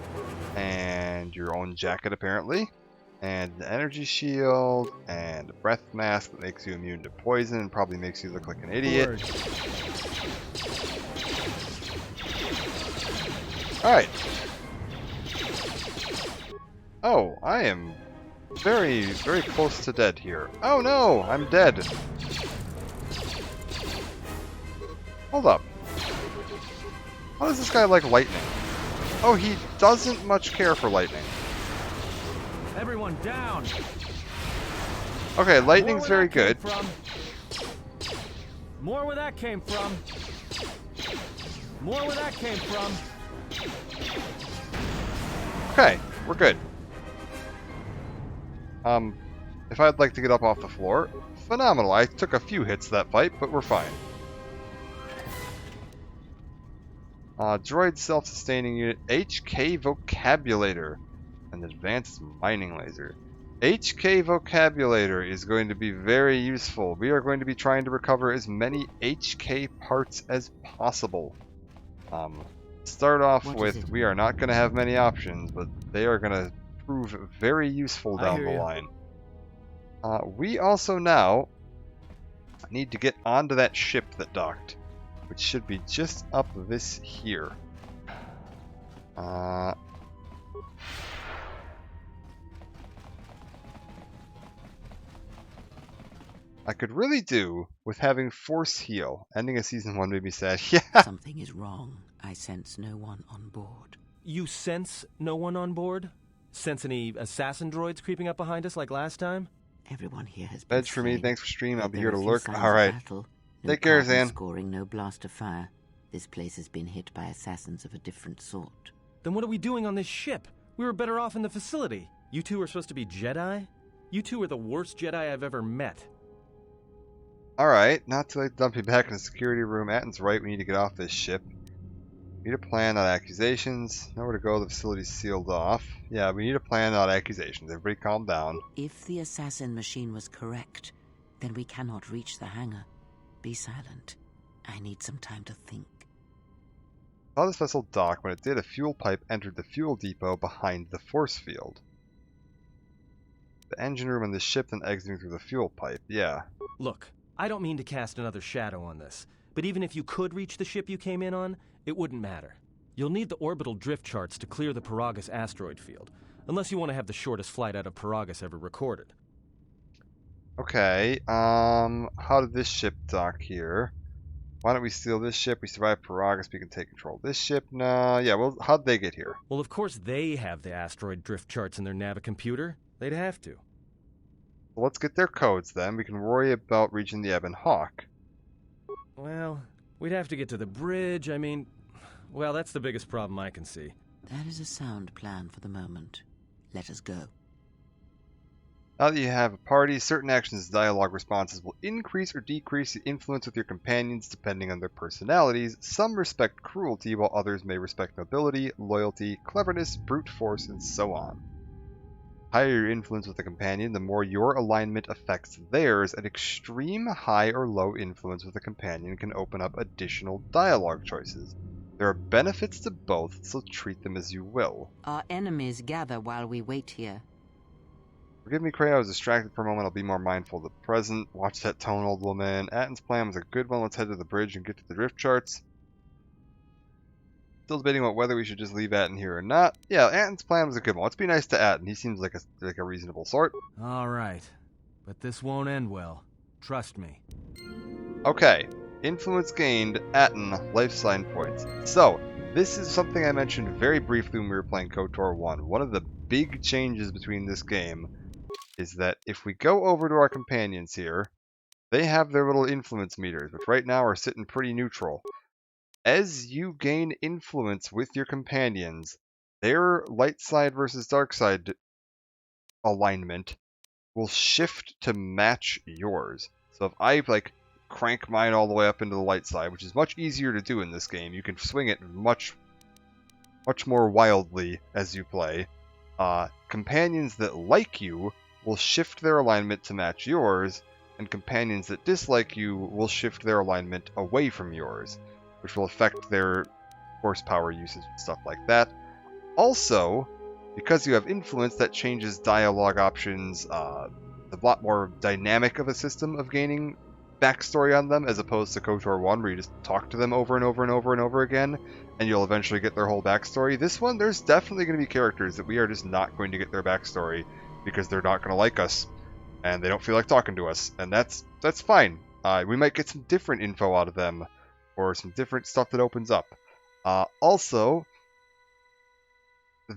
And your own jacket apparently. And an energy shield. And a breath mask that makes you immune to poison and probably makes you look like an idiot. Alright. Oh, I am very, very close to dead here. Oh no, I'm dead. Hold up. How does this guy like lightning? Oh, he doesn't much care for lightning. Everyone down. Okay, lightning's very good. More where that came from. More where that came from. Okay, we're good. If I'd like to get up off the floor, phenomenal. I took a few hits that fight, but we're fine. Droid self-sustaining unit, HK Vocabulator, an advanced mining laser. HK Vocabulator is going to be very useful. We are going to be trying to recover as many HK parts as possible. Start off with, we are not going to have many options, but they are going to prove very useful down the line. We also now need to get onto that ship that docked, which should be just up this here. I I could really do with having Force Heal. Ending a Season 1 made me sad. Yeah. Something is wrong. I sense no one on board. You sense no one on board? Sense any assassin droids creeping up behind us like last time? Everyone here has been Veg for me, slain. thanks for streaming. I'll be There here are to few lurk. signs of Alright. battle, no Take care, carbon Zan. scoring, no blast of fire. This place has been hit by assassins of a different sort. Then what are we doing on this ship? We were better off in the facility. You two are supposed to be Jedi? You two are the worst Jedi I've ever met. Alright, not to like dump you back in the security room. Atton's right, we need to get off this ship. We need a plan, not accusations. Nowhere to go, the facility's sealed off. Yeah, we need a plan, not accusations. Everybody calm down. If the assassin machine was correct, then we cannot reach the hangar. Be silent. I need some time to think. Saw this vessel dock. When it did, a fuel pipe entered the fuel depot behind the force field. The engine room on the ship, then exiting through the fuel pipe. Yeah. Look, I don't mean to cast another shadow on this, but even if you could reach the ship you came in on, it wouldn't matter. You'll need the orbital drift charts to clear the Paragus asteroid field, unless you want to have the shortest flight out of Paragus ever recorded. Okay, how did this ship dock here? Why don't we steal this ship? We survive Paragus, we can take control of this ship. No, yeah, well, how'd they get here? Well, of course they have the asteroid drift charts in their Navicomputer. They'd have to. Well, let's get their codes then. We can worry about reaching the Ebon Hawk. Well, we'd have to get to the bridge. I mean, well, that's the biggest problem I can see. That is a sound plan for the moment. Let us go. Now that you have a party, certain actions and dialogue responses will increase or decrease the influence with your companions depending on their personalities. Some respect cruelty, while others may respect nobility, loyalty, cleverness, brute force, and so on. The higher your influence with a companion, the more your alignment affects theirs. An extreme high or low influence with a companion can open up additional dialogue choices. There are benefits to both, so treat them as you will. Our enemies gather while we wait here. Forgive me, Cray, I was distracted for a moment. I'll be more mindful of the present. Watch that tone, old woman. Atton's plan was a good one. Let's head to the bridge and get to the drift charts. Still debating about whether we should just leave Atton here or not. Yeah, Atton's plan was a good one. Let's be nice to Atton. He seems like a reasonable sort. All right, but this won't end well. Trust me. Okay. Influence gained, Atton, life sign points. So, this is something I mentioned very briefly when we were playing KOTOR 1. One of the big changes between this game is that if we go over to our companions here, they have their little influence meters, which right now are sitting pretty neutral. As you gain influence with your companions, their light side versus dark side alignment will shift to match yours. So if I crank mine all the way up into the light side, which is much easier to do in this game, you can swing it much more wildly as you play. Companions that like you will shift their alignment to match yours, and companions that dislike you will shift their alignment away from yours, which will affect their horsepower usage and stuff like that. Also, because you have influence, that changes dialogue options, a lot more dynamic of a system of gaining backstory on them, as opposed to KOTOR 1, where you just talk to them over and over and over and over again, and you'll eventually get their whole backstory. This one, there's definitely going to be characters that we are just not going to get their backstory, because they're not going to like us, and they don't feel like talking to us, and that's fine. We might get some different info out of them, or some different stuff that opens up. Also,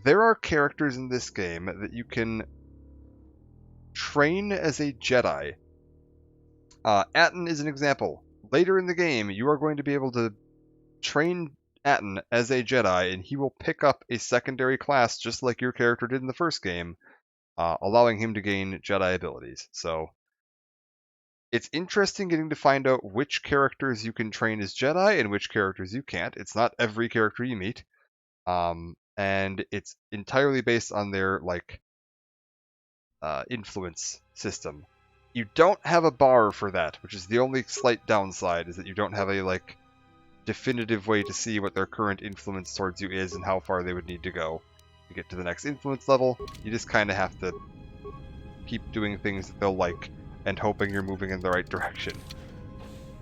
there are characters in this game that you can train as a Jedi. Atton is an example. Later in the game, you are going to be able to train Atton as a Jedi, and he will pick up a secondary class just like your character did in the first game, allowing him to gain Jedi abilities. So, it's interesting getting to find out which characters you can train as Jedi and which characters you can't. It's not every character you meet, and it's entirely based on their influence system. You don't have a bar for that, which is the only slight downside, is that you don't have a definitive way to see what their current influence towards you is and how far they would need to go to get to the next influence level. You just kind of have to keep doing things that they'll like and hoping you're moving in the right direction.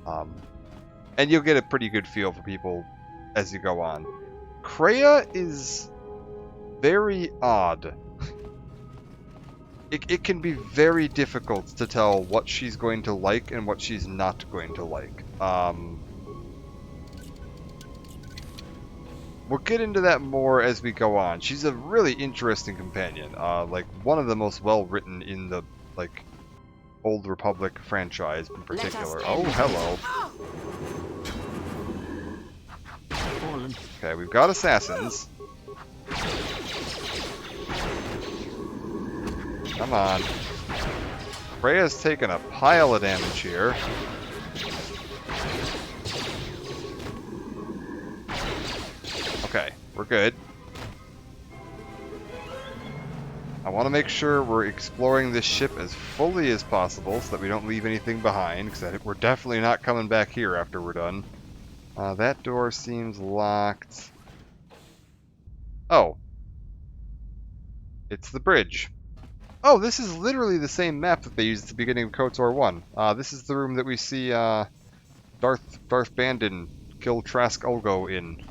And you'll get a pretty good feel for people as you go on. Kreia is very odd. it can be very difficult to tell what she's going to like and what she's not going to like. We'll get into that more as we go on. She's a really interesting companion, like one of the most well-written in the like Old Republic franchise in particular. Oh, hello. Okay, we've got assassins. Come on. Freya's taken a pile of damage here. Okay, we're good. I want to make sure we're exploring this ship as fully as possible so that we don't leave anything behind, because we're definitely not coming back here after we're done. That door seems locked. Oh. It's the bridge. Oh, this is literally the same map that they used at the beginning of KOTOR 1. This is the room that we see Darth Bandon kill Trask Ulgo in.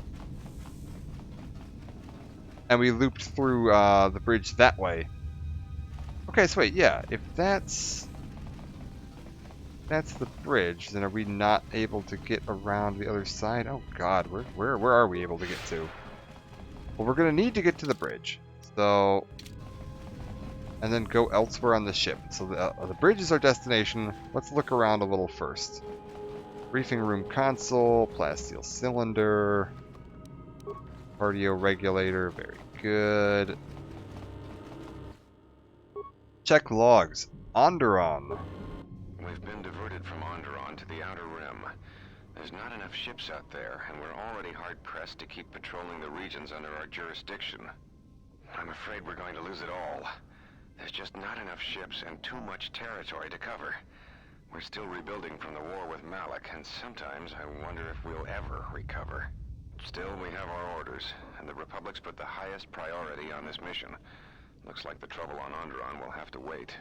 And we looped through the bridge that way. Okay, so wait, yeah, if that's the bridge, then are we not able to get around the other side? Oh god, where are we able to get to? Well, we're gonna need to get to the bridge. So, and then go elsewhere on the ship. So the bridge is our destination. Let's look around a little first. Briefing room console, plasteel cylinder, cardio regulator, very good. Check logs. Onderon. We've been diverted from Onderon to the Outer Rim. There's not enough ships out there, and we're already hard-pressed to keep patrolling the regions under our jurisdiction. I'm afraid we're going to lose it all. There's just not enough ships and too much territory to cover. We're still rebuilding from the war with Malak, and sometimes I wonder if we'll ever recover. Still, we have our orders, and the Republic's put the highest priority on this mission. Looks like the trouble on Onderon will have to wait.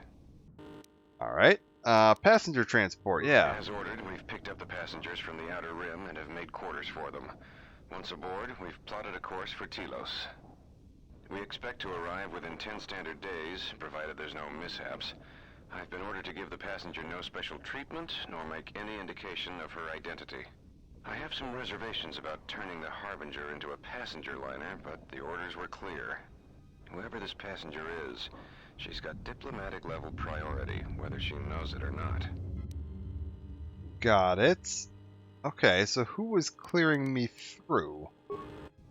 Alright. Passenger transport, yeah. As ordered, we've picked up the passengers from the Outer Rim and have made quarters for them. Once aboard, we've plotted a course for Telos. We expect to arrive within 10 standard days, provided there's no mishaps. I've been ordered to give the passenger no special treatment, nor make any indication of her identity. I have some reservations about turning the Harbinger into a passenger liner, but the orders were clear. Whoever this passenger is, she's got diplomatic level priority, whether she knows it or not. Got it. Okay, so who was clearing me through?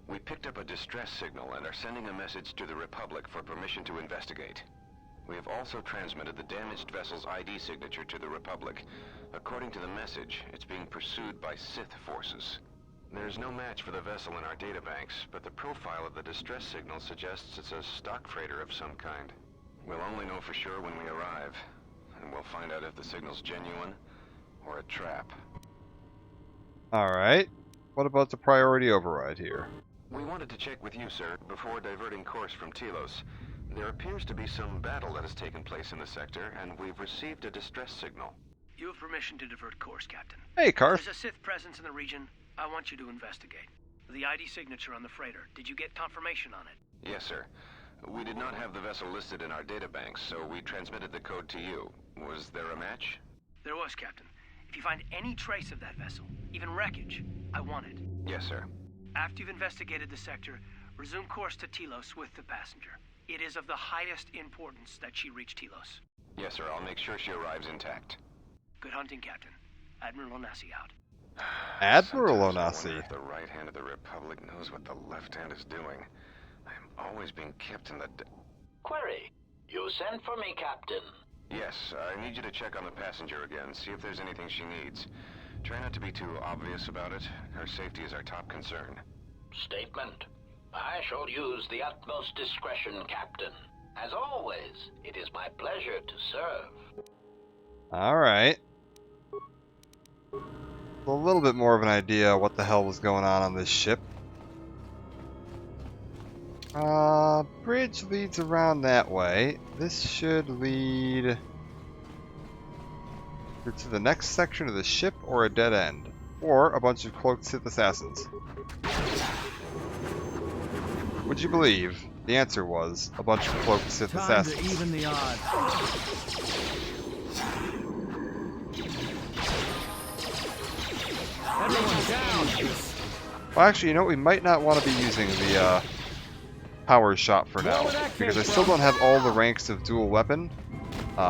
We picked up a distress signal and are sending a message to the Republic for permission to investigate. We have also transmitted the damaged vessel's ID signature to the Republic. According to the message, it's being pursued by Sith forces. There's no match for the vessel in our databanks, but the profile of the distress signal suggests it's a stock freighter of some kind. We'll only know for sure when we arrive, and we'll find out if the signal's genuine or a trap. Alright. What about the priority override here? We wanted to check with you, sir, before diverting course from Telos. There appears to be some battle that has taken place in the sector, and we've received a distress signal. You have permission to divert course, Captain. Hey, Karth. There's a Sith presence in the region. I want you to investigate. The ID signature on the freighter. Did you get confirmation on it? Yes, sir. We did not have the vessel listed in our databanks, so we transmitted the code to you. Was there a match? There was, Captain. If you find any trace of that vessel, even wreckage, I want it. Yes, sir. After you've investigated the sector, resume course to Telos with the passenger. It is of the highest importance that she reach Telos. Yes, sir. I'll make sure she arrives intact. Good hunting, Captain. Admiral Onasi out. Admiral Sometimes I Onasi. wonder if the right hand of the Republic knows what the left hand is doing. I'm always being kept in the... Query. You sent for me, Captain. Yes, I need you to check on the passenger again, see if there's anything she needs. Try not to be too obvious about it. Her safety is our top concern. Statement. I shall use the utmost discretion, Captain. As always, it is my pleasure to serve. Alright. A little bit more of an idea what the hell was going on this ship. Bridge leads around that way. This should lead to the next section of the ship or a dead end. Or a bunch of cloaked Sith assassins. Would you believe, The answer was a bunch of cloaked Sith Time to assassins. even the odds. Everyone down! Well, actually, you know what? We might not want to be using the power shot for now, because I still don't have all the ranks of dual weapon,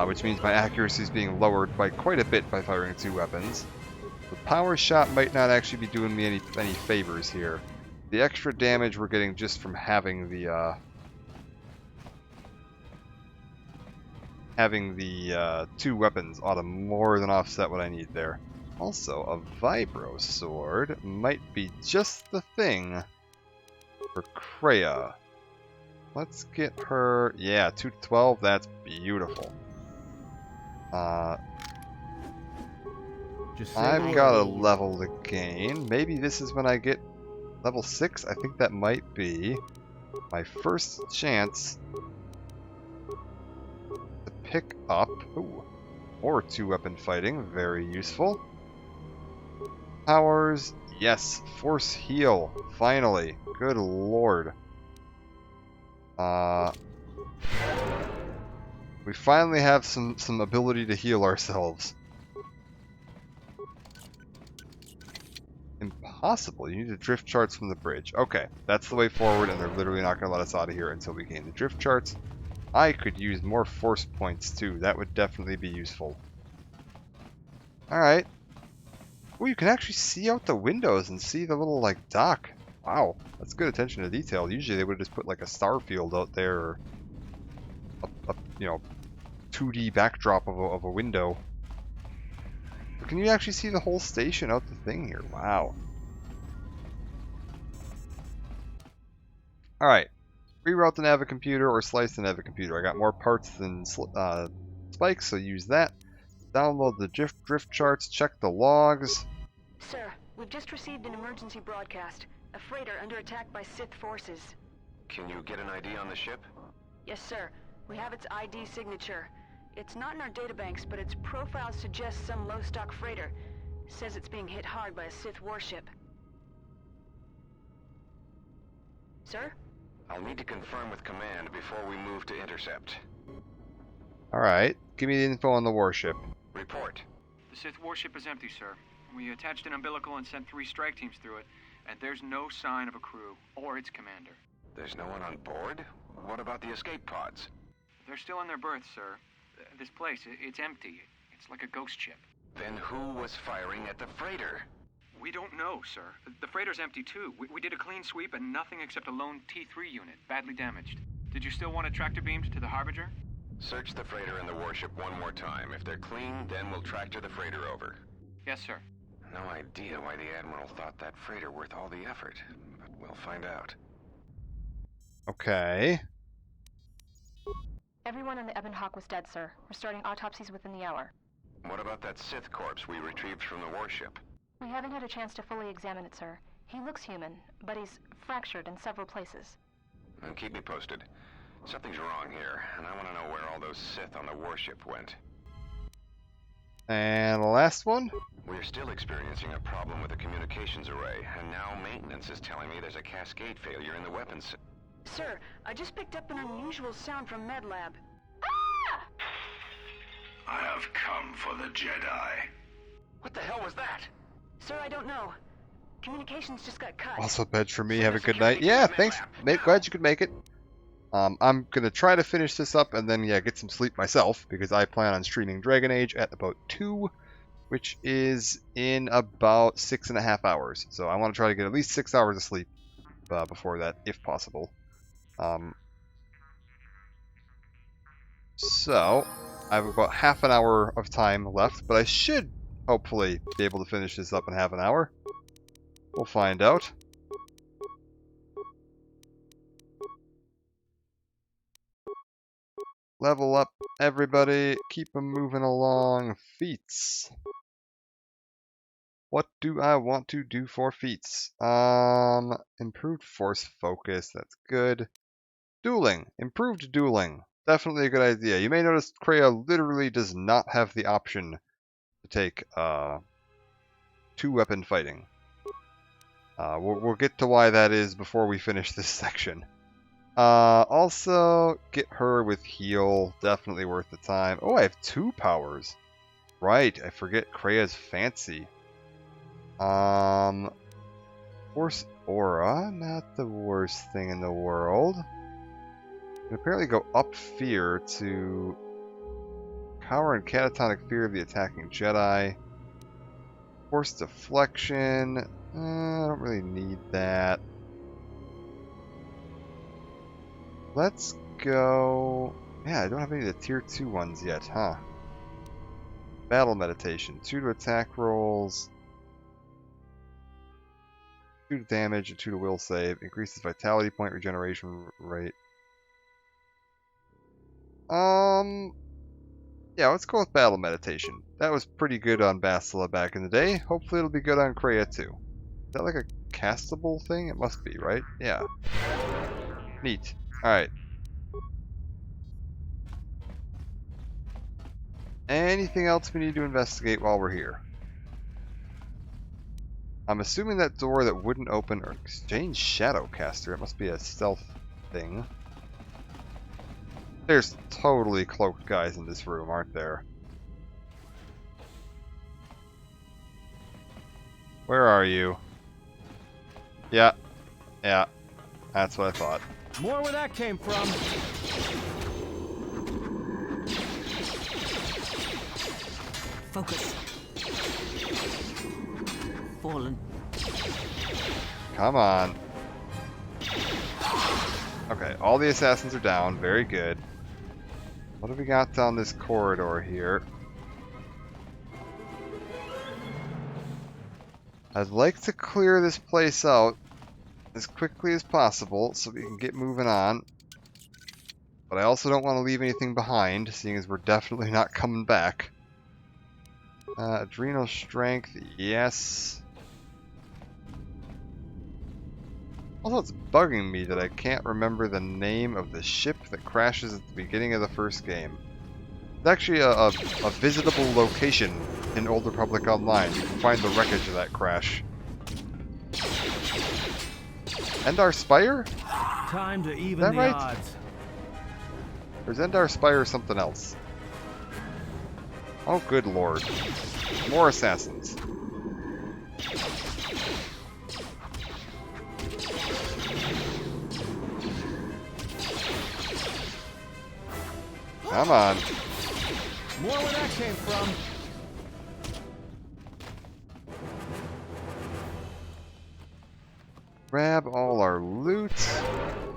which means my accuracy is being lowered by quite a bit by firing 2 weapons. The power shot might not actually be doing me any favors here. The extra damage we're getting just from having the 2 weapons ought to more than offset what I need there. Also, a Vibro Sword might be just the thing for Kreia. Let's get her... Yeah, 212, that's beautiful. I've got a level to gain. Maybe this is when I get level 6? I think that might be my first chance to pick up... Ooh, more 2-weapon fighting, very useful. Powers, yes, Force Heal, finally. Good lord. We finally have some ability to heal ourselves. Impossible. You need the drift charts from the bridge. Okay, that's the way forward, and they're literally not going to let us out of here until we gain the drift charts. I could use more force points too. That would definitely be useful. Alright. Oh, you can actually see out the windows and see the little, like, dock. Wow, that's good attention to detail. Usually they would have just put, like, a star field out there, or a you know, 2D backdrop of a window. But can you actually see the whole station out the thing here? Wow. Alright. Reroute the Navicomputer or slice the Navicomputer. I got more parts than spikes, so use that. Download the drift charts, check the logs. Sir, we've just received an emergency broadcast. A freighter under attack by Sith forces. Can you get an ID on the ship? Yes, sir. We have its ID signature. It's not in our databanks, but its profile suggests some low-stock freighter. Says it's being hit hard by a Sith warship. Sir? I'll need to confirm with command before we move to intercept. Alright, give me the info on the warship. Report. The Sith warship is empty, sir. We attached an umbilical and sent 3 strike teams through it, and there's no sign of a crew or its commander. There's no one on board? What about the escape pods? They're still in their berths, sir. This place, it's empty. It's like a ghost ship. Then who was firing at the freighter? We don't know, sir. The freighter's empty, too. We did a clean sweep and nothing except a lone T3 unit, badly damaged. Did you still want a tractor beamed to the Harbinger? Search the freighter and the warship one more time. If they're clean, then we'll tractor the freighter over. Yes, sir. No idea why the Admiral thought that freighter worth all the effort, but we'll find out. Okay. Everyone on the Ebon Hawk was dead, sir. We're starting autopsies within the hour. What about that Sith corpse we retrieved from the warship? We haven't had a chance to fully examine it, sir. He looks human, but he's fractured in several places. Then keep me posted. Something's wrong here, and I want to know where all those Sith on the warship went. And the last one? We're still experiencing a problem with the communications array, and now maintenance is telling me there's a cascade failure in the weapons. Sir, I just picked up an unusual sound from MedLab. I have come for the Jedi. What the hell was that? Sir, I don't know. Communications just got cut. Also bed for me. Have a good night. Yeah, thanks. Glad you could make it. I'm gonna try to finish this up and then get some sleep myself, because I plan on streaming Dragon Age at about 2, which is in about 6.5 hours. So I want to try to get at least 6 hours of sleep before that, if possible. So I have about half an hour of time left, but I should hopefully be able to finish this up in half an hour. We'll find out. Level up, everybody. Keep them moving along. Feats. What do I want to do for feats? Improved force focus. That's good. Dueling. Improved dueling. Definitely a good idea. You may notice Kreia literally does not have the option to take 2-weapon fighting. We'll get to why that is before we finish this section. Also, get her with heal. Definitely worth the time. Oh, I have 2 powers. Right, I forget Krea's fancy. Force Aura, not the worst thing in the world. Can apparently go up Fear to Cower and Catatonic Fear of the attacking Jedi. Force Deflection. I don't really need that. Let's go... Yeah, I don't have any of the tier 2 ones yet, huh? Battle Meditation. 2 to attack rolls. 2 to damage, and 2 to will save. Increases vitality point regeneration rate. Yeah, let's go with Battle Meditation. That was pretty good on Bastila back in the day. Hopefully it'll be good on Krea too. Is that like a castable thing? It must be, right? Yeah. Neat. Alright. Anything else we need to investigate while we're here? I'm assuming that door that wouldn't open or exchange Shadowcaster. It must be a stealth thing. There's totally cloaked guys in this room, aren't there? Where are you? Yeah. Yeah. That's what I thought. More where that came from. Focus. Fallen. Come on. Okay, all the assassins are down. Very good. What have we got down this corridor here? I'd like to clear this place out as quickly as possible so we can get moving on. But I also don't want to leave anything behind, seeing as we're definitely not coming back. Adrenal strength, yes. Also, it's bugging me that I can't remember the name of the ship that crashes at the beginning of the first game. It's actually a visitable location in Old Republic Online. You can find the wreckage of that crash. Endar Spire? Time to even that the right? odds. Or is Endar Spire something else? Oh, good lord. More assassins. Come on. More where that came from. Grab all our loot.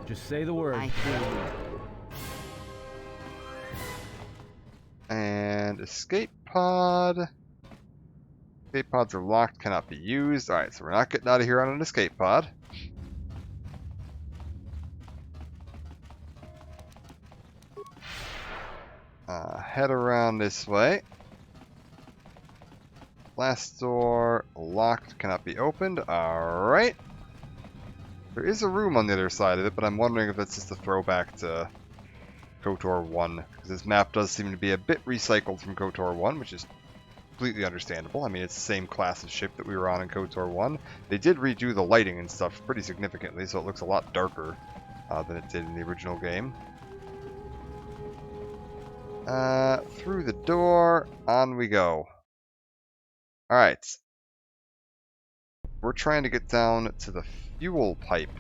Just say the word. I hear you. And escape pod. Escape pods are locked, cannot be used. Alright, so we're not getting out of here on an escape pod. Head around this way. Last door locked, cannot be opened. Alright. There is a room on the other side of it, but I'm wondering if that's just a throwback to KOTOR 1. Because this map does seem to be a bit recycled from KOTOR 1, which is completely understandable. I mean, it's the same class of ship that we were on in KOTOR 1. They did redo the lighting and stuff pretty significantly, so it looks a lot darker than it did in the original game. Through the door, on we go. Alright. We're trying to get down to the fuel pipe.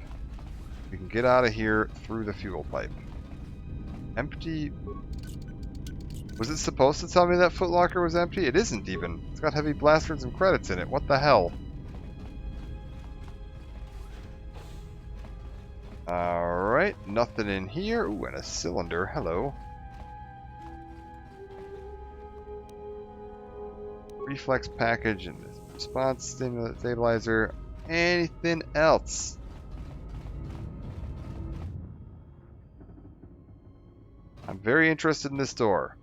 We can get out of here through the fuel pipe. Empty. Was it supposed to tell me that Footlocker was empty? It isn't even. It's got heavy blasters and credits in it. What the hell? Alright, nothing in here. Ooh, and a cylinder. Hello. Reflex package and response stabilizer. Anything else? I'm very interested in this door.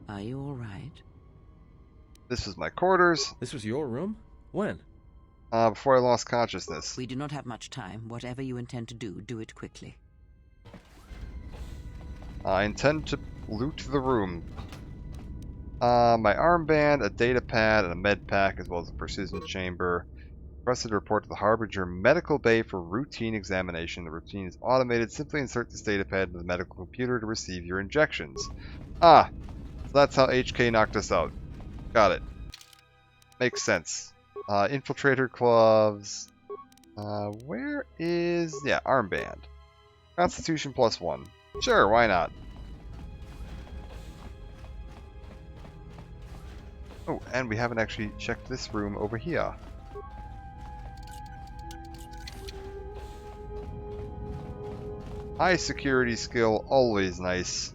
Are you alright? This was my quarters. This was your room? When? Before I lost consciousness. We do not have much time. Whatever you intend to do, do it quickly. I intend to loot the room. My armband, a data pad, and a med pack, as well as a precision chamber. Requested to report to the Harbinger Medical Bay for routine examination. The routine is automated. Simply insert this data pad into the medical computer to receive your injections. Ah! So that's how HK knocked us out. Got it. Makes sense. Infiltrator gloves. Where is... yeah, armband. Constitution +1. Sure, why not? Oh, and we haven't actually checked this room over here. High security skill, always nice.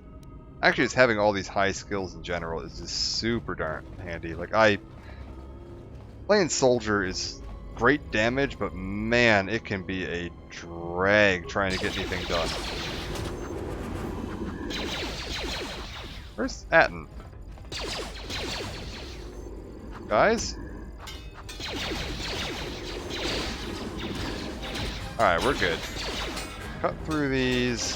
Actually, just having all these high skills in general is just super darn handy. Like, playing soldier is great damage, but man, it can be a drag trying to get anything done. Where's Atten? Guys? Alright, we're good. Cut through these.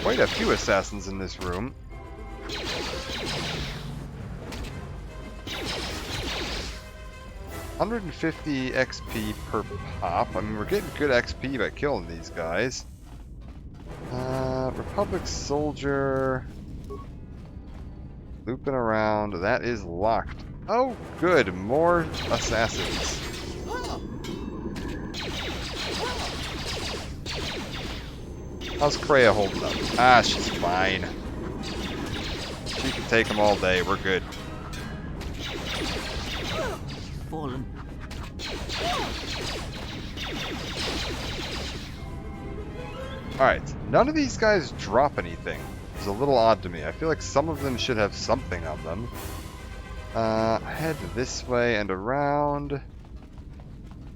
Quite a few assassins in this room. $150 XP per pop. I mean, we're getting good XP by killing these guys. Republic soldier. Looping around. That is locked. Oh, good. More assassins. How's Kreia holding up? Ah, she's fine. She can take them all day. We're good. Fallen. Alright, none of these guys drop anything. It's a little odd to me. I feel like some of them should have something on them. Head this way and around.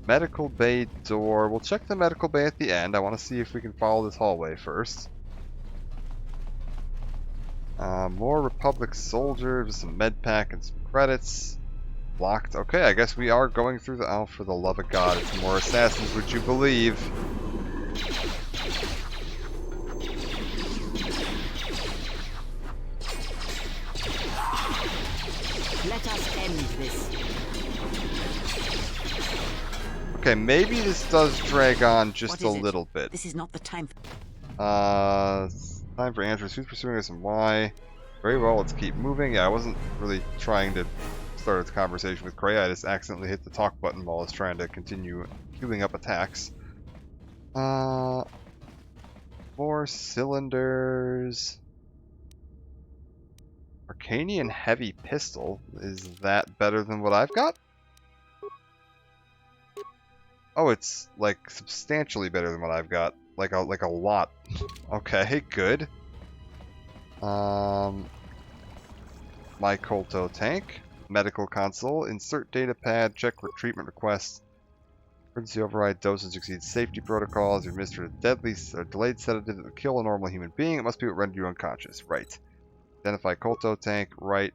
Medical bay door. We'll check the medical bay at the end. I want to see if we can follow this hallway first. More Republic soldiers, some med pack and some credits. Locked. Okay, I guess we are going through the... oh, for the love of God, it's more assassins, would you believe? Let us end this. Okay, maybe this does drag on just a little bit. This is not the time. Time for answers. Who's pursuing us and why? Very well, let's keep moving. Yeah, I wasn't really trying to start a conversation with Kreia. I just accidentally hit the talk button while I was trying to continue queuing up attacks. More cylinders. Arcanian heavy pistol. Is that better than what I've got? Oh, it's like substantially better than what I've got. Like a lot. Okay, good. My Kolto tank. Medical console. Insert data pad. Check treatment requests. Emergency override dosage exceeds safety protocols. You administered a deadly or delayed sedative that would kill a normal human being. It must be what rendered you unconscious. Right. Identify Kolto tank. Right.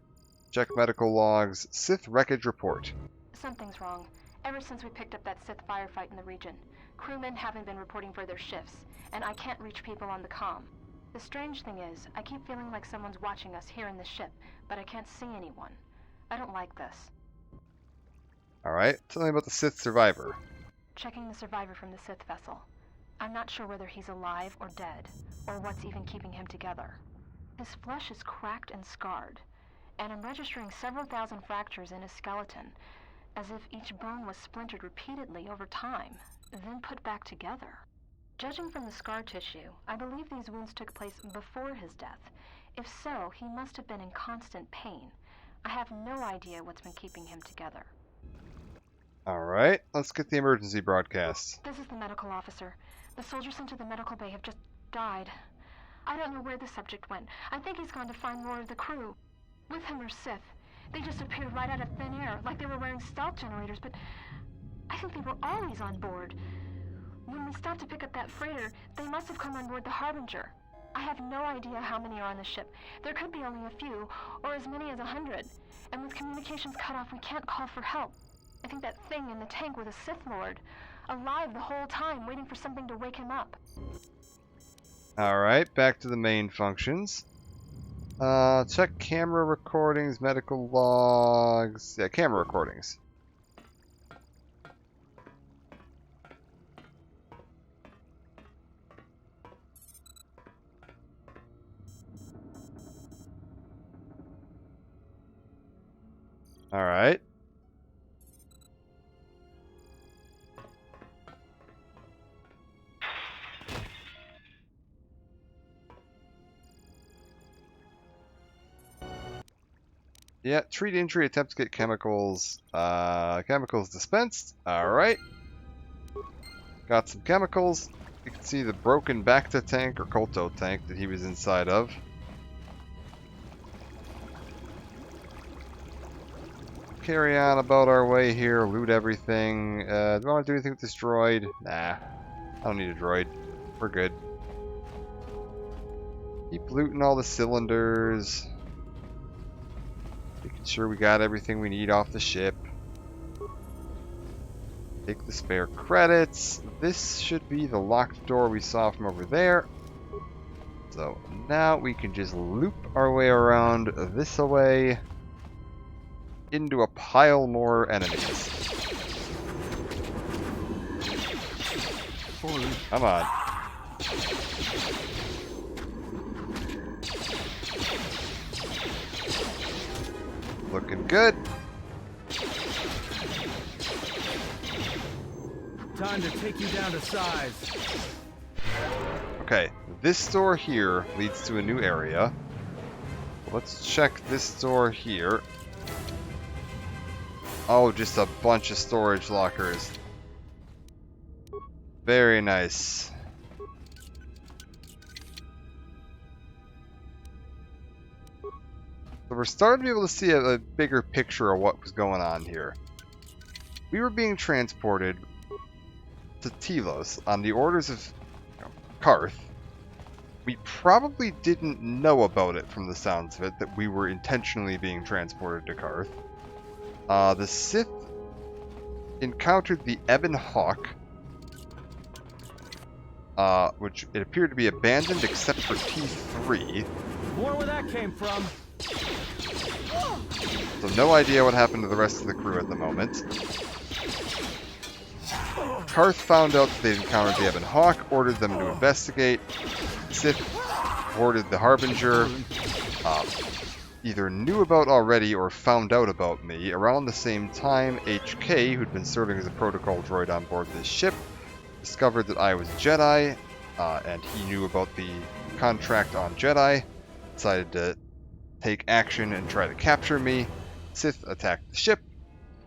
Check medical logs. Sith wreckage report. Something's wrong. Ever since we picked up that Sith firefight in the region, crewmen haven't been reporting for their shifts, and I can't reach people on the comm. The strange thing is, I keep feeling like someone's watching us here in the ship, but I can't see anyone. I don't like this. Alright, tell me about the Sith survivor. Checking the survivor from the Sith vessel. I'm not sure whether he's alive or dead, or what's even keeping him together. His flesh is cracked and scarred, and I'm registering several thousand fractures in his skeleton, as if each bone was splintered repeatedly over time, then put back together. Judging from the scar tissue, I believe these wounds took place before his death. If so, he must have been in constant pain. I have no idea what's been keeping him together. Alright, let's get the emergency broadcast. This is the medical officer. The soldiers sent to the medical bay have just died. I don't know where the subject went. I think he's gone to find more of the crew. With him are Sith. They just appeared right out of thin air, like they were wearing stealth generators, but I think they were always on board. When we stopped to pick up that freighter, they must have come on board the Harbinger. I have no idea how many are on the ship. There could be only a few, or as many as 100. And with communications cut off, we can't call for help. I think that thing in the tank was a Sith Lord, alive the whole time, waiting for something to wake him up. Alright, back to the main functions. Check camera recordings, medical logs. Yeah, camera recordings. Alright. Yeah, treat injury, attempt to get chemicals. Chemicals dispensed. Alright. Got some chemicals. You can see the broken Bacta tank or Kolto tank that he was inside of. Carry on about our way here, loot everything. Do I want to do anything with this droid? Nah, I don't need a droid. We're good. Keep looting all the cylinders. Making sure we got everything we need off the ship. Take the spare credits. This should be the locked door we saw from over there. So now we can just loop our way around this way into a pile more enemies. Come on. Looking good. Time to take you down to size. Okay, this door here leads to a new area. Let's check this door here. Oh, just a bunch of storage lockers. Very nice. So we're starting to be able to see a bigger picture of what was going on here. We were being transported to Telos on the orders of Carth. We probably didn't know about it from the sounds of it, that we were intentionally being transported to Carth. The Sith encountered the Ebon Hawk, which it appeared to be abandoned except for T3. More where that came from. So no idea what happened to the rest of the crew at the moment. Carth found out that they'd encountered the Ebon Hawk, ordered them to investigate. Sith boarded the Harbinger, either knew about already or found out about me. Around the same time, HK, who'd been serving as a protocol droid on board this ship, discovered that I was Jedi, and he knew about the contract on Jedi, decided to take action and try to capture me. Sith attacked the ship,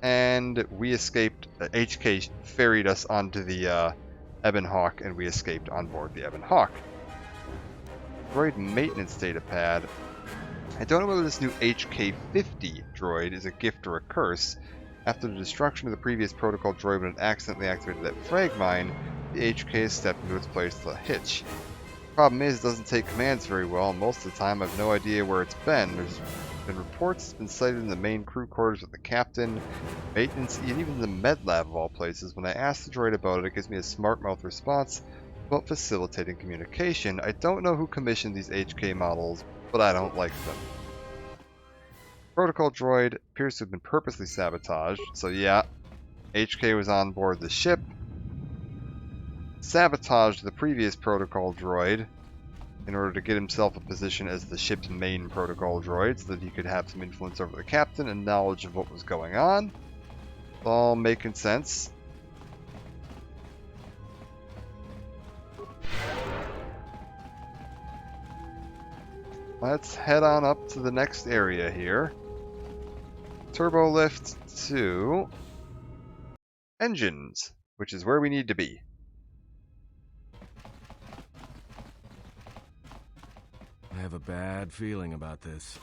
and we escaped. HK ferried us onto the Ebon Hawk, and we escaped on board the Ebon Hawk. Droid maintenance data pad. I don't know whether this new HK-50 droid is a gift or a curse. After the destruction of the previous protocol droid when it accidentally activated that frag mine, the HK has stepped into its place with a hitch. Problem is, it doesn't take commands very well, and most of the time I have no idea where it's been. There's been reports it's been sighted in the main crew quarters with the captain, maintenance, and even the med lab of all places. When I ask the droid about it, it gives me a smart mouth response about facilitating communication. I don't know who commissioned these HK models, but I don't like them. Protocol droid appears to have been purposely sabotaged, so yeah, HK was on board the ship, sabotaged the previous protocol droid in order to get himself a position as the ship's main protocol droid so that he could have some influence over the captain and knowledge of what was going on. It's all making sense. Let's head on up to the next area here. Turbo lift to engines, which is where we need to be. I have a bad feeling about this.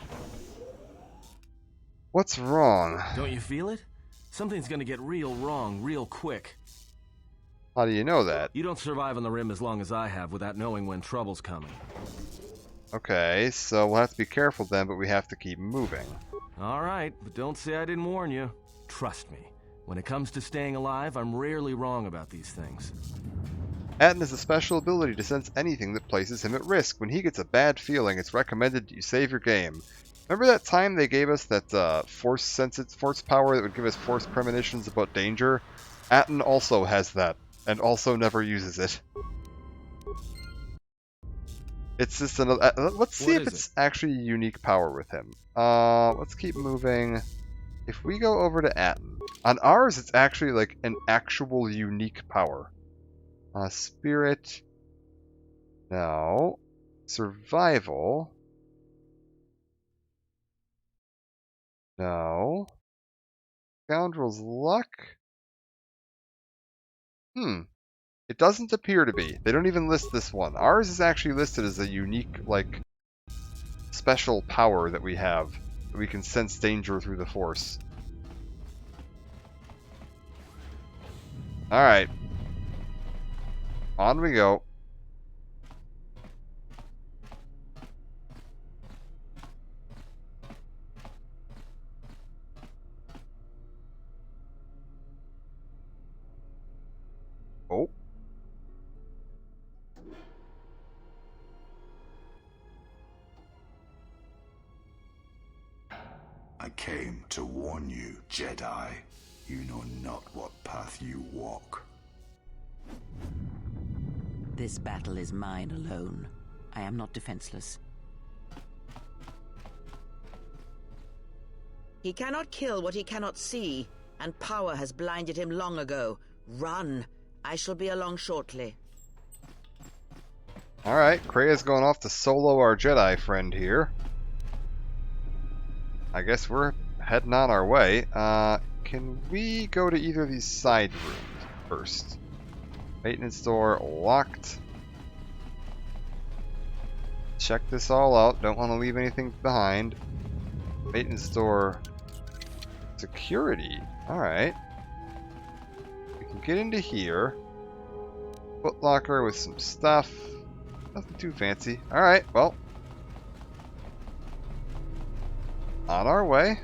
What's wrong? Don't you feel it? Something's gonna get real wrong real quick. How do you know that? You don't survive on the rim as long as I have without knowing when trouble's coming. Okay, so we'll have to be careful then, but we have to keep moving. Alright, but don't say I didn't warn you. Trust me, when it comes to staying alive, I'm rarely wrong about these things. Atten has a special ability to sense anything that places him at risk. When he gets a bad feeling, it's recommended you save your game. Remember that time they gave us that force power that would give us force premonitions about danger? Atten also has that, and also never uses it. It's just another... let's see if it's actually a unique power with him. Let's keep moving. If we go over to Atten, on ours it's actually like an actual unique power. Spirit. No. Survival. No. Scoundrel's Luck. It doesn't appear to be. They don't even list this one. Ours is actually listed as a unique, like, special power that we have. That we can sense danger through the Force. Alright. On we go. Oh. I came to warn you, Jedi. You know not what path you walk. This battle is mine alone. I am not defenseless. He cannot kill what he cannot see, and power has blinded him long ago. Run. I shall be along shortly. Alright, Krea's going off to solo our Jedi friend here. I guess we're heading on our way. Can we go to either of these side rooms first? Maintenance door locked. Check this all out. Don't want to leave anything behind. Maintenance door security. Alright. We can get into here. Footlocker with some stuff. Nothing too fancy. Alright, well. On our way.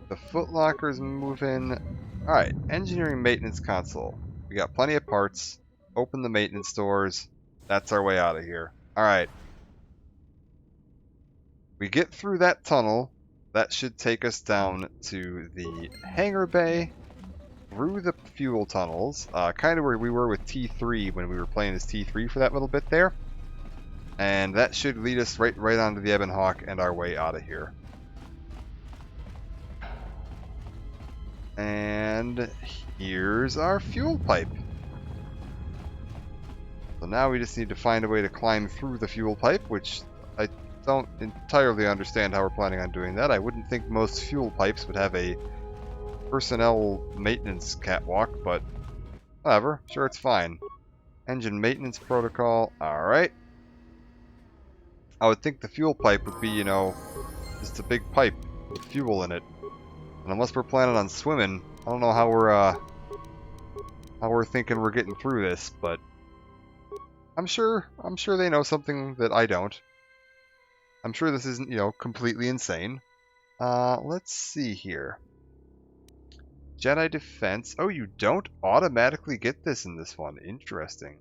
The Footlocker's moving. Alright, engineering maintenance console. We got plenty of parts. Open the maintenance doors. That's our way out of here. Alright. We get through that tunnel. That should take us down to the hangar bay. Through the fuel tunnels. Kind of where we were with T3 when we were playing as T3 for that little bit there. And that should lead us right onto the Ebon Hawk and our way out of here. And here's our fuel pipe. So now we just need to find a way to climb through the fuel pipe, which I don't entirely understand how we're planning on doing that. I wouldn't think most fuel pipes would have a personnel maintenance catwalk, but whatever. Sure, it's fine. Engine maintenance protocol. Alright. I would think the fuel pipe would be, you know, just a big pipe with fuel in it. And unless we're planning on swimming, I don't know how we're thinking we're getting through this, but I'm sure they know something that I don't. I'm sure this isn't, you know, completely insane. Let's see here. Jedi defense. Oh, you don't automatically get this in this one. Interesting.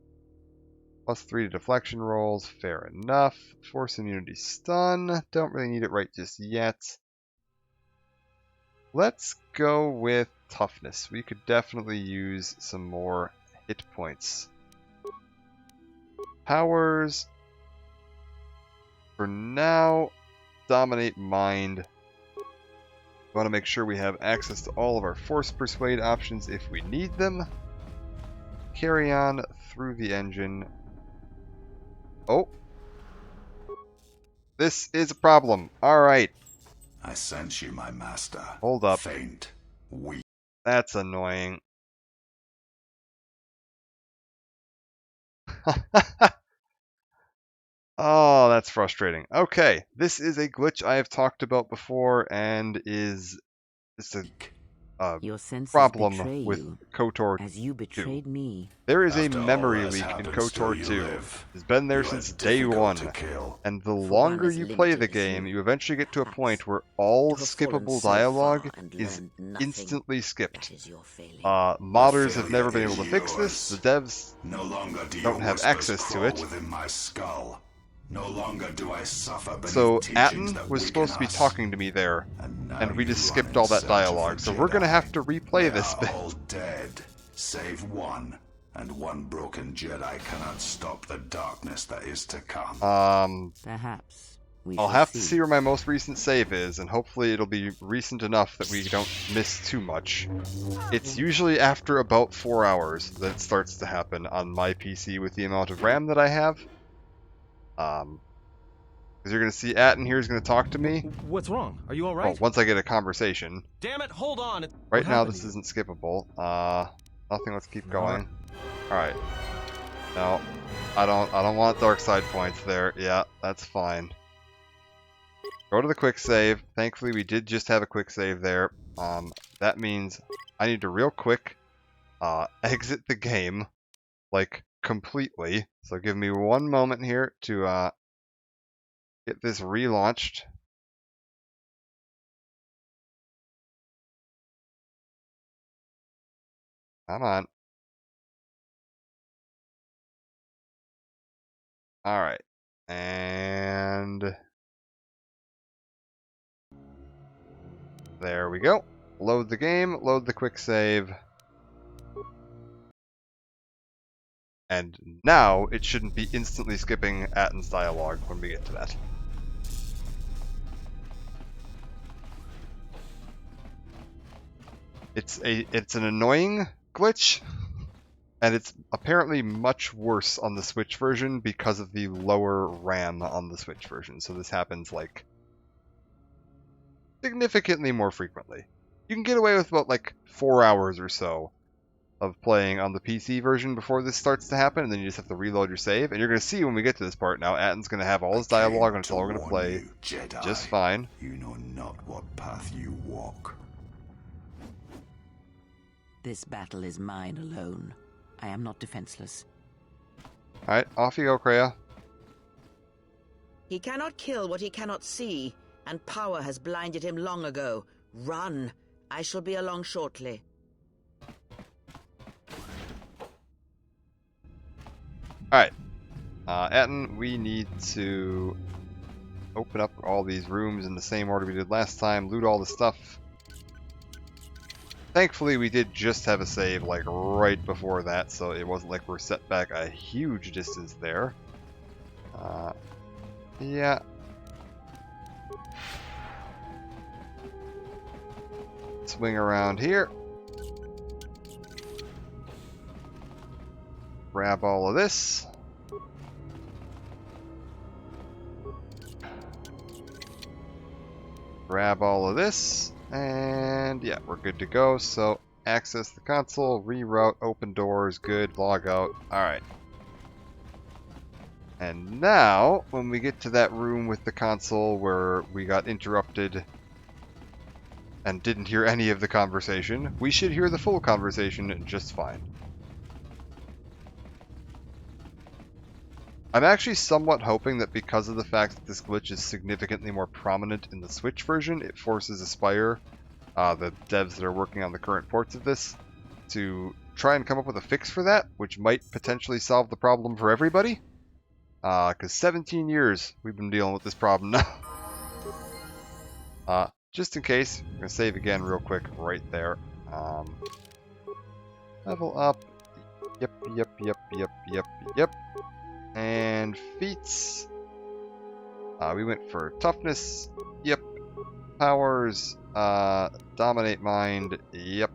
+3 to deflection rolls. Fair enough. Force immunity stun. Don't really need it right just yet. Let's go with toughness. We could definitely use some more hit points. Powers. For now, dominate mind. We want to make sure we have access to all of our force persuade options if we need them. Carry on through the engine. Oh. This is a problem. Alright. I sense you, my master. Hold up. Faint, weak. That's annoying. Oh, that's frustrating. Okay, this is a glitch I have talked about before and is just a Your senses problem betray with you, KOTOR as you 2. betrayed me. There is a After all memory has leak in happened, KOTOR still you 2. live. It's been there You are since day difficult one, to kill. and the one longer as you play limited the as game, you, you eventually get to a point where all to have fallen skippable so far dialogue and is learned nothing. instantly skipped. That is your failing. Modders have never been failure able to fix is this, the devs No longer do don't your have whispers access to crawl it. within my skull. No longer do I suffer beneath So teachings Atten that was weaken supposed to be us. talking to me there, Now and we you just run skipped in all that search of dialogue, the so we're gonna Jedi. have to replay They this are bit. all dead, save one, and one broken Jedi cannot stop the darkness that is to come. Perhaps I'll have to see where my most recent save is, and hopefully it'll be recent enough that we don't miss too much. It's usually after about 4 hours that it starts to happen on my PC with the amount of RAM that I have. Because you're going to see Atten here is going to talk to me. What's wrong? Are you alright? Oh, once I get a conversation. Damn it, hold on! Right now this isn't skippable. Nothing, let's keep going. Alright. No. I don't want dark side points there. Yeah, that's fine. Go to the quick save. Thankfully we did just have a quick save there. That means I need to real quick exit the game, like, completely. So give me one moment here to get this relaunched. Come on. Alright. And there we go. Load the game, load the quick save. And now it shouldn't be instantly skipping Atten's dialogue when we get to that. It's an annoying glitch, and it's apparently much worse on the Switch version because of the lower RAM on the Switch version. So this happens like significantly more frequently. You can get away with about like 4 hours or so of playing on the PC version before this starts to happen, and then you just have to reload your save. And you're going to see when we get to this part now, Atten's going to have all his dialogue, and it's all going to play just fine. You know not what path you walk. This battle is mine alone. I am not defenseless. Alright, off you go, Kreia. He cannot kill what he cannot see, and power has blinded him long ago. Run. I shall be along shortly. Alright. Atten, we need to open up all these rooms in the same order we did last time, loot all the stuff. Thankfully, we did just have a save, like, right before that, so it wasn't like we're set back a huge distance there. Yeah. Swing around here. Grab all of this. Grab all of this. And yeah, we're good to go. So access the console, reroute, open doors, good, log out. Alright. And now, when we get to that room with the console where we got interrupted and didn't hear any of the conversation, we should hear the full conversation just fine. I'm actually somewhat hoping that because of the fact that this glitch is significantly more prominent in the Switch version, it forces Aspyr, the devs that are working on the current ports of this, to try and come up with a fix for that, which might potentially solve the problem for everybody. Because 17 years we've been dealing with this problem now. Just in case, I'm going to save again real quick right there. Level up. Yep. And feats. We went for toughness. Yep. Powers. Dominate mind. Yep.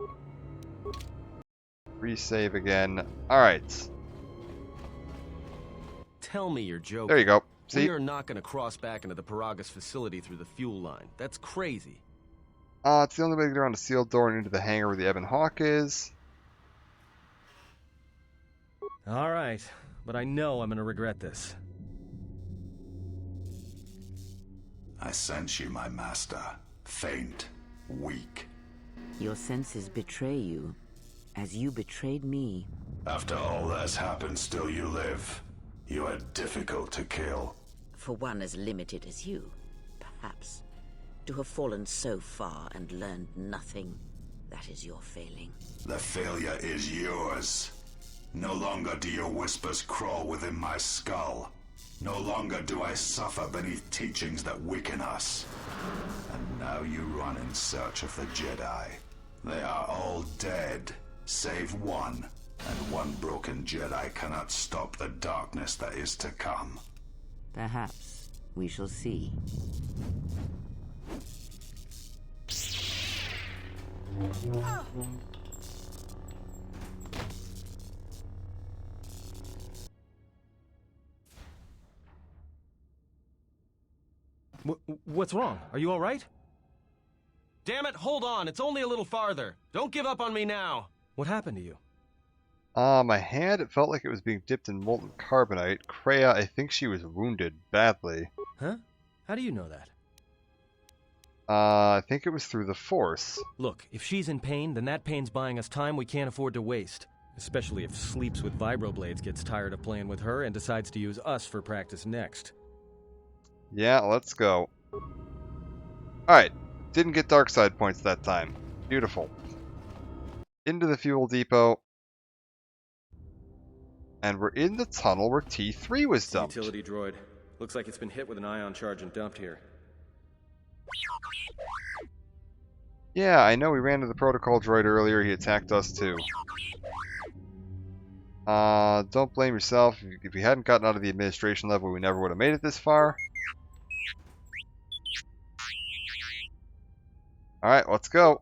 Resave again. Alright. Tell me you're joking. There you go. See? We are not going to cross back into the Paragus facility through the fuel line. That's crazy. It's the only way to get around the sealed door and into the hangar where the Ebon Hawk is. Alright, but I know I'm going to regret this. I sense you, my master. Faint, weak. Your senses betray you, as you betrayed me. After all that's happened, still you live. You are difficult to kill. For one as limited as you, perhaps. To have fallen so far and learned nothing, that is your failing. The failure is yours. No longer do your whispers crawl within my skull. No longer do I suffer beneath teachings that weaken us. And now you run in search of the Jedi. They are all dead, save one. And one broken Jedi cannot stop the darkness that is to come. Perhaps we shall see. What's wrong? Are you all right? Damn it, hold on. It's only a little farther. Don't give up on me now. What happened to you? My hand, it felt like it was being dipped in molten carbonite. Kreia, I think she was wounded badly. Huh? How do you know that? I think it was through the Force. Look, if she's in pain, then that pain's buying us time we can't afford to waste. Especially if Sleeps with Vibroblades gets tired of playing with her and decides to use us for practice next. Yeah, let's go. Alright, didn't get dark side points that time. Beautiful. Into the fuel depot. And we're in the tunnel where T3 was dumped. Utility droid. Looks like it's been hit with an ion charge and dumped here. Yeah, I know we ran into the protocol droid earlier. He attacked us too. Don't blame yourself. If we hadn't gotten out of the administration level, we never would have made it this far. Alright, let's go.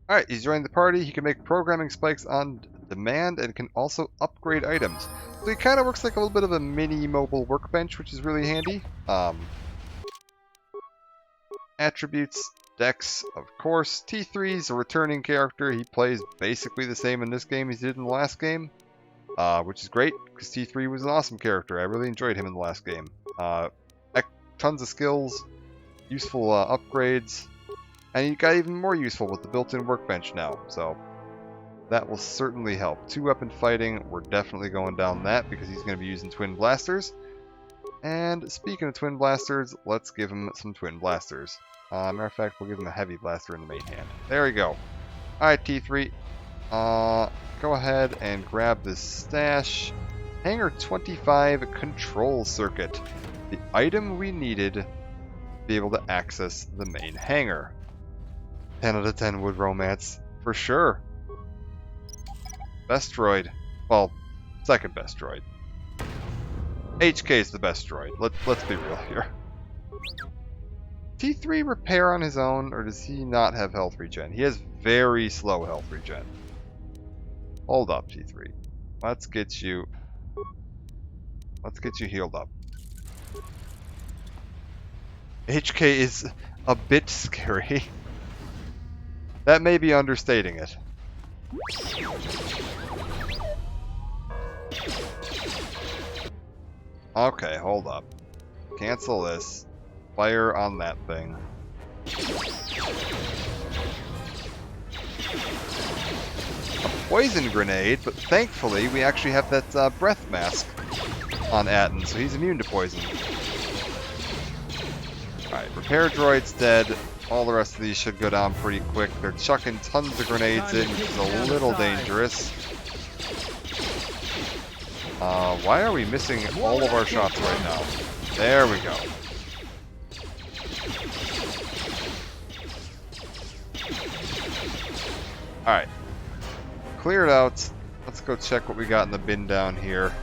Alright, he's joined the party. He can make programming spikes on demand and can also upgrade items. So he kind of works like a little bit of a mini mobile workbench, which is really handy. Attributes, Dex, of course. T3's a returning character. He plays basically the same in this game as he did in the last game, which is great, because T3 was an awesome character. I really enjoyed him in the last game. Tons of skills, useful upgrades, and he got even more useful with the built-in workbench now, so that will certainly help. 2-weapon fighting, we're definitely going down that because he's going to be using twin blasters. And speaking of twin blasters, let's give him some twin blasters. Matter of fact, we'll give him a heavy blaster in the main hand. There we go. Alright, T3. Go ahead and grab this stash. Hangar 25 control circuit. The item we needed to be able to access the main hangar. 10 out of 10 would romance, for sure. Best droid. Well, second best droid. HK is the best droid. Let's be real here. T3 repair on his own, or does he not have health regen? He has very slow health regen. Hold up, T3. Let's get you healed up. HK is a bit scary. That may be understating it. Okay, hold up. Cancel this. Fire on that thing. A poison grenade, but thankfully we actually have that breath mask on Atton, so he's immune to poison. Alright, repair droid's dead. All the rest of these should go down pretty quick. They're chucking tons of grenades in, which is a little dangerous. Why are we missing all of our shots right now? There we go. Alright. Cleared out. Let's go check what we got in the bin down here.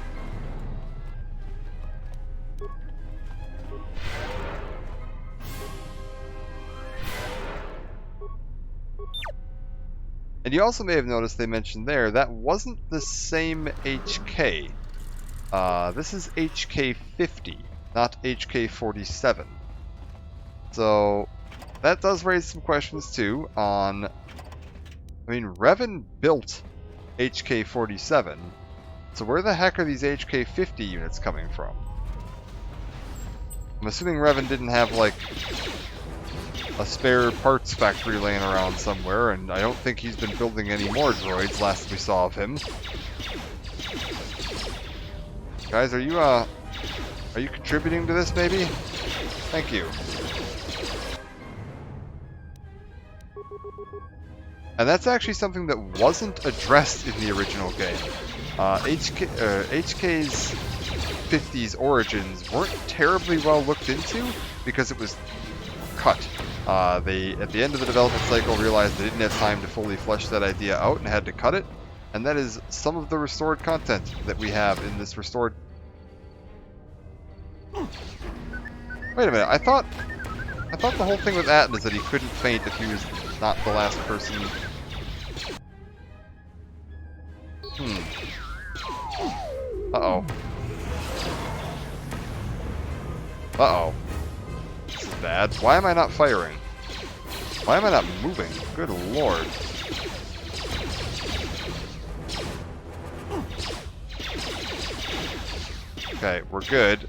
And you also may have noticed they mentioned there, that wasn't the same HK. This is HK50, not HK47. So, that does raise some questions too on... I mean, Revan built HK47, so where the heck are these HK50 units coming from? I'm assuming Revan didn't have, like, a spare parts factory laying around somewhere, and I don't think he's been building any more droids last we saw of him. Guys, are you contributing to this, maybe? Thank you. And that's actually something that wasn't addressed in the original game. HK's 50's origins weren't terribly well looked into because it was cut. They, at the end of the development cycle, realized they didn't have time to fully flesh that idea out and had to cut it. And that is some of the restored content that we have in this restored... Wait a minute, I thought the whole thing with Atton is that he couldn't faint if he was not the last person... Uh-oh. Uh-oh. This is bad. Why am I not firing? Why am I not moving? Good lord. Okay, we're good.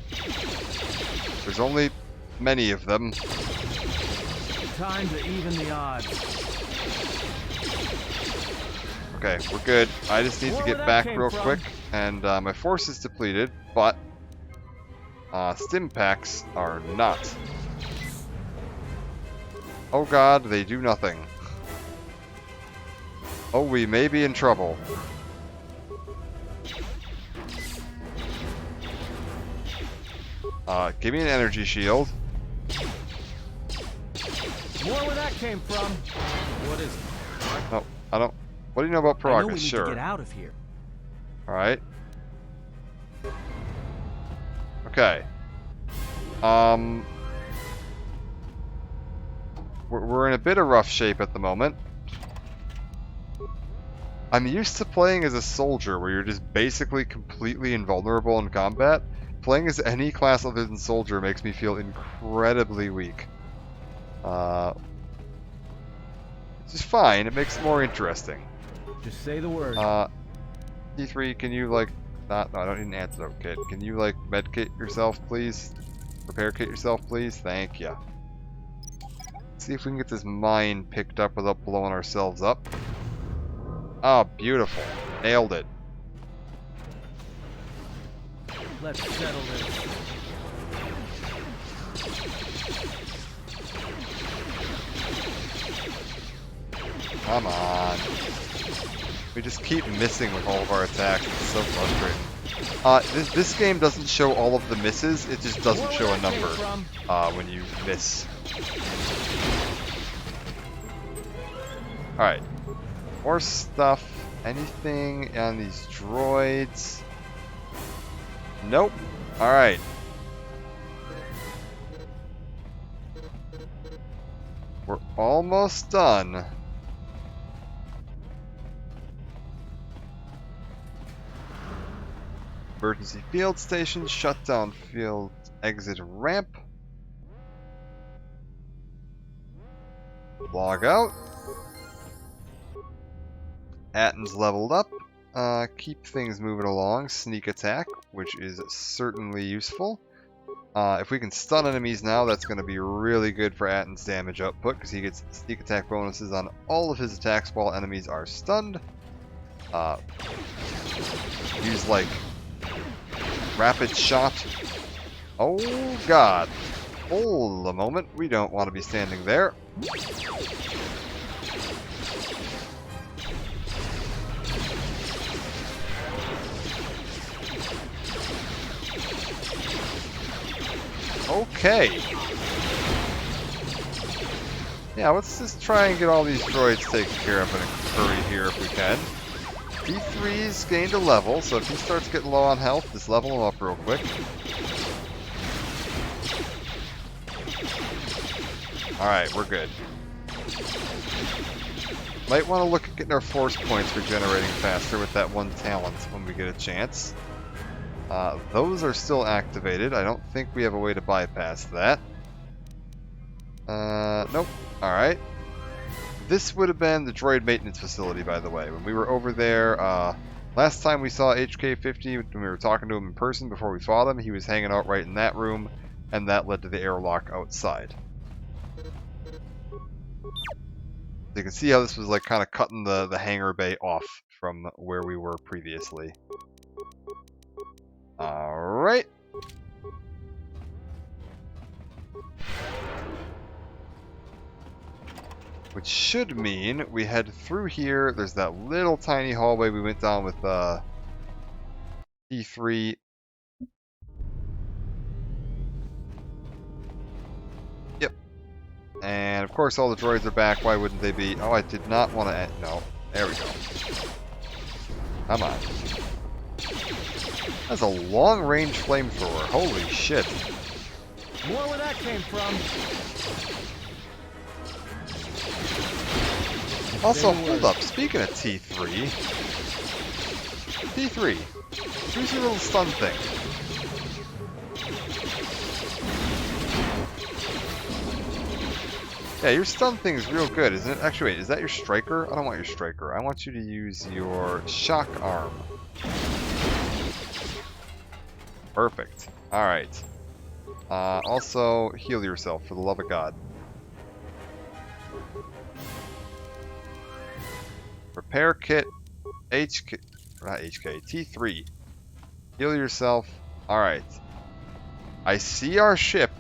There's only many of them. Time to even the odds. Okay, we're good. I just need to get back real quick, and my force is depleted, but stim packs are not. Oh god, they do nothing. Oh, we may be in trouble. Give me an energy shield. More where that came from. What is it? No, I don't. What do you know about Peragus? I know we need sure. to get out of here. Alright. Okay. We're in a bit of rough shape at the moment. I'm used to playing as a soldier where you're just basically completely invulnerable in combat. Playing as any class other than soldier makes me feel incredibly weak. Which is fine, it makes it more interesting. Just say the word. T3, can you, like, no, I don't need an antidote kit. Can you, like, medkit yourself, please? Repair kit yourself, please? Thank ya. Let's see if we can get this mine picked up without blowing ourselves up. Oh, beautiful. Nailed it. Let's settle this. Come on. We just keep missing with all of our attacks. It's so frustrating. This game doesn't show all of the misses. It just doesn't show a number when you miss. Alright. More stuff. Anything on these droids? Nope. Alright. We're almost done. Emergency field station, shutdown field exit ramp. Log out. Atton's leveled up. Keep things moving along. Sneak attack, which is certainly useful. If we can stun enemies now, that's going to be really good for Atton's damage output, because he gets sneak attack bonuses on all of his attacks while enemies are stunned. Use, like, rapid shot. Oh god. Hold a moment. We don't want to be standing there. Okay. Yeah, let's just try and get all these droids taken care of in a hurry here if we can. P3's gained a level, so if he starts getting low on health, just level him up real quick. Alright, we're good. Might want to look at getting our force points regenerating faster with that one talent when we get a chance. Those are still activated. I don't think we have a way to bypass that. Nope. Alright. This would have been the droid maintenance facility, by the way. When we were over there, last time we saw HK50, when we were talking to him in person before we fought him, he was hanging out right in that room. and that led to the airlock outside. You can see how this was like kind of cutting the hangar bay off from where we were previously. Alright. Which should mean we head through here. There's that little tiny hallway we went down with T3. Yep. And of course all the droids are back. Why wouldn't they be? Oh, I did not want to... No. There we go. Come on. That's a long-range flamethrower. Holy shit. More where that came from. Also, hold up. Speaking of T3... T3, who's your little stun thing? Yeah, your stun thing is real good, isn't it? Actually, wait, is that your striker? I don't want your striker. I want you to use your shock arm. Perfect. Alright. Also, heal yourself, for the love of God. Repair kit, HK, not HK, T3. Heal yourself. Alright. I see our ship.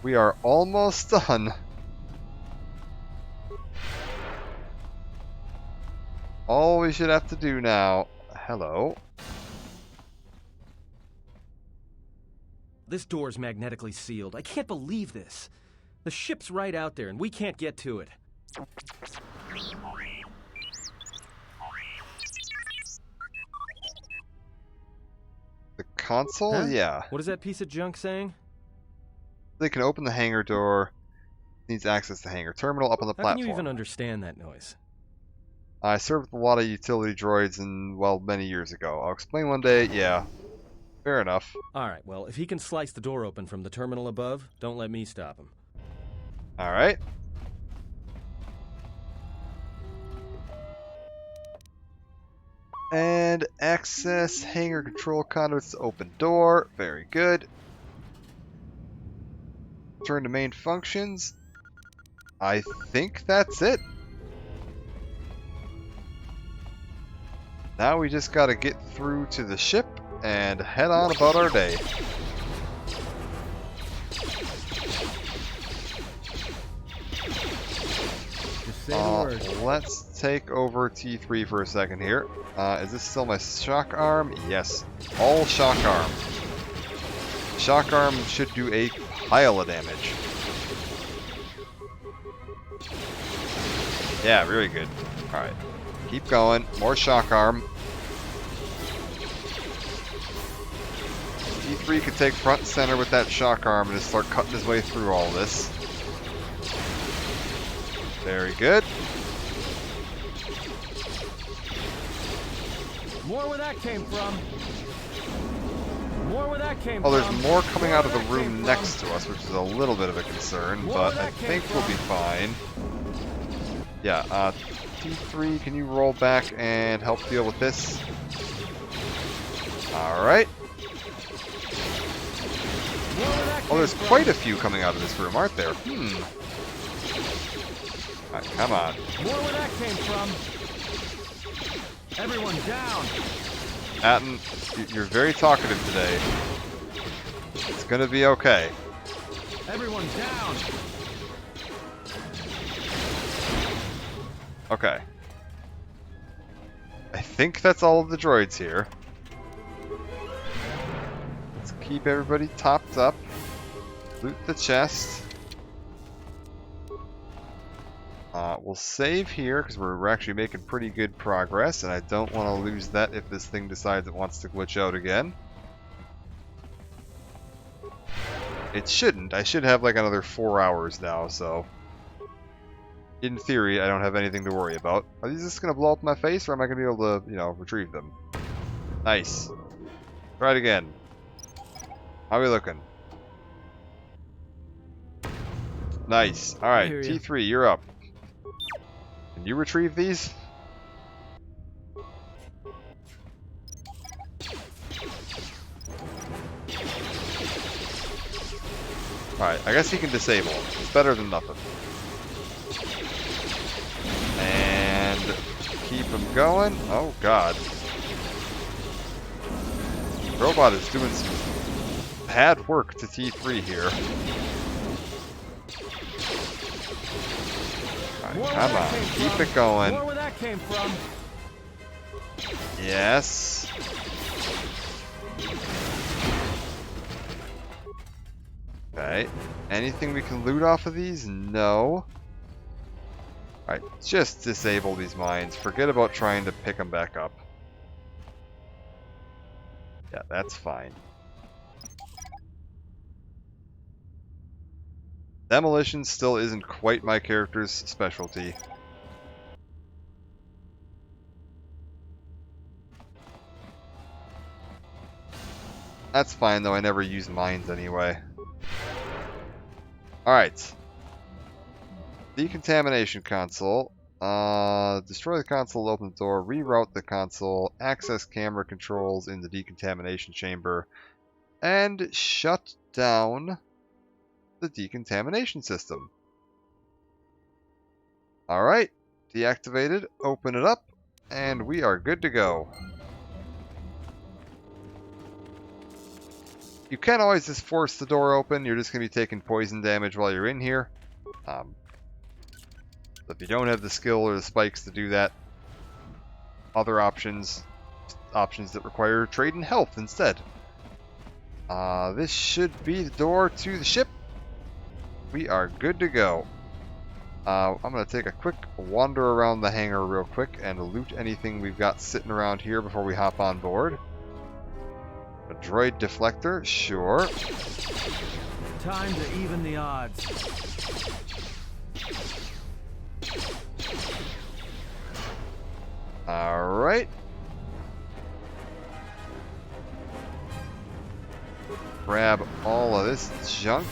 We are almost done. All we should have to do now... Hello. This door's magnetically sealed. I can't believe this. The ship's right out there and we can't get to it. The console? Huh? Yeah. What is that piece of junk saying? They can open the hangar door. Needs access to hangar terminal up on the How platform. can you even understand that noise? I served with a lot of utility droids many years ago. I'll explain one day. Yeah. Fair enough. Alright, well, if he can slice the door open from the terminal above, don't let me stop him. Alright. And access hangar control conduits to open door. Very good. Return to main functions. I think that's it. Now we just gotta get through to the ship and head on about our day. Let's take over T3 for a second here. Is this still my shock arm? Yes. All shock arm. Shock arm should do a pile of damage. Yeah, very good. Alright. Keep going. More shock arm. T3 could take front and center with that shock arm and just start cutting his way through all this. Very good. More where that came from. More where that came Oh, from. there's more coming out of the room next to us, which is a little bit of a concern, but I think we'll be fine. Yeah, T3, can you roll back and help deal with this? Alright. Oh, there's quite a few coming out of this room, aren't there? Alright, come on. More where that came from. Everyone down. Atten, you're very talkative today. It's gonna be okay. Everyone down. Okay. I think that's all of the droids here. Let's keep everybody topped up. Loot the chest. We'll save here because we're actually making pretty good progress, and I don't want to lose that if this thing decides it wants to glitch out again. It shouldn't. I should have like another 4 hours now, so in theory I don't have anything to worry about. Are these just going to blow up in my face, or am I going to be able to, you know, retrieve them? Nice. Try it again. How are we looking? Nice. Alright, T3, you're up. Can you retrieve these? Alright, I guess he can disable him. It's better than nothing. And keep him going. Oh god. Robot is doing some bad work to T3 here. Alright, come on. Keep it going. More where that came from. Yes. Okay. Anything we can loot off of these? No. Alright, just disable these mines. Forget about trying to pick them back up. Yeah, that's fine. Demolition still isn't quite my character's specialty. That's fine though, I never use mines anyway. Alright. Decontamination console. Destroy the console, open the door, reroute the console, access camera controls in the decontamination chamber, and shut down the decontamination system. Alright, deactivated, open it up, and we are good to go. You can always just force the door open, you're just going to be taking poison damage while you're in here. If you don't have the skill or the spikes to do that, other options that require trade in health instead. This should be the door to the ship. We are good to go. I'm going to take a quick wander around the hangar real quick and loot anything we've got sitting around here before we hop on board. A droid deflector, sure. Time to even the odds. Alright. Grab all of this junk.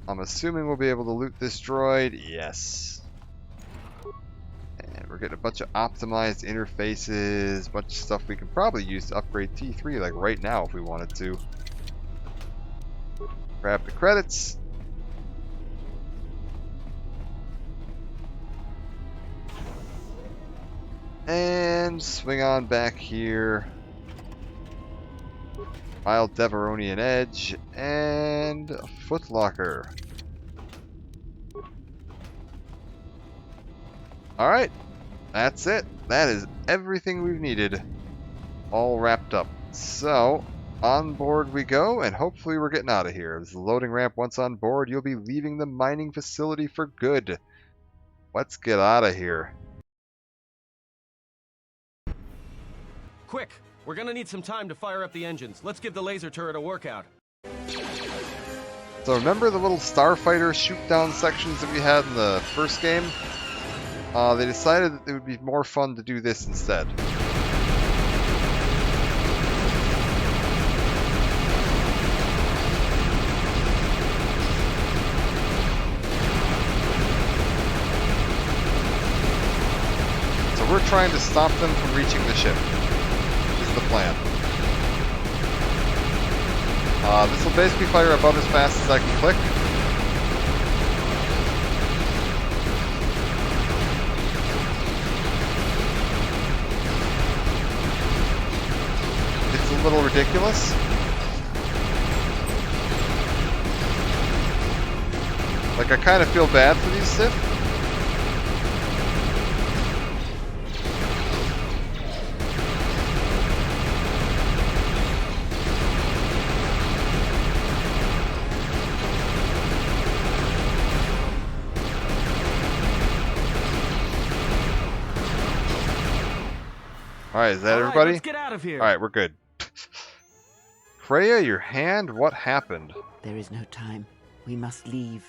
I'm assuming we'll be able to loot this droid. Yes. And we're getting a bunch of optimized interfaces, a bunch of stuff we can probably use to upgrade T3 like right now if we wanted to. Grab the credits. And swing on back here. Mild Deveronian Edge and a Footlocker. Alright, that's it. That is everything we've needed. All wrapped up. So, on board we go, and hopefully we're getting out of here. This is the loading ramp. Once on board, you'll be leaving the mining facility for good. Let's get out of here. Quick! We're gonna need some time to fire up the engines. Let's give the laser turret a workout. So remember the little starfighter shoot-down sections that we had in the first game? They decided that it would be more fun to do this instead. So we're trying to stop them from reaching the ship. The plan. This will basically fire above as fast as I can click. It's a little ridiculous. Like, I kind of feel bad for these Sith. Alright, is that everybody? Let's get out of here. Alright, we're good. Freya, your hand? What happened? There is no time. We must leave.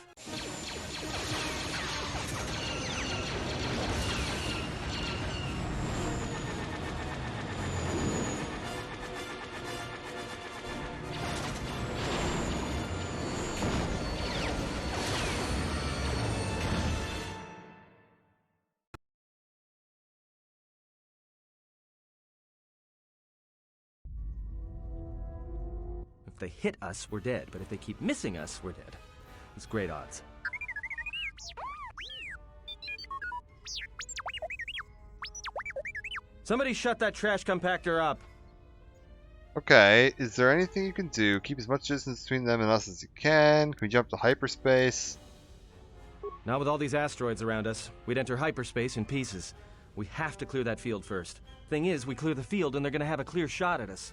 they hit us, we're dead. But if they keep missing us, we're dead. It's great odds. Somebody shut that trash compactor up. Okay, is there anything you can do? Keep as much distance between them and us as you can. Can we jump to hyperspace? Not with all these asteroids around us. We'd enter hyperspace in pieces. We have to clear that field first. Thing is, we clear the field and they're gonna have a clear shot at us.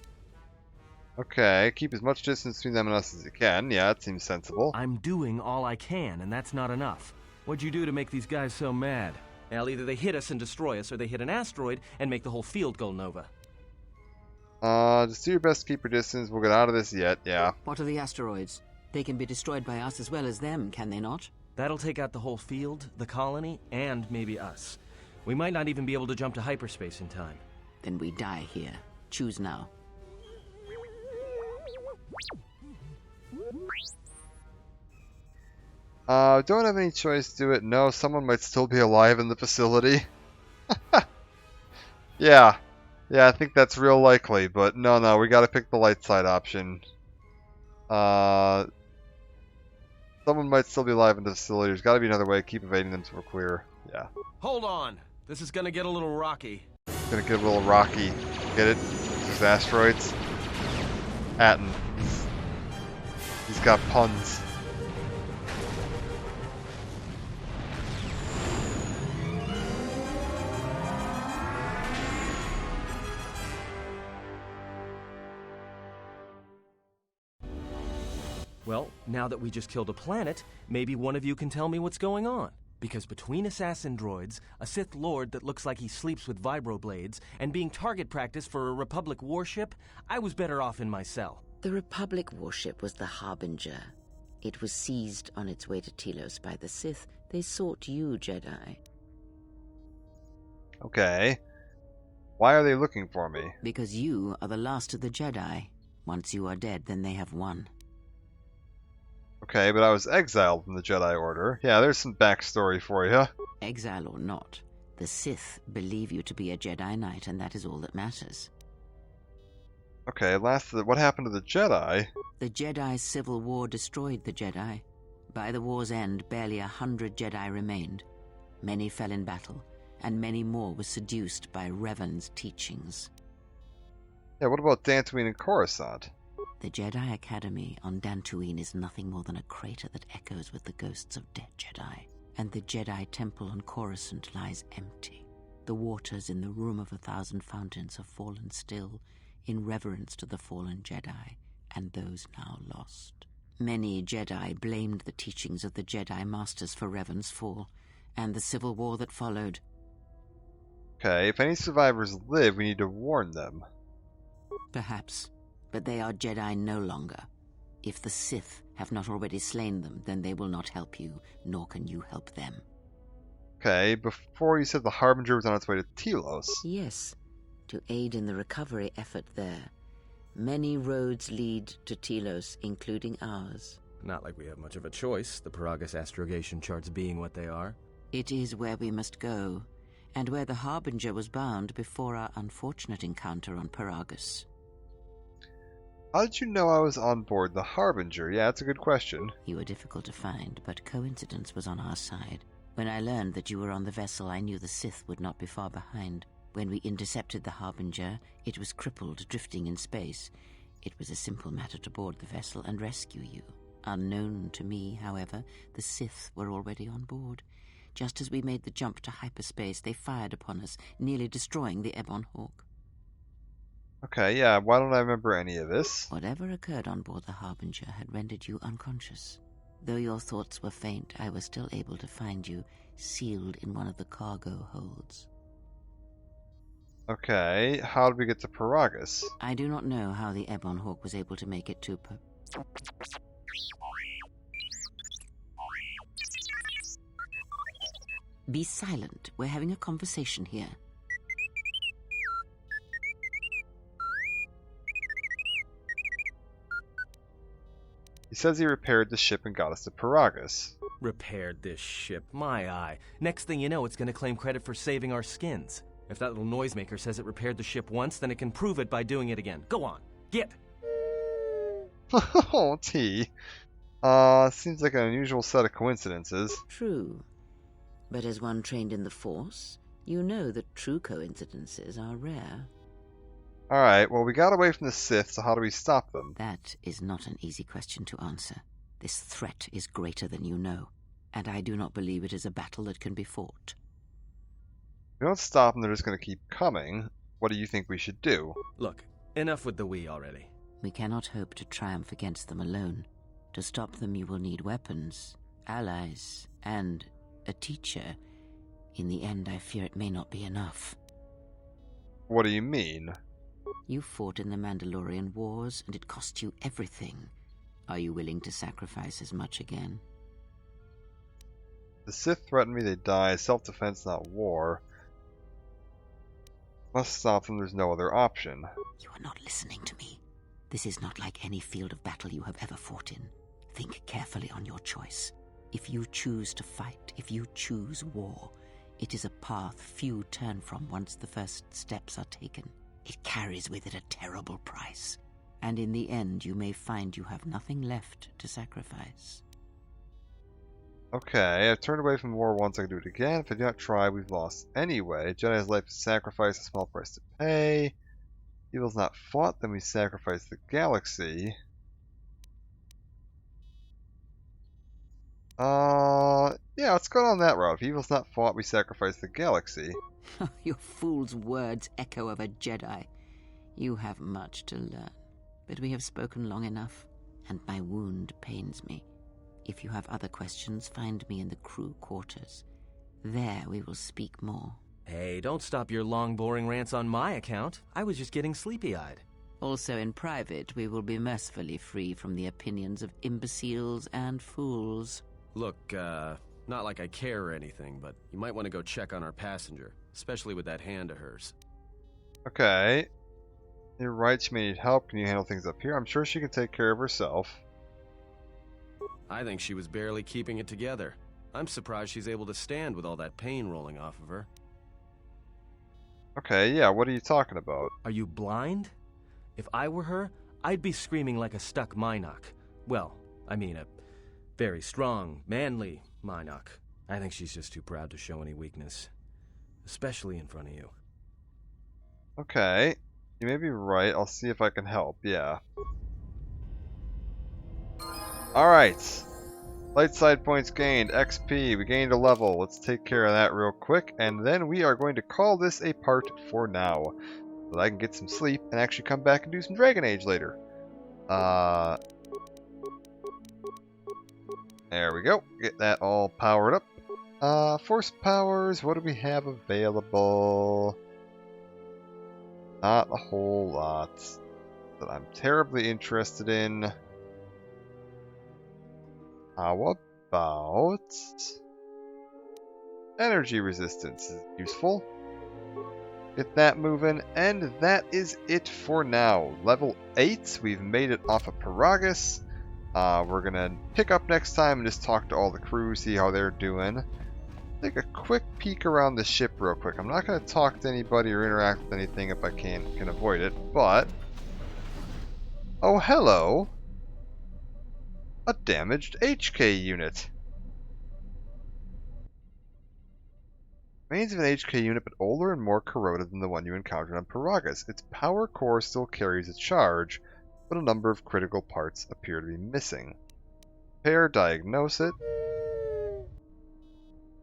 Okay, keep as much distance between them and us as you can. Yeah, that seems sensible. I'm doing all I can, and that's not enough. What'd you do to make these guys so mad? Well, either they hit us and destroy us, or they hit an asteroid and make the whole field go nova. Just do your best to keep your distance. We'll get out of this yet, yeah. What are the asteroids? They can be destroyed by us as well as them, can they not? That'll take out the whole field, the colony, and maybe us. We might not even be able to jump to hyperspace in time. Then we die here. Choose now. Don't have any choice to do it. No, someone might still be alive in the facility. Yeah, I think that's real likely, but no, we gotta pick the light side option. Someone might still be alive in the facility. There's gotta be another way. Keep evading them so we're clear. Yeah. Hold on. This is gonna get a little rocky. It's gonna get a little rocky. Get it? There's asteroids. Atten. He's got puns. Well, now that we just killed a planet, maybe one of you can tell me what's going on. Because between assassin droids, a Sith Lord that looks like he sleeps with vibroblades, and being target practice for a Republic warship, I was better off in my cell. The Republic warship was the Harbinger. It was seized on its way to Telos by the Sith. They sought you, Jedi. Okay. Why are they looking for me? Because you are the last of the Jedi. Once you are dead, then they have won. Okay, but I was exiled from the Jedi Order. Yeah, there's some backstory for you. Exile or not, the Sith believe you to be a Jedi Knight, and that is all that matters. Okay, what happened to the Jedi? The Jedi's civil war destroyed the Jedi. By the war's end, barely 100 Jedi remained. Many fell in battle, and many more were seduced by Revan's teachings. Yeah, what about Dantooine and Coruscant? The Jedi Academy on Dantooine is nothing more than a crater that echoes with the ghosts of dead Jedi. And the Jedi Temple on Coruscant lies empty. The waters in the Room of 1,000 Fountains have fallen still, in reverence to the fallen Jedi, and those now lost. Many Jedi blamed the teachings of the Jedi Masters for Revan's fall, and the civil war that followed. Okay, if any survivors live, we need to warn them. Perhaps. But they are Jedi no longer. If the Sith have not already slain them, then they will not help you, nor can you help them. Okay, before you said the Harbinger was on its way to Telos. Yes, to aid in the recovery effort there. Many roads lead to Telos, including ours. Not like we have much of a choice, the Peragus astrogation charts being what they are. It is where we must go, and where the Harbinger was bound before our unfortunate encounter on Peragus. How did you know I was on board the Harbinger? Yeah, that's a good question. You were difficult to find, but coincidence was on our side. When I learned that you were on the vessel, I knew the Sith would not be far behind. When we intercepted the Harbinger, it was crippled, drifting in space. It was a simple matter to board the vessel and rescue you. Unknown to me, however, the Sith were already on board. Just as we made the jump to hyperspace, they fired upon us, nearly destroying the Ebon Hawk. Okay, yeah, why don't I remember any of this? Whatever occurred on board the Harbinger had rendered you unconscious. Though your thoughts were faint, I was still able to find you, sealed in one of the cargo holds. Okay, how did we get to Peragus? I do not know how the Ebon Hawk was able to make it to Be silent. We're having a conversation here. He says he repaired the ship and got us to Peragus. Repaired this ship, my eye. Next thing you know, it's gonna claim credit for saving our skins. If that little noisemaker says it repaired the ship once, then it can prove it by doing it again. Go on, get! Oh, T. Seems like an unusual set of coincidences. True. But as one trained in the Force, you know that true coincidences are rare. Alright, well, we got away from the Sith, so how do we stop them? That is not an easy question to answer. This threat is greater than you know, and I do not believe it is a battle that can be fought. If we don't stop them, they're just going to keep coming. What do you think we should do? Look, enough with the we already. We cannot hope to triumph against them alone. To stop them, you will need weapons, allies, and a teacher. In the end, I fear it may not be enough. What do you mean? You fought in the Mandalorian Wars, and it cost you everything. Are you willing to sacrifice as much again? The Sith threaten me, they die. Self-defense, not war. Must stop them, there's no other option. You are not listening to me. This is not like any field of battle you have ever fought in. Think carefully on your choice. If you choose to fight, if you choose war, it is a path few turn from once the first steps are taken. It carries with it a terrible price, and in the end you may find you have nothing left to sacrifice. Okay, I've turned away from war once, I can do it again. If I do not try, we've lost anyway. Jedi's life is sacrifice, a small price to pay. Evil's not fought, then we sacrifice the galaxy. Yeah, let's go down that route. If evil's not fought, we sacrifice the galaxy. Your fool's words echo of a Jedi. You have much to learn, but we have spoken long enough, and my wound pains me. If you have other questions, find me in the crew quarters. There we will speak more. Hey, don't stop your long, boring rants on my account. I was just getting sleepy-eyed. Also in private, we will be mercifully free from the opinions of imbeciles and fools. Look, not like I care or anything, but you might want to go check on our passenger, especially with that hand of hers. Okay. You're right, she may need help. Can you handle things up here? I'm sure she can take care of herself. I think she was barely keeping it together. I'm surprised she's able to stand with all that pain rolling off of her. Okay, yeah, what are you talking about? Are you blind? If I were her, I'd be screaming like a stuck Minok. Well, I mean a very strong, manly Minok. I think she's just too proud to show any weakness. Especially in front of you. Okay. You may be right. I'll see if I can help. Yeah. Alright. Light side points gained. XP. We gained a level. Let's take care of that real quick. And then we are going to call this a part for now. So that I can get some sleep and actually come back and do some Dragon Age later. There we go. Get that all powered up. Force powers. What do we have available? Not a whole lot that I'm terribly interested in. How about energy resistance is useful. Get that moving, and that is it for now. Level 8, we've made it off of Peragus. We're gonna pick up next time and just talk to all the crew, see how they're doing. Take a quick peek around the ship real quick. I'm not gonna talk to anybody or interact with anything if I can avoid it, but oh hello! A damaged HK unit. Remains of an HK unit, but older and more corroded than the one you encountered on Peragus. Its power core still carries a charge, but a number of critical parts appear to be missing. Repair, diagnose it.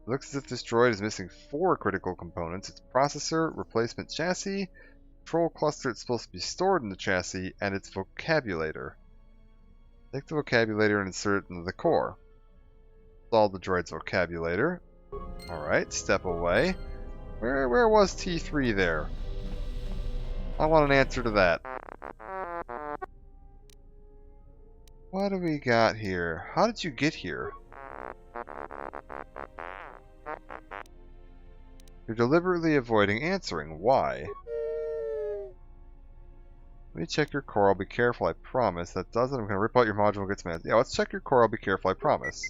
It looks as if this droid is missing 4 critical components. Its processor, replacement chassis, control cluster it's supposed to be stored in the chassis, and its vocabulator. Take the vocabulator and insert it into the core. Install the droid's vocabulator. Alright, step away. Where was T3 there? I want an answer to that. What do we got here? How did you get here? You're deliberately avoiding answering. Why? Let me check your core. I'll be careful, I promise. That does it. I'm going to rip out your module and get some answers. Yeah, let's check your core. I'll be careful, I promise.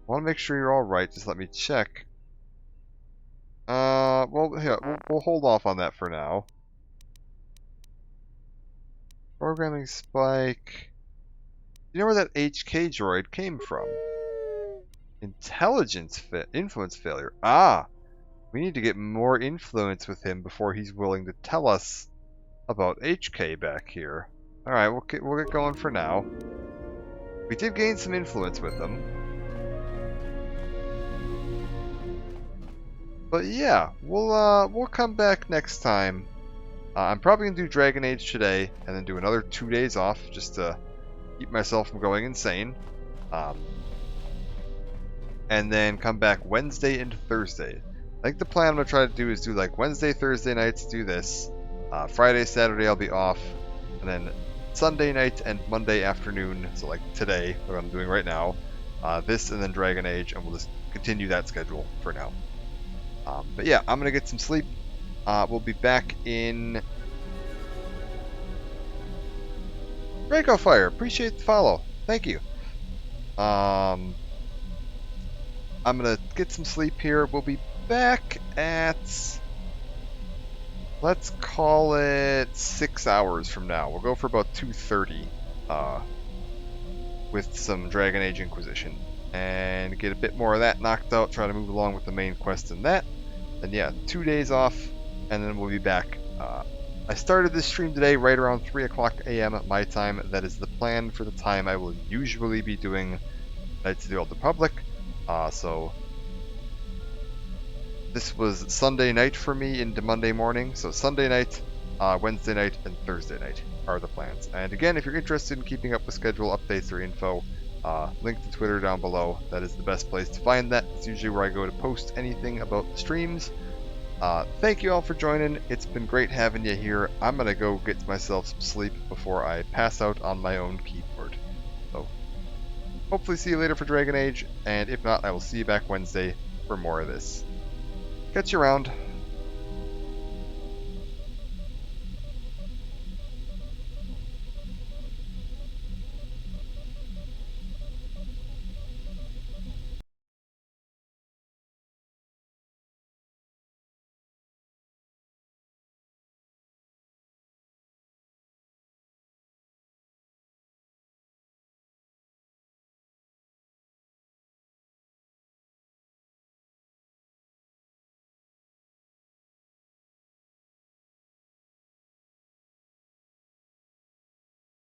I want to make sure you're alright. Just let me check. Well, here, we'll hold off on that for now. Programming spike. You know where that HK droid came from? Influence failure. Ah! We need to get more influence with him before he's willing to tell us about HK back here. Alright, we'll get going for now. We did gain some influence with him. But yeah, we'll come back next time. I'm probably gonna do Dragon Age today, and then do another 2 days off, just to keep myself from going insane. And then come back Wednesday into Thursday. I think the plan I'm gonna try to do is do like Wednesday, Thursday nights, do this. Friday, Saturday I'll be off, and then Sunday night and Monday afternoon, so like today, what I'm doing right now, this and then Dragon Age, and we'll just continue that schedule for now. But yeah, I'm gonna get some sleep. We'll be back in Draco Fire. Appreciate the follow. Thank you. I'm gonna get some sleep here. We'll be back at, let's call it 6 hours from now. We'll go for about 2:30 with some Dragon Age Inquisition and get a bit more of that knocked out, try to move along with the main quest and that. And yeah, 2 days off, and then we'll be back. I started this stream today right around 3 o'clock a.m. my time. That is the plan for the time I will usually be doing Knights of the Old Republic. So this was Sunday night for me into Monday morning. So Sunday night, Wednesday night, and Thursday night are the plans. And again, if you're interested in keeping up with schedule updates or info, link to Twitter down below. That is the best place to find that. It's usually where I go to post anything about the streams. Thank you all for joining. It's been great having you here. I'm going to go get myself some sleep before I pass out on my own keyboard. So, hopefully see you later for Dragon Age, and if not, I will see you back Wednesday for more of this. Catch you around.